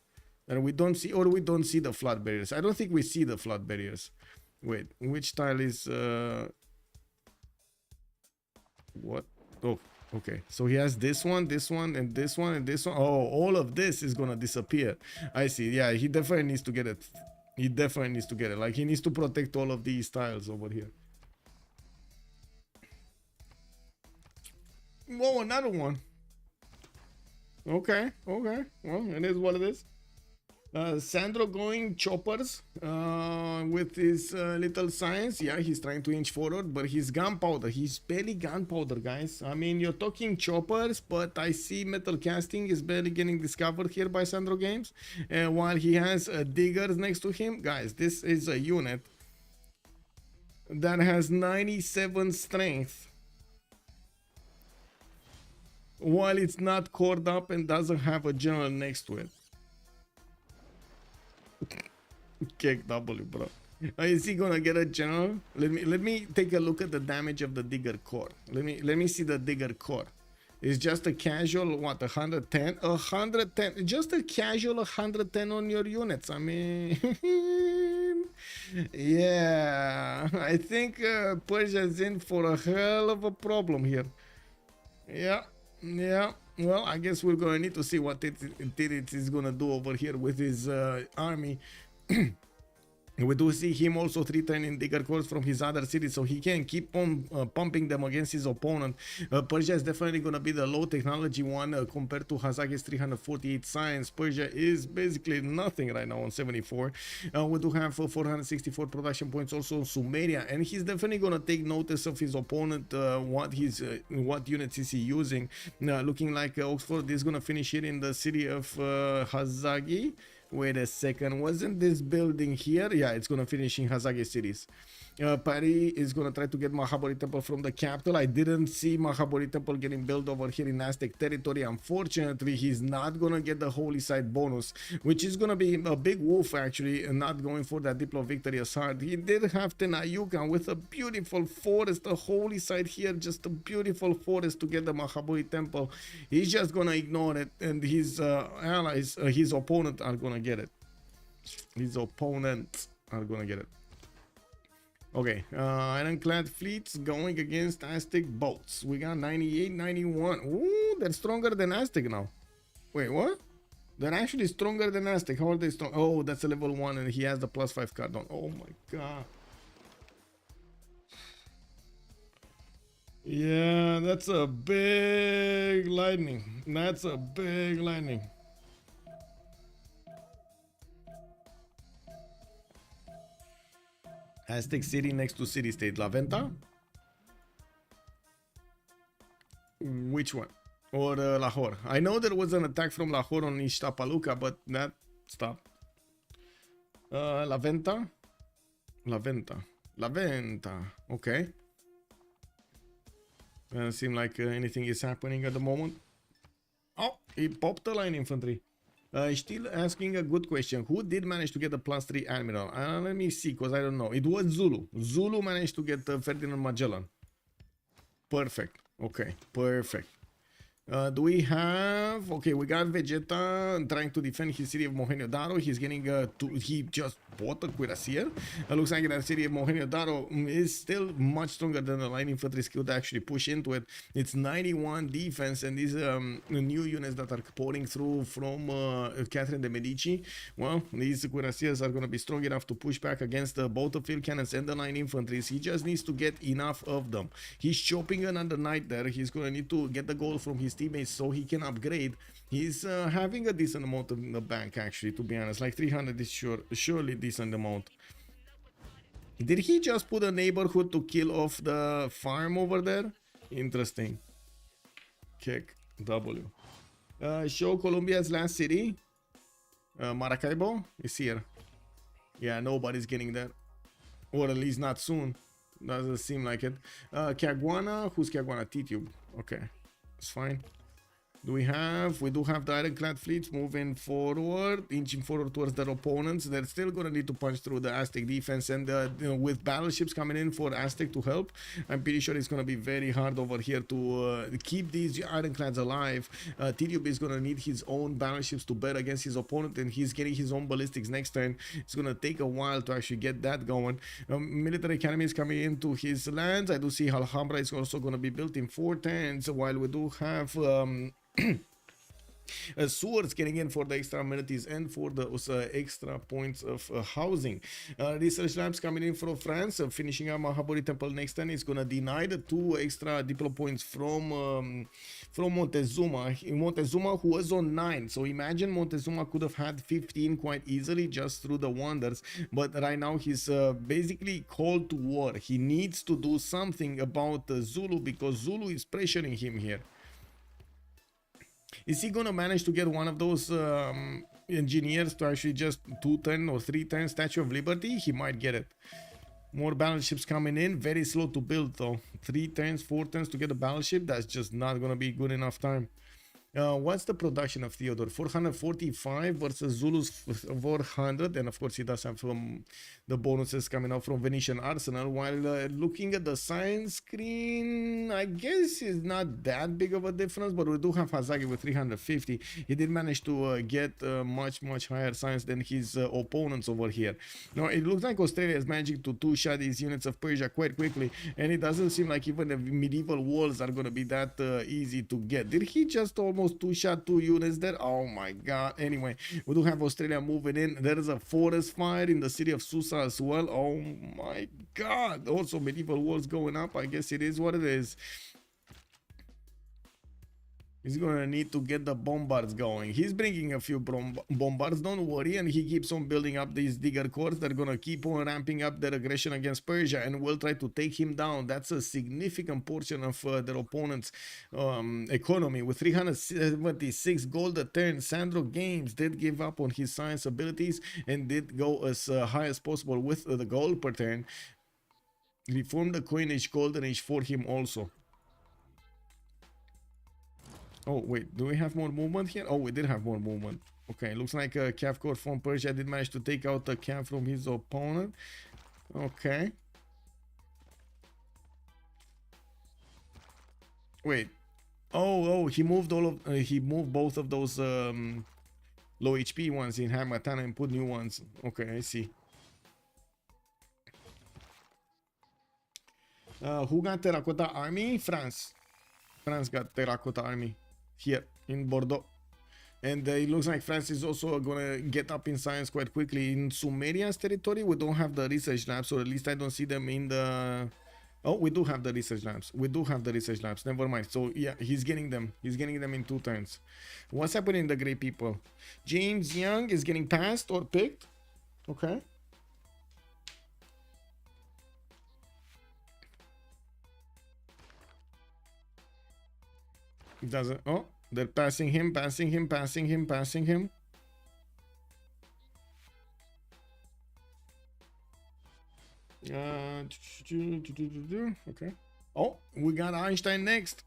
And we don't see, or we don't see the flood barriers. I don't think we see the flood barriers. Wait, which tile is what? Oh, okay. So he has this one, and this one, and this one. Oh, all of this is gonna disappear. I see. Yeah, he definitely needs to get it. He definitely needs to get it. Like, he needs to protect all of these tiles over here. Whoa, another one. Okay, okay. Well, it is what it is. Sandro going choppers with his little science. Yeah, he's trying to inch forward, but his gunpowder, he's barely gunpowder, guys. I mean, you're talking choppers, but I see metal casting is barely getting discovered here by Sandro Games. And while he has diggers next to him, guys, this is a unit that has 97 strength, while it's not cored up and doesn't have a general next to it. Kick W, bro. Is he gonna get a general? Let me take a look at the damage of the digger core. Let me see the digger core. It's just a casual, what, 110? 110, just a casual 110 on your units. I mean, yeah, I think Persia's in for a hell of a problem here. Yeah, yeah. Well, I guess we're gonna need to see what Titiits is gonna do over here with his army. We do see him also threatening digger cores from his other cities, so he can keep on pumping them against his opponent. Persia is definitely going to be the low technology one compared to Hazaggi's 348 science. Persia is basically nothing right now on 74. We do have 464 production points also on Sumeria, and he's definitely going to take notice of his opponent, what units is he using. Looking like Oxford is going to finish here in the city of Hazaggi. Wait a second, wasn't this building here? Yeah, it's gonna finish in Hazaggi cities. Paris is gonna try to get Mahabodhi Temple from the capital. I didn't see Mahabodhi Temple getting built over here in Aztec territory. Unfortunately, he's not gonna get the holy site bonus, which is gonna be a big wolf actually, and not going for that Diplo victory as hard. He did have Tenayuka with a beautiful forest, a holy site here, just a beautiful forest to get the Mahabodhi Temple. He's just gonna ignore it, and his allies, his opponent are gonna get it. His opponents are gonna get it. Okay, ironclad fleets going against Aztec boats. We got 98, 91. Ooh, they're stronger than Aztec now. Wait, what? They're actually stronger than Aztec. How are they strong? Oh, that's a level 1 and he has the +5 card on. Oh my god. Yeah, that's a big lightning. That's a big lightning. Aztec city next to city state. La Venta? Which one? Or Lahore? I know there was an attack from Lahore on Ishtapaluka, but that stopped. La Venta? La Venta. La Venta. Okay. Doesn't seem like anything is happening at the moment. Oh, he popped the line infantry. Still asking a good question. Who did manage to get the +3 admiral? Let me see, because I don't know. It was Zulu. Zulu managed to get Ferdinand Magellan. Perfect. Okay, perfect. Do we have... Okay, we got Vegeta trying to defend his city of Mohenjo-Daro. He's getting... he just bought a cuirassier. Looks like that city of Mohenjo-Daro is still much stronger than the light infantry skill to actually push into it. It's 91 defense, and these new units that are pouring through from Catherine de Medici, well, these cuirassiers are going to be strong enough to push back against both the field cannons and the line infantry. He just needs to get enough of them. He's chopping another knight there. He's going to need to get the gold from his teammates so he can upgrade. He's having a decent amount in the bank, actually, to be honest. Like 300 is surely decent amount. Did he just put a neighborhood to kill off the farm over there? Interesting. Kick W. Show Colombia's last city. Maracaibo is here. Yeah, nobody's getting that, or at least not soon. Doesn't seem like it. Caguana, who's Caguana? Tidube. Okay, it's fine. We do have the ironclad fleets moving forward, inching forward towards their opponents. They're still going to need to punch through the Aztec defense, and with battleships coming in for Aztec to help, I'm pretty sure it's going to be very hard over here to keep these ironclads alive. Tidube is going to need his own battleships to bet against his opponent, and he's getting his own ballistics next turn. It's going to take a while to actually get that going. Military academy is coming into his lands. I do see Alhambra is also going to be built in 4 turns, while we do have swords getting in for the extra amenities and for those extra points of housing. Research labs coming in from France, finishing up Mahabodhi Temple next turn. It's gonna deny the 2 extra diplo points from Montezuma. Montezuma, who was on 9, so imagine Montezuma could have had 15 quite easily just through the wonders, but right now he's basically called to war. He needs to do something about Zulu, because Zulu is pressuring him here. Is he gonna manage to get one of those engineers to actually just 2 turn or 3 turn Statue of Liberty? He might get it. More battleships coming in. Very slow to build though. 3 turns, 4 turns to get a battleship. That's just not gonna be good enough time. What's the production of Theodore? 445 versus Zulu's 400, and of course he does have the bonuses coming out from Venetian Arsenal. While looking at the science screen, I guess it's not that big of a difference, but we do have Hazaggi with 350. He did manage to get much higher science than his opponents over here. Now it looks like Australia is managing to two-shot these units of Persia quite quickly, and it doesn't seem like even the medieval walls are going to be that easy to get. Did he just almost two-shot 2 units there? Oh my god. Anyway, we do have Australia moving in. There is a forest fire in the city of Susa as well. Oh my god. Also medieval walls going up. I guess it is what it is. He's gonna need to get the bombards going. He's bringing a few bombards, don't worry, and he keeps on building up these digger corps. They're gonna keep on ramping up their aggression against Persia, and will try to take him down. That's a significant portion of their opponent's economy. With 376 gold a turn, Sandro Games did give up on his science abilities and did go as high as possible with the gold per turn. Reformed the coinage golden age for him also. Oh, wait, do we have more movement here? Oh, we did have more movement. Okay, looks like a Cav Corps from Persia did manage to take out the Cav from his opponent. Okay. Wait. Oh, he moved he moved both of those low HP ones in Hamatana and put new ones. Okay, I see. Who got Terracotta Army? France. France got Terracotta Army here in Bordeaux, and it looks like France is also gonna get up in science quite quickly. In Sumeria's territory, we don't have the research labs, or at least I don't see them in the... Oh, we do have the research labs. We do have the research labs. Never mind. So yeah, he's getting them. He's getting them in 2 turns. What's happening in the Grey people? James Young is getting passed or picked. Okay. It doesn't... Oh, they're passing him. Okay. Oh, we got Einstein next.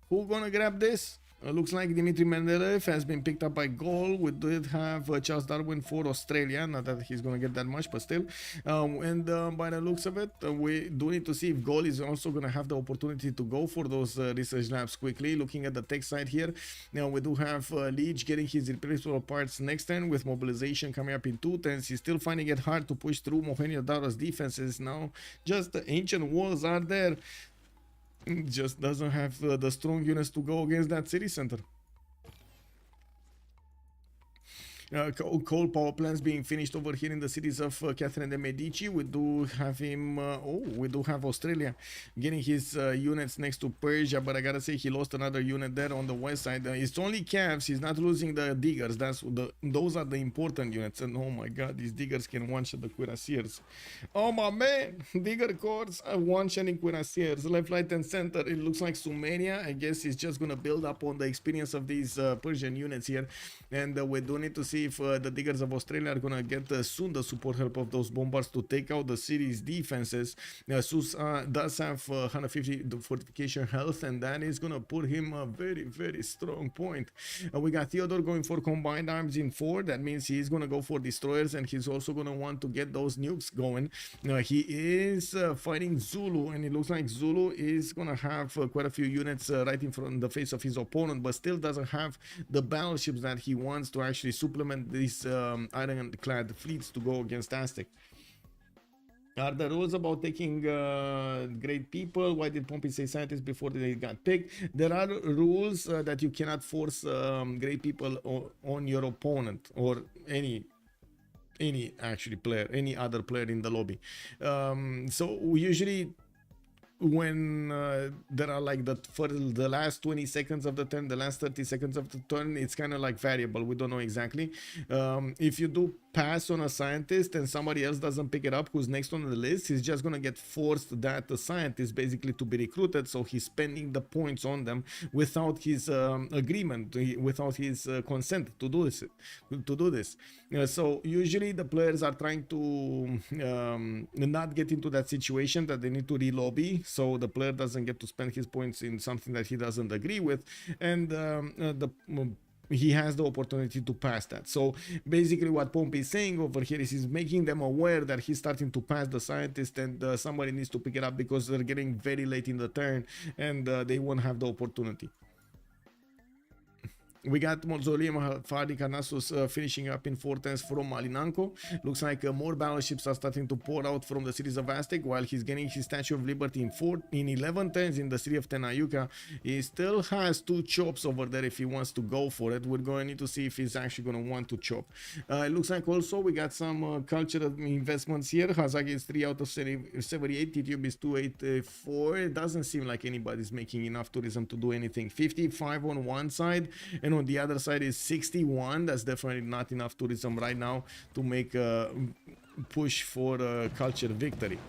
Who gonna grab this? Looks like Dimitri Mendeleev has been picked up by Gaul. We did have Charles Darwin for Australia. Not that he's going to get that much, but still. And by the looks of it, we do need to see if Gaul is also going to have the opportunity to go for those research labs quickly. Looking at the tech side here, now we do have Lege getting his replaceable parts next turn with mobilization coming up in 2 turns. He's still finding it hard to push through Mohenjo-Daro's defenses now. Just the ancient walls are there. Just doesn't have the strong units to go against that city center. Coal power plants being finished over here in the cities of Catherine de Medici. We do have him, we do have Australia getting his units next to Persia, but I gotta say he lost another unit there on the west side. It's only calves, he's not losing the diggers. Those are the important units. And oh my god, these diggers can one-shot the cuirassiers. Oh my man, digger corps are one-shotting cuirassiers left, right and center. It looks like Sumeria, I guess, is just gonna build up on the experience of these Persian units here, and we do need to see if the diggers of Australia are gonna get soon the support help of those bombards to take out the city's defenses. Sus does have 150 fortification health, and that is gonna put him a very, very strong point. We got Theodore going for combined arms in 4. That means he's gonna go for destroyers, and he's also gonna want to get those nukes going. He is fighting Zulu, and it looks like Zulu is gonna have quite a few units right in front of the face of his opponent, but still doesn't have the battleships that he wants to actually supplement these ironclad fleets to go against Aztec. Are the rules about taking great people? Why did Pompi say scientists before they got picked? There are rules that you cannot force great people on your opponent or any actually player, any other player in the lobby. So usually when there are like for the last 20 seconds of the turn, the last 30 seconds of the turn, it's kind of like variable. We don't know exactly. If you do pass on a scientist and somebody else doesn't pick it up who's next on the list, he's just gonna get forced that the scientist basically to be recruited, so he's spending the points on them without his agreement, without his consent to do this. So usually the players are trying to not get into that situation that they need to re-lobby, so the player doesn't get to spend his points in something that he doesn't agree with, and he has the opportunity to pass that. So basically what Pompi is saying over here is he's making them aware that he's starting to pass the scientist, and somebody needs to pick it up because they're getting very late in the turn and they won't have the opportunity. We got Mausoleum Fadi Carnassus finishing up in 4 turns from Malinanco. Looks like more battleships are starting to pour out from the cities of Aztec, while he's getting his Statue of Liberty in 11 turns in the city of Tenayuca. He still has 2 chops over there if he wants to go for it. We're going to need to see if he's actually going to want to chop. It looks like also we got some cultural investments here. Hazaggi is 3 out of 78. Tidube is 284. It doesn't seem like anybody's making enough tourism to do anything. 55 on one side, and on the other side is 61. That's definitely not enough tourism right now to make a push for a culture victory.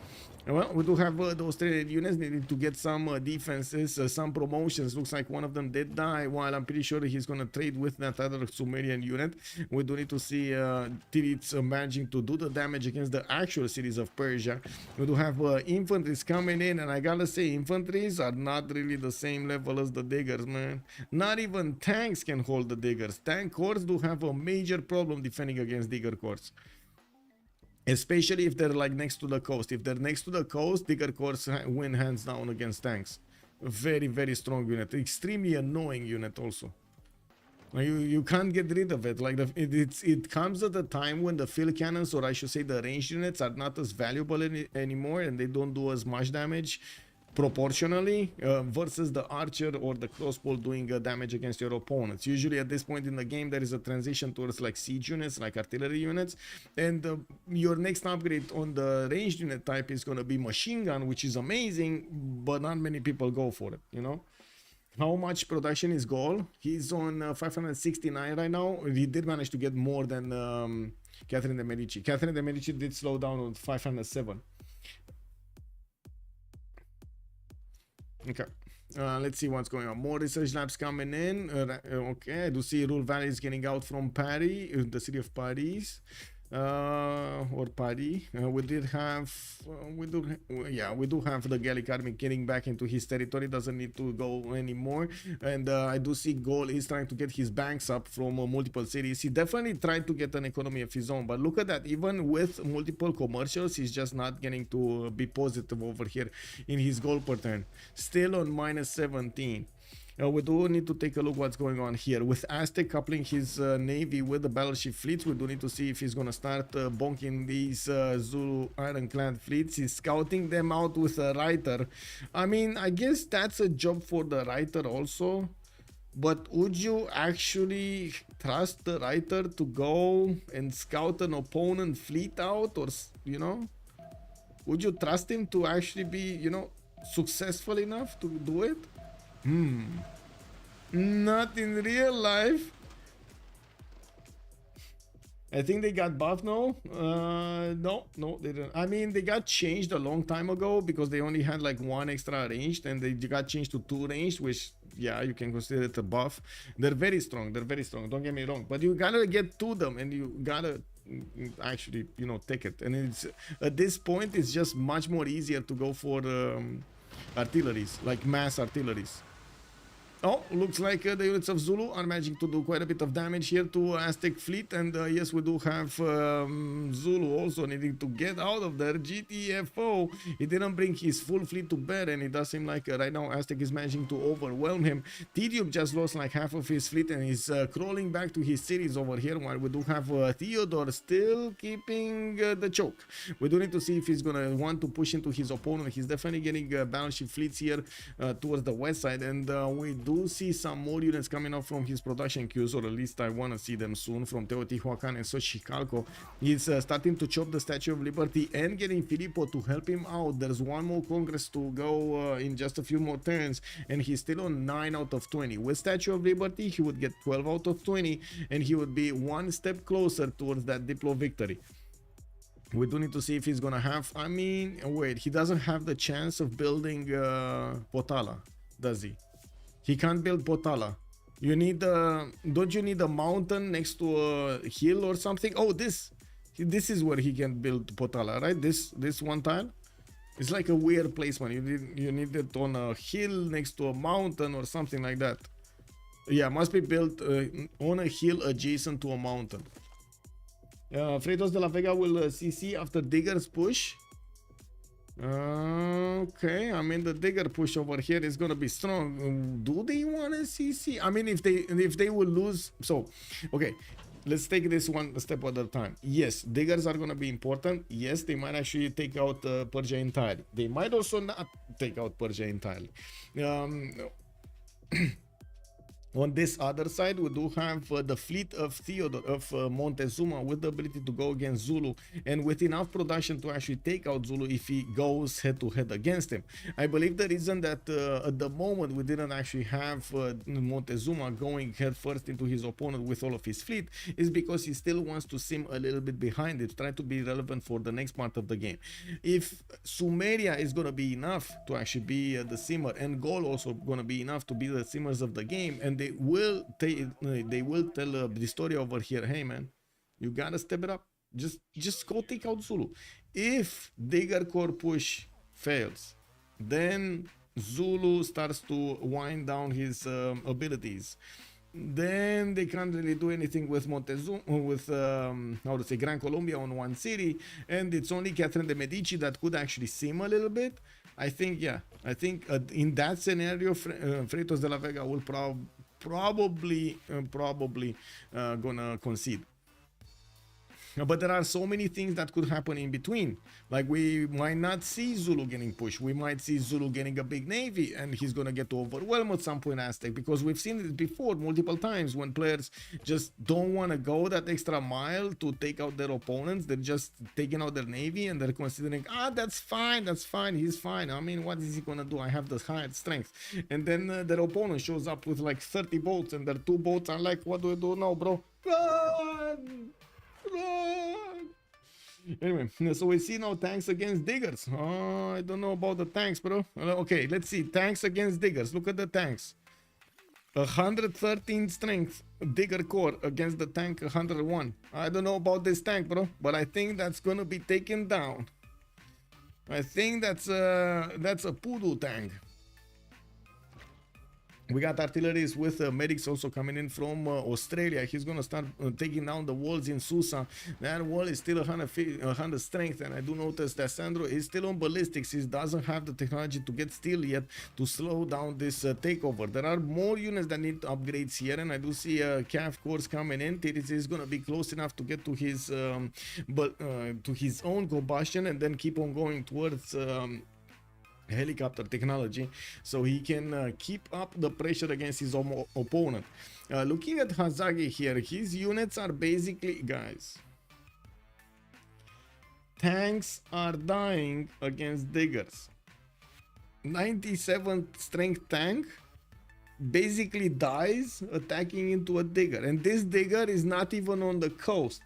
Well, we do have the Australian units needing to get some defenses, some promotions. Looks like one of them did die, while I'm pretty sure he's going to trade with that other Sumerian unit. We do need to see Titiits managing to do the damage against the actual cities of Persia. We do have infantries coming in, and I gotta say, infantries are not really the same level as the diggers, man. Not even tanks can hold the diggers. Tank corps do have a major problem defending against digger corps. Especially if they're like next to the coast. If they're next to the coast, digger corps win hands down against tanks. A very, very strong unit. Extremely annoying unit also. You can't get rid of it. Like it comes at a time when the field cannons, or I should say the ranged units, are not as valuable anymore, and they don't do as much damage proportionally versus the archer or the crossbow doing damage against your opponents. Usually at this point in the game there is a transition towards like siege units, like artillery units, and your next upgrade on the ranged unit type is going to be machine gun, which is amazing, but not many people go for it, you know. How much production is Gaul? He's on 569 right now. He did manage to get more than Catherine de Medici. Catherine de Medici did slow down on 507. Okay, let's see what's going on. More research labs coming in. Okay, I do see Rural Valley is getting out from Paris, the city of Paris. or Pari. We did have, we do have the Gallic army getting back into his territory. Doesn't need to go anymore. And I do see Gaul is trying to get his banks up from multiple cities. He definitely tried to get an economy of his own, but look at that. Even with multiple commercials, he's just not getting to be positive over here in his goal per turn. Still on minus 17. We do need to take a look what's going on here. With Aztec coupling his navy with the battleship fleets, we do need to see if he's gonna start bonking these Zulu ironclad fleets. He's scouting them out with a writer. I mean, I guess that's a job for the writer also. But would you actually trust the writer to go and scout an opponent fleet out? Or, you know, would you trust him to actually be, you know, successful enough to do it? Not in real life. I think they got buffed now. No, they didn't. I mean, they got changed a long time ago because they only had like 1 extra ranged, and they got changed to 2 ranged, which, yeah, you can consider it a buff. They're very strong. They're very strong. Don't get me wrong. But you gotta get to them, and you gotta actually, you know, take it. And it's at this point, it's just much more easier to go for artilleries, like mass artilleries. Oh, looks like the units of Zulu are managing to do quite a bit of damage here to Aztec fleet, and yes, we do have Zulu also needing to get out of there. GTFO, he didn't bring his full fleet to bear, and it does seem like right now Aztec is managing to overwhelm him. Tidube just lost like half of his fleet and is crawling back to his cities over here, while we do have Theodore still keeping the choke. We do need to see if he's gonna want to push into his opponent. He's definitely getting battleship fleets here towards the west side, and we do see some more units coming up from his production queues, or at least I want to see them soon, from Teotihuacan and Xochicalco. He's starting to chop the Statue of Liberty and getting Filippo to help him out. There's one more Congress to go in just a few more turns, and he's still on 9 out of 20. With Statue of Liberty, he would get 12 out of 20, and he would be 1 step closer towards that Diplo victory. We do need to see if he's gonna have, I mean, wait, he doesn't have the chance of building Potala, does he? He can't build Potala. You need don't you need a mountain next to a hill or something? Oh, this is where he can build Potala, right? This one tile. It's like a weird placement. You need it on a hill next to a mountain or something like that. Yeah, must be built on a hill adjacent to a mountain. Freritos de la Vega will CC after Digger's push. Okay, I mean, the Digger push over here is gonna be strong. Do they want to CC? I mean, if they will lose, so okay, let's take this one step at a time. Yes, Diggers are gonna be important. Yes, they might actually take out Persia entirely. They might also not take out Persia entirely. On this other side, we do have the fleet of Theodore, of Montezuma, with the ability to go against Zulu, and with enough production to actually take out Zulu if he goes head-to-head against him. I believe the reason that at the moment we didn't actually have Montezuma going head first into his opponent with all of his fleet is because he still wants to sim a little bit behind it, try to be relevant for the next part of the game. If Sumeria is going to be enough to actually be the simmer, and Gaul also going to be enough to be the simmers of the game, and they will tell dISTORIA over here, hey man, you gotta step it up, just go take out Zulu. If Digger core push fails, then Zulu starts to wind down his abilities. Then they can't really do anything with Montezuma, with how to say, Gran Colombia on one city, and it's only Catherine de Medici that could actually sim a little bit. I think, yeah, in that scenario, Freritos de la Vega will probably gonna concede. But there are so many things that could happen in between. Like, we might not see Zulu getting pushed. We might see Zulu getting a big navy, and he's gonna get overwhelmed at some point, Aztec, because we've seen it before multiple times when players just don't want to go that extra mile to take out their opponents. They're just taking out their navy, and they're considering, that's fine, he's fine. I mean, what is he gonna do? I have the highest strength. And then their opponent shows up with like 30 boats, and their 2 boats are like, what do I do now, bro? Run! Anyway, so we see now tanks against Diggers. I don't know about the tanks, bro. Okay, let's see. Tanks against Diggers. Look at the tanks. 113 strength digger core against the tank 101. I don't know about this tank, bro, but I think that's gonna be taken down. I think that's a poodoo tank. We got artilleries with medics also coming in from Australia. He's gonna start taking down the walls in Susa. That wall is still 100 strength, and I do notice that Sandro is still on ballistics. He doesn't have the technology to get steel yet to slow down this takeover. There are more units that need upgrades here, and I do see calf cores coming in. Titiits is gonna be close enough to get to his own combustion, and then keep on going towards helicopter technology, so he can keep up the pressure against his opponent. Looking at Hazaggi here, his units are basically, guys, tanks are dying against diggers. 97 strength tank basically dies attacking into a digger, and this digger is not even on the coast.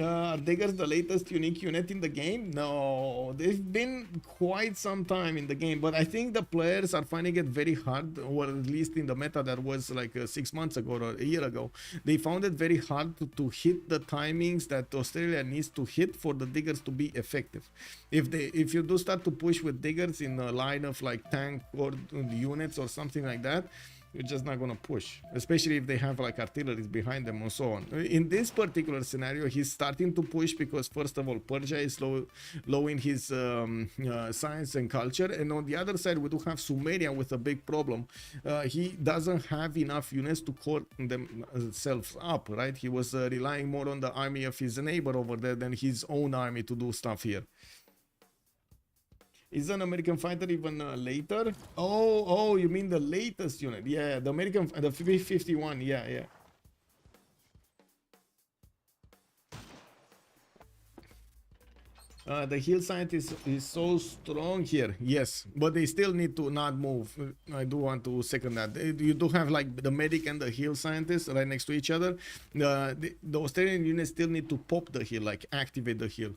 Are diggers the latest unique unit in the game? No, they've been quite some time in the game, but I think the players are finding it very hard, or at least in the meta that was like 6 months ago or a year ago, they found it very hard to hit the timings that Australia needs to hit for the diggers to be effective. If you do start to push with diggers in a line of like tank or units or something like that, you're just not gonna push, especially if they have like artillery behind them and so on. In this particular scenario, he's starting to push because first of all, Persia is low in his science and culture, and on the other side, we do have Sumeria with a big problem. He doesn't have enough units to core themselves up, right? He was relying more on the army of his neighbor over there than his own army to do stuff here. Is an American fighter even later? Oh, you mean the latest unit? Yeah, the American, the 51. Yeah. The heal scientist is so strong here. Yes, but they still need to not move. I do want to second that. You do have like the medic and the heal scientist right next to each other. The Australian units still need to pop the heal, like activate the heal.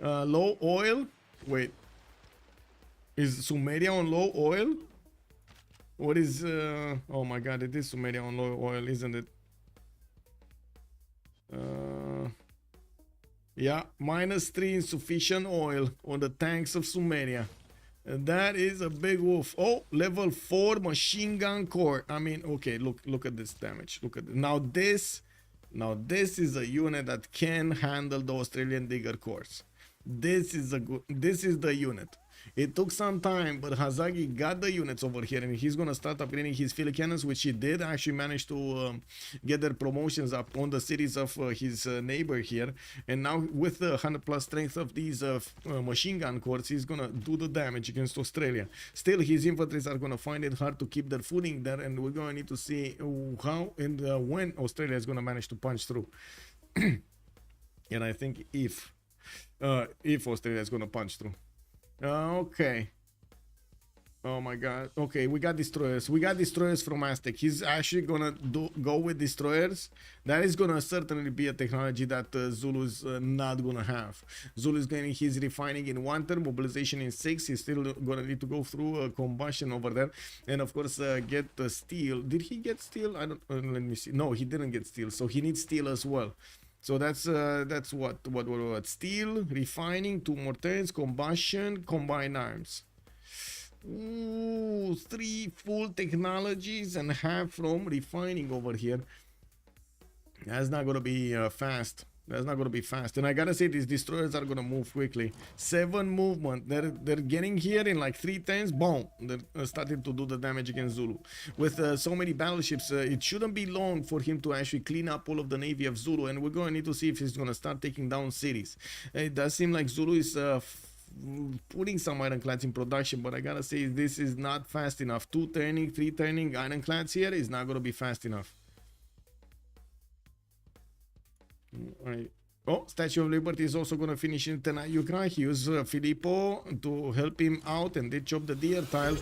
Low oil. Wait, is Sumeria on low oil? What is oh my god, it is Sumeria on low oil, isn't it? Yeah, -3 insufficient oil on the tanks of Sumeria. That is a big wolf. Oh, level 4 machine gun core. I mean, okay, look at this damage. Look at it. Now this is a unit that can handle the Australian digger cores. This is the unit. It took some time, but Hazaggi got the units over here, and he's gonna start upgrading his field cannons, which he did actually manage to get their promotions up on the cities of his neighbor here. And now with the 100+ strength of these machine gun cores, he's gonna do the damage against Australia. Still, his infantries are gonna find it hard to keep their footing there, and we're gonna need to see how and when Australia is gonna manage to punch through. And I think if Australia is gonna punch through. Okay. Oh my god. Okay, we got destroyers. We got destroyers from Aztec. He's actually gonna go with destroyers. That is gonna certainly be a technology that Zulu is not gonna have. Zulu is getting his refining in 1 turn, mobilization in 6. He's still gonna need to go through combustion over there, and of course get steel. Did he get steel? I don't. Let me see. No, he didn't get steel. So he needs steel as well. So that's what steel, refining, 2 more turns, combustion, combined arms. Ooh, 3 full technologies and half from refining over here. That's not gonna be fast. That's not gonna be fast. And I gotta say, these destroyers are gonna move quickly. 7 movement. They're getting here in like 3 turns. Boom. They're starting to do the damage against Zulu. With so many battleships, it shouldn't be long for him to actually clean up all of the navy of Zulu. And we're gonna need to see if he's gonna start taking down cities. It does seem like Zulu is putting some ironclads in production, but I gotta say, this is not fast enough. 2 turning, 3 turning ironclads here is not gonna be fast enough. Right. Oh, Statue of Liberty is also going to finish in Tenayukra. He used Filippo to help him out, and they chopped the deer tile.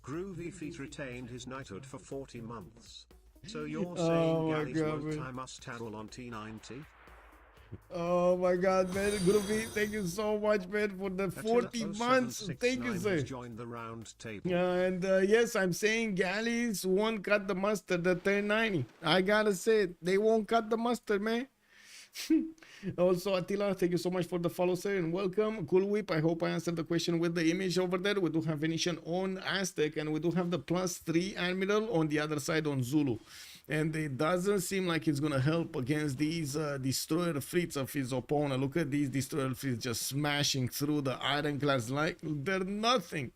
Groovy Feet retained his knighthood for 40 months. So you're Oh saying my Galleys God, won't man. tie must tackle on T90? Oh my God, man. Groovy, thank you so much, man, for the 40 months. Thank you, 0769 sir. has joined the round table. And yes, I'm saying Galleys won't cut the mustard at 1090. I gotta say it. They won't cut the mustard, man. Also, Attila, thank you so much for the follow, sir, and welcome. Cool Whip, I hope I answered the question with the image over there. We do have Venetian on Aztec, and we do have the +3 Admiral on the other side on Zulu. And it doesn't seem like it's going to help against these destroyer fleets of his opponent. Look at these destroyer fleets just smashing through the ironclads like they're nothing.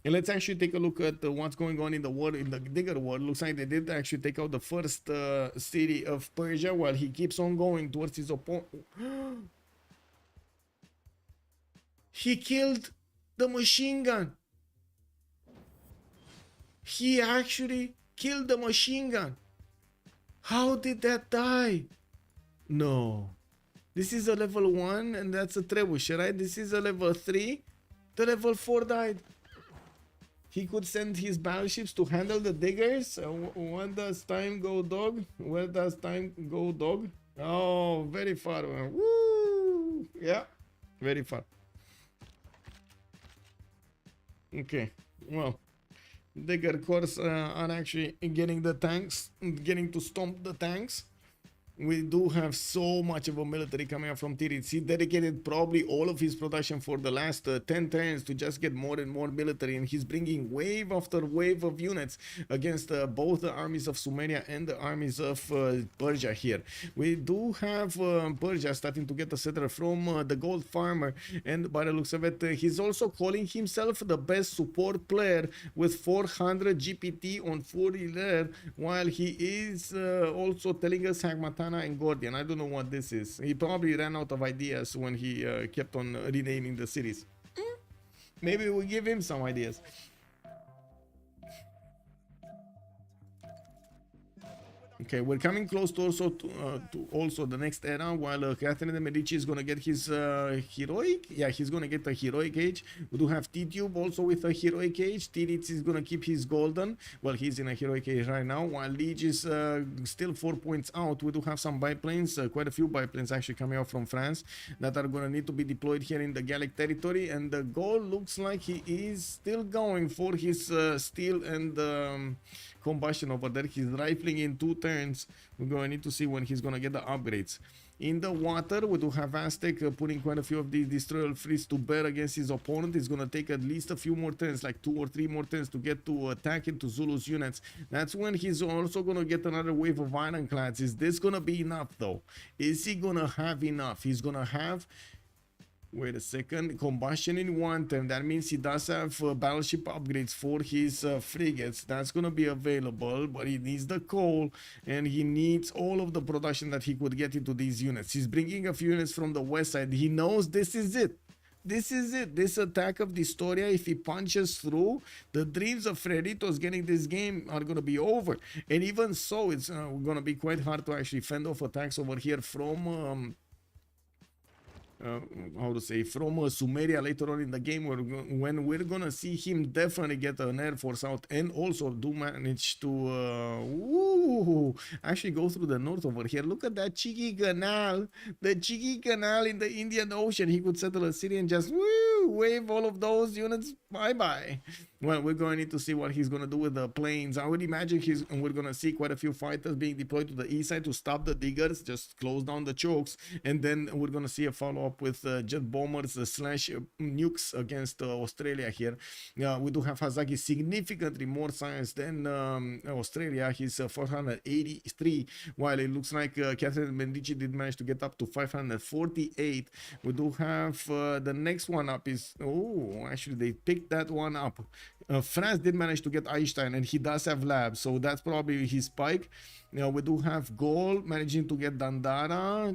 And let's actually take a look at what's going on in the war, in the Digger war. Looks like they did actually take out the first city of Persia while he keeps on going towards his opponent. He killed the machine gun. He actually killed the machine gun. How did that die? No. This is a level 1 and that's a trebuchet, right? This is a level 3. The level 4 died. He could send his battleships to handle the diggers. When does time go, dog? Where does time go, dog? Oh, very far. Woo! Yeah, very far. Okay, well, digger corps are actually getting the tanks, getting to stomp the tanks. We do have so much of a military coming up from Titiits. He dedicated probably all of his production for the last 10 turns to just get more and more military, and he's bringing wave after wave of units against both the armies of Sumeria and the armies of Persia here. We do have Persia starting to get a settler from the gold farmer, and by the looks of it, he's also calling himself the best support player with 400 GPT on 40 rare, while he is also telling us Hagmata and Gordian. I don't know what this is. He probably ran out of ideas when he kept on renaming the cities. Maybe we'll give him some ideas. Okay, we're coming close to also the next era, while Catherine de Medici is gonna get his heroic. Yeah, he's gonna get a heroic age. We do have Tidube also with a heroic age. Titiits is gonna keep his golden. Well, he's in a heroic age right now, while Lege is still 4 points out. We do have some biplanes, quite a few biplanes actually coming out from France that are gonna need to be deployed here in the Gallic territory. And the Gaul looks like he is still going for his steel and combustion over there. He's rifling in 2 turns. We're going to need to see when he's going to get the upgrades. In the water, we do have Aztec putting quite a few of these destroyer fleets to bear against his opponent. It's going to take at least a few more turns, like 2 or 3 more turns to get to attack into Zulu's units. That's when he's also going to get another wave of ironclads. Is this going to be enough though? Is he going to have enough? He's going to have... Wait a second, combustion in 1 turn. That means he does have battleship upgrades for his frigates. That's going to be available, but he needs the coal and he needs all of the production that he could get into these units. He's bringing a few units from the west side. He knows this is it. This is it. This attack of dISTORIA, if he punches through, the dreams of Freritos getting this game are going to be over. And even so, it's going to be quite hard to actually fend off attacks over here from... how to say, from Sumeria later on in the game, when we're gonna see him definitely get an air force out, and also do manage to actually go through the north over here. Look at that cheeky canal, the cheeky canal in the Indian Ocean. He could settle a city and just wave all of those units bye-bye. Well, we're going to need to see what he's going to do with the planes. I would imagine we're going to see quite a few fighters being deployed to the east side to stop the diggers, just close down the chokes, and then we're going to see a follow-up with jet bombers slash nukes against Australia here. We do have Hazaggi significantly more science than Australia. He's 483, while it looks like Catherine Medici did manage to get up to 548. We do have the next one up is, oh, actually they picked that one up. France did manage to get Einstein, and he does have labs, so that's probably his spike. Now we do have Gaul managing to get Dandara.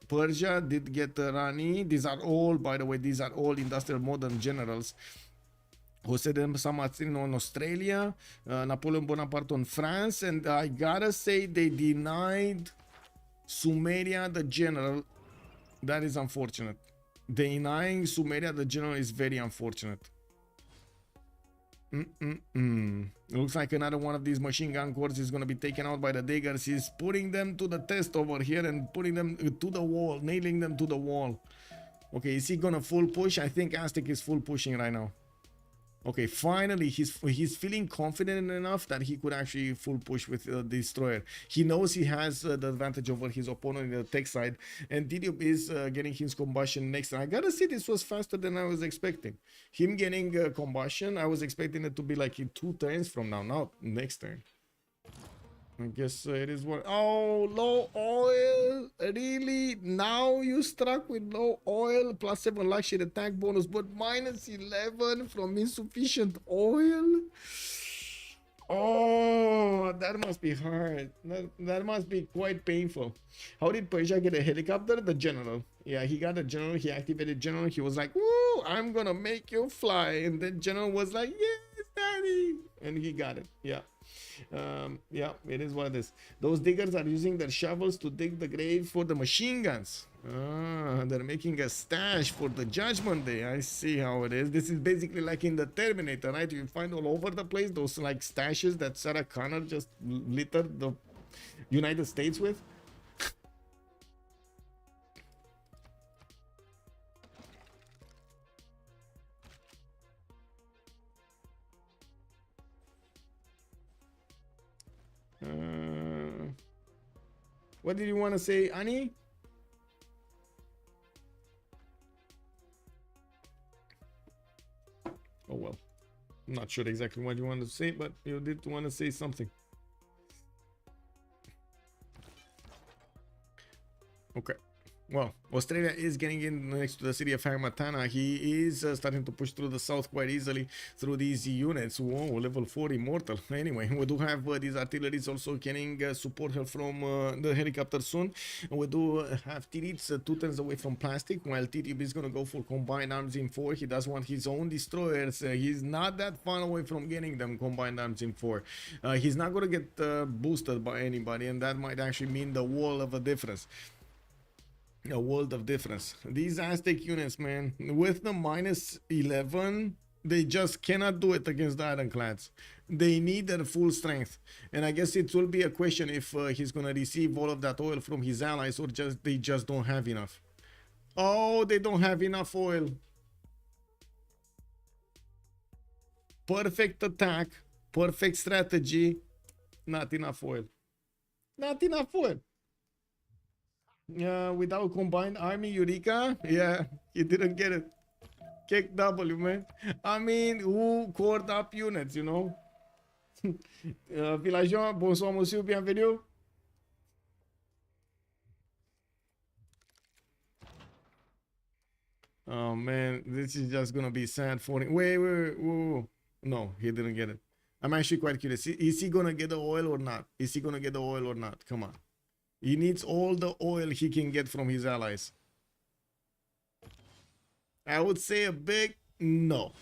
Persia did get Rani. These are all, by the way, these are all industrial modern generals. Jose de San Martin on Australia, Napoleon Bonaparte on France, and I gotta say they denied Sumeria the general. That is unfortunate. Denying Sumeria the general is very unfortunate. Looks like another one of these machine gun corps is going to be taken out by the diggers. He's putting them to the test over here and putting them to the wall, nailing them to the wall. Okay, is he going to full push? I think Aztec is full pushing right now. Okay, finally, he's feeling confident enough that he could actually full push with the destroyer. He knows he has the advantage over his opponent in the tech side, and Tidube is getting his combustion next. And I gotta say, this was faster than I was expecting. Him getting combustion, I was expecting it to be like in 2 turns from now, not next turn. I guess it is what. Oh, low oil. Really? Now you struck with low oil. +7 luxury attack bonus, but -11 from insufficient oil. Oh, that must be hard. That must be quite painful. How did Persia get a helicopter? The general. Yeah, he got a general. He activated general. He was like, "Woo, I'm gonna make you fly." And then general was like, "Yes, daddy." And he got it. Yeah. Yeah, it is what it is. Those diggers are using their shovels to dig the grave for the machine guns. They're making a stash for the Judgment Day. I see how it is. This is basically like in the Terminator, right? You find all over the place those like stashes that Sarah Connor just littered the United States with. What did you want to say, Annie? Oh well, I'm not sure exactly what you want to say, but you did want to say something. Okay. Well, Australia is getting in next to the city of Harmatana. He is starting to push through the south quite easily through these units. Whoa, level 4 immortal. Anyway, we do have these artilleries also getting support help from the helicopter soon. We do have Titiits 2 turns away from plastic, while Tidube is going to go for combined arms in 4. He does want his own destroyers. He's not that far away from getting them combined arms in 4. He's not going to get boosted by anybody, and that might actually mean the wall of a difference. A world of difference. These Aztec units, man, with the -11, they just cannot do it against the ironclads. They need their full strength, and I guess it will be a question if he's gonna receive all of that oil from his allies, or they just don't have enough. Oh, they don't have enough oil. Perfect attack, perfect strategy, not enough oil. Not enough oil. Without combined army, Eureka. Yeah, you didn't get it. Kick W, man. I mean, who called up units, you know? Villageois, bonsoir, monsieur, bienvenue. Oh, man, this is just gonna be sad for him. Wait. No, he didn't get it. I'm actually quite curious. Is he gonna get the oil or not? Is he gonna get the oil or not? Come on. He needs all the oil he can get from his allies. I would say a big no.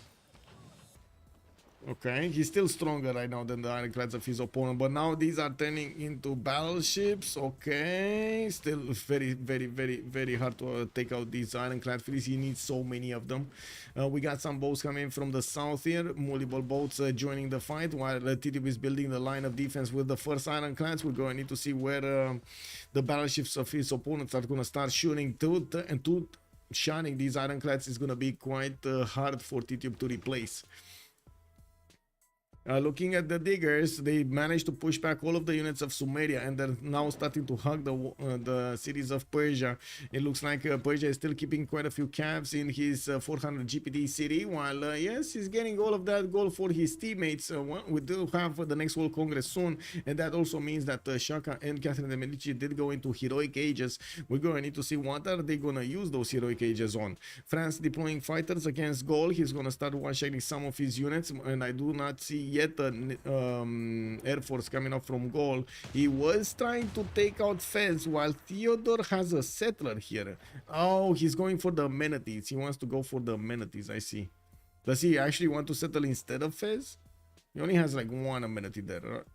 Okay, he's still stronger right now than the ironclads of his opponent, but now these are turning into battleships. Okay, still very hard to take out these ironclad fleets. He needs so many of them. We got some boats coming from the south here, multiple boats joining the fight, while Tidube is building the line of defense with the first ironclads. We're going to need to see where the battleships of his opponents are going to start shooting to shining these ironclads is going to be quite hard for Tidube to replace. Looking at the diggers, they managed to push back all of the units of Sumeria, and they're now starting to hug the cities of Persia. It looks like Persia is still keeping quite a few calves in his 400 GPD city, while yes, he's getting all of that gold for his teammates. Well, we do have the next World Congress soon, and that also means that Shaka and Catherine de Medici did go into heroic ages. We're going to need to see what are they going to use those heroic ages on. France deploying fighters against Gaul. He's going to start one-shotting some of his units, and I do not see yet Air Force coming up from Gaul. He was trying to take out Fez, while Theodore has a settler here. Oh, he's going for the amenities. He wants to go for the amenities. I see. Does he actually want to settle instead of Fez? He only has like one amenity there,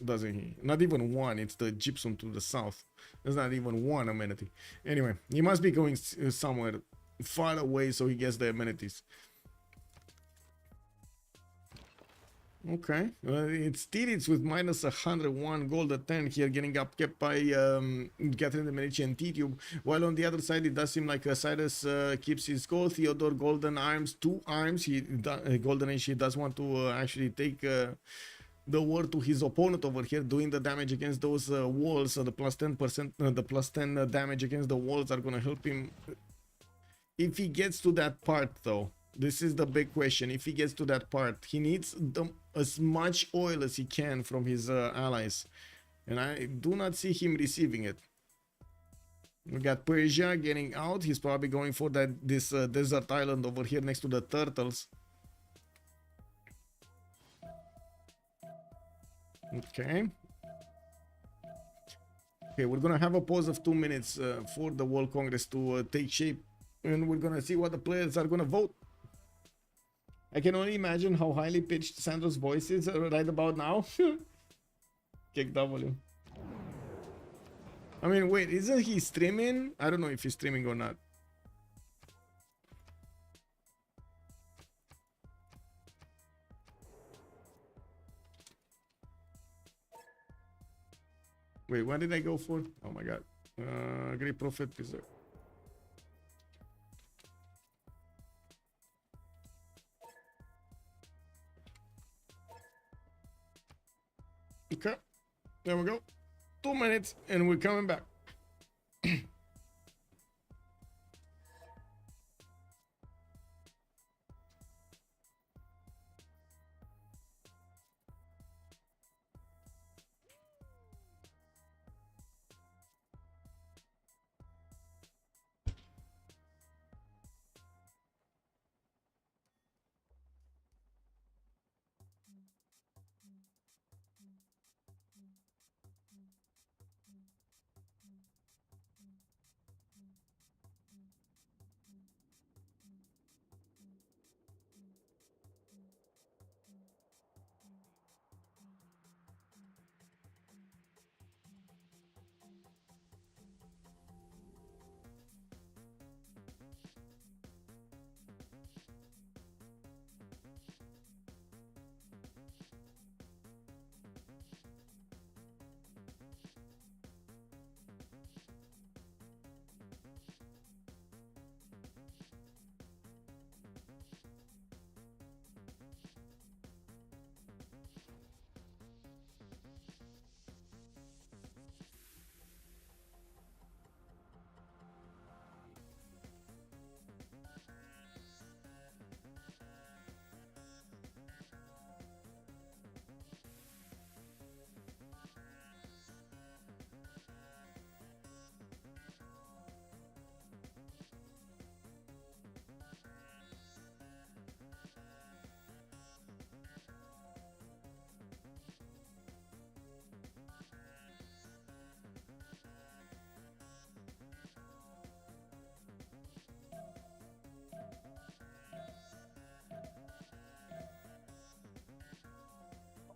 doesn't he? Not even one. It's the gypsum to the south. There's not even one amenity. Anyway, he must be going somewhere far away so he gets the amenities. Okay, it's Titiits with minus 101 gold at 10 here, getting up kept by Catherine the Medici and Tidube. While on the other side, it does seem like Cyrus keeps his gold. Theodore golden arms, 2 arms. He golden age. He does want to actually take the war to his opponent over here, doing the damage against those walls. So the plus 10%, the plus 10 damage against the walls are gonna help him if he gets to that part, though. This is the big question. If he gets to that part, he needs as much oil as he can from his allies. And I do not see him receiving it. We got Persia getting out. He's probably going for this desert island over here next to the turtles. Okay. Okay, we're gonna have a pause of 2 minutes for the World Congress to take shape. And we're gonna see what the players are gonna vote. I can only imagine how highly pitched Sandro's voice is right about now. Kick W. I mean, wait, isn't he streaming? I don't know if he's streaming or not. Wait, what did I go for? Oh my god. Great Prophet Preserve. Okay, there we go. 2 minutes and we're coming back.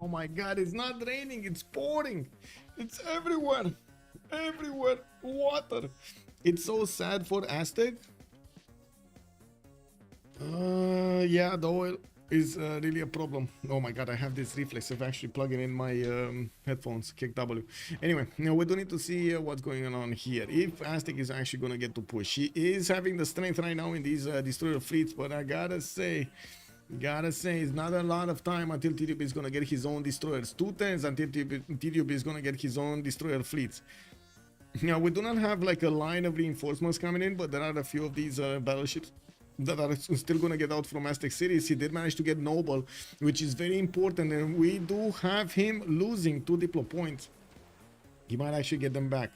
Oh my god, it's not raining, it's pouring. It's everywhere. Everywhere. Water. It's so sad for Aztec. Yeah, the oil is really a problem. Oh my god, I have this reflex of actually plugging in my headphones. Kick W. Anyway, now we do need to see what's going on here. If Aztec is actually going to get to push. He is having the strength right now in these destroyer fleets, but I gotta say, it's not a lot of time until Tidube is gonna get his own destroyers. 2 turns until Tidube is gonna get his own destroyer fleets. Now, we do not have like a line of reinforcements coming in, but there are a few of these battleships that are still gonna get out from Aztec cities. He did manage to get Noble, which is very important, and we do have him losing 2 diplo points. He might actually get them back.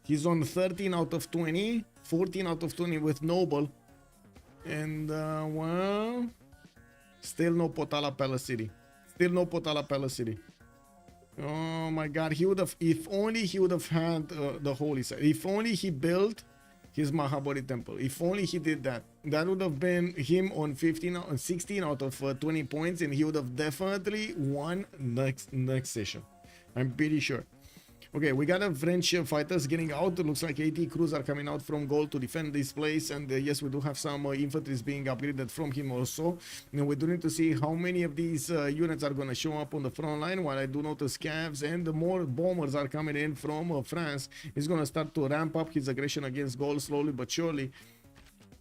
He's on 13 out of 20, 14 out of 20 with Noble, and well, still no Potala Palace City. Still no Potala Palace City. Oh my god, he would have, if only he would have had the holy site. If only he built his Mahabodhi temple. If only he did that. That would have been him on 16 out of 20 points, and he would have definitely won next session. I'm pretty sure. Okay, we got a French fighters getting out. It looks like 80 crews are coming out from Gaul to defend this place. And yes, we do have some infantry being upgraded from him also. And we do need to see how many of these units are going to show up on the front line. While I do notice scavs and the more bombers are coming in from France. He's going to start to ramp up his aggression against Gaul slowly but surely.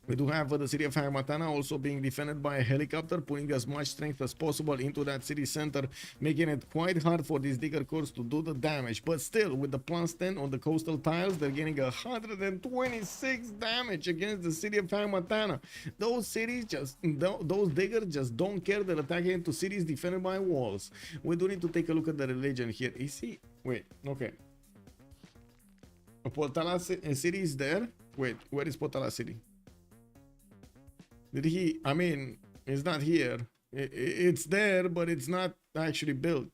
We do have the city of Hamatana also being defended by a helicopter, putting as much strength as possible into that city center, making it quite hard for these digger corps to do the damage. But still, with the plus 10 on the coastal tiles, they're getting 126 damage against the city of Hamatana. Those cities those diggers just don't care. They're attacking into cities defended by walls. We do need to take a look at the religion here. Is he? Wait, okay. Potala city is there. Wait, where is Potala city? Did he? I mean, it's not here. It's there, but it's not actually built.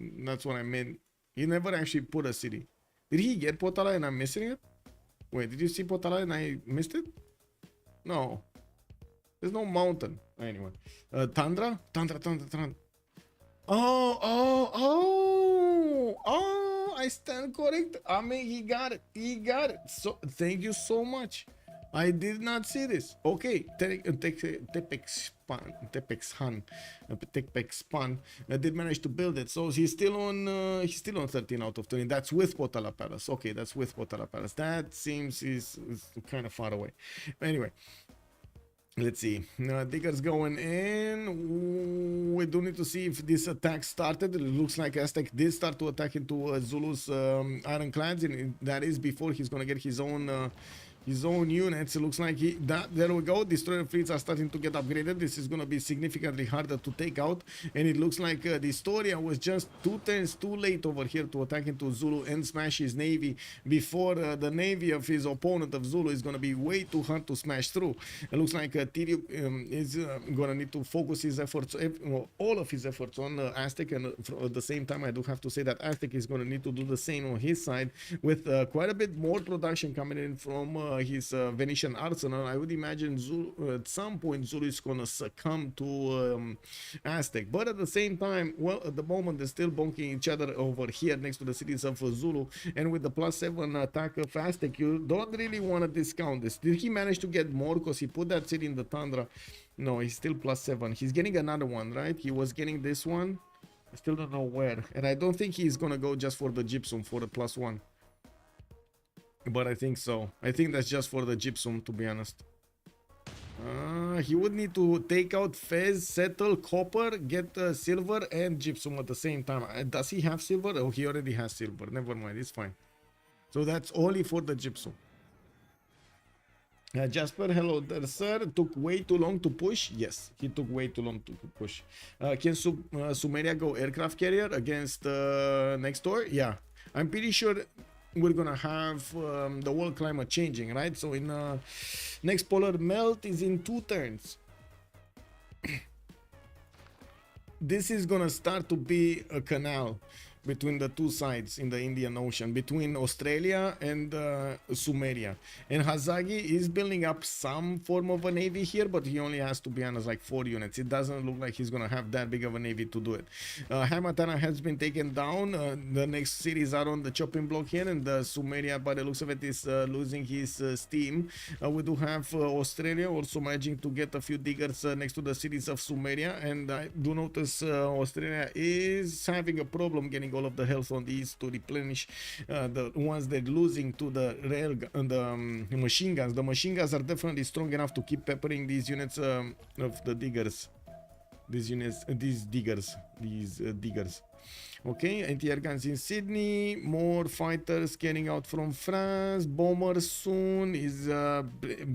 That's what I meant. He never actually put a city. Did he get Potala and I'm missing it? Wait, did you see Potala and I missed it? No. There's no mountain. Anyway. Tundra? Tundra. Oh, I stand correct. I mean, he got it. So, thank you so much. I did not see this. Okay, Tepexpan did manage to build it. So he's still on 13 out of 20. That's with Potala Palace. Okay, that's with Potala Palace. That seems is kind of far away. Anyway, let's see. Diggers going in. We do need to see if this attack started. It looks like Aztec did start to attack into Zulu's ironclads, and that is before he's gonna get his own units. It looks like there we go. Destroyer fleets are starting to get upgraded. This is going to be significantly harder to take out, and it looks like dISTORIA was just 2 turns too late over here to attack into Zulu and smash his navy before the navy of his opponent of Zulu is going to be way too hard to smash through. It looks like Tidube is going to need to focus his efforts, all of his efforts on Aztec, and at the same time I do have to say that Aztec is going to need to do the same on his side with quite a bit more production coming in from his Venetian arsenal. I would imagine Zulu, at some point Zulu is gonna succumb to Aztec, but at the same time, well, at the moment they're still bonking each other over here next to the cities of Zulu, and with the +7 attack of Aztec, you don't really want to discount this. Did he manage to get more because he put that city in the tundra? No, he's still +7. He's getting another one, right? He was getting this one. I still don't know where, and I don't think he's gonna go just for the gypsum for the +1. But I think so. I think that's just for the gypsum, to be honest. He would need to take out Fez, settle, copper, get silver and gypsum at the same time. Does he have silver? Oh, he already has silver. Never mind, it's fine. So that's only for the gypsum. Jasper, hello there, sir. Took way too long to push. Yes, he took way too long to push. Can Sumeria go aircraft carrier against next door? Yeah, I'm pretty sure we're gonna have the world climate changing, right? So in next polar melt is in 2 turns. This is gonna start to be a canal between the 2 sides in the Indian Ocean, between Australia and Sumeria. And Hazaggi is building up some form of a navy here, but he only has, to be honest, like 4 units. It doesn't look like he's gonna have that big of a navy to do it. Hamatana has been taken down. The next cities are on the chopping block here, and Sumeria, by the looks of it, is losing his steam. We do have Australia also managing to get a few diggers next to the cities of Sumeria, and I do notice Australia is having a problem getting all of the health on these to replenish the ones they're losing to the machine guns. The machine guns are definitely strong enough to keep peppering these units of the diggers. These diggers. Okay, anti-air guns in Sydney, more fighters getting out from France. Bomber soon is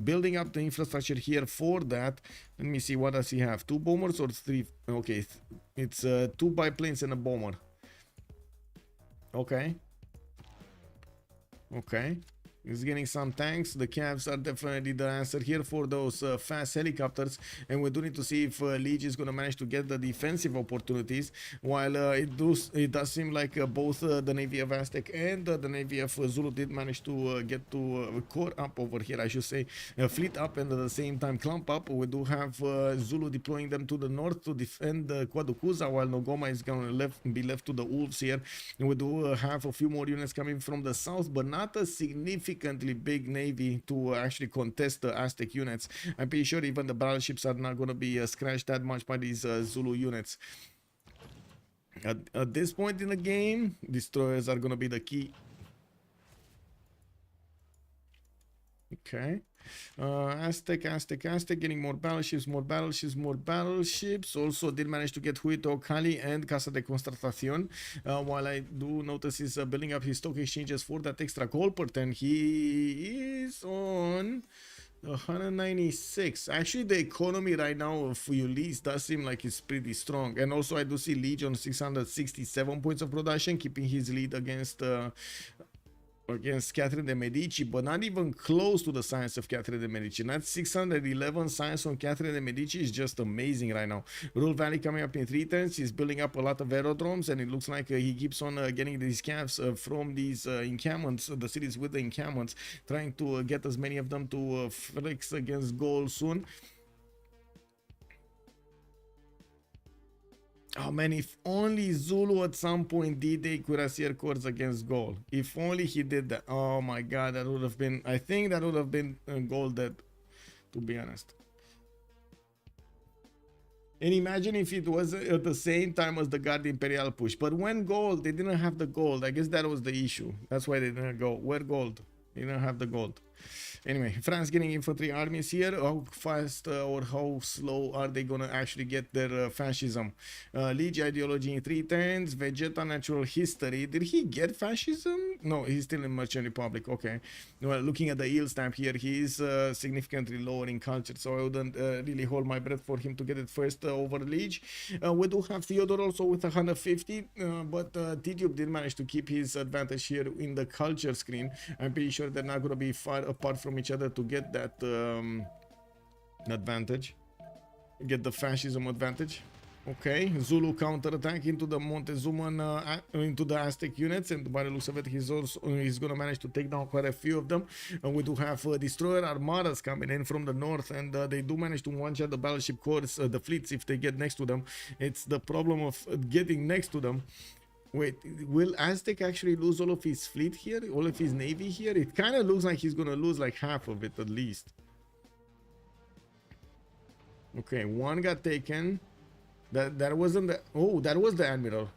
building up the infrastructure here for that. Let me see, what does he have? 2 bombers or 3? Okay, it's 2 biplanes and a bomber. Okay. He's getting some tanks. The Cavs are definitely the answer here for those fast helicopters, and we do need to see if Lege is going to manage to get the defensive opportunities, while it does seem like both the Navy of Aztec and the Navy of Zulu did manage to get to core up over here, I should say, fleet up, and at the same time clump up. We do have Zulu deploying them to the north to defend Quaducuza, while Nogoma is going to be left to the Wolves here, and we do have a few more units coming from the south, but not a significantly big navy to actually contest the Aztec units. I'm pretty sure even the battleships are not going to be scratched that much by these Zulu units. At this point in the game, destroyers are going to be the key. Okay. Aztec getting more battleships. Also did manage to get Huito, Cali, and Casa de Constatacion. While I do notice he's building up his stock exchanges for that extra gold per turn. He is on 196. Actually, the economy right now of Ulyss does seem like it's pretty strong. And also I do see Lege on 667 points of production, keeping his lead against Catherine de Medici, but not even close to the science of Catherine de Medici. And that 611 science on Catherine de Medici is just amazing right now. Rule Valley coming up in 3 turns. He's building up a lot of aerodromes, and it looks like he keeps on getting these calves from these encampments, the cities with the encampments, trying to get as many of them to flex against Gaul soon. Oh man, if only Zulu at some point did a cuirassier corps against Gaul. If only he did that. Oh my god, that would have been, I think that would have been Gaul dead, to be honest. And imagine if it was at the same time as the Guard Imperial push. But when gold, they didn't have the gold. I guess that was the issue. That's why they didn't go. Where gold? They didn't have the gold. Anyway, France getting infantry armies here. How fast or how slow are they gonna actually get their fascism? Lege ideology in 3 turns. Vegeta natural history. Did he get fascism? No, he's still in Merchant Republic. Okay. Well, looking at the yield stamp here, he is significantly lower in culture, so I wouldn't really hold my breath for him to get it first over Lege. We do have Theodore also with 150, but Tidube did manage to keep his advantage here in the culture screen. I'm pretty sure they're not gonna be far apart from each other to get that advantage, get the fascism advantage. Okay, Zulu counterattack into the Montezuma into the Aztec units, and by the looks of it, he's gonna manage to take down quite a few of them. We do have destroyer armadas coming in from the north, and they do manage to one-shot the battleship corps, the fleets, if they get next to them. It's the problem of getting next to them. Wait, will Aztec actually lose all of his fleet here? All of his navy here? It kind of looks like he's gonna lose like half of it at least. Okay, one got taken. That wasn't the... Oh, that was the admiral.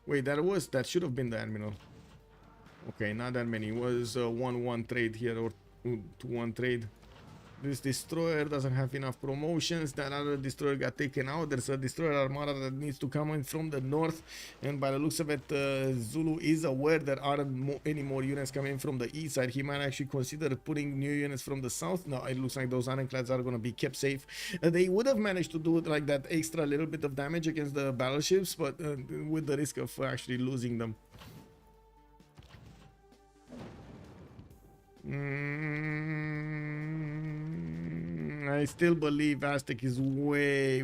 Wait, that should have been the admiral. Okay, not that many. It was 1-1 trade here, or 2-1 trade. This destroyer doesn't have enough promotions. That other destroyer got taken out. There's a destroyer armada that needs to come in from the north, and by the looks of it, Zulu is aware there aren't any more units coming from the east side. He might actually consider putting new units from the south. No, it looks like those ironclads are going to be kept safe. They would have managed to do it like that extra little bit of damage against the battleships, but with the risk of actually losing them. I still believe Aztec is way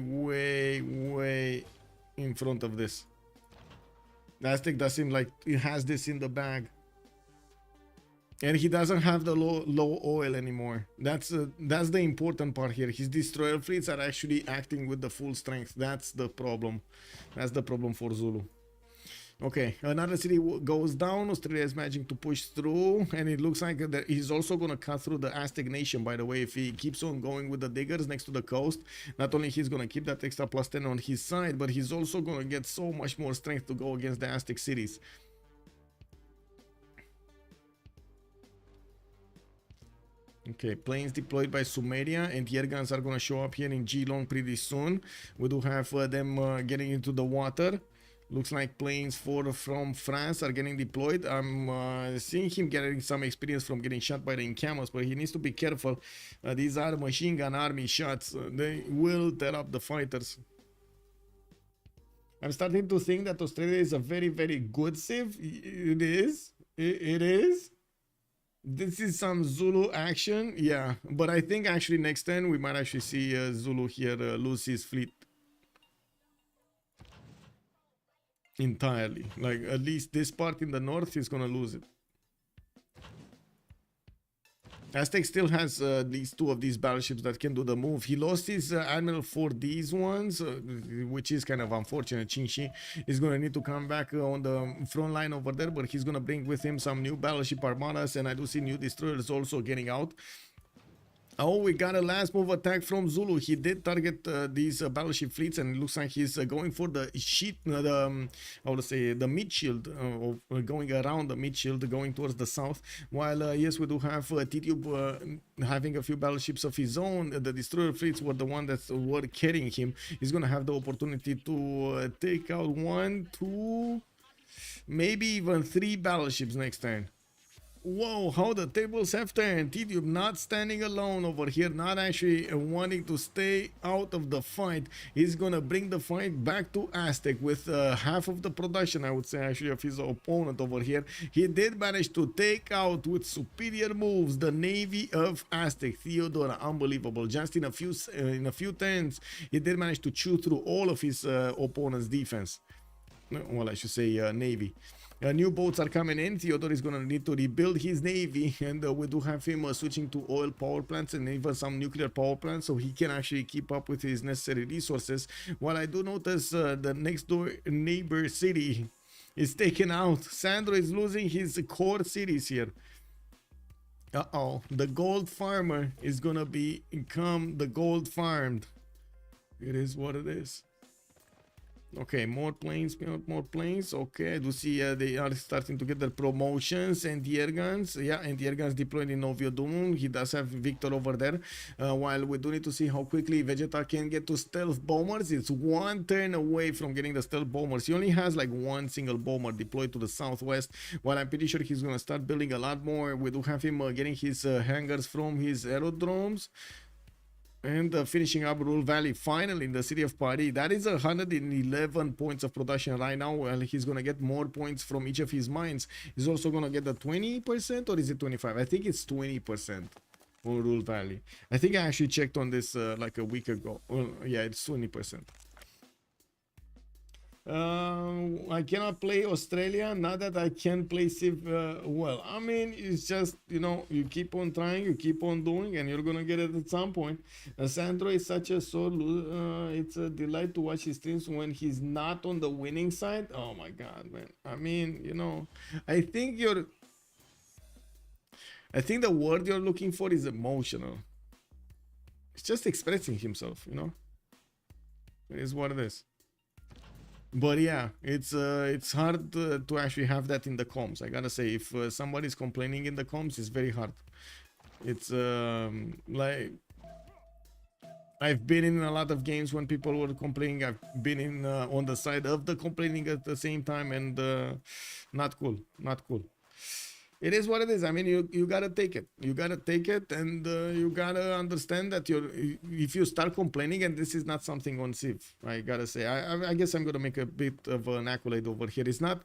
in front of this. Aztec does seem like he has this in the bag. And he doesn't have the low oil anymore. That's the important part here. His destroyer fleets are actually acting with the full strength. That's the problem. That's the problem for Zulu. Okay, another city goes down. Australia is managing to push through, and it looks like that he's also going to cut through the Aztec nation, by the way, if he keeps on going with the diggers next to the coast. Not only he's going to keep that extra +10 on his side, but he's also going to get so much more strength to go against the Aztec cities. Okay, planes deployed by Sumeria, and the air guns are going to show up here in Geelong pretty soon. We do have them getting into the water. Looks like planes from France are getting deployed. I'm seeing him getting some experience from getting shot by the encampments, but he needs to be careful. These are machine gun army shots. They will tear up the fighters. I'm starting to think that Australia is a very good civ. It is. It is. This is some Zulu action, yeah. But I think actually next turn we might actually see Zulu here lose his fleet entirely. Like at least this part in the north is gonna lose it. Aztec still has these two of these battleships that can do the move. He lost his admiral for these ones, which is kind of unfortunate. Qingxi is going to need to come back on the front line over there, but he's going to bring with him some new battleship armadas, and I do see new destroyers also getting out. Oh, we got a last move attack from Zulu. He did target these battleship fleets, and it looks like he's going for the sheet, I would say the mid shield, going around the mid shield, going towards the south. While yes, we do have Tidube having a few battleships of his own. The destroyer fleets were the one that were carrying him. He's gonna have the opportunity to take out 1, 2, maybe even 3 battleships next turn. Whoa, how the tables have turned. Tidube not standing alone over here, not actually wanting to stay out of the fight. He's gonna bring the fight back to Aztec with half of the production, I would say, actually, of his opponent over here. He did manage to take out with superior moves the navy of Aztec. Theodora, unbelievable. Just in a few turns, he did manage to chew through all of his opponent's defense. Well, I should say navy. New boats are coming in. Theodore is going to need to rebuild his navy, and we do have him switching to oil power plants and even some nuclear power plants, so he can actually keep up with his necessary resources. While I do notice the next door neighbor city is taken out. Sandro is losing his core cities here. The gold farmer is going to become the gold farmed. It is what it is. Okay, more planes, more planes. Okay, I do see they are starting to get their promotions. Anti-air guns, yeah, anti-air guns deployed in Noviodum. He does have Victor over there. While we do need to see how quickly Vegeta can get to stealth bombers. It's 1 turn away from getting the stealth bombers. He only has like 1 single bomber deployed to the southwest. While I'm pretty sure he's gonna start building a lot more. We do have him getting his hangars from his aerodromes. And finishing up Rule Valley finally in the city of Paris. That is 111 points of production right now. Well, he's going to get more points from each of his mines. He's also going to get the 20%, or is it 25? I think it's 20% on Rule Valley. I think I actually checked on this like a week ago. Well, yeah, it's 20%. I cannot play Australia. Not that I can play Civ well. I mean, it's just, you know, you keep on trying, you keep on doing, and you're gonna get it at some point. Sandro is such a soul. It's a delight to watch his streams when he's not on the winning side. Oh my god, man. I mean, you know, I think the word you're looking for is emotional. It's just expressing himself, you know. It is what it is. But yeah, it's hard to actually have that in the comms. I gotta say, if somebody's complaining in the comms, it's very hard. It's like, I've been in a lot of games when people were complaining. I've been in on the side of the complaining at the same time, and not cool, not cool. It is what it is. I mean, you gotta take it. You gotta take it, and you gotta understand that if you start complaining, and this is not something on Civ, I gotta say. I guess I'm gonna make a bit of an accolade over here. It's not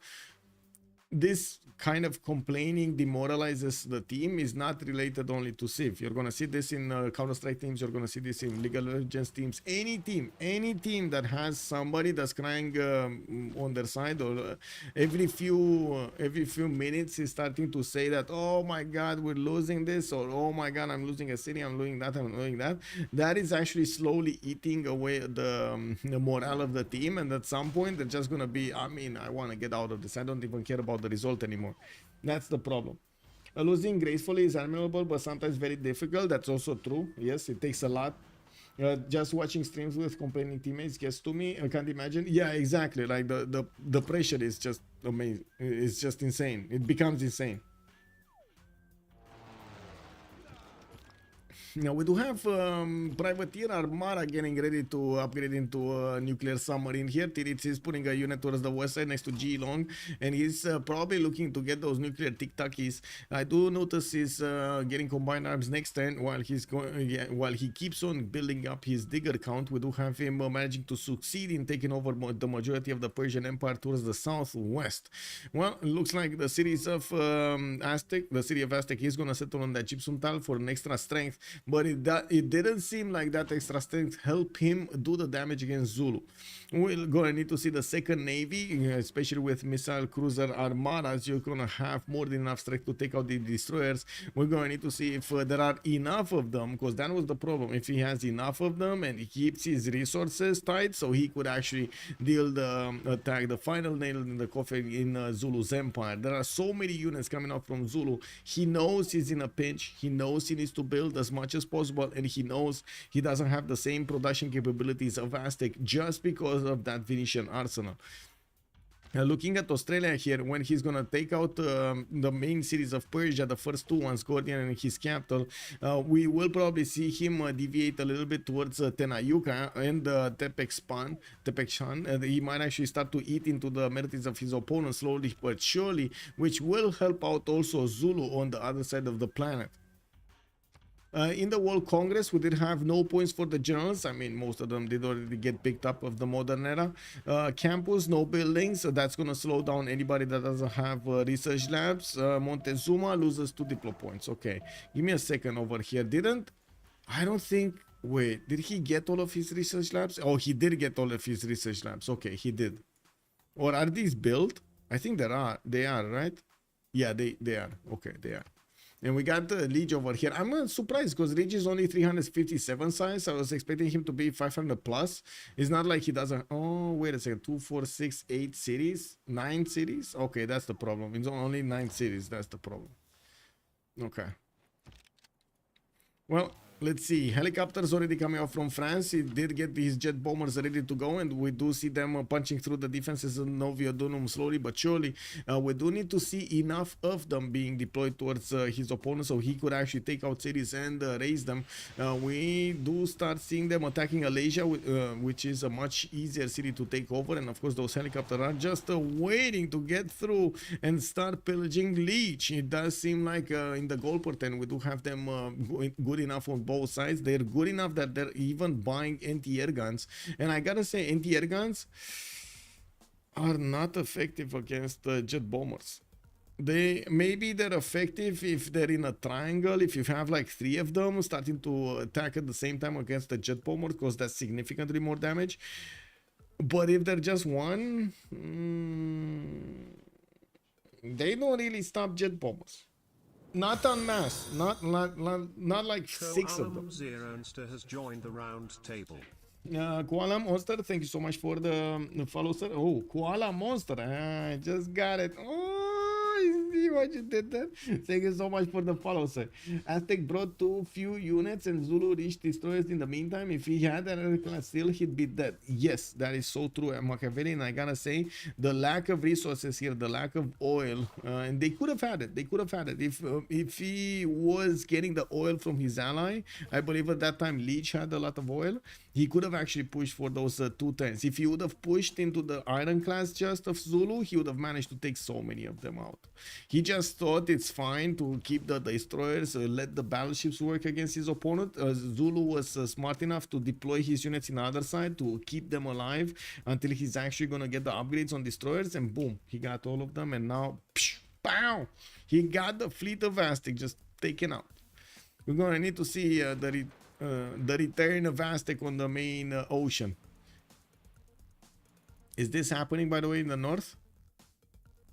this kind of complaining demoralizes the team is not related only to Civ. You're gonna see this in Counter-Strike teams. You're gonna see this in League of Legends teams. Any team that has somebody that's crying on their side, or every few minutes is starting to say that, oh my god, we're losing this, or oh my god, I'm losing a city, I'm losing that, I'm losing that. That is actually slowly eating away the morale of the team, and at some point they're just gonna be, I mean, I want to get out of this. I don't even care about the result anymore. That's the problem. Losing gracefully is admirable, but sometimes very difficult. That's also true. Yes, it takes a lot. Just watching streams with complaining teammates gets to me. I can't imagine. Yeah, exactly. Like the pressure is just amazing. It's just insane. It becomes insane. Now we do have Privateer Armada getting ready to upgrade into a nuclear submarine here. Titiits is putting a unit towards the west side next to G Long, and he's probably looking to get those nuclear tic-tacis. I do notice he's getting combined arms next turn while he's going, while he keeps on building up his digger count. We do have him managing to succeed in taking over the majority of the Persian Empire towards the southwest. Well, it looks like the cities of Aztec, the city of Aztec, is going to settle on that gypsum tile for an extra strength. But it didn't seem like that extra strength helped him do the damage against Zulu. We're going to need to see the second navy, especially with missile cruiser armadas. You're going to have more than enough strength to take out the destroyers. We're going to need to see if there are enough of them, because that was the problem. If he has enough of them and he keeps his resources tight, so he could actually deal the attack, the final nail in the coffin in Zulu's empire. There are so many units coming out from Zulu. He knows he's in a pinch. He knows he needs to build as much as possible, and he knows he doesn't have the same production capabilities of Aztec just because of that Venetian arsenal. Looking at Australia here, when he's gonna take out the main cities of Persia, the first two ones, Gordian and his capital, we will probably see him deviate a little bit towards Tenayuka and Tepekshan. He might actually start to eat into the militaries of his opponent slowly but surely, which will help out also Zulu on the other side of the planet. In the World Congress, we did have no points for the generals. I mean, most of them did already get picked up of the modern era. Campus, no buildings. So that's going to slow down anybody that doesn't have research labs. Montezuma loses 2 diplo points. Okay, give me a second over here. I don't think... Wait, did he get all of his research labs? Oh, he did get all of his research labs. Okay, he did. Or are these built? I think they are, right? Yeah, they are. Okay, they are. And we got the Lege over here. I'm surprised because Lege is only 357 size. I was expecting him to be 500 plus. It's not like he doesn't... Oh, wait a second. 2, 4, 6, 8 cities? 9 cities? Okay, that's the problem. It's only 9 cities. That's the problem. Okay. Well... Let's see, helicopters already coming out from France. He did get these jet bombers ready to go, and we do see them punching through the defenses of Noviodunum slowly but surely. We do need to see enough of them being deployed towards his opponent so he could actually take out cities and raise them. We do start seeing them attacking Lege, which is a much easier city to take over, and of course those helicopters are just waiting to get through and start pillaging Lege. It does seem like in the Gaul portent we do have them good enough on both sides. They're good enough that they're even buying anti-air guns, and I gotta say anti-air guns are not effective against jet bombers. Maybe they're effective if they're in a triangle, if you have like 3 of them starting to attack at the same time against the jet bomber, because that's significantly more damage. But if they're just one, they don't really stop jet bombers. Not en masse, not like 6 of them. Zeronster has joined the round table. Koala Monster, thank you so much for the follow, sir. Oh, Koala Monster, I just got it. Oh, you see what you did there? Thank you so much for the follow, sir. Aztec brought 2 few units and Zulu reached destroyers in the meantime. If he had that class still, he'd be dead. Yes, that is so true, Machiavelli, and I gotta say, the lack of resources here, the lack of oil, and they could have had it. They could have had it. If he was getting the oil from his ally, I believe at that time Lege had a lot of oil, he could have actually pushed for those 2 turns. If he would have pushed into the iron class just of Zulu, he would have managed to take so many of them out. He just thought it's fine to keep the destroyers, let the battleships work against his opponent. Zulu was smart enough to deploy his units in the other side to keep them alive until he's actually going to get the upgrades on destroyers, and boom, he got all of them, and now, psh, pow, he got the fleet of Aztec just taken out. We're going to need to see the return of Aztec on the main ocean. Is this happening, by the way, in the north?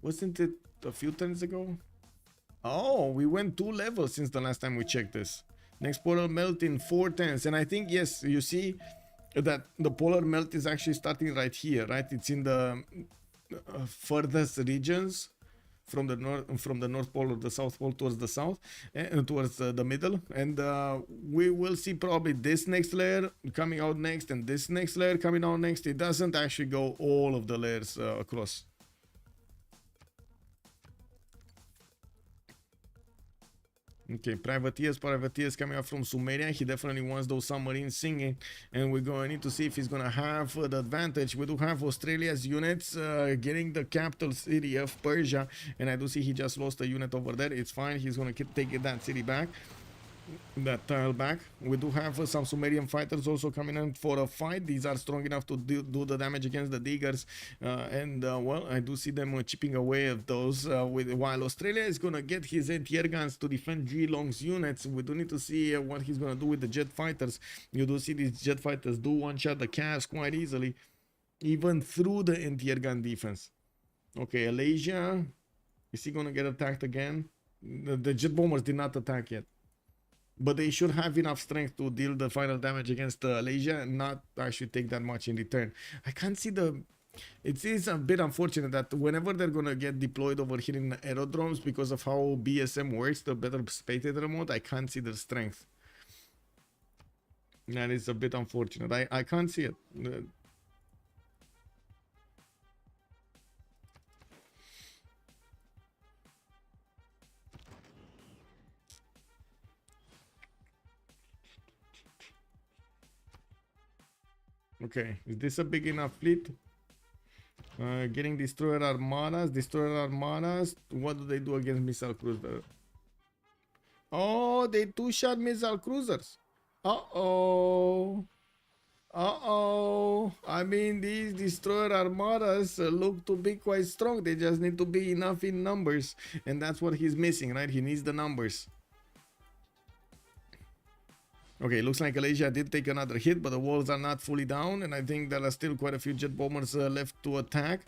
Wasn't it a few turns ago? Oh, we went 2 levels since the last time we checked this. Next polar melt in 4 turns, and I think, yes, you see that the polar melt is actually starting right here, right? It's in the furthest regions from the north pole or the south pole towards the south, and towards the middle, and we will see probably this next layer coming out next and this next layer coming out next. It doesn't actually go all of the layers across. Okay, privateers coming out from Sumeria. He definitely wants those submarines singing, and we're going to need to see if he's going to have the advantage. We do have Australia's units getting the capital city of Persia, and I do see he just lost a unit over there. It's fine. He's going to take that city back. That tile back. We do have some Sumerian fighters also coming in for a fight. These are strong enough to do the damage against the diggers, well, I do see them chipping away at those, while Australia is gonna get his anti-air guns to defend G-Long's units. We do need to see what he's gonna do with the jet fighters. You do see these jet fighters do one-shot the cars quite easily, even through the anti-air gun defense. Okay, Lege, is he gonna get attacked again? The jet bombers did not attack yet, but they should have enough strength to deal the final damage against Lege and not actually take that much in return. I can't see it is a bit unfortunate that whenever they're gonna get deployed over here in aerodromes, because of how BSM works, the better spectator mode, I can't see their strength. That is a bit unfortunate. I can't see it. Okay, is this a big enough fleet? Getting destroyer armadas. What do they do against missile cruisers? Oh, they two-shot missile cruisers. Uh-oh. I mean, these destroyer armadas look to be quite strong. They just need to be enough in numbers, and that's what he's missing, right? He needs the numbers. Okay, looks like Malaysia did take another hit, but the walls are not fully down, and I think there are still quite a few jet bombers left to attack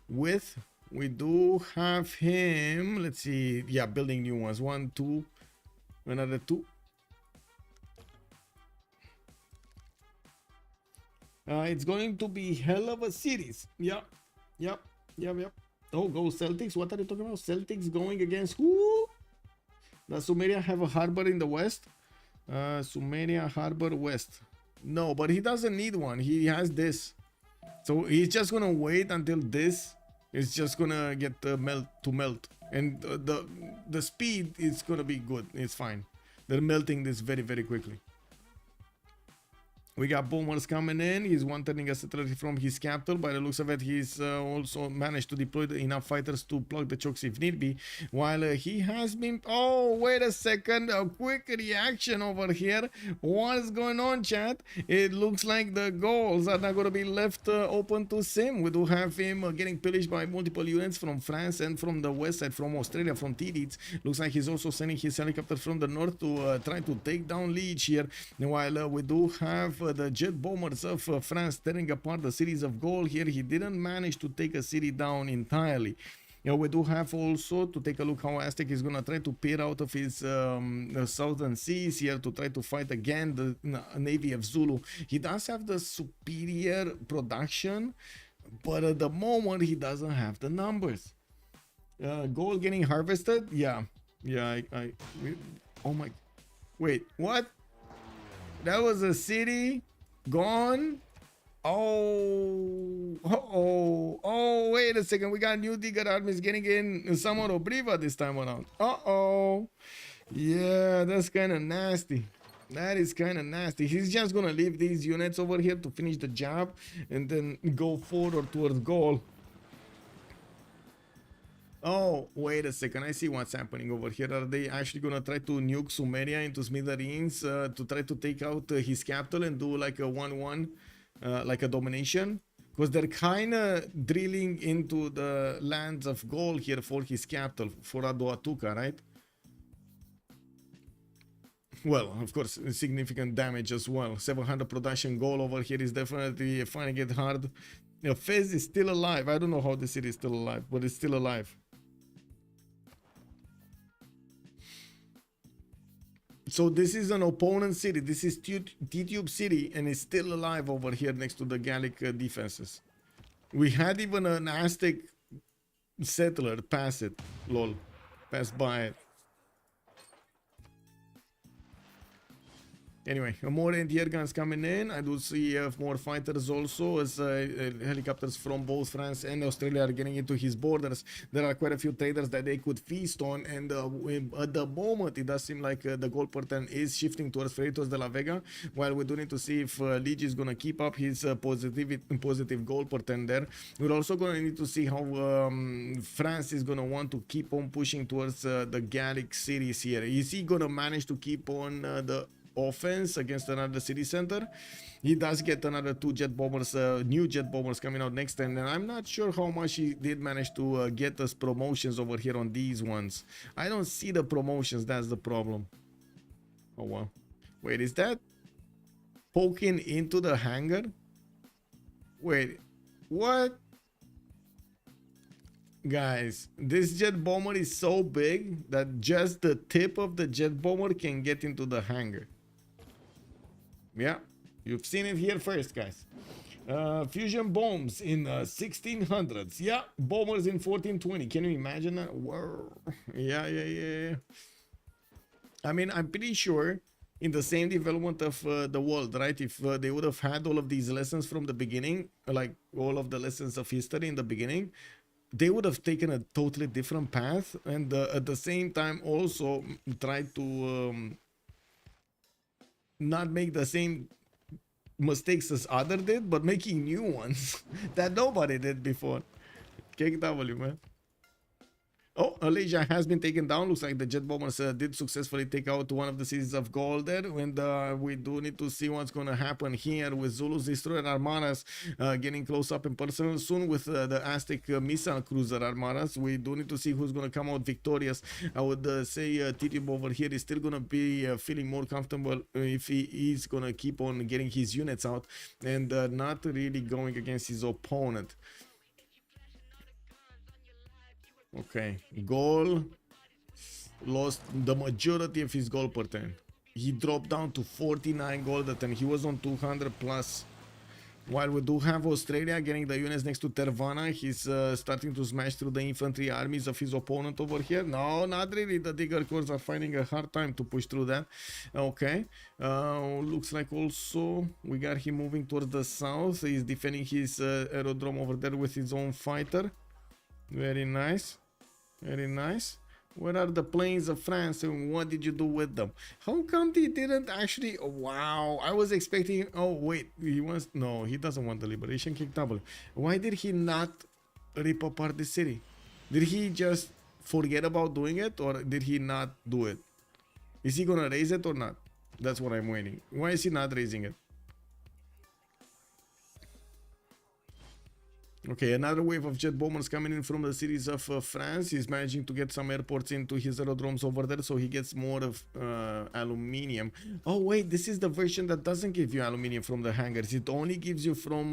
with. We do have him, let's see, yeah, building new ones. 1, 2, another 2. It's going to be hell of a series. Yep. Oh, go Celtics. What are you talking about? Celtics going against who? Does Sumeria have a harbor in the west? Sumeria Harbor West. No, but he doesn't need one. He has this. So he's just gonna wait until this is just gonna get melt. And the speed is gonna be good. It's fine. They're melting this very, very quickly. We got bombers coming in. He's one-turning a settler from his capital. By the looks of it, he's also managed to deploy enough fighters to plug the chokes if need be. While he has been... Oh, wait a second. A quick reaction over here. What is going on, chat? It looks like the goals are not going to be left open to Sim. We do have him getting pillaged by multiple units from France and from the west side, from Australia, from Titiits. Looks like he's also sending his helicopter from the north to try to take down Lege here. While we do have the jet bombers of France tearing apart the cities of Gaul here. He didn't manage to take a city down entirely. We do have also to take a look how Aztec is going to try to peer out of his southern seas here to try to fight again the navy of Zulu. He does have the superior production, but at the moment he doesn't have the numbers. Gold getting harvested? Yeah. Oh my... Wait, what? That was a city gone? Oh, wait a second. We got new digger armies getting in Samoro Briva this time around. Yeah, that's kind of nasty. That is kind of nasty. He's just gonna leave these units over here to finish the job and then go forward towards Gaul. Oh, wait a second. I see what's happening over here. Are they actually gonna try to nuke Sumeria into smithereens to try to take out his capital and do like a 1-1, like a domination? Because they're kind of drilling into the lands of Gaul here for his capital, for Adoatuca, right? Well, of course, significant damage as well. 700 production. Gaul over here is definitely finding it hard. Fez is still alive. I don't know how the city is still alive, but it's still alive. So this is an opponent city. This is Tidube city, and it's still alive over here next to the Gallic defenses. We had even an Aztec settler pass it. Lol. Pass by it. Anyway, more anti-air guns coming in. I do see more fighters also, as helicopters from both France and Australia are getting into his borders. There are quite a few traders that they could feast on, and at the moment, it does seem like the gold pattern is shifting towards Freritos de la Vega, while we do need to see if Lege is going to keep up his positive gold pattern there. We're also going to need to see how France is going to want to keep on pushing towards the Gallic cities here. Is he going to manage to keep on the offense against another city center? He does get another two jet bombers, new jet bombers coming out next time, and I'm not sure how much he did manage to get us promotions over here on these ones. I don't see the promotions, that's the problem. Oh well. Wait, is that poking into the hangar? Wait, what? Guys, this jet bomber is so big that just the tip of the jet bomber can get into the hangar. Yeah, you've seen it here first, guys. Fusion bombs in 1600s. Yeah, bombers in 1420. Can you imagine that? Whoa. Yeah. I mean, I'm pretty sure in the same development of the world, right? If they would have had all of these lessons from the beginning, like all of the lessons of history in the beginning, they would have taken a totally different path, and at the same time also tried to not make the same mistakes as other did, but making new ones that nobody did before. KW, man. Oh, Lege has been taken down. Looks like the jet bombers did successfully take out one of the cities of Gaul there. And we do need to see what's going to happen here with Zulu's destroyer armadas getting close up in person soon with the Aztec missile cruiser armadas. We do need to see who's going to come out victorious. I would say Tidube over here is still going to be feeling more comfortable if he is going to keep on getting his units out and not really going against his opponent. Okay, Gaul lost the majority of his gold per turn. He dropped down to 49 gold a turn. He was on 200 plus. While we do have Australia getting the units next to Tervana, he's starting to smash through the infantry armies of his opponent over here. No, not really. The Digger Corps are finding a hard time to push through that. Okay. Looks like also we got him moving towards the south. He's defending his aerodrome over there with his own fighter. Very nice. Very nice. Where are the planes of France and what did you do with them? How come he didn't actually... Oh, wow, I was expecting... Oh, wait, he wants... No, he doesn't want the Liberation Kick W. Why did he not rip apart the city? Did he just forget about doing it or did he not do it? Is he gonna raise it or not? That's what I'm waiting. Why is he not raising it? Okay, another wave of jet bombers coming in from the cities of France. He's managing to get some airports into his aerodromes over there, so he gets more of aluminium. Oh wait, this is the version that doesn't give you aluminium from the hangars. It only gives you from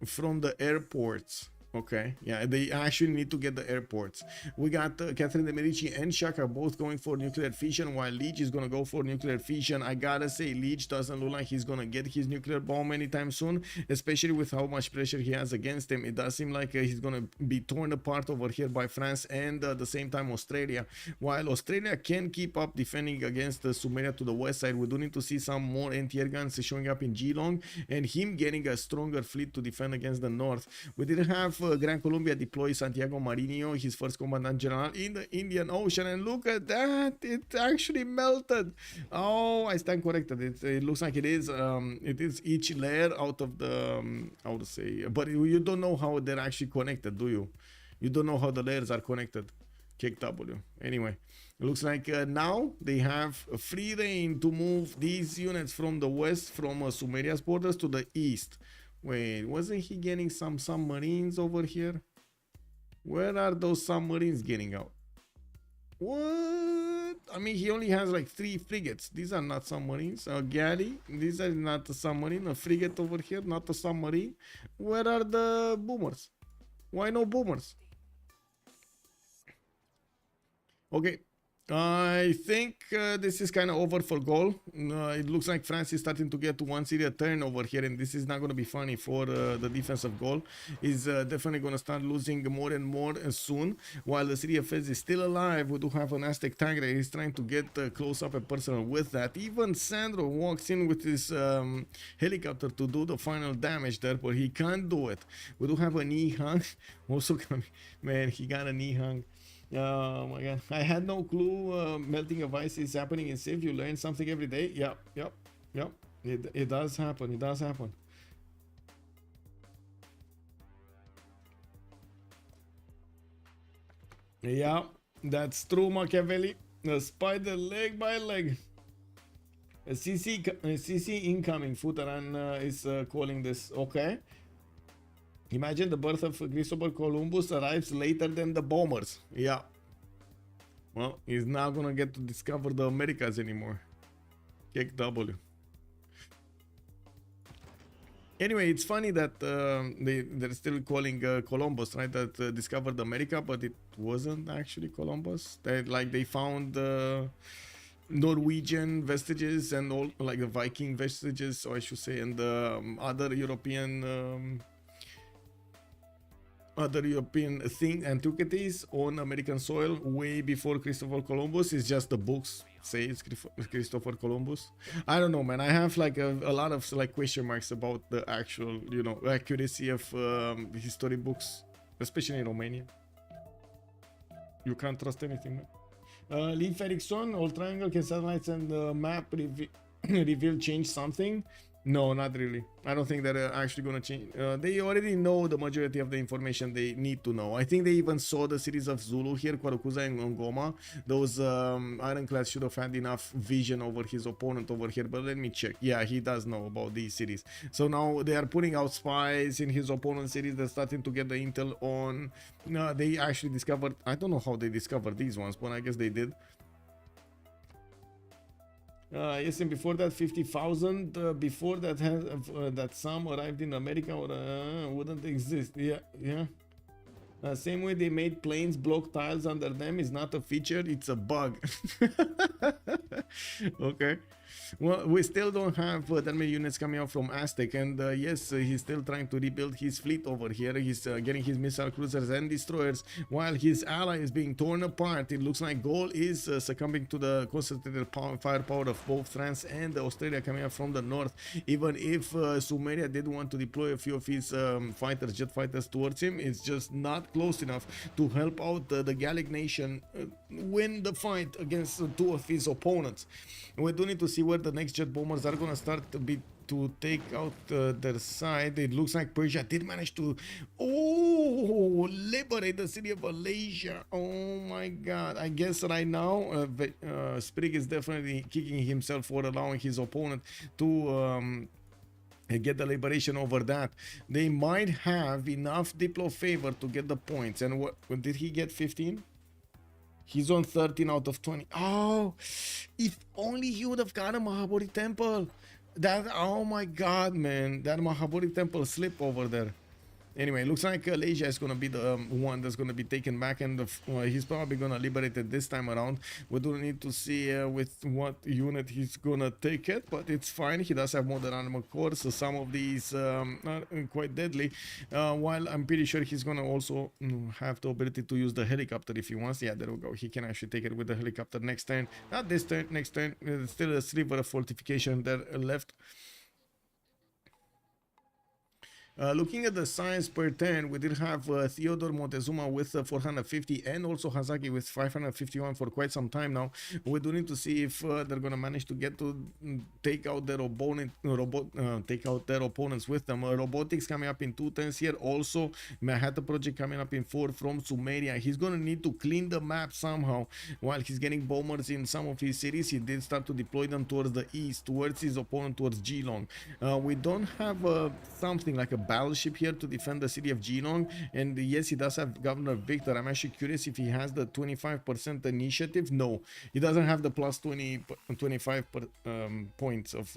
the airports. Okay, yeah, they actually need to get the airports. We got Catherine de Medici and Shaka both going for nuclear fission, while Lege is gonna go for nuclear fission. I gotta say, Lege doesn't look like he's gonna get his nuclear bomb anytime soon, especially with how much pressure he has against him. It does seem like he's gonna be torn apart over here by France and at the same time Australia. While Australia can keep up defending against Sumeria to the west side, we do need to see some more anti-air guns showing up in Geelong and him getting a stronger fleet to defend against the north. We did have Gran Colombia deploy Santiago Marinho, his first commandant general, in the Indian Ocean, and look at that, it actually melted. Oh, I stand corrected. It looks like it is each layer out of the how to say, but you don't know how they're actually connected, do you? You don't know how the layers are connected. Kick W. Anyway, it looks like now they have free reign to move these units from the west, from Sumeria's borders to the east. Wait, wasn't he getting some submarines over here? Where are those submarines getting out? What? I mean, he only has like 3 frigates. These are not submarines. A galley. These are not a submarine. A frigate over here, not a submarine. Where are the boomers? Why no boomers? Okay. I think this is kind of over for Gaul. It looks like France is starting to get to one city a turn over here, and this is not going to be funny for the defense of Gaul. Is definitely going to start losing more and more soon. While the city of Fez is still alive, we do have an Aztec tank that is trying to get close up and personal with that. Even Sandro walks in with his helicopter to do the final damage there, but he can't do it. We do have a knee hung. Also coming. Man, he got a knee hung. Oh my god, I had no clue melting of ice is happening in Civ. You learn something every day. Yep. It does happen. It does happen. Yeah, that's true, Machiavelli. A spider leg by leg. A CC incoming. Futeran is calling this. Okay. Imagine the birth of Christopher Columbus arrives later than the bombers. Yeah. Well, he's not gonna get to discover the Americas anymore. Kick W. Anyway, it's funny that they're still calling Columbus, right? That discovered America, but it wasn't actually Columbus. They found Norwegian vestiges and all, like the Viking vestiges, or I should say, and other European antiquities on American soil way before Christopher Columbus. It's just the books say it's Christopher Columbus. I don't know, man. I have like a lot of like question marks about the actual, accuracy of history books, especially in Romania. You can't trust anything, man. Leaf Erickson, all triangle, can satellites and map reveal change something? No, not really. I don't think they're actually going to change. They already know the majority of the information they need to know. I think they even saw the series of Zulu here, Kwarukuza and Ngoma. Those ironclads should have had enough vision over his opponent over here. But let me check. Yeah, he does know about these series. So now they are putting out spies in his opponent's series. They're starting to get the intel on. They actually discovered... I don't know how they discovered these ones, but I guess they did. Yes, and before that 50,000 before that that some arrived in America or wouldn't exist. Yeah. Same way they made planes block tiles under them is not a feature, it's a bug. Okay. Well, we still don't have that many units coming out from Aztec, and yes, he's still trying to rebuild his fleet over here. He's getting his missile cruisers and destroyers while his ally is being torn apart. It looks like Gaul is succumbing to the concentrated firepower of both France and Australia coming up from the north. Even if Sumeria did want to deploy a few of his jet fighters towards him, it's just not close enough to help out the Gallic nation win the fight against two of his opponents. We do need to see where the next jet bombers are gonna start to take out their side. It looks like Persia did manage to liberate the city of Lege. Oh my god. I guess right now Sprig is definitely kicking himself for allowing his opponent to get the liberation over that. They might have enough Diplo favor to get the points. And what did he get? 15? He's on 13 out of 20. Oh, if only he would have got a Mahabodhi temple. Oh my god, man. That Mahabodhi temple slip over there. Anyway, looks like Lege is going to be the one that's going to be taken back, and he's probably going to liberate it this time around. We do need to see with what unit he's going to take it, but it's fine. He does have modern armor core, so some of these are quite deadly. While I'm pretty sure he's going to also have the ability to use the helicopter if he wants. Yeah, there we go. He can actually take it with the helicopter next turn. Not this turn, next turn. Still a sliver of fortification there left. Looking at the size per turn, we did have Theodore Montezuma with 450 and also Hazaggi with 551 for quite some time now. We do need to see if they're gonna manage to get to take out their opponents with them. Robotics coming up in 2 turns here. Also, Manhattan Project coming up in 4 from Sumeria. He's gonna need to clean the map somehow. While he's getting bombers in some of his cities, he did start to deploy them towards the east, towards his opponent, towards Geelong. We don't have something like a battleship here to defend the city of Geelong, and yes, he does have Governor Victor. I'm actually curious if he has the 25% initiative. No, he doesn't have the plus 25 points of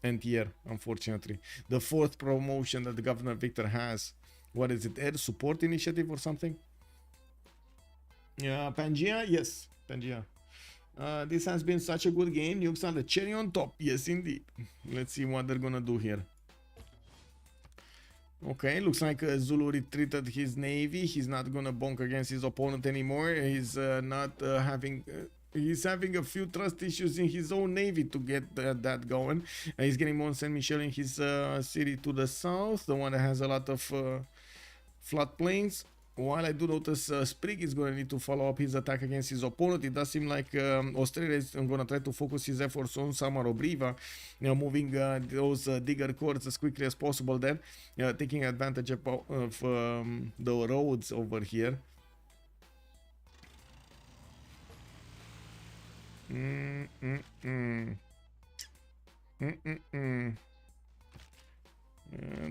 NTR, unfortunately. The 4th promotion that the Governor Victor has. What is it, air support initiative or something? Yeah, Pangea, yes, Pangea. This has been such a good game. Nukes are the cherry on top. Yes, indeed. Let's see what they're gonna do here. Okay, looks like Zulu retreated his navy. He's not gonna bonk against his opponent anymore. He's not having... he's having a few trust issues in his own navy to get that going. He's getting Mont Saint Michel in his city to the south, the one that has a lot of floodplains. While I do notice Sprig is going to need to follow up his attack against his opponent. It does seem like Australia is going to try to focus his efforts on Samarobriva, moving those digger cores as quickly as possible there, taking advantage of the roads over here.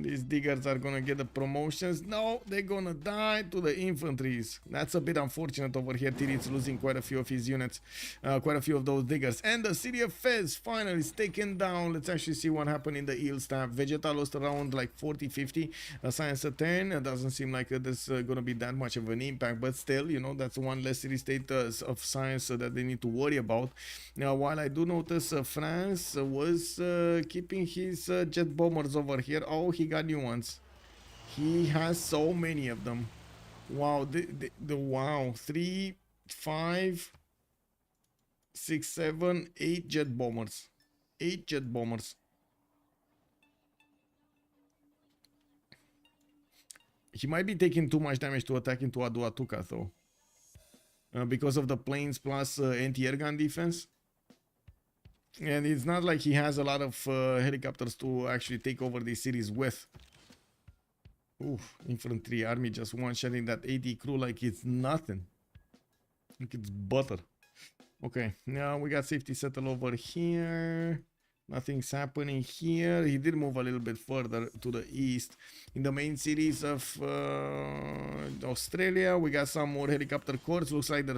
These diggers are gonna get the promotions. No, they're gonna die to the infantries. That's a bit unfortunate over here. Titiits losing quite a few of his units, quite a few of those diggers. And the city of Fez finally is taken down. Let's actually see what happened in the Eel staff. Vegeta lost around like 40-50. Science a 10. It doesn't seem like there's gonna be that much of an impact, but still, you know, that's one less city state of science that they need to worry about. Now, while I do notice France was keeping his jet bombers over here. Oh, he got new ones. He has so many of them. Wow, wow, 3, 5, 6, 7, 8 jet bombers. 8 jet bombers. He might be taking too much damage to attack into Aduatuca though, because of the planes plus anti-air gun defense. And it's not like he has a lot of helicopters to actually take over these cities with. Oof, infantry army just one-shotting that 80 crew like it's nothing. Like it's butter. Okay, now we got safety settle over here. Nothing's happening here. He did move a little bit further to the east. In the main cities of Australia, we got some more helicopter corps. Looks like they're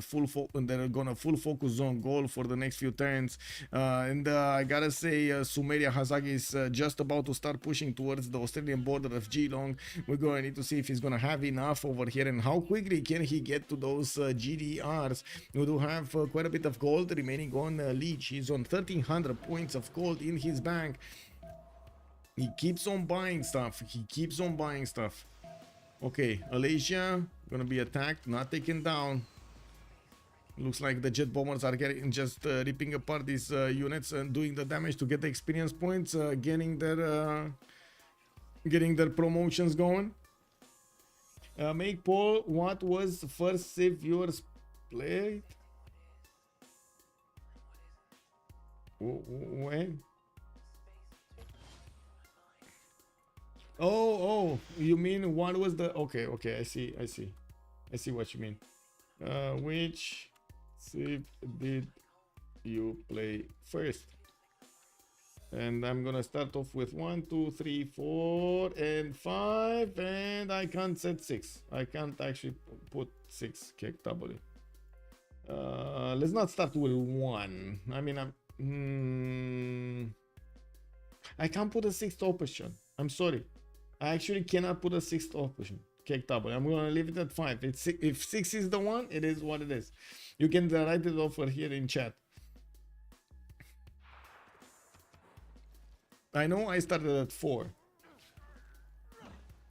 gonna full focus on Gaul for the next few turns. And I gotta say, Sumeria Hazaggi is just about to start pushing towards the Australian border of Geelong. We're gonna need to see if he's gonna have enough over here and how quickly can he get to those GDRs. We do have quite a bit of gold remaining on Lege. He's on 1300 points of gold in his bank. He keeps on buying stuff. He keeps on buying stuff. Okay, Malaysia gonna be attacked, not taken down. Looks like the jet bombers are getting just ripping apart these units and doing the damage to get the experience points, getting their promotions going. Make poll. What was the first Civ viewers played? When? Oh, you mean what was the... Okay, I see what you mean. Which Civ did you play first? And I'm gonna start off with 1, 2, 3, 4, and 5, and I can't set 6. I can't actually put 6 KW. Let's not start with 1. I mean, I can't put a 6th option. I'm sorry. I actually cannot put a 6th option. KW. I'm gonna leave it at 5. If 6 is the one, it is what it is. You can write it over here in chat. I know I started at 4.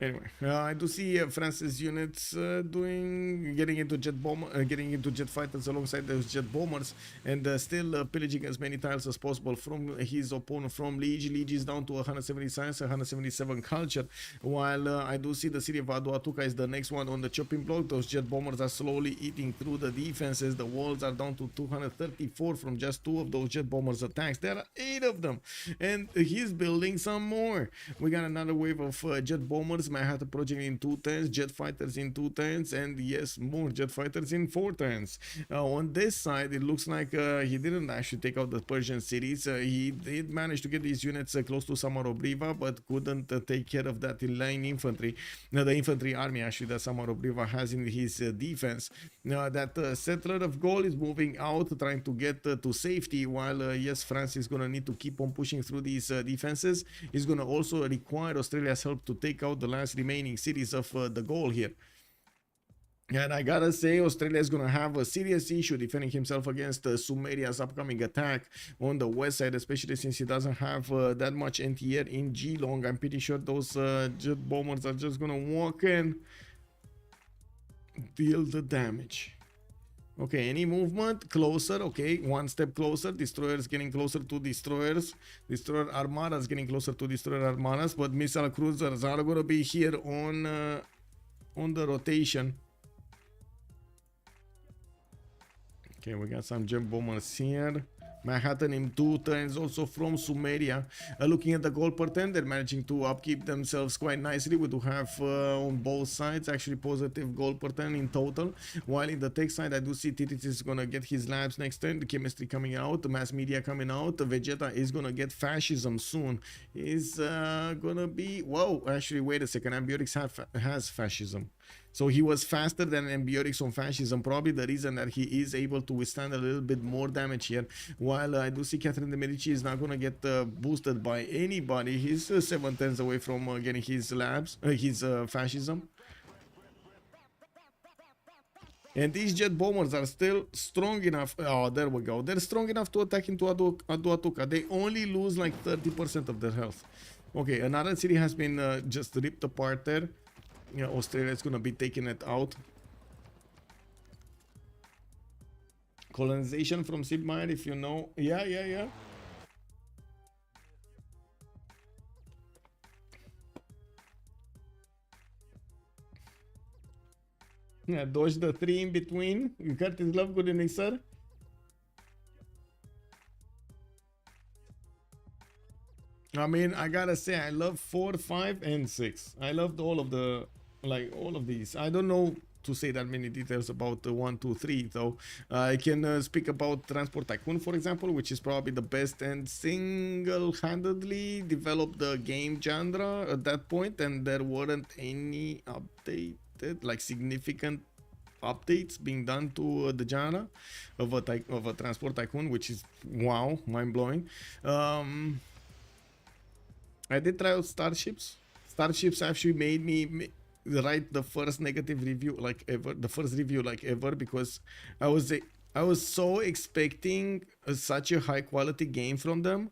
Anyway, I do see France's units getting into jet fighters alongside those jet bombers, and still pillaging as many tiles as possible from his opponent from Lege. Lege is down to 170 science, 177 culture, while I do see the city of Aduatuca is the next one on the chopping block. Those jet bombers are slowly eating through the defenses. The walls are down to 234 from just 2 of those jet bombers attacks. There are 8 of them, and he's building some more. We got another wave of jet bombers. Manhattan Project in 2 turns, jet fighters in 2 turns, and yes, more jet fighters in 4 turns. On this side, it looks like he didn't actually take out the Persian cities. He did manage to get these units close to Samarobriva, but couldn't take care of that line infantry. Now, the infantry army actually that Samarobriva has in his defense. That settler of Gaul is moving out, trying to get to safety, while yes, France is going to need to keep on pushing through these defenses. He's going to also require Australia's help to take out the last remaining cities of the Gaul here. And I gotta say, Australia is gonna have a serious issue defending himself against Sumeria's upcoming attack on the west side, especially since he doesn't have that much anti-air in Geelong. I'm pretty sure those jet bombers are just gonna walk in, deal the damage. Okay, any movement closer? Okay, one step closer. Destroyers getting closer to destroyers. Destroyer armadas getting closer to destroyer armadas, but missile cruisers are gonna be here on the rotation. Okay, we got some jet bombers here. Manhattan in 2 turns also from Sumeria. Looking at the goal per turn, they're managing to upkeep themselves quite nicely. We do have on both sides actually positive goal per turn in total. While in the tech side, I do see Titiits is gonna get his labs next turn. The chemistry coming out, the mass media coming out. The Vegeta is gonna get fascism soon. Is gonna be, whoa, actually wait a second, Ambiotics has fascism. So he was faster than Ambiotics on fascism, probably the reason that he is able to withstand a little bit more damage here. While I do see Catherine de Medici is not going to get boosted by anybody. He's 7 turns away from getting his labs, his fascism. And these jet bombers are still strong enough. Oh, there we go. They're strong enough to attack into Aduatuca. They only lose like 30% of their health. Okay, another city has been just ripped apart there. Yeah, Australia is gonna be taking it out. Colonization from Civ6, if you know. Yeah. Yeah, dodge the 3 in between. You got his love, good evening, sir. I mean, I gotta say, I love 4, 5, and 6. I loved all of the, like, all of these. I don't know to say that many details about the 1, 2, 3, though. I can speak about Transport Tycoon, for example, which is probably the best and single-handedly developed the game genre at that point, and there weren't any updated, like, significant updates being done to the genre of a Transport Tycoon, which is, wow, mind-blowing. I did try out Starships. Starships actually made me write the first negative review like ever, the first review like ever, because I was so expecting such a high quality game from them,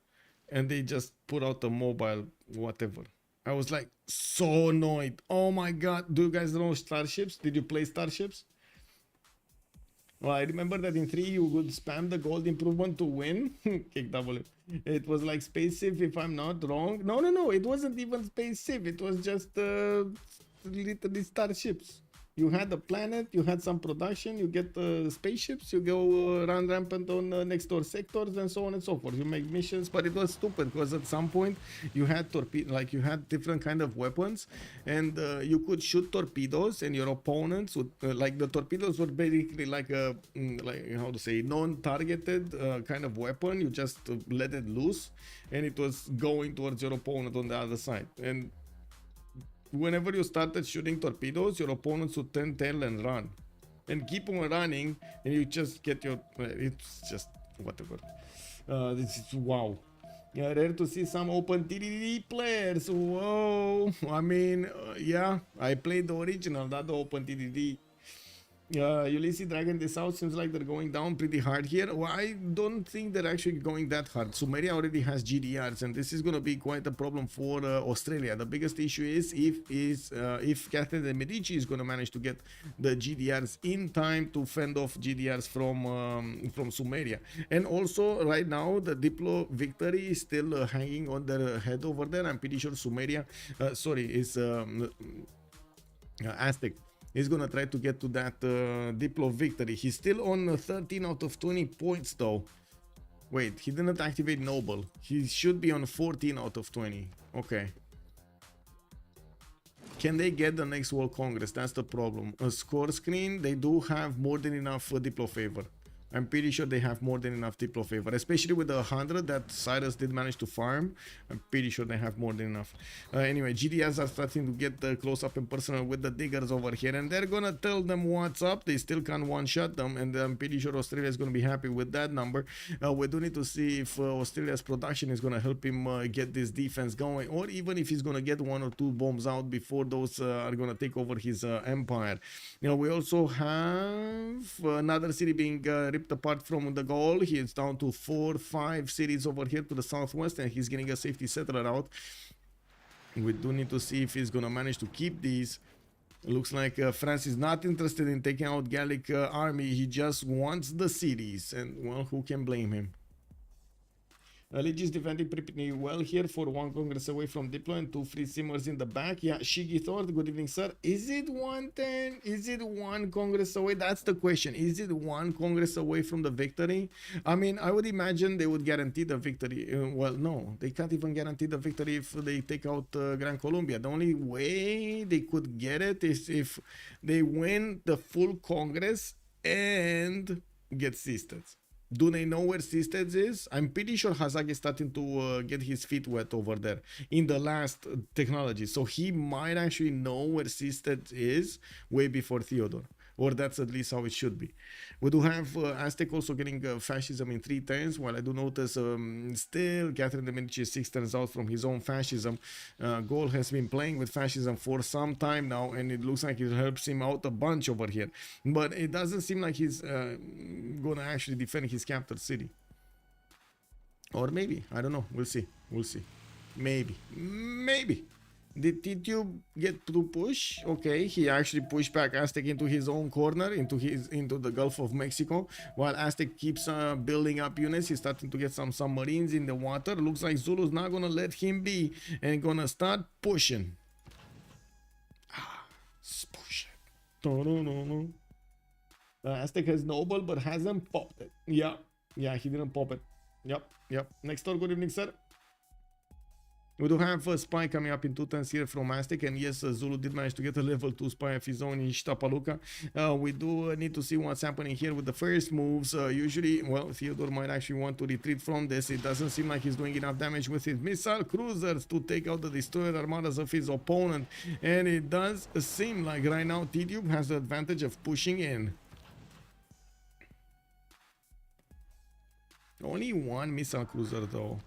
and they just put out a mobile whatever. I was like so annoyed. Oh my god, do you guys know Starships? Did you play Starships? Well, I remember that in 3 you would spam the gold improvement to win. It was like Space Civ, if I'm not wrong. No, it wasn't even Space Civ. It was just literally Starships. You had a planet, you had some production, you get spaceships, you go run rampant on next door sectors and so on and so forth. You make missions, but it was stupid because at some point you had like you had different kind of weapons, and you could shoot torpedoes, and your opponents would like the torpedoes were basically like a like how to say non-targeted kind of weapon. You just let it loose, and it was going towards your opponent on the other side. And whenever you started shooting torpedoes, your opponents would turn tail and run, and keep on running, and you just get your. It's just whatever. This is wow. Yeah, rare to see some open TDD players. Whoa! I mean, yeah, I played the original, not the open TDD. Ulyss Dragon this out seems like they're going down pretty hard here. Well, I don't think they're actually going that hard. Sumeria already has GDRs, and this is going to be quite a problem for Australia. The biggest issue is if Catherine de Medici is going to manage to get the GDRs in time to fend off GDRs from Sumeria. And also right now the Diplo victory is still hanging on their head over there. I'm pretty sure Sumeria, is Aztec is gonna try to get to that Diplo victory. He's still on 13 out of 20 points though. Wait, he didn't activate Noble. He should be on 14 out of 20. Okay. Can they get the next World Congress? That's the problem. A score screen, they do have more than enough Diplo favor. I'm pretty sure they have more than enough Diplo favor, especially with the 100 that Cyrus did manage to farm. I'm pretty sure they have more than enough. Anyway, GDS are starting to get close up and personal with the diggers over here, and they're gonna tell them what's up. They still can't one-shot them, and I'm pretty sure Australia is gonna be happy with that number. We do need to see if Australia's production is gonna help him get this defense going, or even if he's gonna get 1 or 2 bombs out before those are gonna take over his empire. You know, we also have another city being ripped apart from the Gaul. He is down to 4-5 cities over here to the southwest, and he's getting a safety settler out. We do need to see if he's gonna manage to keep these. Looks like France is not interested in taking out Gallic army. He just wants the cities, and well, who can blame him? Lege is defending pretty well here for 1 Congress away from Diplo and 2 free simmers in the back. Yeah, Shiggy Thord, good evening, sir. Is it 110? Is it 1 Congress away? That's the question. Is it 1 Congress away from the victory? I mean, I would imagine they would guarantee the victory. Well, no, they can't even guarantee the victory if they take out Gran Colombia. The only way they could get it is if they win the full Congress and get Sisters. Do they know where Titiits is? I'm pretty sure Hazaggi is starting to get his feet wet over there in the last technology. So he might actually know where Titiits is way before Theodore. Or that's at least how it should be. We do have Aztec also getting fascism in 3 turns, while I do notice still Catherine de Medici 6 turns out from his own fascism. Gaul has been playing with fascism for some time now, and it looks like it helps him out a bunch over here. But it doesn't seem like he's gonna actually defend his capital city. Or maybe, I don't know, we'll see, maybe. Did Tidube get to push? Okay, he actually pushed back Aztec into his own corner, into the Gulf of Mexico, while Aztec keeps building up units. He's starting to get some submarines in the water. Looks like Zulu's not gonna let him be and gonna start pushing. Push it. Aztec has noble but hasn't popped it. Yeah, he didn't pop it. Yep. Next door, good evening, sir. We do have a spy coming up in 2 turns here from Aztec, and yes, Zulu did manage to get a level 2 spy of his own in Shtapaluka. We do need to see what's happening here with the first moves. Usually, well, Theodore might actually want to retreat from this. It doesn't seem like he's doing enough damage with his missile cruisers to take out the destroyer armadas of his opponent, and it does seem like right now Tidube has the advantage of pushing in. Only 1 missile cruiser though.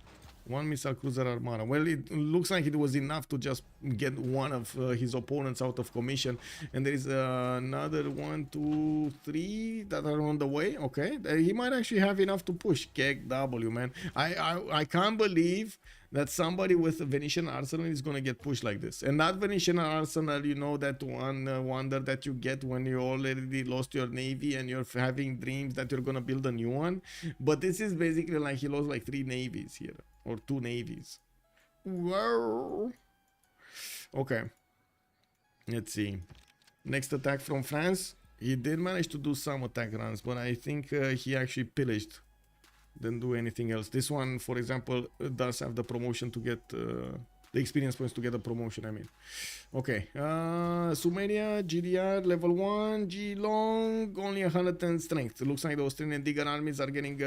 1 missile cruiser armada. Well, it looks like it was enough to just get one of his opponents out of commission. And there is another 1, 2, 3 that are on the way. Okay, he might actually have enough to push. Keg W, man. I can't believe that somebody with a Venetian arsenal is gonna get pushed like this. And that Venetian arsenal, you know, that one wonder that you get when you already lost your navy and you're having dreams that you're gonna build a new one. But this is basically like he lost like 3 navies here, or 2 navies. Whoa. Okay, let's see. Next attack from France. He did manage to do some attack runs, but I think he actually pillaged. Didn't do anything else. This one, for example, does have the promotion to get the experience points to get a promotion, I mean. Okay, Sumeria, GDR, level 1, G long, only 110 strength. It looks like the Australian digger armies are getting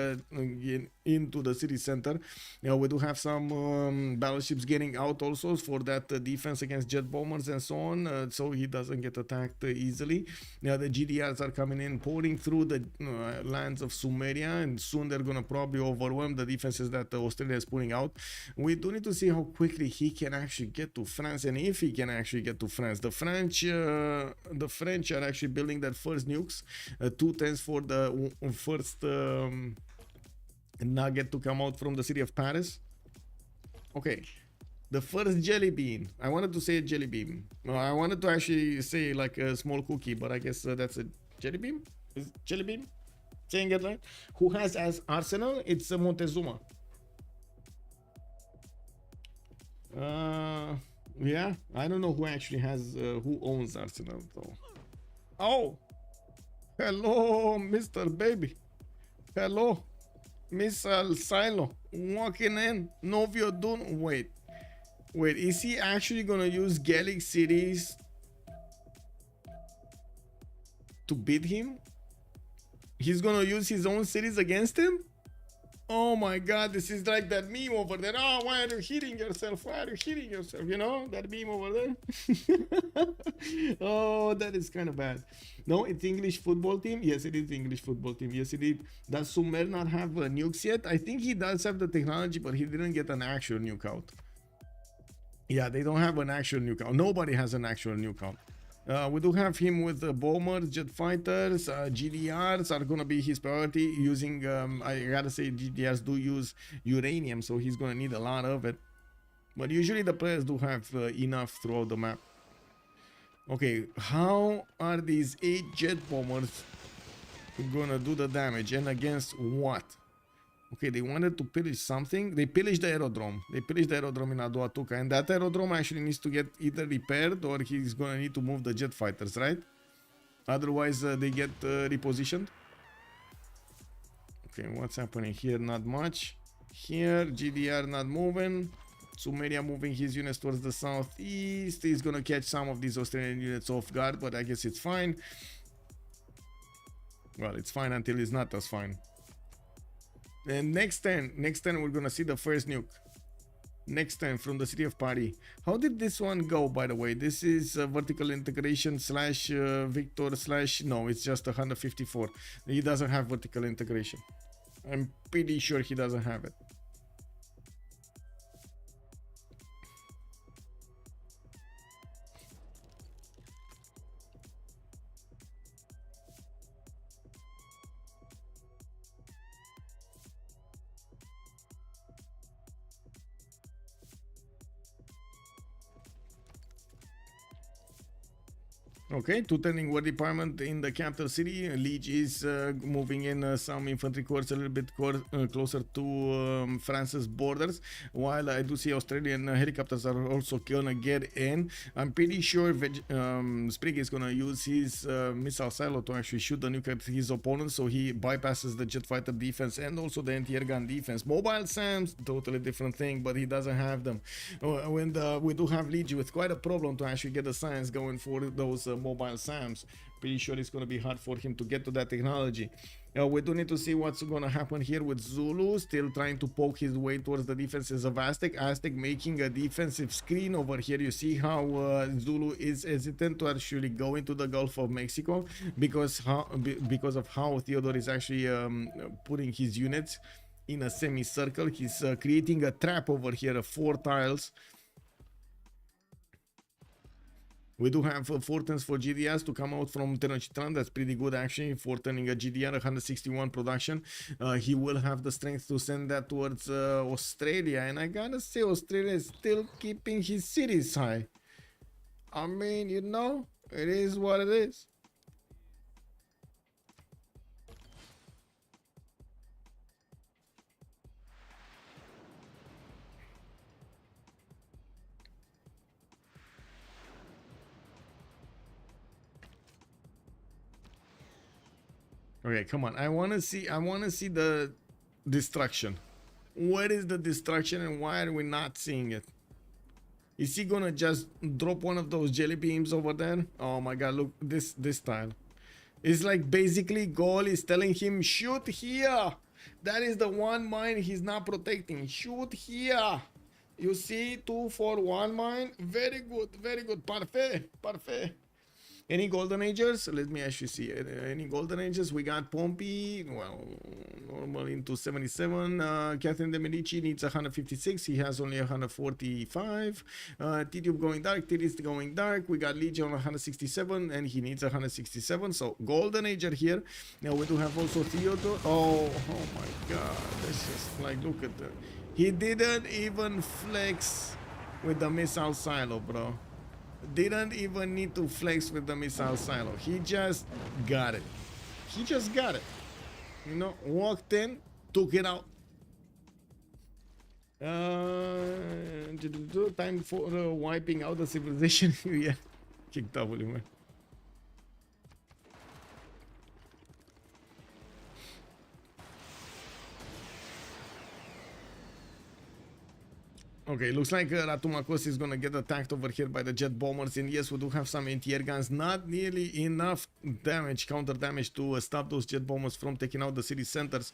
into the city center. Now we do have some battleships getting out also for that defense against jet bombers and so on, so he doesn't get attacked easily. Now the GDRs are coming in, pouring through the lands of Sumeria, and soon they're gonna probably overwhelm the defenses that Australia is pulling out. We do need to see how quickly he can actually get to France, and if he can actually get to France. The French are actually building their first nukes, 2 turns for the first nugget to come out from the city of Paris. Okay, the first jelly bean. I wanted to say a jelly bean. No, I wanted to actually say like a small cookie, but I guess that's a jelly bean. Is it jelly bean? Saying it right? Who has as arsenal? It's Montezuma. Yeah, I don't know who actually has who owns Arsenal though. Oh, hello, Mr. Baby. Hello, Miss Silo. Walking in. Novio Dun. Wait, is he actually gonna use Gallic cities to beat him? He's gonna use his own cities against him? Oh my god, this is like that meme over there. Oh, why are you hitting yourself? Why are you hitting yourself? You know, that meme over there? Oh, that is kind of bad. No, it's English football team. Yes, it is English football team. Yes, it is. Does Sumer not have nukes yet? I think he does have the technology, but he didn't get an actual nuke out. Yeah, they don't have an actual nuke out. Nobody has an actual nuke out. We do have him with bombers, jet fighters, GDRs are gonna be his priority. Using, I gotta say, GDRs do use uranium, so he's gonna need a lot of it. But usually the players do have enough throughout the map. Okay, how are these 8 jet bombers gonna do the damage, and against what? Okay, they wanted to pillage something. They pillaged the aerodrome. They pillaged the aerodrome in a doua tuca, and that aerodrome actually needs to get either repaired or he's gonna need to move the jet fighters, right? Otherwise, they get repositioned. Okay, what's happening here? Not much. Here, GDR not moving. Sumeria moving his units towards the southeast. He's gonna catch some of these Australian units off guard, but I guess it's fine. Well, it's fine until it's not as fine. And next turn we're gonna see the first nuke. Next turn from the city of Paris. How did this one go, by the way? This is vertical integration slash Victor slash, no, it's just 154. He doesn't have vertical integration. I'm pretty sure he doesn't have it. Okay, to turning war department in the capital city. Lege is moving in some infantry corps a little bit closer to France's borders, while I do see Australian helicopters are also gonna get in. I'm pretty sure Sprig is gonna use his missile silo to actually shoot the nuke at his opponent, so he bypasses the jet fighter defense and also the anti-air gun defense. Mobile SAMs, totally different thing, but he doesn't have them. We do have Lege with quite a problem to actually get the science going for those mobile SAMs. Pretty sure it's going to be hard for him to get to that technology. We do need to see what's going to happen here with Zulu, still trying to poke his way towards the defenses of Aztec. Aztec making a defensive screen over here. You see how Zulu is hesitant to actually go into the Gulf of Mexico because of how Theodore is actually putting his units in a semicircle. He's creating a trap over here of 4 tiles. We do have 4 turns for GDRs to come out from Tenochtitlan. That's pretty good actually for turning a GDR 161 production. He will have the strength to send that towards Australia, and I gotta say Australia is still keeping his cities high. I mean, you know, it is what it is. Okay, come on. I wanna see the destruction. What is the destruction and why are we not seeing it? Is he gonna just drop one of those jelly beams over there? Oh my god, look, this tile. It's like basically Gaul is telling him, shoot here. That is the one mine he's not protecting. Shoot here. You see, 2 for 1 mine. Very good, very good. Parfait, parfait. Any golden ages? Let me actually see. Any golden ages? We got Pompi, well, normal into 77. Catherine de Medici needs 156. He has only 145. Tidube going dark. Titiits going dark. We got Lege on 167, and he needs 167. So golden age here. Now we do have also Theodore. Oh my God! This is like, look at that. He didn't even flex with the missile silo, bro. Didn't even need to flex with the missile silo. He just got it. He just got it. You know, walked in, took it out. Time for wiping out the civilization. Yeah, kick W, man. Okay, looks like Ratumakos is gonna get attacked over here by the jet bombers, and yes, we do have some anti-air guns, not nearly enough damage, counter damage to stop those jet bombers from taking out the city centers.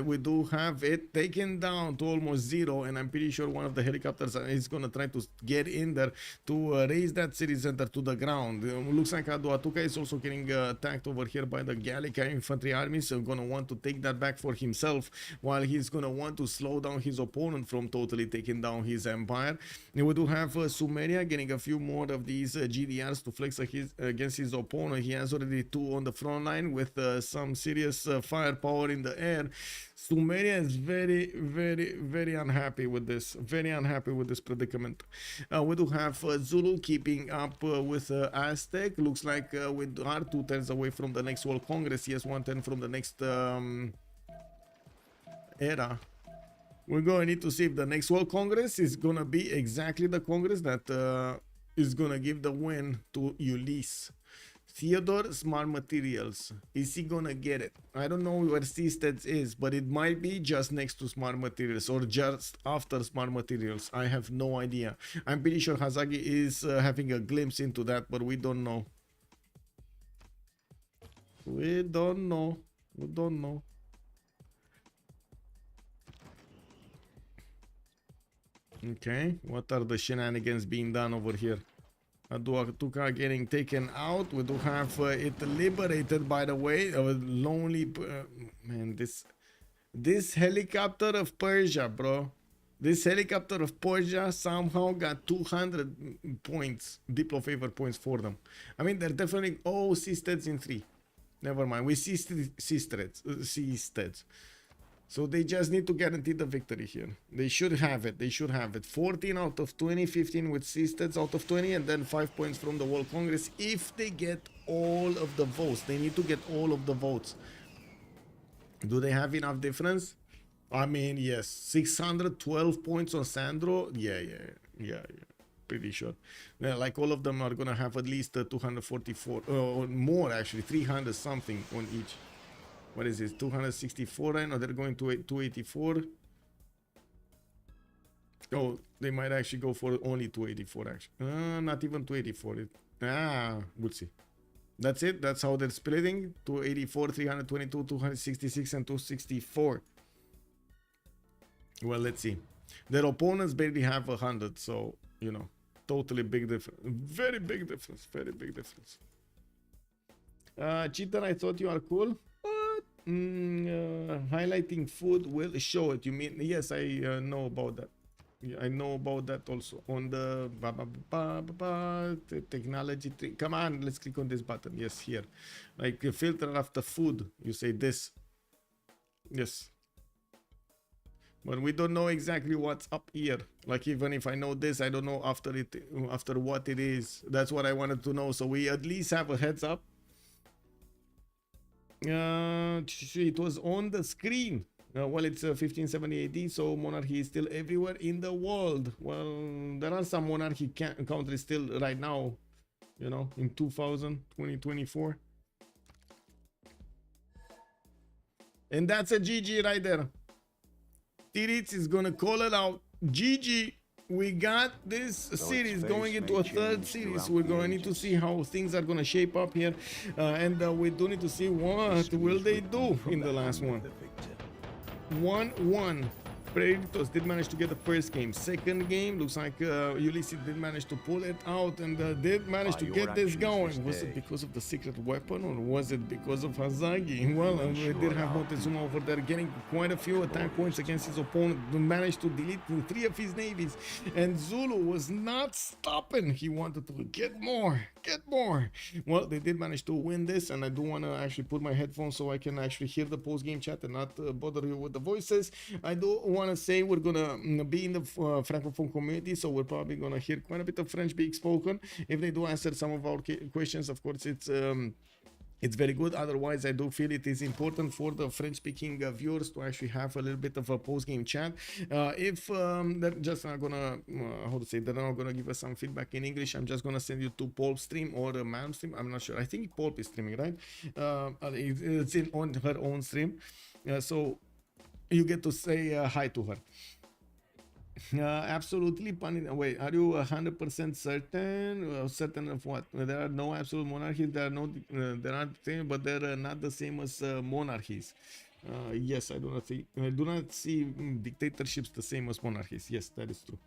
We do have it taken down to almost zero, and I'm pretty sure one of the helicopters is gonna try to get in there to raise that city center to the ground. Looks like Aduatuca is also getting attacked over here by the Gallica infantry army, so gonna want to take that back for himself, while he's gonna want to slow down his opponent from totally taking down his empire. And we do have Sumeria getting a few more of these GDRs to flex against his opponent. He has already 2 on the front line with some serious firepower in the air. Sumeria is very unhappy with this. Very unhappy with this predicament. We do have Zulu keeping up with Aztec. Looks like we are 2 turns away from the next World Congress. Yes, 1 turn from the next era. We're going to need to see if the next World Congress is going to be exactly the Congress that is going to give the win to Ulyss. Theodore, smart materials. Is he going to get it? I don't know where Civ6 is, but it might be just next to smart materials or just after smart materials. I have no idea. I'm pretty sure Hazaggi is having a glimpse into that, but we don't know. We don't know. We don't know. Okay, what are the shenanigans being done over here? Aduatuca getting taken out. We do have it liberated, by the way. Lonely man, this helicopter of Persia, bro. This helicopter of Persia somehow got 200 points, Diplo favor points for them. I mean, they're definitely Civ6 in 3. Never mind, we see Civ6. So they just need to guarantee the victory here. They should have it. They should have it. 14 out of 20, 15 with Civ6 out of 20, and then 5 points from the World Congress if they get all of the votes. They need to get all of the votes. Do they have enough difference? I mean, yes. 612 points on Sandro. Yeah. Pretty sure. Yeah, like all of them are gonna have at least 244 or more, actually 300 something on each. What is this? 264 right now? They're going to 284. Oh, they might actually go for only 284 actually. Not even 284. We'll see. That's it. That's how they're splitting. 284, 322, 266, and 264. Well, let's see. Their opponents barely have 100, so, you know, totally big difference. Very big difference. Very big difference. Cheater, I thought you are cool. Highlighting food will show it. You mean? Yes, I know about that. Yeah, I know about that also. On the technology tree. Come on, let's click on this button. Yes, here. Like a filter after food. You say this. Yes. But we don't know exactly what's up here. Like even if I know this, I don't know after what it is. That's what I wanted to know. So we at least have a heads up. It was on the screen. Well, it's 1570 AD, so monarchy is still everywhere in the world. Well, there are some monarchy countries still right now, you know, in 2024. And that's a GG right there. Titiits is gonna call it out. GG. We got this series going into a third series. We're going to need to see how things are going to shape up here. And we do need to see what will they do in the last one. 1-1. Freritos did manage to get the first game. Second game, looks like Ulyss did manage to pull it out and did manage to get this going. Was it because of the secret weapon or was it because of Hazaggi? Well, we did have Montezuma over there getting quite a few attack points against his opponent. Managed to delete 3 of his navies. And Zulu was not stopping. He wanted to get more. Well, they did manage to win this, and I do want to actually put my headphones so I can actually hear the post-game chat and not bother you with the voices. I do want to say we're gonna be in the Francophone community, so we're probably gonna hear quite a bit of French being spoken. If they do answer some of our questions, of course, it's very good. Otherwise, I do feel it is important for the French-speaking viewers to actually have a little bit of a post-game chat. If they're just not gonna, how to say, they're not gonna give us some feedback in English, I'm just gonna send you to Paul's stream or Mam's stream. I'm not sure. I think Paul is streaming, right? It's on her own stream, so you get to say hi to her. Absolutely. Wait, are you 100% certain? Certain of what? There are no absolute monarchies. There are no. There are things, but they're not the same as monarchies. Yes, I do not see. I do not see dictatorships the same as monarchies. Yes, that is true.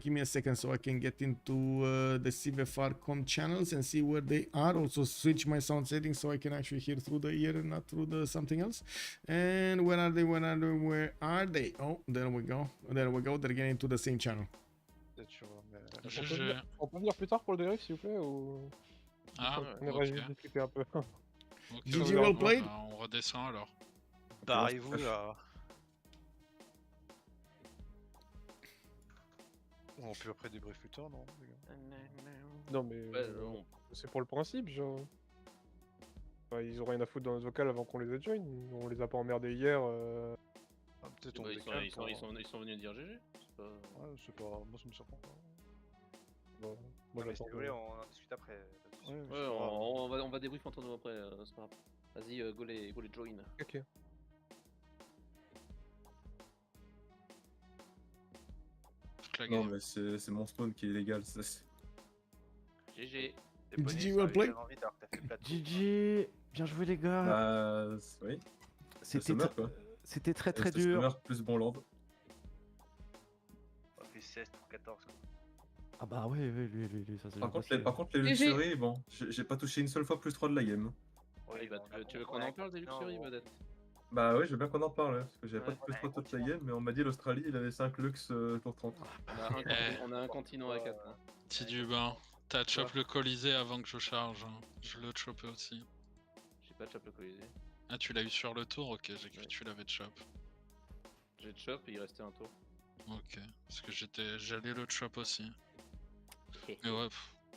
Give me a second so I can get into the CivFR com channels and see where they are. Also switch my sound settings so I can actually hear through the ear and not through the something else. And where are they? Where are they? Where are they? Oh, there we go. There we go. They're getting into the same channel. Peut-être sur, mais- GG. On peut venir plus tard pour le débrief, s'il vous plaît, ou... Ah, On aimerait juste ok. discuter un peu. Ok, GG ok, well bon, played. bah, on redescend alors. Barrez-vous là. On peut après débrief plus tard, non les gars? Non, mais... Ouais, non. C'est pour le principe, genre... Enfin, ils ont rien à foutre dans notre vocal avant qu'on les ait join. On les a pas emmerdés hier. Ah, peut-être on Bah, décale ils sont venus dire GG. C'est pas... Ouais, je sais pas, moi ça me surprend pas. Bon, Ah, moi mais j'attends. si vous voulez, on en discute après. pas de soucis. Ouais, Ouais, c'est pas grave. on va débrief entre nous après, c'est pas grave. Vas-y, go les join. Ok. Toute la Non, game. mais c'est mon spawn qui est illégal. GG. Les bonnets, GG ça well avait played. tellement vite alors que t'as fait plateau. GG, bien joué les gars. Oui. C'était Summer, quoi. c'était très très C'était dur. Summer plus bon land. On fait 16 pour 14. Quoi. Ah bah oui, lui, ça c'est Par contre, les GG. luxuries, bon, j'ai pas touché une seule fois plus 3 de la game. Ouais, bah, on a tu veux compris, qu'on en parle des luxuries non, peut-être? Bah oui, je veux bien qu'on en parle, parce que j'avais Ouais. pas de plus 3 toute la game, mais on m'a dit l'Australie, il avait 5 lux pour 30. On a un continent à 4. Hein. Tidube, t'as chop le Colisée avant que je charge. Hein. Je l'ai chopé aussi. J'ai pas de chop le colisée. Ah, tu l'as eu sur le tour? Ok, j'ai cru Ouais. que tu l'avais chop. J'ai de chop et il restait un tour. Ok, parce que j'allais le chop aussi. Ok. Mais ouais,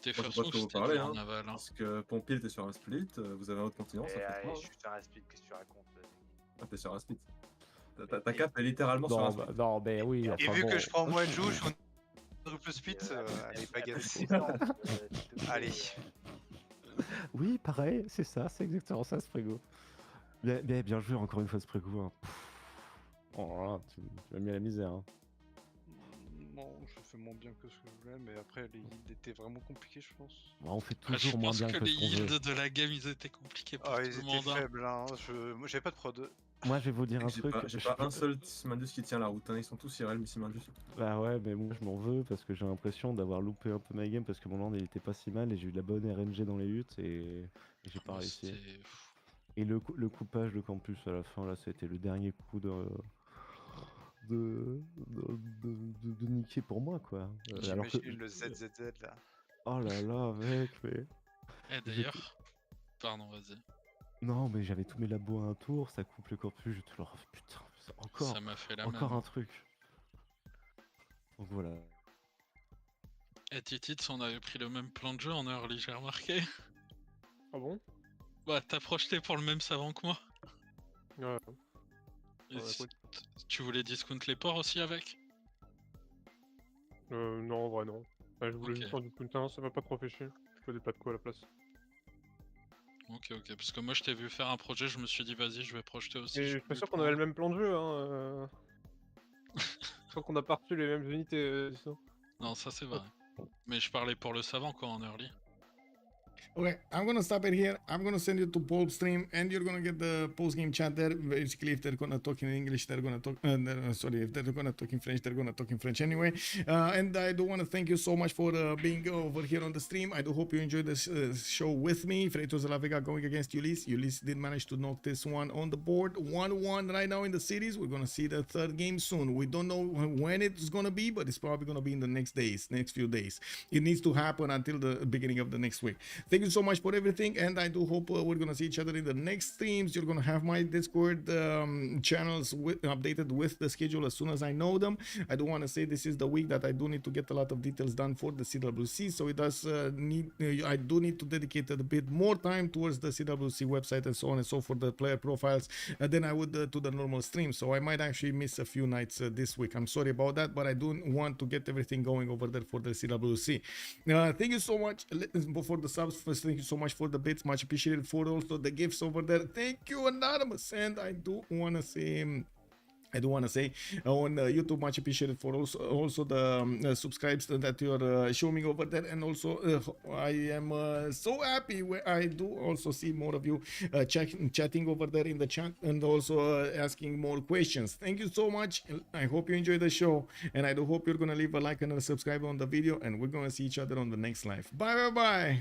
tes Moi, je first sais pas moves, trop vous c'était parler, dur hein, en aval. Hein. parce que Pompi était sur un split, vous avez un autre continent, Et ça fait allez, 3. je suis sur un speed, qu'est-ce que tu racontes Ah, t'es sur un split. Ta cap est littéralement sur Non, un split. bah, non, mais oui. Et enfin vu bon. que je prends moins de joues, je suis en triple split, allez, pas gagné. Allez. Oui, pareil, c'est ça, c'est exactement ça, Sprego. Bien joué encore une fois, Sprego. Hein. Pff. Oh là là, tu m'as mis à la misère. Hein. Bon, je fais moins bien que ce que je voulais, mais après les yields étaient vraiment compliqués, je pense. Bon, on fait Ah, je toujours moins pense bien que que les ce qu'on veut. yields de la game, ils étaient compliqués pour Ah, tout ils le étaient monde. Hein. faibles, hein. Moi j'avais pas de prod. Moi, je vais vous dire un J'ai truc. pas, j'ai pas un seul Simandus qui tient la route, hein. Ils sont tous IRL Simandus. Bah ouais, mais moi je m'en veux parce que j'ai l'impression d'avoir loupé un peu ma game parce que mon land il était pas si mal et j'ai eu de la bonne RNG dans les huttes et j'ai pas Moi, réussi. c'était- Et le coupage de campus à la fin là, c'était le dernier coup de niquer pour moi quoi. Alors que... J'imagine le ZZZ là. Oh là là mec, mais... Eh d'ailleurs, pardon, vas-y. Non mais j'avais tous mes labos à un tour, ça coupe le campus, je te le... Putain, encore, Ça m'a fait la encore même. un truc. Donc voilà. Et Titiits, on avait pris le même plan de jeu en early, j'ai remarqué. Ah bon? Bah, t'as projeté pour le même savant que moi. Ouais. Et Ouais, si- écoute. Tu voulais discount les ports aussi avec? Non, en vrai, non. Ouais, je voulais Ok. juste faire du puntain, ça m'a pas trop fait chier. Je fais des plats de quoi à la place. Ok, parce que moi je t'ai vu faire un projet, je me suis dit vas-y, je vais projeter aussi. Et je suis pas sûr qu'on avait le même plan de jeu, hein. Je crois qu'on a pas reçu les mêmes unités, sinon. Non, ça c'est vrai. Mais je parlais pour le savant quoi en early. Okay, I'm gonna stop it here. I'm gonna send you to Paul's stream, and you're gonna get the post-game chat there. Basically, if they're gonna talk in English, they're gonna talk. Sorry, if they're gonna talk in French, they're gonna talk in French anyway. And I do want to thank you so much for being over here on the stream. I do hope you enjoyed this show with me. Freritos de la Vega going against Ulyss. Ulyss did manage to knock this one on the board. 1-1 right now in the series. We're gonna see the third game soon. We don't know when it's gonna be, but it's probably gonna be in the next few days. It needs to happen until the beginning of the next week. Thank you so much for everything, and I do hope we're gonna see each other in the next streams. You're gonna have my Discord channels updated with the schedule as soon as I know them. I do want to say this is the week that I do need to get a lot of details done for the CWC, so it does I do need to dedicate a bit more time towards the CWC website and so on and so forth, the player profiles, than I would to the normal stream. So I might actually miss a few nights this week. I'm sorry about that, but I do want to get everything going over there for the CWC. Thank you so much for the subs. First, thank you so much for the bits, much appreciated. For also the gifts over there, thank you, Anonymous. And I do want to say I do want to say on YouTube, much appreciated for also the subscribes that you're showing over there, and also I am so happy where I do also see more of you chatting over there in the chat, and also asking more questions. Thank you so much. I hope you enjoy the show, and I do hope you're gonna leave a like and a subscribe on the video, and we're gonna see each other on the next live. Bye bye bye.